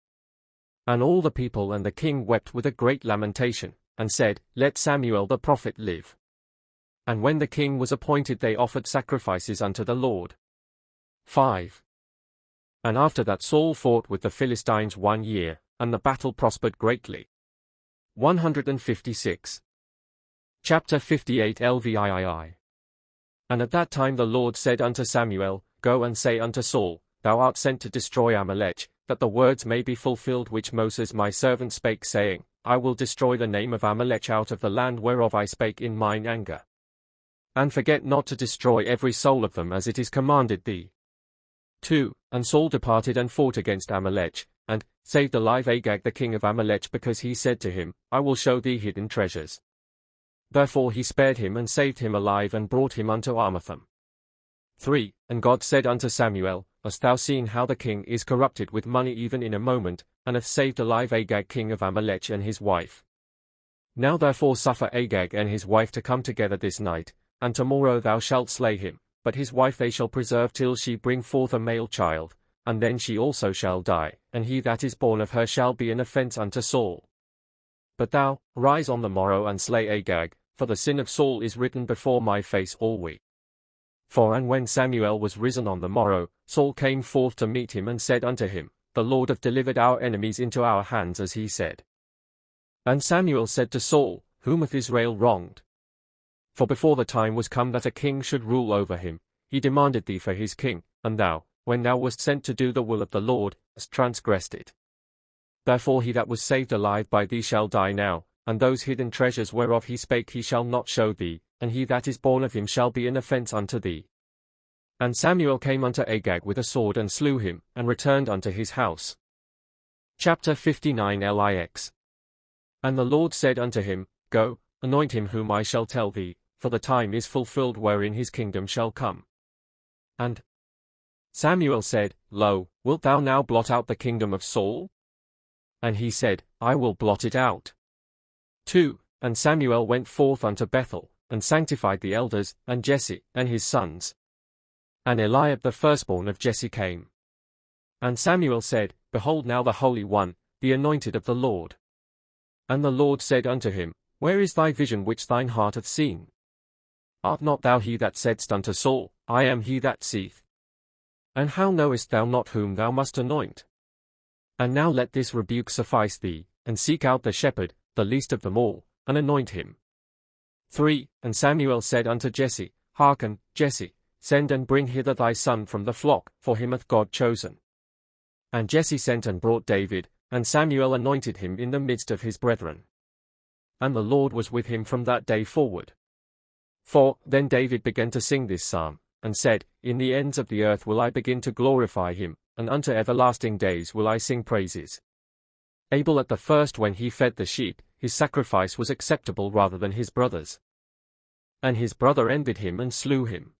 And all the people and the king wept with a great lamentation, and said, Let Samuel the prophet live. And when the king was appointed they offered sacrifices unto the Lord. 5. And after that Saul fought with the Philistines 1 year, and the battle prospered greatly. 156. Chapter 58 LVII. And at that time the Lord said unto Samuel, Go and say unto Saul, Thou art sent to destroy Amalek, that the words may be fulfilled which Moses my servant spake, saying, I will destroy the name of Amalek out of the land whereof I spake in mine anger. And forget not to destroy every soul of them as it is commanded thee. 2. And Saul departed and fought against Amalek, and saved alive Agag the king of Amalek, because he said to him, I will show thee hidden treasures. Therefore he spared him and saved him alive and brought him unto Armatham. 3. And God said unto Samuel, Hast thou seen how the king is corrupted with money even in a moment, and hath saved alive Agag king of Amalek and his wife? Now therefore suffer Agag and his wife to come together this night, and tomorrow thou shalt slay him, but his wife they shall preserve till she bring forth a male child, and then she also shall die, and he that is born of her shall be an offense unto Saul. But thou, rise on the morrow and slay Agag, for the sin of Saul is written before my face alway. And when Samuel was risen on the morrow, Saul came forth to meet him and said unto him, The Lord hath delivered our enemies into our hands as he said. And Samuel said to Saul, Whom hath Israel wronged? For before the time was come that a king should rule over him, he demanded thee for his king, and thou, when thou wast sent to do the will of the Lord, hast transgressed it. Therefore he that was saved alive by thee shall die now, and those hidden treasures whereof he spake he shall not show thee, and he that is born of him shall be an offense unto thee. And Samuel came unto Agag with a sword and slew him, and returned unto his house. Chapter 59 Lix. And the Lord said unto him, Go, anoint him whom I shall tell thee, for the time is fulfilled wherein his kingdom shall come. And Samuel said, Lo, wilt thou now blot out the kingdom of Saul? And he said, I will blot it out. 2. And Samuel went forth unto Bethel, and sanctified the elders, and Jesse, and his sons. And Eliab the firstborn of Jesse came. And Samuel said, Behold now the Holy One, the anointed of the Lord. And the Lord said unto him, Where is thy vision which thine heart hath seen? Art not thou he that saidst unto Saul, I am he that seeth? And how knowest thou not whom thou must anoint? And now let this rebuke suffice thee, and seek out the shepherd, the least of them all, and anoint him. 3. And Samuel said unto Jesse, Hearken, Jesse, send and bring hither thy son from the flock, for him hath God chosen. And Jesse sent and brought David, and Samuel anointed him in the midst of his brethren. And the Lord was with him from that day forward. 4. Then David began to sing this psalm, and said, In the ends of the earth will I begin to glorify him, and unto everlasting days will I sing praises. Abel at the first when he fed the sheep, his sacrifice was acceptable rather than his brother's. And his brother envied him and slew him.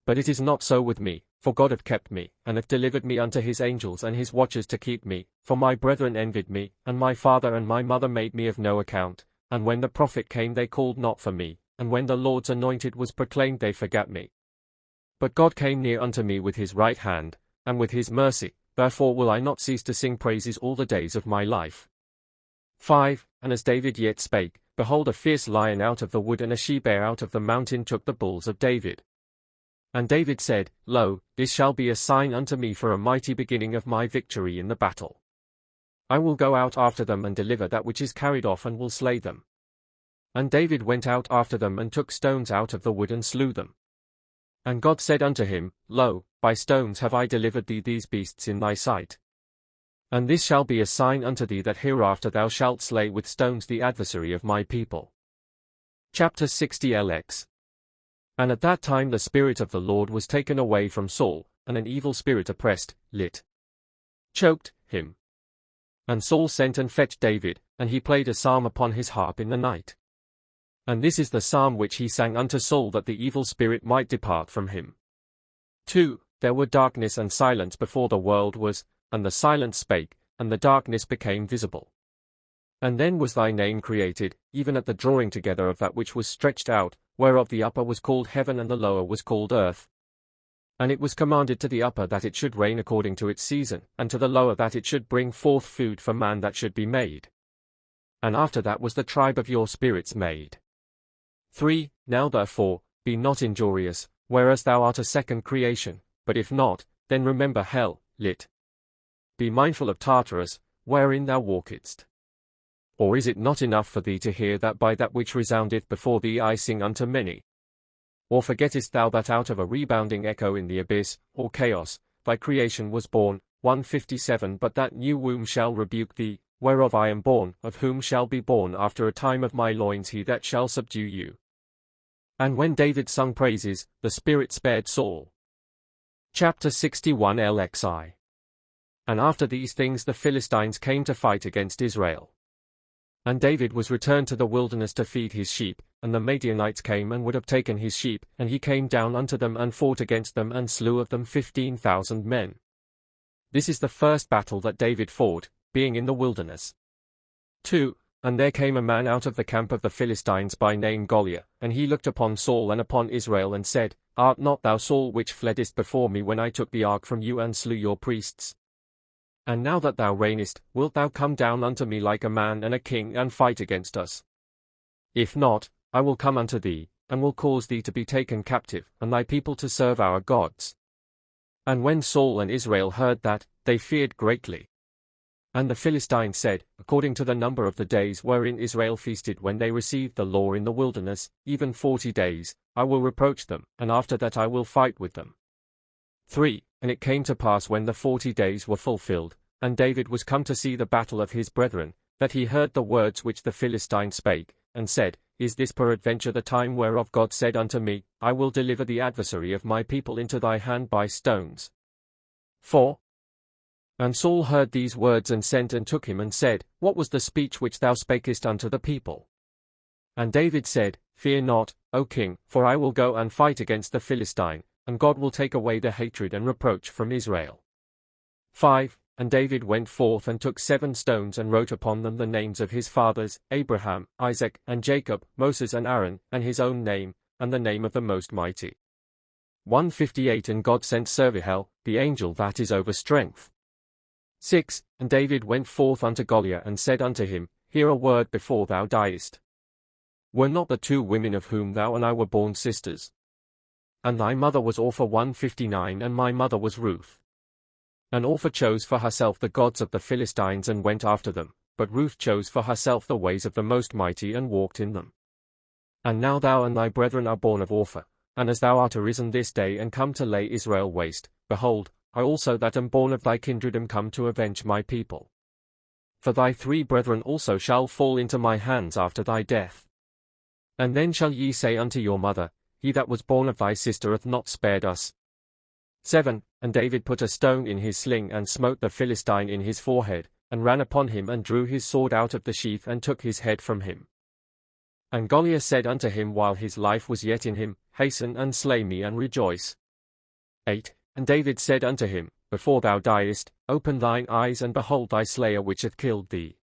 But it is not so with me, for God hath kept me, and hath delivered me unto his angels and his watchers to keep me, for my brethren envied me, and my father and my mother made me of no account, and when the prophet came they called not for me, and when the Lord's anointed was proclaimed they forgat me. But God came near unto me with his right hand, and with his mercy, therefore will I not cease to sing praises all the days of my life. 5. And as David yet spake, behold a fierce lion out of the wood and a she-bear out of the mountain took the bulls of David. And David said, Lo, this shall be a sign unto me for a mighty beginning of my victory in the battle. I will go out after them and deliver that which is carried off and will slay them. And David went out after them and took stones out of the wood and slew them. And God said unto him, Lo, by stones have I delivered thee these beasts in thy sight. And this shall be a sign unto thee that hereafter thou shalt slay with stones the adversary of my people. Chapter 60 Lx. And at that time the Spirit of the Lord was taken away from Saul, and an evil spirit oppressed, choked him. And Saul sent and fetched David, and he played a psalm upon his harp in the night. And this is the psalm which he sang unto Saul that the evil spirit might depart from him. 2. There were darkness and silence before the world was, and the silence spake, and the darkness became visible. And then was thy name created, even at the drawing together of that which was stretched out, whereof the upper was called heaven and the lower was called earth. And it was commanded to the upper that it should rain according to its season, and to the lower that it should bring forth food for man that should be made. And after that was the tribe of your spirits made. 3. Now therefore, be not injurious, whereas thou art a second creation, but if not, then remember hell, Be mindful of Tartarus, wherein thou walkedst. Or is it not enough for thee to hear that by that which resoundeth before thee I sing unto many? Or forgettest thou that out of a rebounding echo in the abyss, or chaos, thy creation was born, 157. But that new womb shall rebuke thee, whereof I am born, of whom shall be born after a time of my loins he that shall subdue you. And when David sung praises, the Spirit spared Saul. Chapter 61 LXI. And after these things the Philistines came to fight against Israel. And David was returned to the wilderness to feed his sheep, and the Midianites came and would have taken his sheep, and he came down unto them and fought against them and slew of them 15,000 men. This is the first battle that David fought, being in the wilderness. 2. And there came a man out of the camp of the Philistines by name Goliath, and he looked upon Saul and upon Israel and said, Art not thou Saul which fleddest before me when I took the ark from you and slew your priests? And now that thou reignest, wilt thou come down unto me like a man and a king and fight against us? If not, I will come unto thee, and will cause thee to be taken captive, and thy people to serve our gods. And when Saul and Israel heard that, they feared greatly. And the Philistines said, According to the number of the days wherein Israel feasted when they received the law in the wilderness, even 40 days, I will reproach them, and after that I will fight with them. 3. And it came to pass when the 40 days were fulfilled, and David was come to see the battle of his brethren, that he heard the words which the Philistines spake, and said, Is this peradventure the time whereof God said unto me, I will deliver the adversary of my people into thy hand by stones? 4. And Saul heard these words and sent and took him and said, What was the speech which thou spakest unto the people? And David said, Fear not, O king, for I will go and fight against the Philistine, and God will take away the hatred and reproach from Israel. 5. And David went forth and took 7 stones and wrote upon them the names of his fathers, Abraham, Isaac, and Jacob, Moses and Aaron, and his own name, and the name of the Most Mighty. 158. And God sent Servihel, the angel that is over strength. 6. And David went forth unto Goliath and said unto him, Hear a word before thou diest. Were not the 2 women of whom thou and I were born sisters? And thy mother was Orpah. 159. And my mother was Ruth. And Orpah chose for herself the gods of the Philistines and went after them, but Ruth chose for herself the ways of the Most Mighty and walked in them. And now thou and thy brethren are born of Orpah, and as thou art arisen this day and come to lay Israel waste, behold, I also that am born of thy kindred am come to avenge my people. For thy 3 brethren also shall fall into my hands after thy death. And then shall ye say unto your mother, He that was born of thy sister hath not spared us. 7. And David put a stone in his sling and smote the Philistine in his forehead, and ran upon him and drew his sword out of the sheath and took his head from him. And Goliath said unto him while his life was yet in him, Hasten and slay me and rejoice. 8. And David said unto him, Before thou diest, open thine eyes and behold thy slayer which hath killed thee.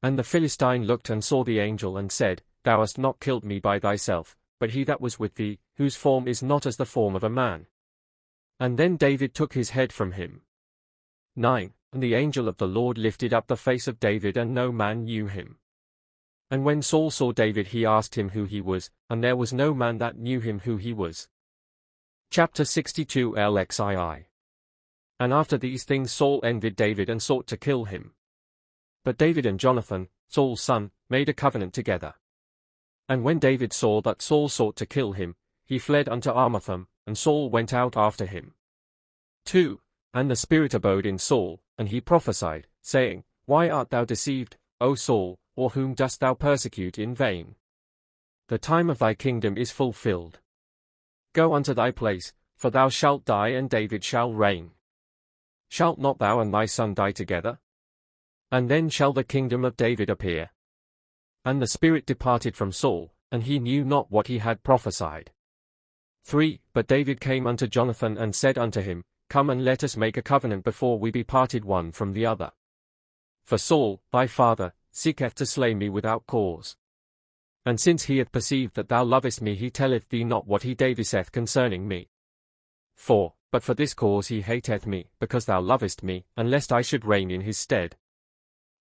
And the Philistine looked and saw the angel and said, Thou hast not killed me by thyself, but he that was with thee, whose form is not as the form of a man. And then David took his head from him. 9. And the angel of the Lord lifted up the face of David, and no man knew him. And when Saul saw David, he asked him who he was, and there was no man that knew him who he was. Chapter 62 LXII. And after these things Saul envied David and sought to kill him. But David and Jonathan, Saul's son, made a covenant together. And when David saw that Saul sought to kill him, he fled unto Armatham, and Saul went out after him. 2. And the Spirit abode in Saul, and he prophesied, saying, Why art thou deceived, O Saul, or whom dost thou persecute in vain? The time of thy kingdom is fulfilled. Go unto thy place, for thou shalt die and David shall reign. Shalt not thou and thy son die together? And then shall the kingdom of David appear. And the Spirit departed from Saul, and he knew not what he had prophesied. 3. But David came unto Jonathan and said unto him, Come and let us make a covenant before we be parted one from the other. For Saul, thy father, seeketh to slay me without cause. And since he hath perceived that thou lovest me, he telleth thee not what he daviceth concerning me. 4. But for this cause he hateth me, because thou lovest me, and lest I should reign in his stead.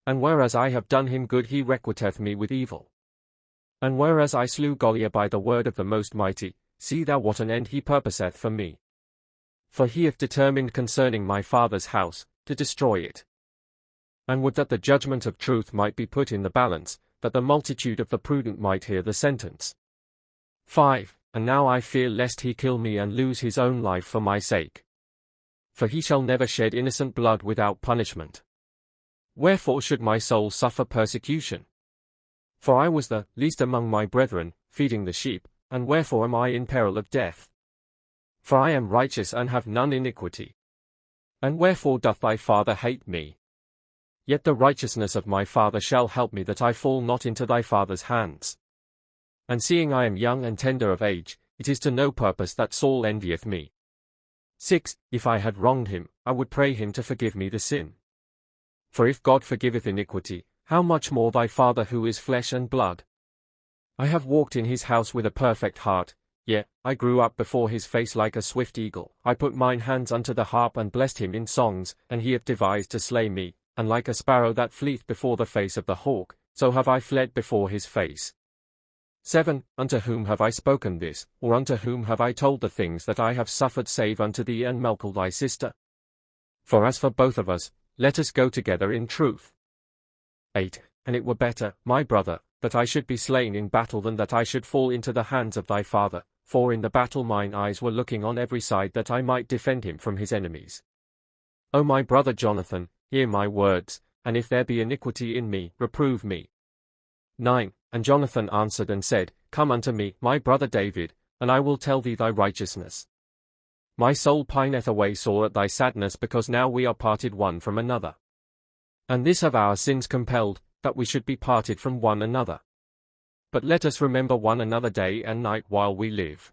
And whereas I have done him good, he requiteth me with evil. And whereas I slew Goliath by the word of the Most Mighty, see thou what an end he purposeth for me. For he hath determined concerning my father's house, to destroy it. And would that the judgment of truth might be put in the balance, that the multitude of the prudent might hear the sentence. 5. And now I fear lest he kill me and lose his own life for my sake. for he shall never shed innocent blood without punishment. Wherefore should my soul suffer persecution? For I was the least among my brethren, feeding the sheep, and wherefore am I in peril of death? For I am righteous and have none iniquity. And wherefore doth thy father hate me? Yet the righteousness of my father shall help me that I fall not into thy father's hands. And seeing I am young and tender of age, it is to no purpose that Saul envieth me. 6. If I had wronged him, I would pray him to forgive me the sin. For if God forgiveth iniquity, how much more thy Father who is flesh and blood? I have walked in his house with a perfect heart, yea, I grew up before his face like a swift eagle. I put mine hands unto the harp and blessed him in songs, and he hath devised to slay me, and like a sparrow that fleeth before the face of the hawk, so have I fled before his face. 7. Unto whom have I spoken this, or unto whom have I told the things that I have suffered save unto thee and Melchel thy sister? For as for both of us, let us go together in truth. 8. And it were better, my brother, that I should be slain in battle than that I should fall into the hands of thy father, for in the battle mine eyes were looking on every side that I might defend him from his enemies. O my brother Jonathan, hear my words, and if there be iniquity in me, reprove me. 9. And Jonathan answered and said, Come unto me, my brother David, and I will tell thee thy righteousness. My soul pineth away sore at thy sadness, because now we are parted one from another. And this have our sins compelled, that we should be parted from one another. But let us remember one another day and night while we live.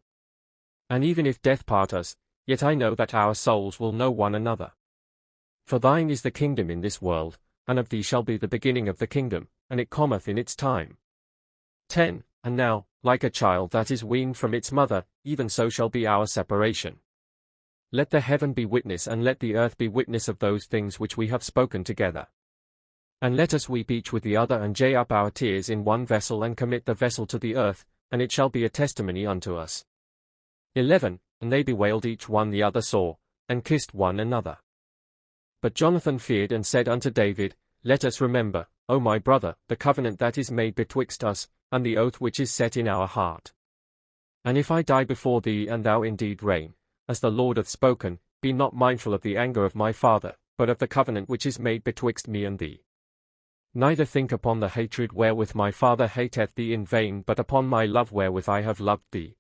And even if death part us, yet I know that our souls will know one another. For thine is the kingdom in this world, and of thee shall be the beginning of the kingdom, and it cometh in its time. 10. And now, like a child that is weaned from its mother, even so shall be our separation. Let the heaven be witness, and let the earth be witness of those things which we have spoken together. And let us weep each with the other, and j up our tears in one vessel, and commit the vessel to the earth, and it shall be a testimony unto us. 11. And they bewailed each one the other sore, and kissed one another. But Jonathan feared and said unto David, Let us remember, O my brother, the covenant that is made betwixt us, and the oath which is set in our heart. And if I die before thee, and thou indeed reign, as the Lord hath spoken, be not mindful of the anger of my father, but of the covenant which is made betwixt me and thee. Neither think upon the hatred wherewith my father hateth thee in vain, but upon my love wherewith I have loved thee.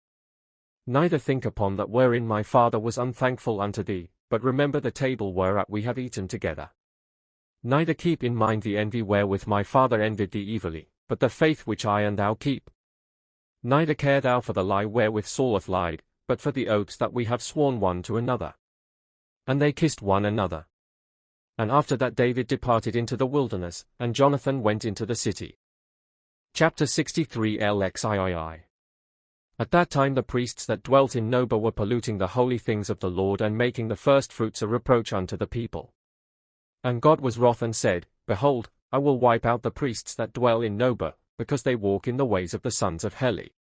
Neither think upon that wherein my father was unthankful unto thee, but remember the table whereat we have eaten together. Neither keep in mind the envy wherewith my father envied thee evilly, but the faith which I and thou keep. Neither care thou for the lie wherewith Saul hath lied, but for the oaths that we have sworn one to another. And they kissed one another. And after that David departed into the wilderness, and Jonathan went into the city. Chapter 63 LXIII. At that time the priests that dwelt in Noba were polluting the holy things of the Lord, and making the firstfruits a reproach unto the people. And God was wroth and said, Behold, I will wipe out the priests that dwell in Noba, because they walk in the ways of the sons of Heli.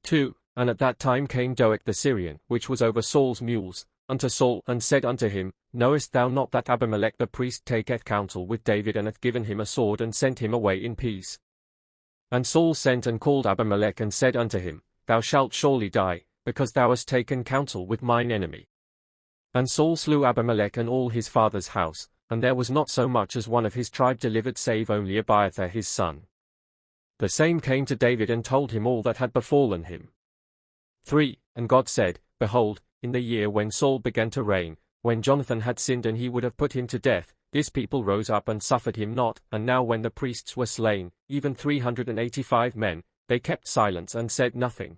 2. And at that time came Doeg the Syrian, which was over Saul's mules, unto Saul, and said unto him, Knowest thou not that Abimelech the priest taketh counsel with David, and hath given him a sword, and sent him away in peace? And Saul sent and called Abimelech, and said unto him, Thou shalt surely die, because thou hast taken counsel with mine enemy. And Saul slew Abimelech and all his father's house, and there was not so much as one of his tribe delivered, save only Abiathar his son. The same came to David and told him all that had befallen him. 3. And God said, Behold, in the year when Saul began to reign, when Jonathan had sinned and he would have put him to death, this people rose up and suffered him not, and now when the priests were slain, even 385 men, they kept silence and said nothing.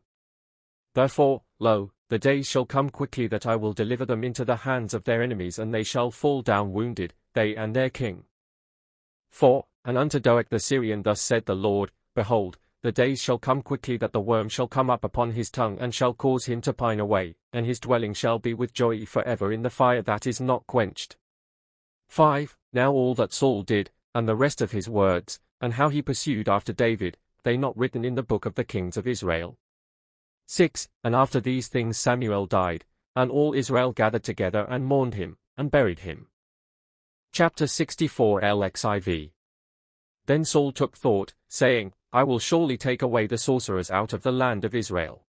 Therefore, lo, the days shall come quickly that I will deliver them into the hands of their enemies, and they shall fall down wounded, they and their king. 4. And unto Doeg the Syrian thus said the Lord, Behold, the days shall come quickly that the worm shall come up upon his tongue, and shall cause him to pine away, and his dwelling shall be with joy forever in the fire that is not quenched. 5. Now all that Saul did, and the rest of his words, and how he pursued after David, they not written in the book of the kings of Israel? 6. And after these things Samuel died, and all Israel gathered together and mourned him, and buried him. Chapter 64 LXIV. Then Saul took thought, saying, I will surely take away the sorcerers out of the land of Israel.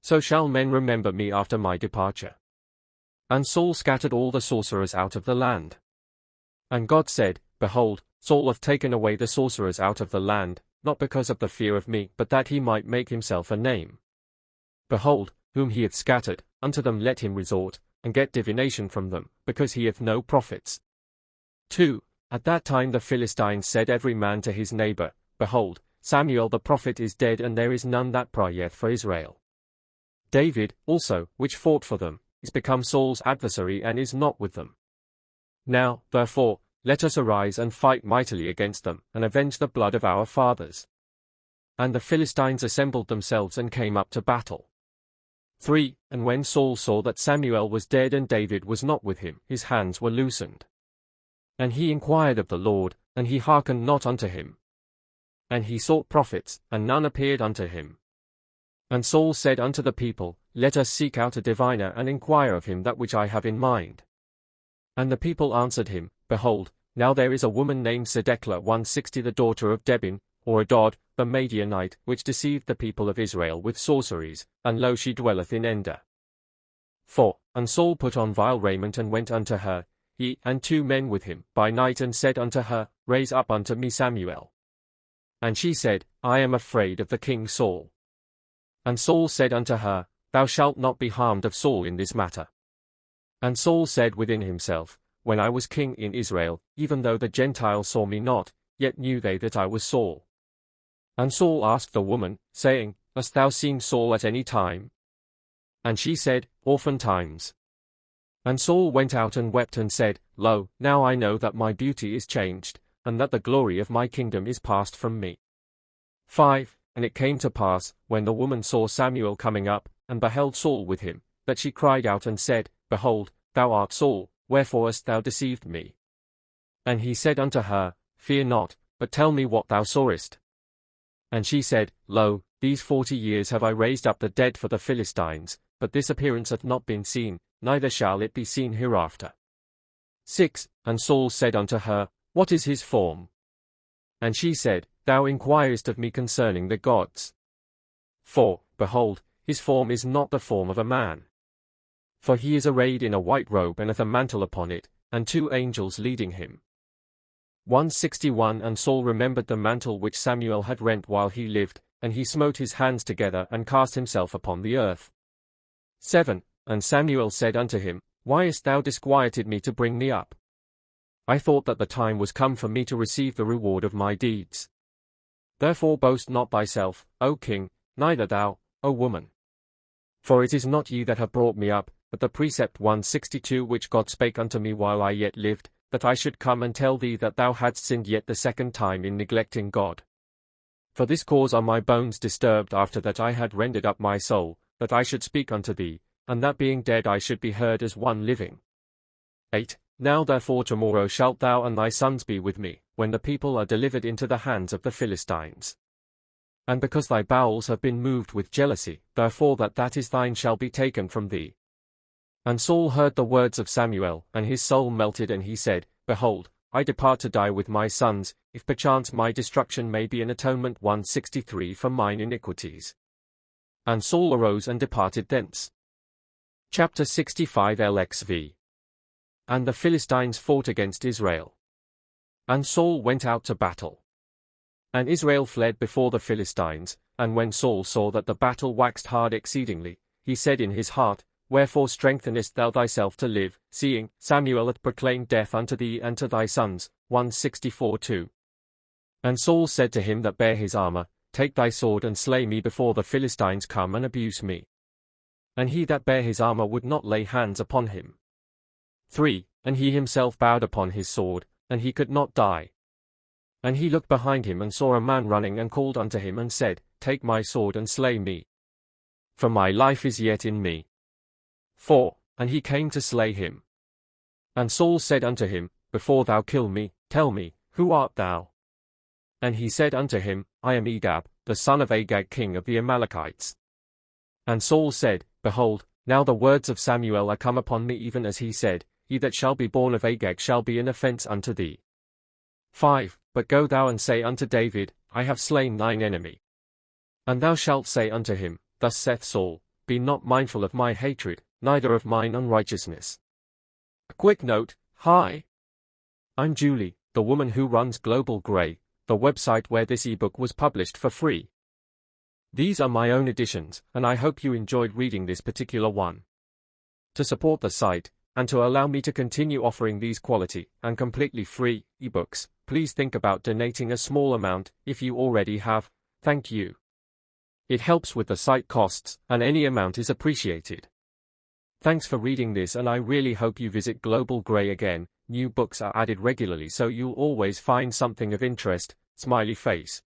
So shall men remember me after my departure. And Saul scattered all the sorcerers out of the land. And God said, Behold, Saul hath taken away the sorcerers out of the land, not because of the fear of me, but that he might make himself a name. Behold, whom he hath scattered, unto them let him resort, and get divination from them, because he hath no prophets. 2. At that time the Philistines said every man to his neighbor, Behold, Samuel the prophet is dead, and there is none that prayeth for Israel. David, also, which fought for them, is become Saul's adversary and is not with them. Now, therefore, let us arise and fight mightily against them, and avenge the blood of our fathers. And the Philistines assembled themselves and came up to battle. 3. And when Saul saw that Samuel was dead and David was not with him, his hands were loosened. And he inquired of the Lord, and he hearkened not unto him. And he sought prophets, and none appeared unto him. And Saul said unto the people, Let us seek out a diviner and inquire of him that which I have in mind. And the people answered him, Behold, now there is a woman named Sedekla 160 the daughter of Debin, or Adad, the Madianite, which deceived the people of Israel with sorceries, and lo she dwelleth in Ender. 4. And Saul put on vile raiment and went unto her, he and 2 men with him, by night, and said unto her, Raise up unto me Samuel. And she said, I am afraid of the king Saul. And Saul said unto her, Thou shalt not be harmed of Saul in this matter. And Saul said within himself, When I was king in Israel, even though the Gentiles saw me not, yet knew they that I was Saul. And Saul asked the woman, saying, Hast thou seen Saul at any time? And she said, Oftentimes. And Saul went out and wept and said, Lo, now I know that my beauty is changed, and that the glory of my kingdom is passed from me. 5. And it came to pass, when the woman saw Samuel coming up, and beheld Saul with him, that she cried out and said, Behold, thou art Saul, wherefore hast thou deceived me? And he said unto her, Fear not, but tell me what thou sawest. And she said, Lo, these 40 years have I raised up the dead for the Philistines, but this appearance hath not been seen, neither shall it be seen hereafter. 6. And Saul said unto her, What is his form? And she said, Thou inquirest of me concerning the gods. 4. Behold, his form is not the form of a man. For he is arrayed in a white robe and hath a mantle upon it, and 2 angels leading him. 161 And Saul remembered the mantle which Samuel had rent while he lived, and he smote his hands together and cast himself upon the earth. 7. And Samuel said unto him, Why hast thou disquieted me to bring me up? I thought that the time was come for me to receive the reward of my deeds. Therefore boast not thyself, O king, neither thou, O woman. For it is not ye that have brought me up, but the precept 162 which God spake unto me while I yet lived, that I should come and tell thee that thou hadst sinned yet the second time in neglecting God. For this cause are my bones disturbed after that I had rendered up my soul, that I should speak unto thee, and that being dead I should be heard as one living. 8. Now therefore tomorrow shalt thou and thy sons be with me, when the people are delivered into the hands of the Philistines. And because thy bowels have been moved with jealousy, therefore that is thine shall be taken from thee. And Saul heard the words of Samuel, and his soul melted, and he said, Behold, I depart to die with my sons, if perchance my destruction may be an atonement 163 for mine iniquities. And Saul arose and departed thence. Chapter 65 LXV. And the Philistines fought against Israel. And Saul went out to battle. And Israel fled before the Philistines, and when Saul saw that the battle waxed hard exceedingly, he said in his heart, Wherefore strengthenest thou thyself to live, seeing Samuel hath proclaimed death unto thee and to thy sons? 164:2. And Saul said to him that bare his armor, Take thy sword and slay me before the Philistines come and abuse me. And he that bare his armor would not lay hands upon him. 3. And he himself bowed upon his sword, and he could not die. And he looked behind him and saw a man running and called unto him and said, Take my sword and slay me. For my life is yet in me. 4. And he came to slay him. And Saul said unto him, Before thou kill me, tell me, who art thou? And he said unto him, I am Edab, the son of Agag king of the Amalekites. And Saul said, Behold, now the words of Samuel are come upon me even as he said, He that shall be born of Agag shall be an offense unto thee. 5. But go thou and say unto David, I have slain thine enemy. And thou shalt say unto him, Thus saith Saul, Be not mindful of my hatred, neither of mine unrighteousness. A quick note, hi. I'm Julie, the woman who runs Global Grey, the website where this ebook was published for free. These are my own editions, and I hope you enjoyed reading this particular one. To support the site, and to allow me to continue offering these quality and completely free ebooks, please think about donating a small amount if you already have. Thank you. It helps with the site costs, and any amount is appreciated. Thanks for reading this, and I really hope you visit Global Grey again. New books are added regularly, so you'll always find something of interest. Smiley face.